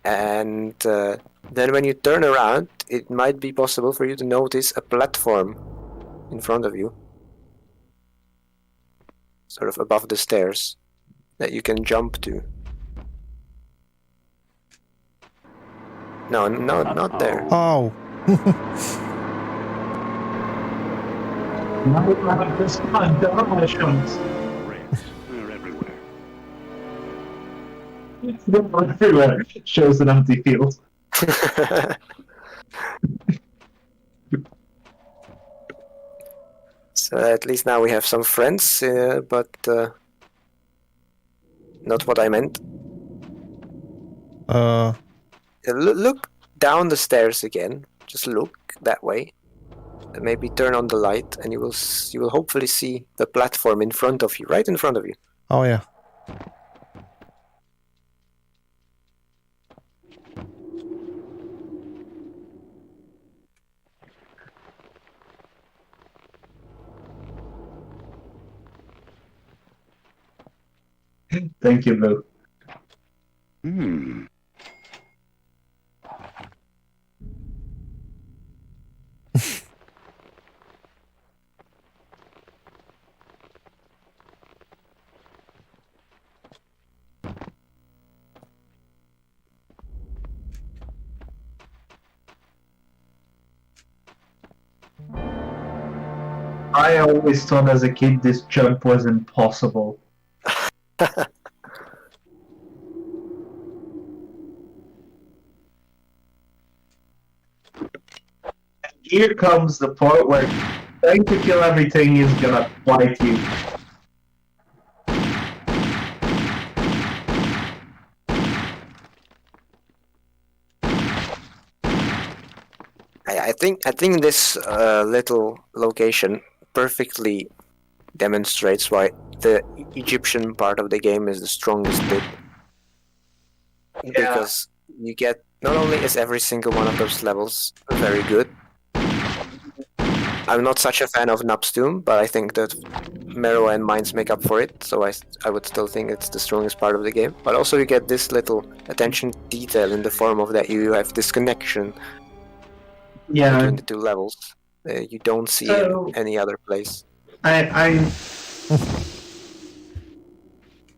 and then when you turn around, it might be possible for you to notice a platform in front of you, sort of above the stairs, that you can jump to. No, not there. Oh. This one, demolitions. Rats. They're everywhere. Everywhere shows an empty field. So at least now we have some friends, but not what I meant. Look down the stairs again. Just look that way. And maybe turn on the light, and you will hopefully see the platform in front of you, right in front of you. Oh yeah. Thank you, Lou. Hmm. I always thought as a kid this jump was impossible. Here comes the part where trying to kill everything is gonna bite you. I think this little location perfectly demonstrates why the Egyptian part of the game is the strongest bit. Because you get, not only is every single one of those levels very good. I'm not such a fan of Nupstum, but I think that Meroe and Mines make up for it, so I would still think it's the strongest part of the game. But also you get this little attention to detail in the form of that you have this connection between the two levels. You don't see in any other place. I'm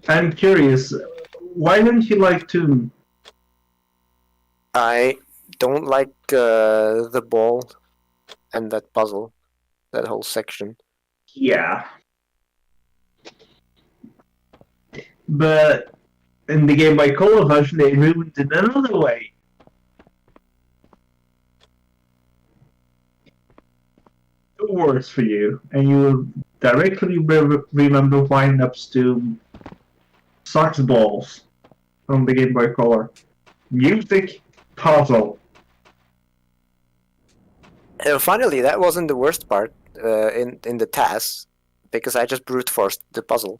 I'm curious. Why don't you like to? I don't like the ball and that puzzle, that whole section. Yeah. But in the Game Boy Color version, they ruined it another way. It works for you, and you will directly remember windups to socks balls from the Game Boy Color. Music, puzzle. Finally, that wasn't the worst part in the task, because I just brute forced the puzzle.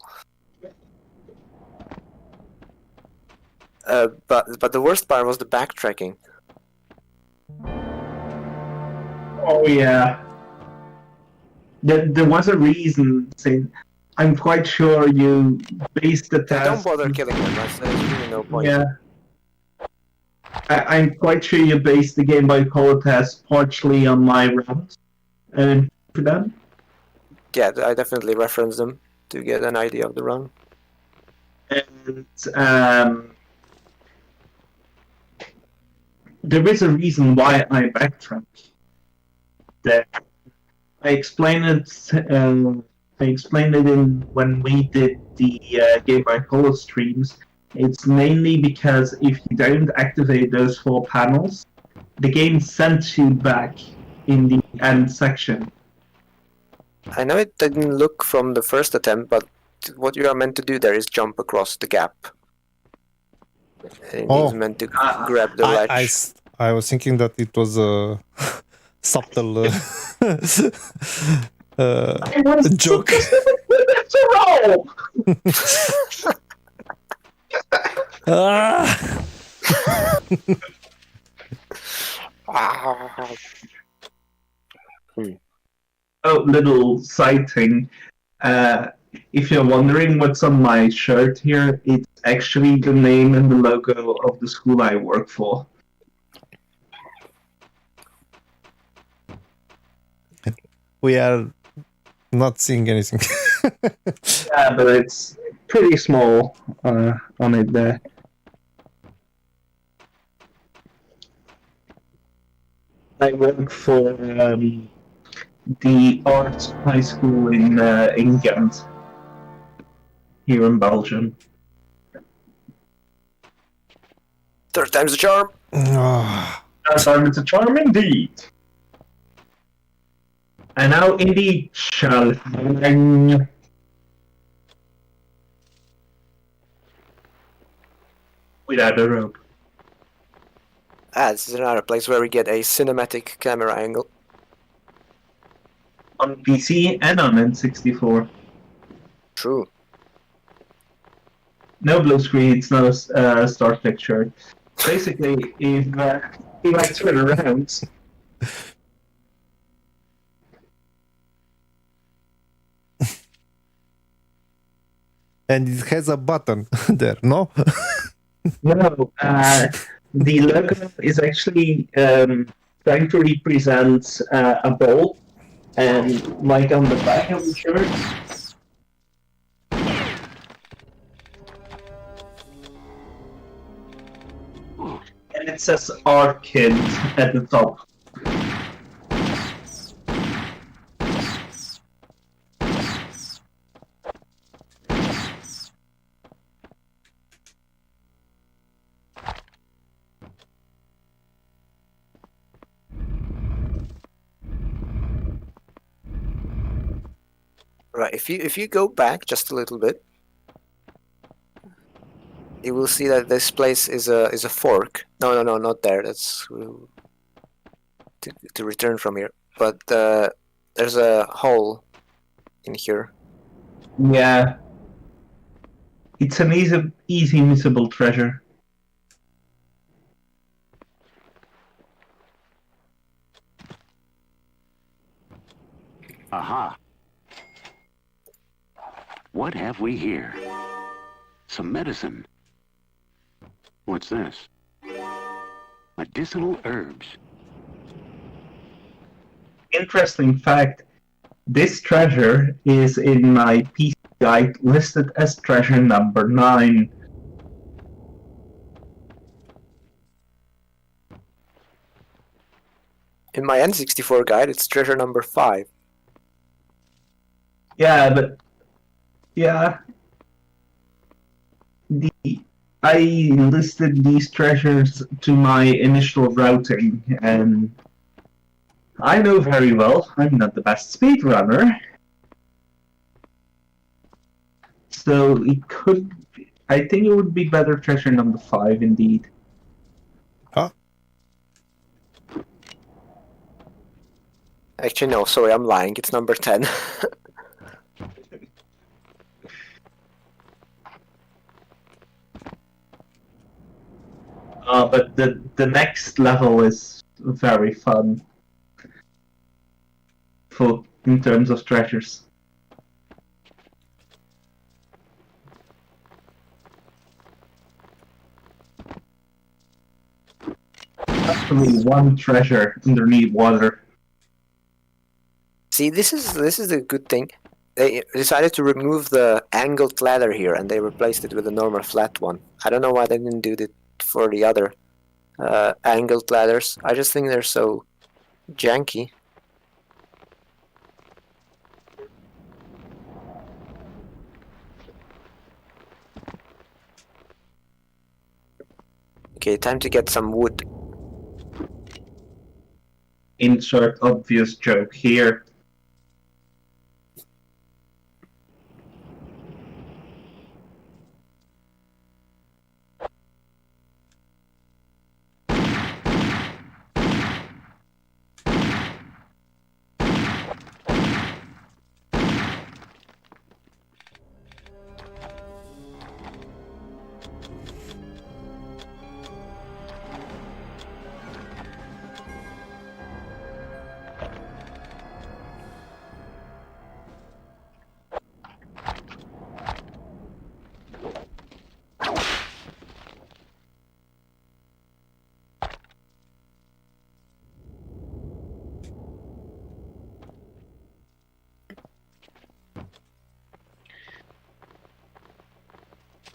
But the worst part was the backtracking. Oh yeah. There was a reason. Saying, I'm quite sure you based the task. Don't bother killing them. There's really no point. Yeah. I'm quite sure you based the Game Boy Color test partially on my runs. And for them. Yeah, I definitely reference them to get an idea of the run. And there is a reason why I backtrack. That I explained it. I explained it in when we did the Game Boy Color streams. It's mainly because if you don't activate those 4 panels, the game sends you back in the end section. I know it didn't look from the first attempt, but what you are meant to do there is jump across the gap. And Oh. it's meant to grab the ledge. I was thinking that it was a subtle I was joke. It's a roll! Ah! Oh, little side thing. If you're wondering what's on my shirt here, it's actually the name and the logo of the school I work for. We are not seeing anything. Yeah, but it's pretty small on it there. I work for the arts high school in Ghent, here in Belgium. Third time's the charm. Ah. That time it's a charm indeed. And now Indy shall hang. Without a rope. This is another place where we get a cinematic camera angle. On PC and on N64. True. No blue screen, it's not a Star picture. Basically, if I turn around, And it has a button there, no? no, the logo is actually trying to represent a ball, and like on the back of the shirt. And it says Arcade at the top. Right, if you go back just a little bit, you will see that this place is a fork. No, not there. That's to return from here. But there's a hole in here. Yeah. It's an easy missable treasure. Aha. What have we here? Some medicine. What's this? Medicinal herbs. Interesting fact, This treasure is in my PC guide listed as treasure number 9. In my N64 guide, it's treasure number 5. Yeah, but yeah, I listed these treasures to my initial routing, and I know very well I'm not the best speedrunner. So it could. I think it would be better treasure number 5 indeed. Huh? Actually, no, sorry, I'm lying. It's number 10. But the next level is very fun. In terms of treasures. Actually, one treasure underneath water. See, this is the good thing. They decided to remove the angled ladder here, and they replaced it with a normal flat one. I don't know why they didn't do it for the other angled ladders. I just think they're so janky. Okay, time to get some wood. Insert obvious joke here.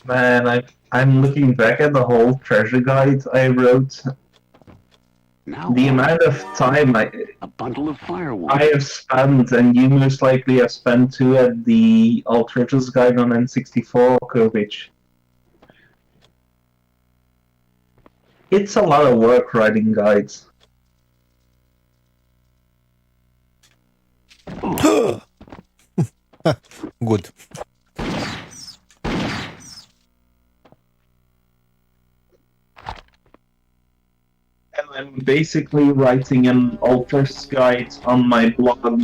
Man, I'm looking back at the whole treasure guide I wrote. Now The what? amount of time A bundle of firewood. I have spent, and you most likely have spent too, at the All Treasures guide on N64 coverage. It's a lot of work writing guides. Good. And I'm basically writing an Alters guide on my blog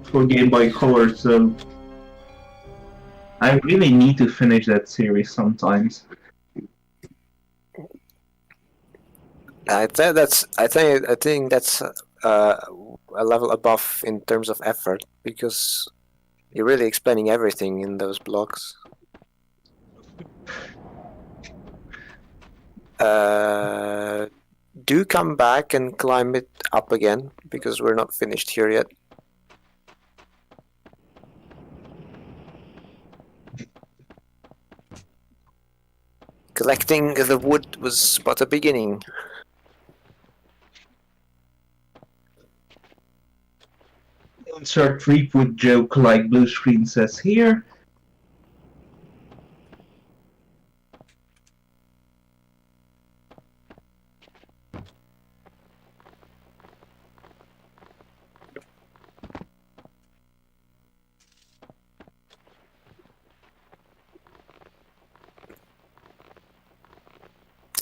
for Game Boy Color, so I really need to finish that series sometimes. I think that's a level above in terms of effort, because you're really explaining everything in those blocks. Do come back and climb it up again, because we're not finished here yet. Collecting the wood was but a beginning. Insert Threepwood joke like Blue Screen says here.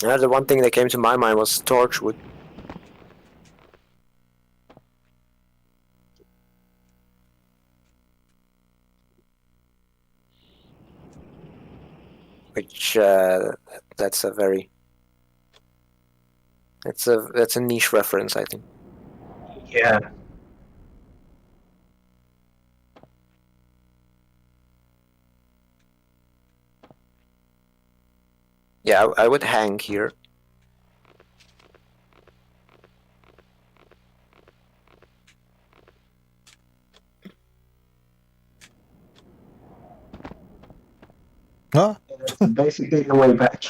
The one thing that came to my mind was torchwood. Which that's a very that's a niche reference, I think. Yeah. Yeah, I would hang here. Ah. It's basically the way back.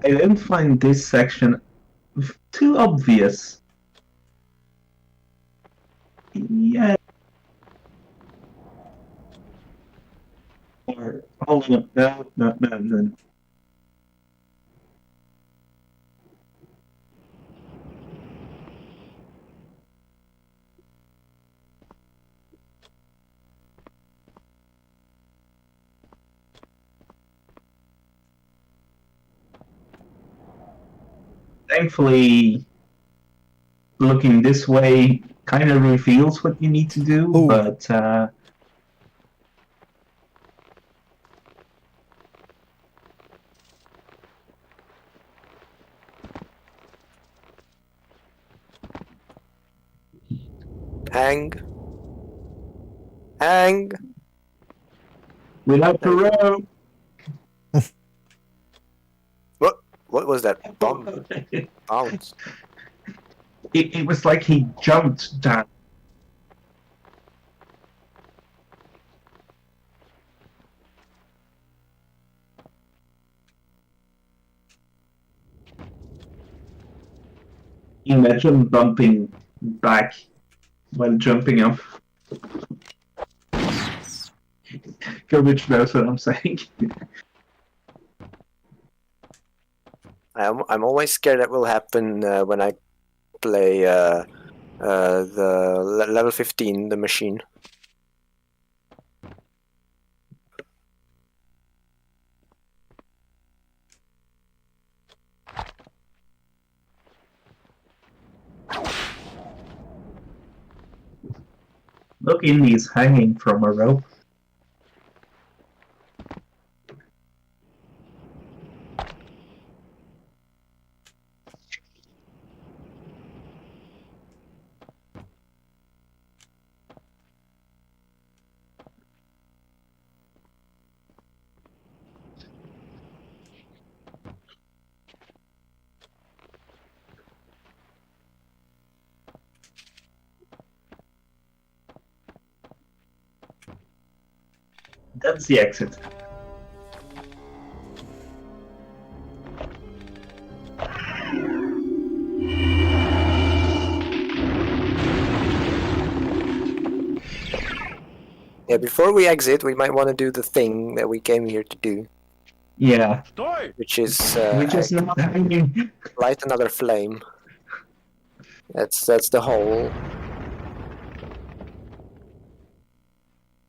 I don't find this section too obvious. Yeah. Or hold on, no. Thankfully, looking this way kind of reveals what you need to do, Ooh. but Hang. without the rope. What was that? Bounce. It was like he jumped down. Imagine bumping back while jumping up. Garbage knows what I'm saying. I'm always scared that will happen when I play the level 15, the machine. Look, Indy is hanging from a rope. That's the exit. Yeah, before we exit, we might want to do the thing that we came here to do, Yeah, which is which is not hanging. light another flame. That's the whole.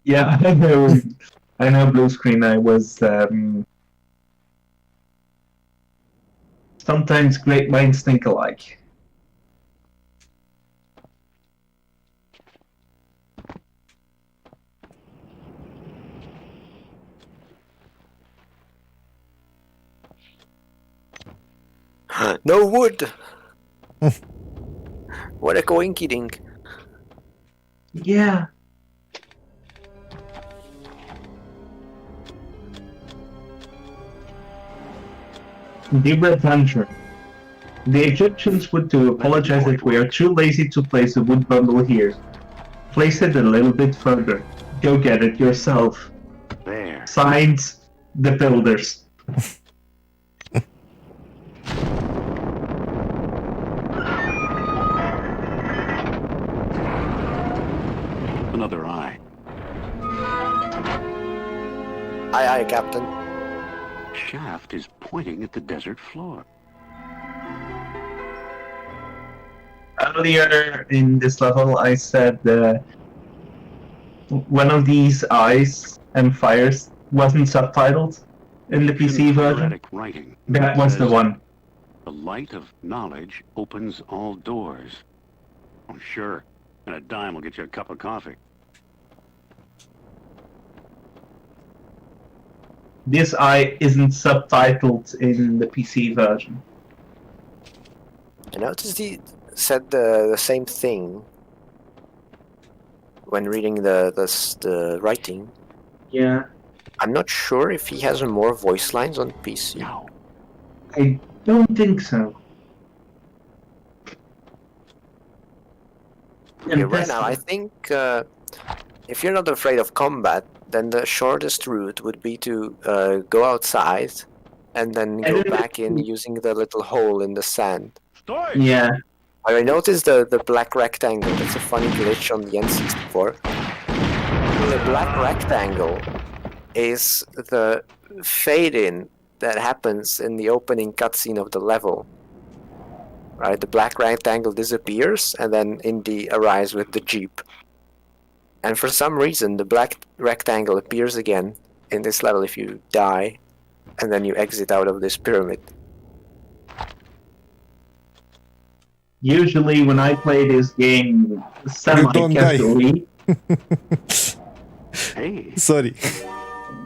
Yeah, I know. I know. Blue screen. I was. Sometimes great minds think alike. No wood! What a coinky dink. Yeah. Dear adventure. The Egyptians would to apologize if we are too lazy to place a wood bundle here. Place it a little bit further. Go get it yourself. There. Signed, the builders. Another eye. Aye, Captain. Shaft is pointing at the desert floor. Earlier in this level, I said one of these eyes and fires wasn't subtitled in the PC version. Poetic writing. That was the Says, one. The light of knowledge opens all doors. Oh, sure. And a dime will get you a cup of coffee. This eye isn't subtitled in the PC version. I noticed said the same thing when reading the writing. Yeah, I'm not sure if he has more voice lines on PC. Yow. I don't think so. Okay, And right this- now, I think if you're not afraid of combat, then the shortest route would be to go outside and then go back in using the little hole in the sand. Stoy! Yeah, I noticed the black rectangle. That's a funny glitch on the N64. The black rectangle is the fade-in that happens in the opening cutscene of the level. Right, the black rectangle disappears, and then Indy arrives with the jeep. And for some reason, the black rectangle appears again in this level if you die, and then you exit out of this pyramid. usually when I play this game semi-casually... Hey, Sorry.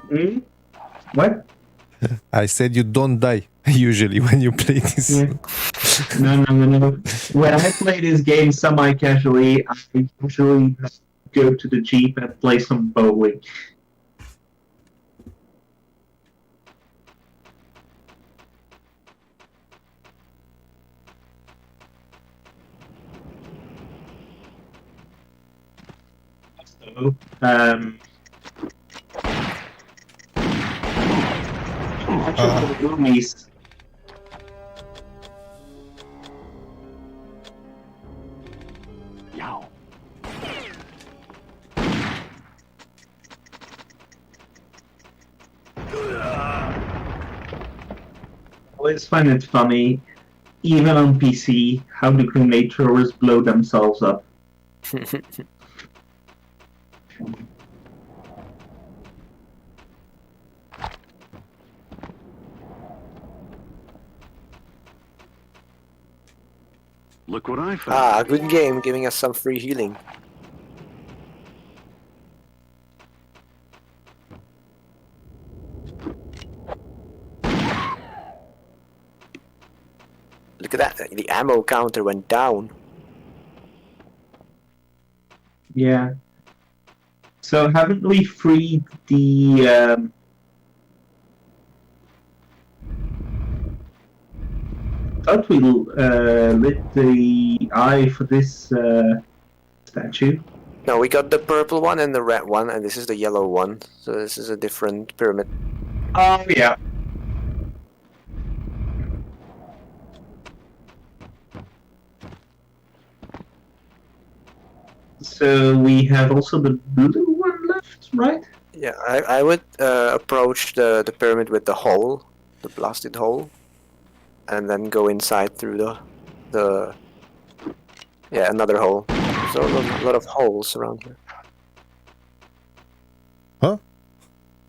Hmm? What? I said you don't die usually when you play this. Yeah. No. When I play this game semi-casually, I usually go to the Jeep and play some bowling. So, watching the movies. yow. I always find it funny, even on PC, how the grenade throwers blow themselves up. Look what I found. Ah, good game, giving us some free healing. Look at that, the ammo counter went down. Yeah. So haven't we freed the thought we lit the eye for this statue. No, we got the purple one and the red one, and this is the yellow one. So this is a different pyramid. Oh yeah. So we have also the blue one left, right? Yeah, I would approach the pyramid with the hole, the blasted hole, and then go inside through the yeah, another hole. There's a lot of holes around here. Huh?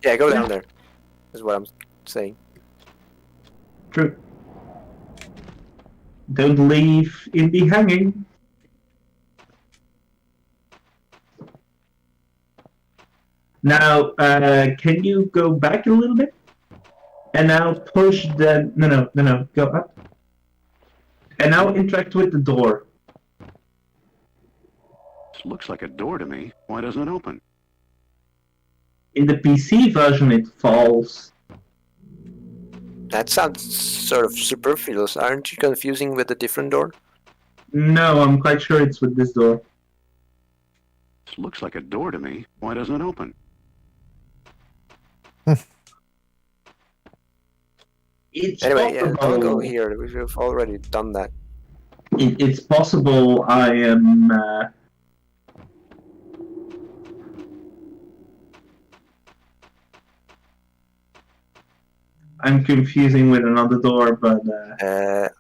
Yeah, go down there. Is what I'm saying. True. Don't leave Indy hanging. Now, can you go back a little bit? And now push the... No, go up. And now interact with the door. This looks like a door to me. Why doesn't it open? In the PC version, it falls. That sounds sort of superfluous. Aren't you confusing with a different door? No, I'm quite sure it's with this door. This looks like a door to me. Why doesn't it open? It's Anyway, yeah, possible. don't go here. We've already done that. It's possible I am... I'm confusing with another door, but... 180.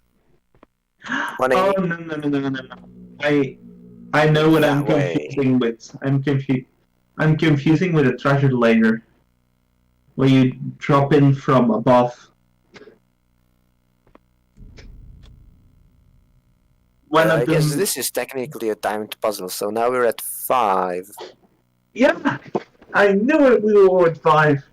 Oh, no. I know what I'm That way. confusing with. I'm confusing with a treasure layer. Where you drop in from above. One I of guess them... this is technically a timed puzzle, so now we're at 5. Yeah! I knew it, we were at 5.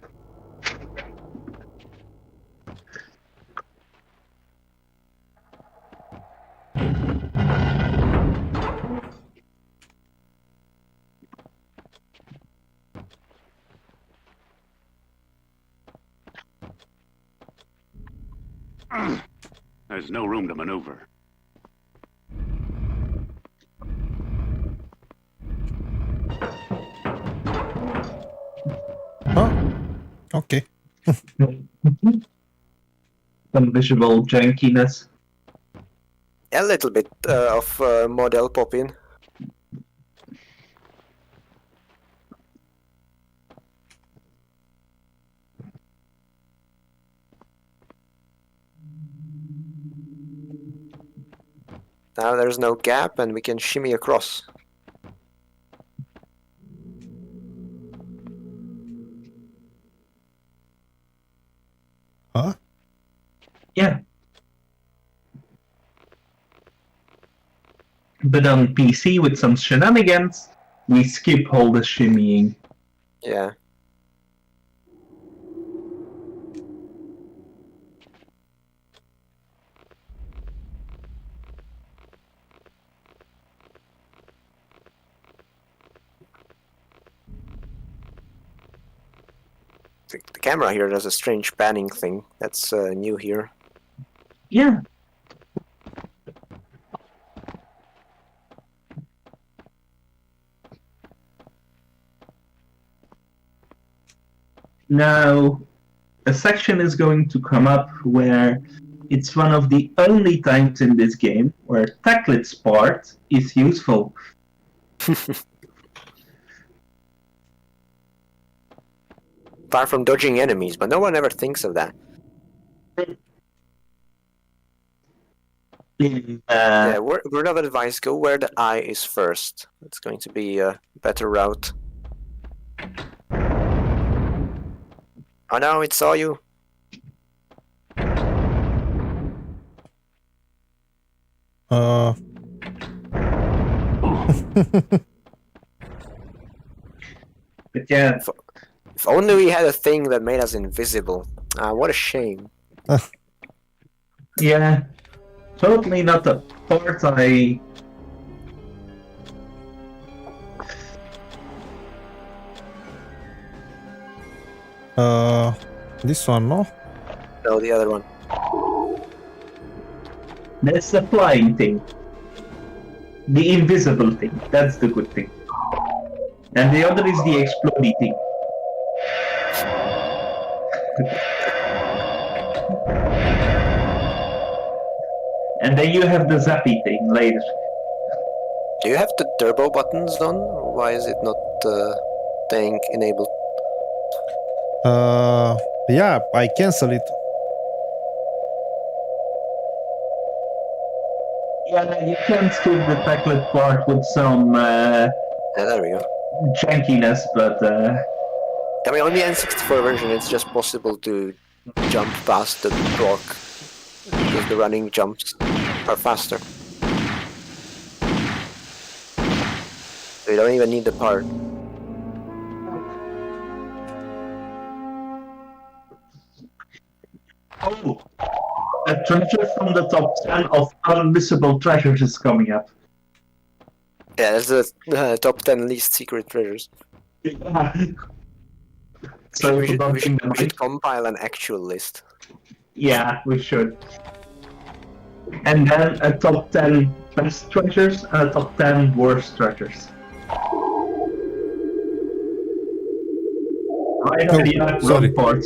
There's no room to maneuver. Oh, okay. Some visual jankiness. A little bit of model pop-in. Now there's no gap and we can shimmy across. Huh? Yeah. But on PC with some shenanigans, we skip all the shimmying. Yeah. The camera here does a strange panning thing. That's new here. Yeah. Now, a section is going to come up where it's one of the only times in this game where Tacklit's part is useful. Apart from dodging enemies, but no one ever thinks of that. Yeah, word of advice, go where the eye is first. It's going to be a better route. Oh no, it saw you. But yeah, If only we had a thing that made us invisible. What a shame. yeah, totally not the part I... This one, no? No, the other one. That's the flying thing. The invisible thing. That's the good thing. And the other is the explodey thing. And then you have the zappy thing later. Do you have the turbo buttons on? Or why is it not tank enabled? Yeah, I cancel it. Yeah, you can skip the tacklet part with some Yeah, there we go. jankiness, but I mean, on the N64 version, it's just possible to jump past the block because the running jumps are faster. So you don't even need the part. oh, a treasure from the top 10 of unmissable treasures is coming up. Yeah, that's the top 10 least secret treasures. So we Pudovkin should compile an actual list. Yeah, we should. And then a top 10 best treasures and a top 10 worst treasures. Right on the sorry. wrong part.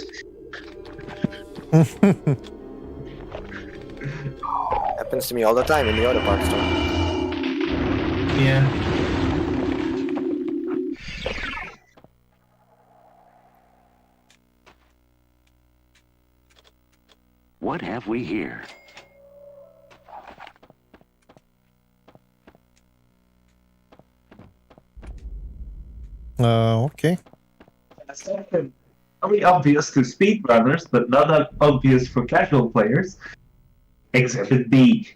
Happens to me all the time in the other parts too. Yeah. What have we here? Okay. Very obvious to speedrunners, but not that obvious for casual players. Exhibit B.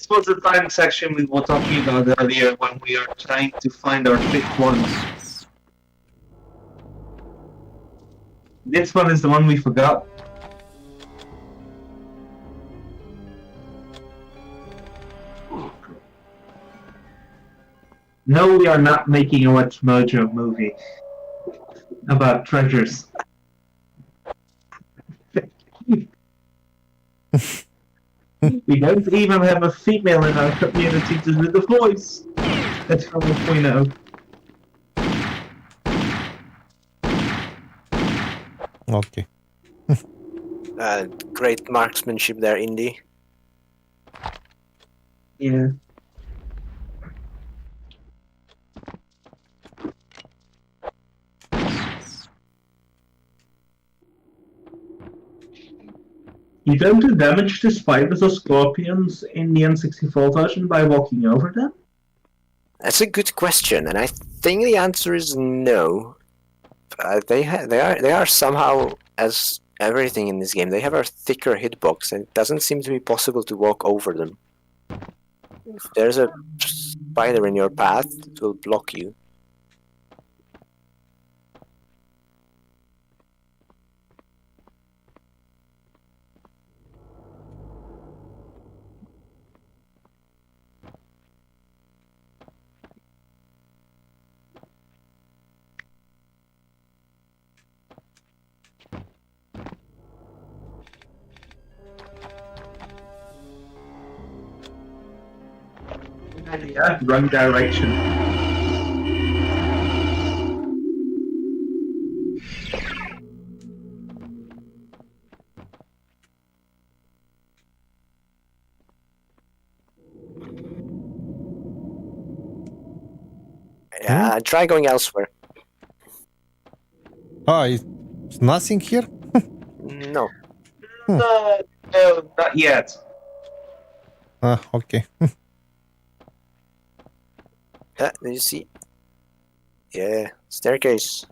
This was the time section we were talking about earlier when we are trying to find our fifth one. This one is the one we forgot. No, we are not making a What's Mojo movie about treasures. We don't even have a female in our community to do the voice. That's how much we know. Okay. Great marksmanship there, Indy. Yeah. You don't do damage to spiders or scorpions in the N64 version by walking over them? That's a good question, and I think the answer is no. They are somehow, as everything in this game, they have a thicker hitbox, and it doesn't seem to be possible to walk over them. If there's a spider in your path, it will block you. Yeah, wrong direction. Yeah, try going elsewhere. Ah, it's nothing here? No. No, not yet. Ah, okay. Do you see? Yeah, staircase.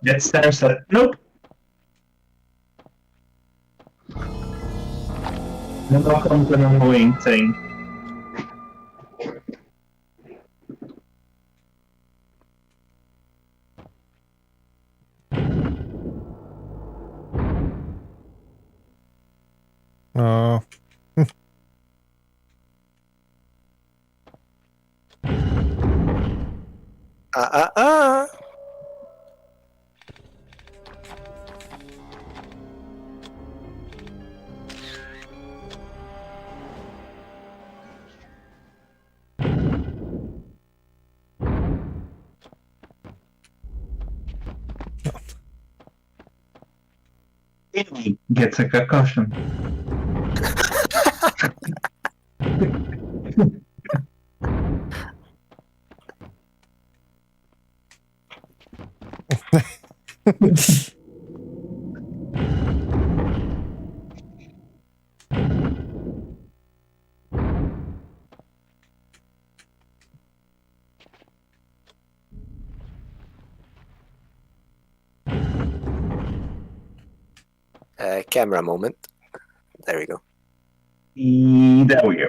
That stairs said, nope. Then now comes an annoying thing. Uh, Uh, uh, uh. Indy gets a concussion. Camera moment. There we go. There we go.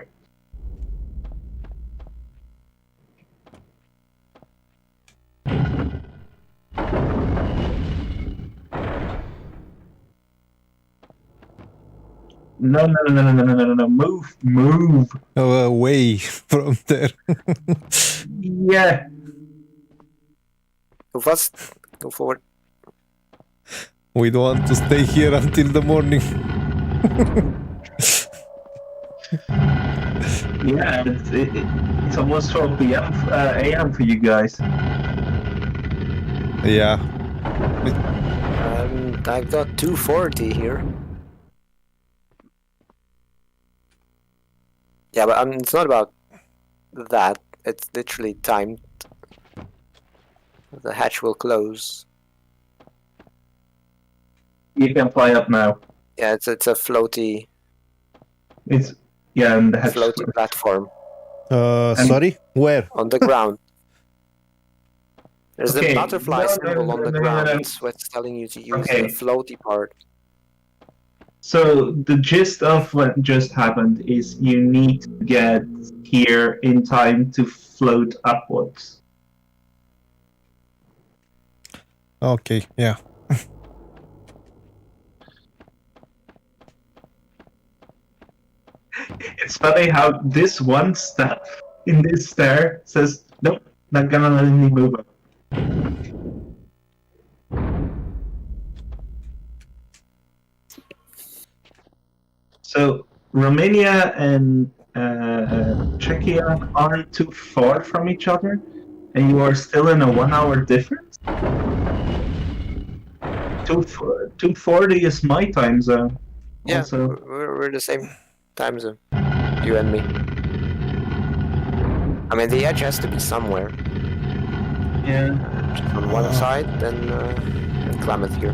No, move. away from there. Yeah. Go fast. Go forward. We don't want to stay here until the morning. Yeah, it's almost 12 p.m. AM for you guys. Yeah. I've got 240 here. Yeah, but it's not about that. It's literally timed. The hatch will close. You can fly up now. Yeah, it's a floaty It's yeah, and the hedge Floating platform Sorry, where? on the ground. There's Okay, the butterfly no, symbol on the no, ground. no. That's what's telling you to use Okay. the floaty part. So the gist of what just happened is you need to get here in time to float upwards. Okay, yeah. It's funny how this one step in this stair says, nope, not gonna let me move up. So Romania and Czechia aren't too far from each other, and you are still in a 1 hour difference? 240 is my time zone. Yeah, Also. we're the same time zone, you and me. I mean, the edge has to be somewhere. Yeah. On one side, then Klamath here.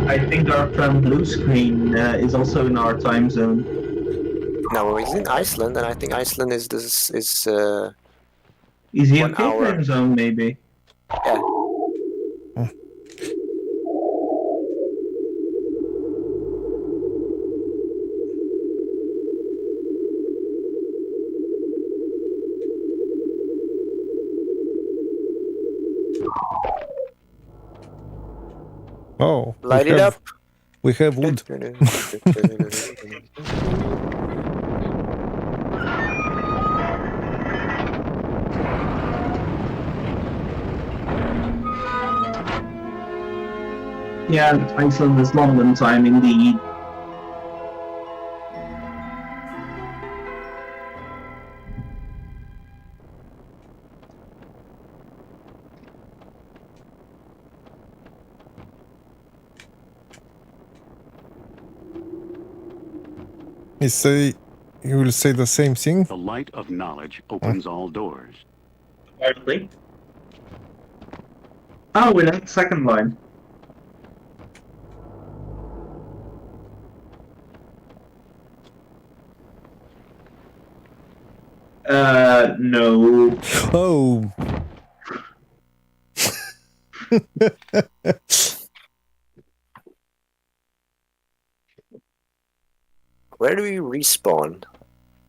I think our friend Blue Screen is also in our time zone. No, he's in Iceland, and I think Iceland is this is Is he 1 okay hour. time zone, maybe? Yeah. Oh, Light it up. We have wood. Yeah, Iceland is London time indeed. You will say the same thing? The light of knowledge opens all doors. Apparently. Oh, we're at the second line. No. Oh. Where do we respawn?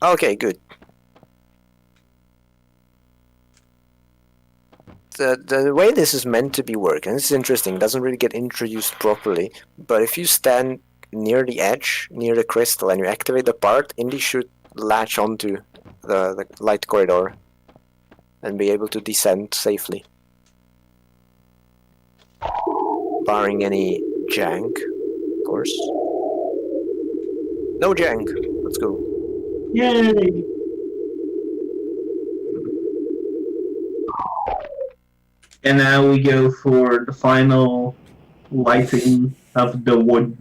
Okay, good. The way this is meant to be working, it's interesting, doesn't really get introduced properly, but if you stand near the edge, near the crystal, and you activate the part, Indy should latch onto the light corridor and be able to descend safely. Barring any jank, of course. No jank. Let's go. Yay! And now we go for the final lighting of the wood.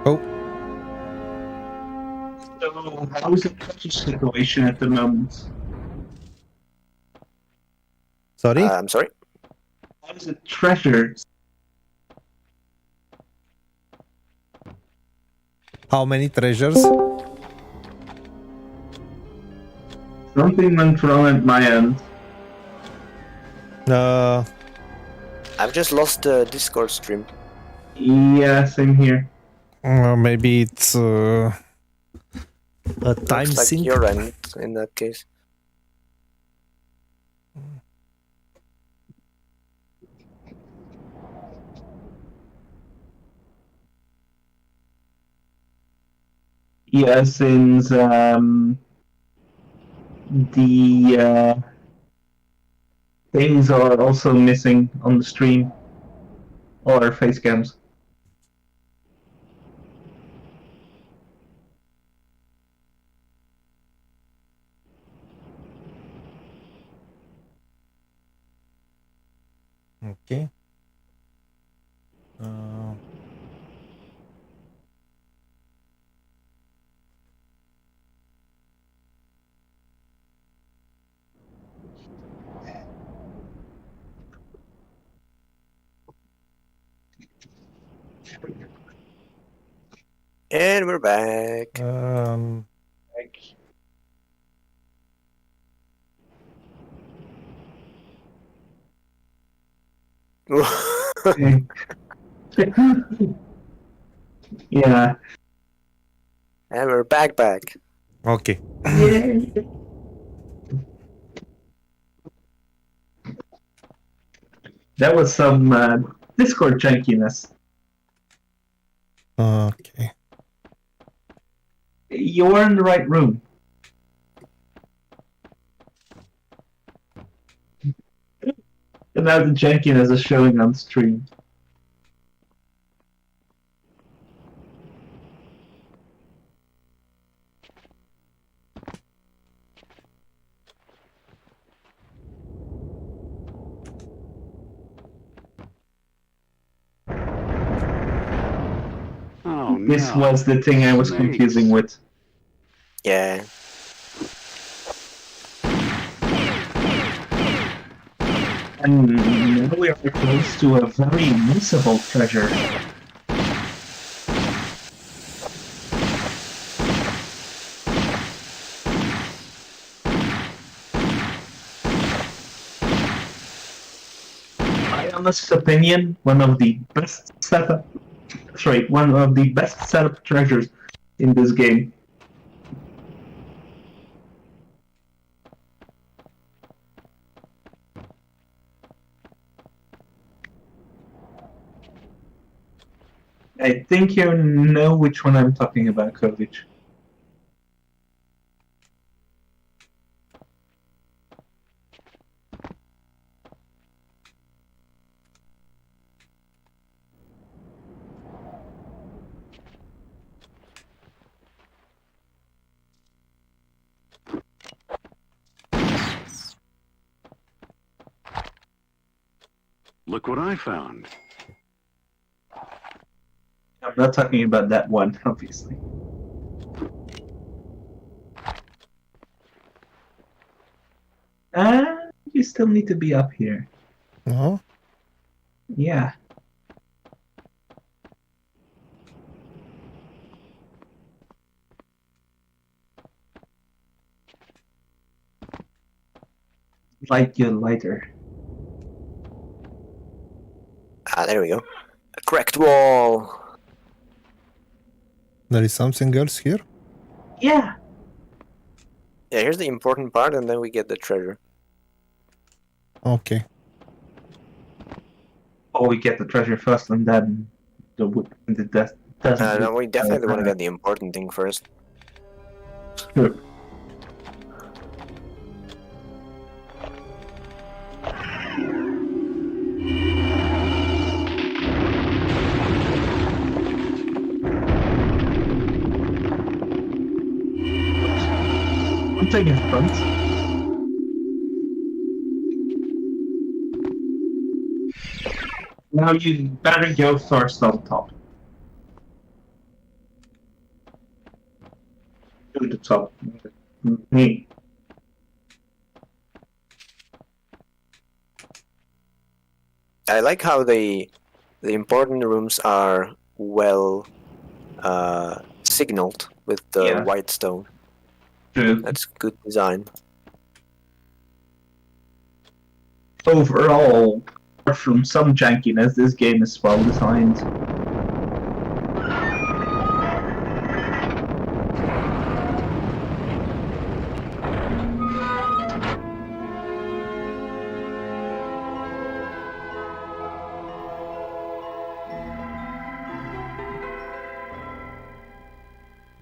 Oh. So, how's the pressure situation at the moment? Sorry? I'm sorry? How's the treasure? How many treasures? Something went wrong at my end. I've just lost the Discord stream. Yeah, same here. Maybe it's a time Looks like sync. your end in that case. Yeah, since the things are also missing on the stream. All our face cams. Okay. Uh, And we're back. um, Yeah. And we're back. okay. That was some Discord jankiness. Okay. You were in the right room. And now the jankiness is showing on stream. Oh, This no. was the thing I was Snakes. confusing with. Yeah. And now we are close to a very missable treasure. My honest opinion, one of the best setup treasures in this game. I think you know which one I'm talking about, Kovic. Look what I found. I'm not talking about that one, obviously. You still need to be up here. Uh-huh. Yeah. Light your lighter. Ah, there we go. A cracked wall. There is something else here? Yeah. Yeah, here's the important part, and then we get the treasure. Okay. Or we get the treasure first and then the wood and the death doesn't. No, we definitely want to get the important thing first. Sure. I'm taking front. Now you better go first on top. To the top. Me. I like how the important rooms are well signaled with the Yeah. white stone. True. That's good design. Overall, apart from some jankiness, this game is well designed.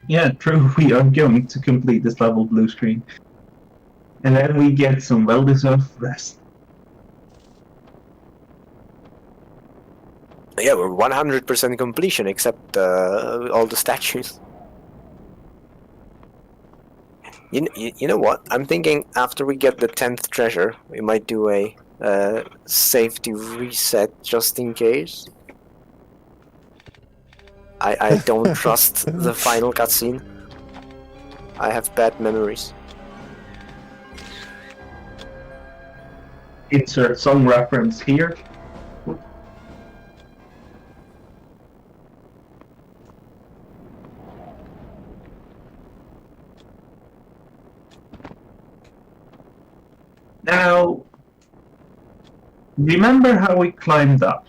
Yeah, true, we are going to complete this level blue screen. And then we get some well-deserved rest. Yeah, we're 100% completion except all the statues. You know what? I'm thinking after we get the 10th treasure, we might do a safety reset just in case. I don't trust the final cutscene. I have bad memories. Insert song reference here. Now, remember how we climbed up?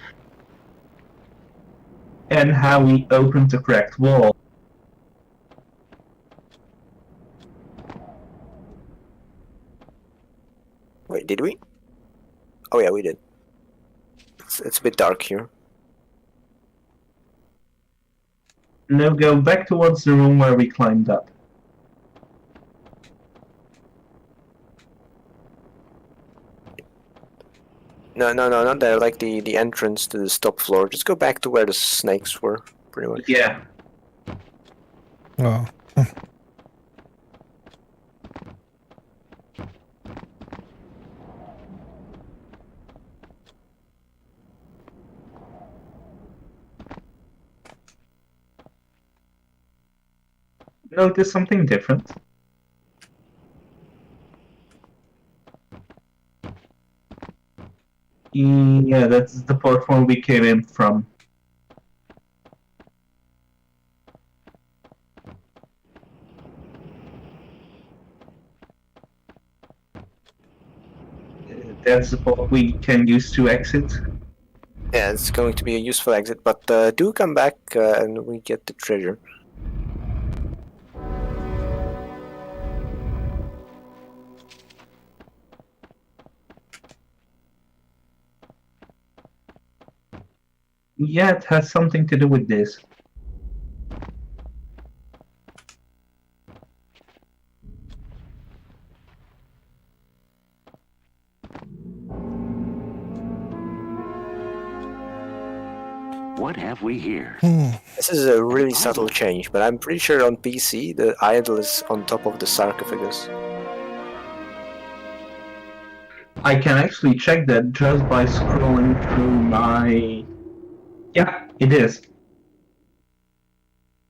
And how we opened the cracked wall? Wait, did we? Oh yeah, we did. It's a bit dark here. No, go back towards the room where we climbed up. No, not there. Like the entrance to the top floor. Just go back to where the snakes were, pretty much. Yeah. Oh. Notice something different. Yeah, that's the platform we came in from. That's the port we can use to exit. Yeah, it's going to be a useful exit, but do come back and we get the treasure. Yeah, it has something to do with this. What have we here? This is a really subtle change, but I'm pretty sure on PC the idol is on top of the sarcophagus. I can actually check that just by scrolling through my... Yeah, it is.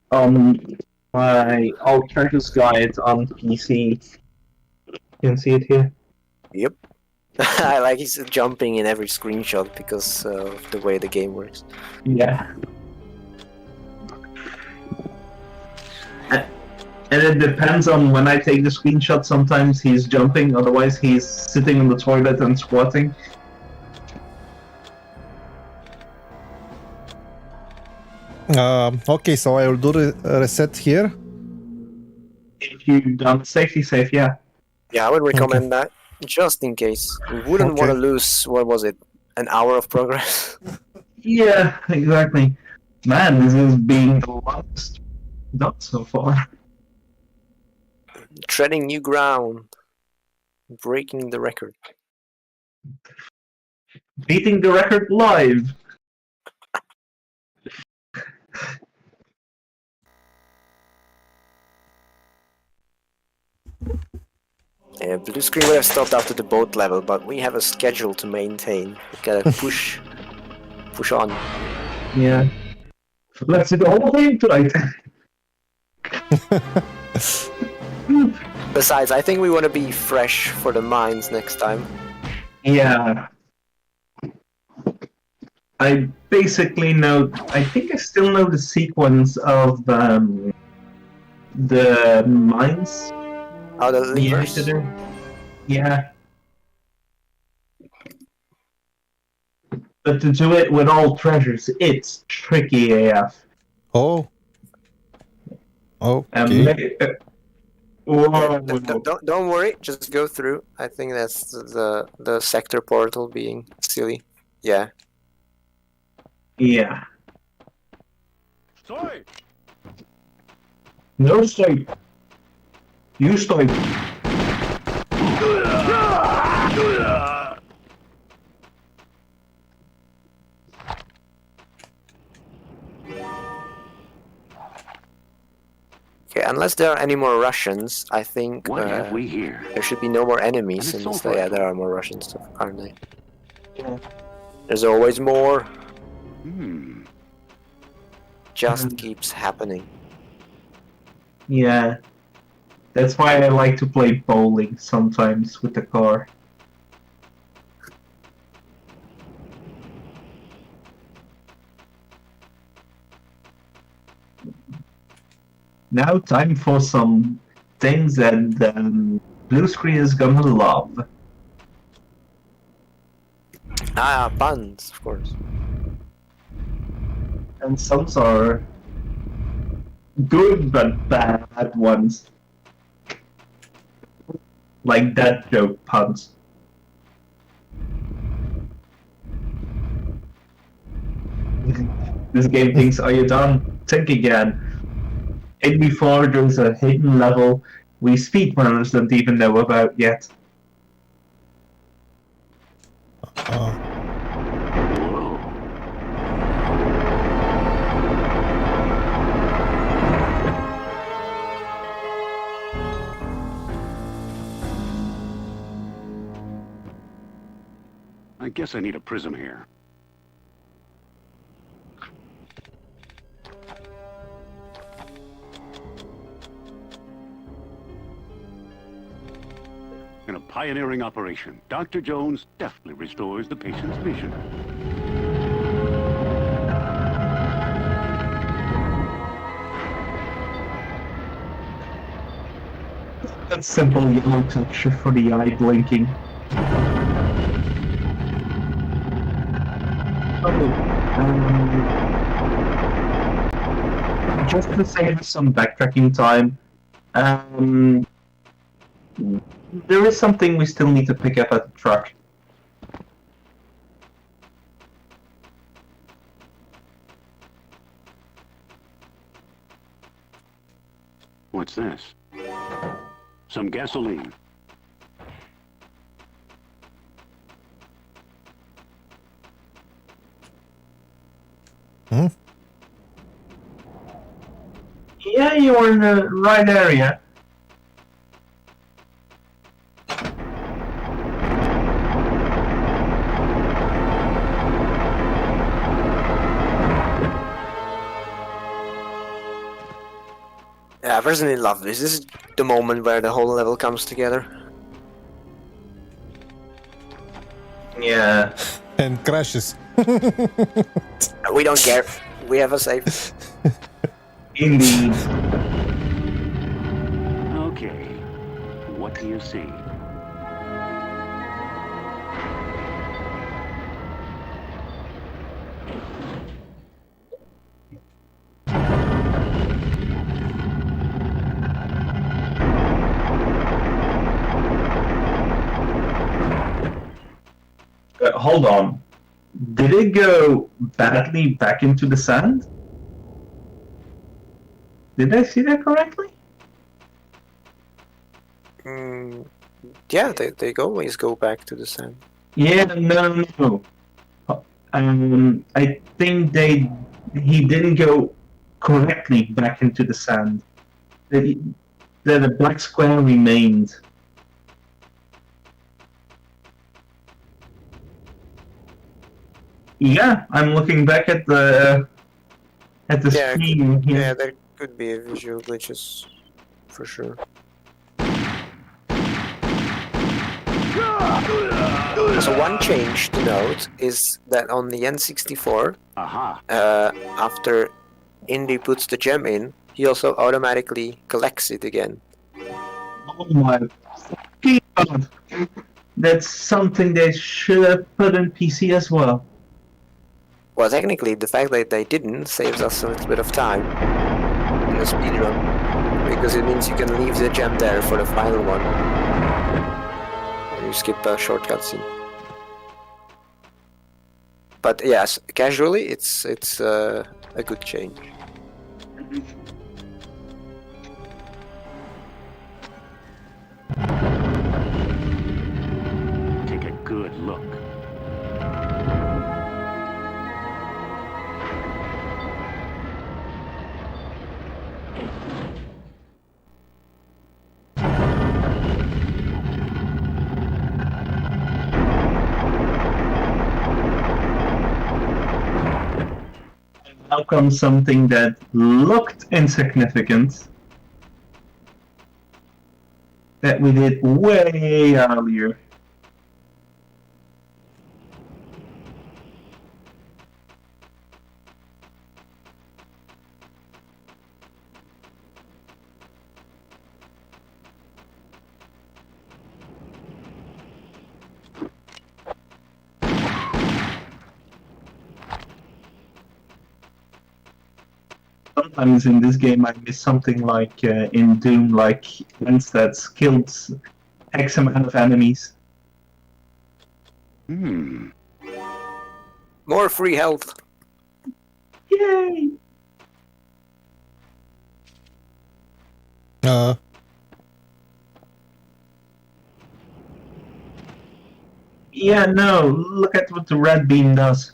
My Alternatives guide on PC. You can see it here. Yep. I like he's jumping in every screenshot because of the way the game works. Yeah. And it depends on when I take the screenshot. Sometimes he's jumping, otherwise he's sitting on the toilet and squatting. Okay, so I will do a reset here. If you've done safety save, yeah. Yeah, I would recommend that, just in case. We wouldn't want to lose, what was it, an hour of progress? Yeah, exactly. Man, this is being the longest done so far. Treading new ground. Breaking the record. Beating the record live. Yeah, blue screen would have stopped after the boat level, but we have a schedule to maintain. We gotta push on. Yeah. Let's do the whole thing tonight. Besides, I think we want to be fresh for the mines next time. Yeah. I basically know. I think I still know the sequence of the mines. Oh, the levers? Yeah. But to do it with all treasures, it's tricky AF. Oh. Okay. Don't worry, just go through. I think that's the sector portal being silly. Yeah. Yeah. Sorry. No stay. You stay. Okay, unless there are any more Russians, I think What have we here? there should be no more enemies And it's since over. there are more Russians, aren't they? There's always more. Hmm. Just keeps happening. Yeah. That's why I like to play bowling sometimes with the car. Now time for some things that Blue Screen is gonna love. Ah, puns, of course. And some are good but bad ones. Like that joke puns. This game thinks, are you done? Think again. In before there's a hidden level we speedrunners don't even know about yet. Uh, I guess I need a prism here. In a pioneering operation, Dr. Jones deftly restores the patient's vision. That simple yellow texture for the eye blinking. Just to save some backtracking time, there is something we still need to pick up at the truck. What's this? Some gasoline. hmm? Yeah, you're in the right area. Yeah, I personally love this. This is the moment where the whole level comes together. Yeah. And crashes. We don't care. We have a save. Indeed. Okay. What do you see? Hold on. Did it go badly back into the sand? Did I see that correctly? Yeah, they always go back to the sand. Yeah, no. I think he didn't go correctly back into the sand. The black square remained. Yeah, I'm looking back at the Yeah, screen here. Yeah, there could be visual glitches, for sure. So one change to note is that on the N64, Aha! after Indy puts the gem in, he also automatically collects it again. Oh my fucking god! That's something they should have put in PC as well. Well, technically, the fact that they didn't saves us a little bit of time in the speedrun, because it means you can leave the gem there for the final one. And you skip a shortcut scene. But yes, casually, it's a good change. Take a good look. on something that looked insignificant that we did way earlier. Sometimes in this game I miss something like in Doom, like events that killed X amount of enemies. More free health. Yay! Yeah, no, look at what the red beam does.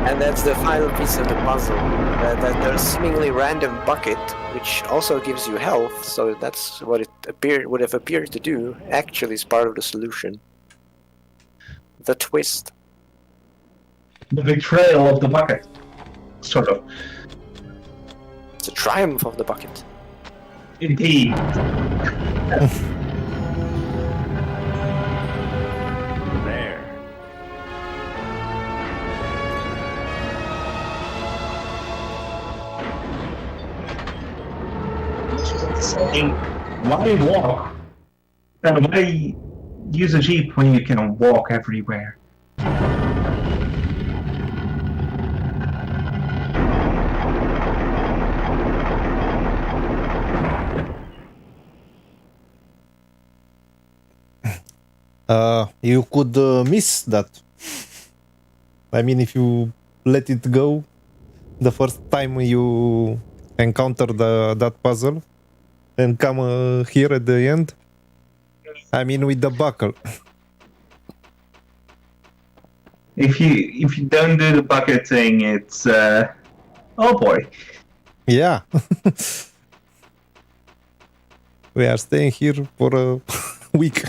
And that's the final piece of the puzzle. That there's seemingly random bucket, which also gives you health, so that's what it would have appeared to do, actually is part of the solution. The twist. The betrayal of the bucket. Sort of. It's a triumph of the bucket. Indeed. There. Saying, why walk? Why use a jeep when you can walk everywhere? You could miss that. I mean, if you let it go the first time you encounter that puzzle and come here at the end, I mean, with the buckle. If you don't do the bucket thing, it's oh boy. Yeah. We are staying here for a week.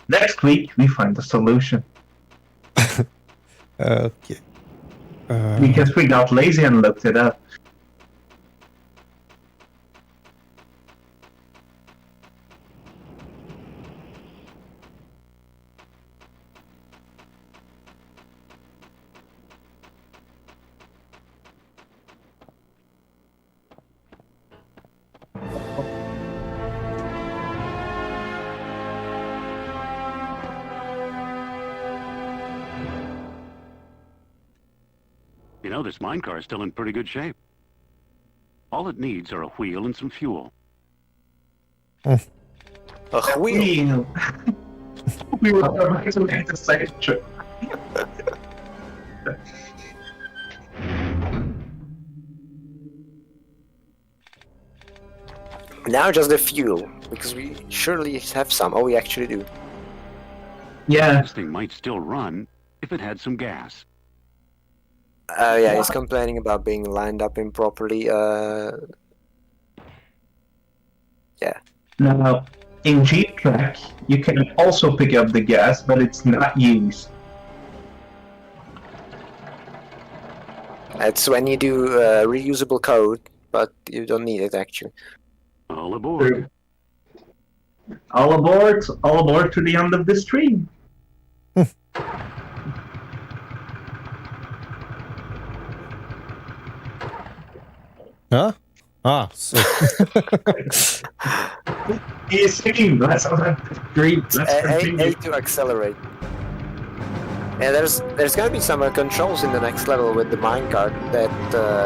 Next week we find the solution. Okay. Because we got lazy and looked it up. You know, this minecar is still in pretty good shape. All it needs are a wheel and some fuel. A wheel. We were about to make the same trip. Now just the fuel, because we surely have some. Oh, we actually do. Yeah. This thing might still run if it had some gas. Yeah, he's complaining about being lined up improperly. Yeah. Now, in Jeep Track, you can also pick up the gas, but it's not used. It's when you do reusable code, but you don't need it actually. All aboard. All aboard to the end of the stream. Huh? Ah, so. He's singing. Let's great. A to accelerate. Yeah, there's gonna be some controls in the next level with the minecart that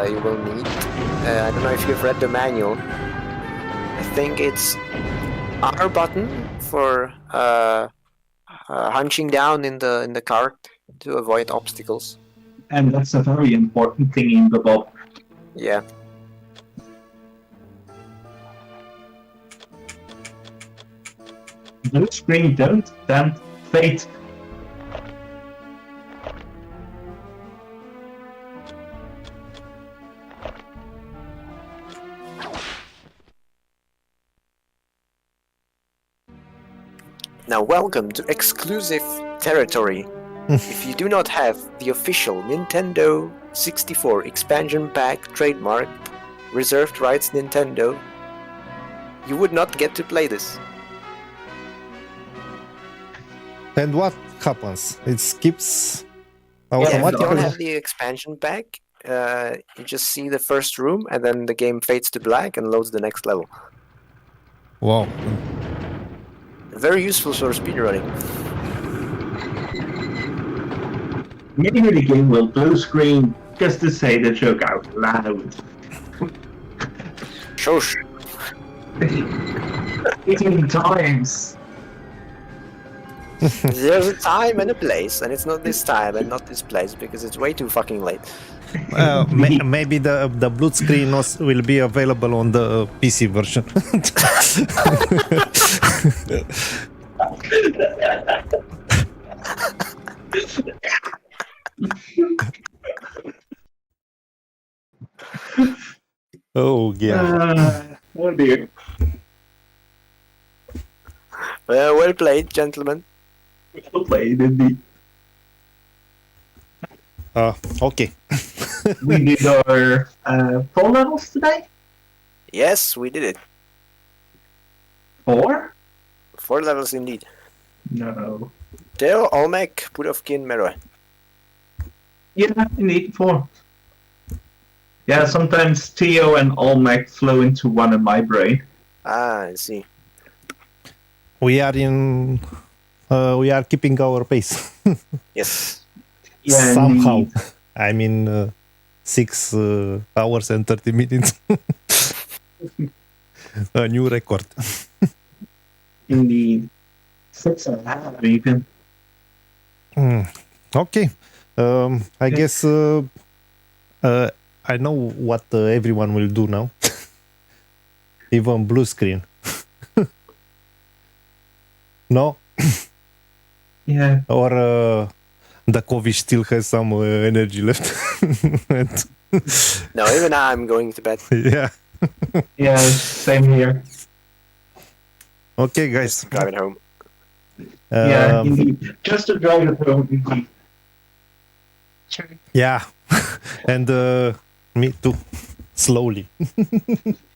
you will need. I don't know if you've read the manual. I think it's R button for hunching down in the cart to avoid obstacles. And that's a very important thing in the Bob. Yeah. Blue screen don't tempt fate. Now, welcome to exclusive territory. If you do not have the official Nintendo 64 expansion pack trademark, reserved rights Nintendo, you would not get to play this. And what happens? It skips Yeah, if you automatically. don't have the expansion pack, you just see the first room and then the game fades to black and loads the next level. Wow. Very useful for speedrunning. Maybe the game will blue screen just to say the joke out loud. Shush. 18 times. There's a time and a place, and it's not this time and not this place because it's way too fucking late. Maybe the blue screen will be available on the PC version. Oh yeah. Oh dear. Well played, gentlemen. Well played, Indy. Okay. We did our 4 levels today? Yes, we did it. 4? 4 levels indeed. No. Teo, Olmec, Pudovkin, Meroe. Yeah, indeed, 4. Yeah, sometimes Teo and Olmec flow into one in my brain. Ah, I see. We are keeping our pace. Yes. Yeah, Somehow. indeed. I mean, 6 hours and 30 minutes. A new record. Indeed. 6.5 even. Okay. I guess I know what everyone will do now. Even blue screen. No? Yeah. Or the COVID still has some energy left. No, even now I'm going to bed. Yeah. Yeah, same here. Okay, guys. Driving home. Yeah, Um, indeed. Just to drive it home, indeed. yeah. And me too. Slowly.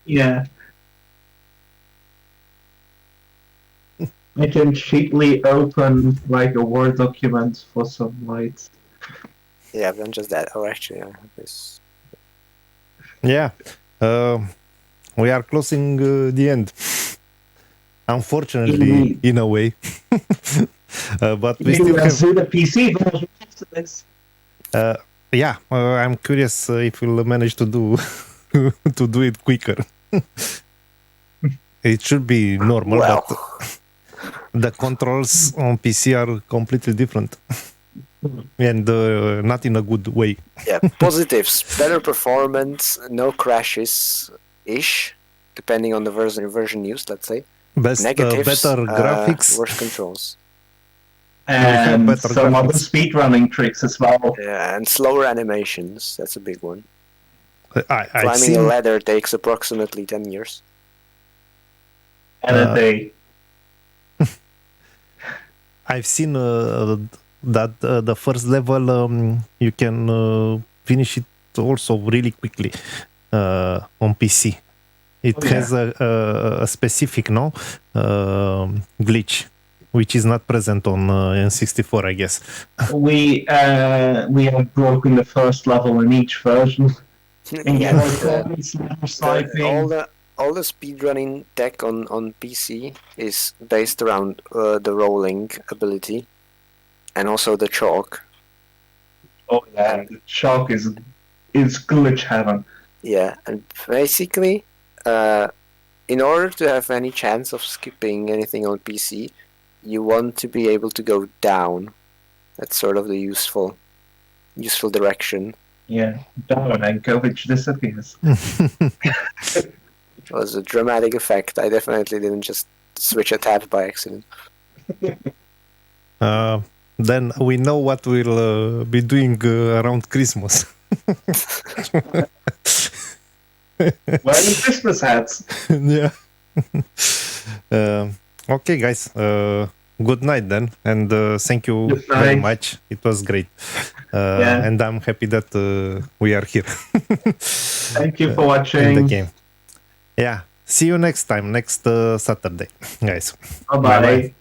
Yeah. I can cheaply open like a Word document for some lights. Yeah, I've done just that. Oh, actually, I have this. Yeah. We are closing the end. Unfortunately, Indeed. in a way. But we Maybe still we'll have... do the PC version after this. Yeah, I'm curious if we'll manage to do to do it quicker. It should be normal, Well. but the controls on PC are completely different. And not in a good way. Yeah, positives. Better performance, no crashes-ish, depending on the version used, let's say. Negatives, Better graphics. worse controls. And better some other graphics. speedrunning tricks as well. Yeah, and slower animations. That's a big one. I've Climbing a seen ladder takes approximately 10 years. And a day. I've seen that the first level you can finish it also really quickly on PC. It Oh, yeah. has a specific glitch, which is not present on N64, I guess. We have broken the first level in each version. Yeah, all the speedrunning tech on PC is based around the rolling ability and also the chalk. Oh yeah, the chalk is glitch heaven. Yeah, and basically, in order to have any chance of skipping anything on PC, you want to be able to go down. That's sort of the useful direction. Yeah, down and Kovic disappears. It was a dramatic effect. I definitely didn't just switch a tab by accident. Then we know what we'll be doing around Christmas. Wearing Christmas hats. Yeah. Okay, guys. good night then, and thank you Good very night. much. It was great, Yeah. and I'm happy that we are here. Thank you for in the watching. game. Yeah. See you next time, next Saturday, guys. Bye Bye-bye. bye.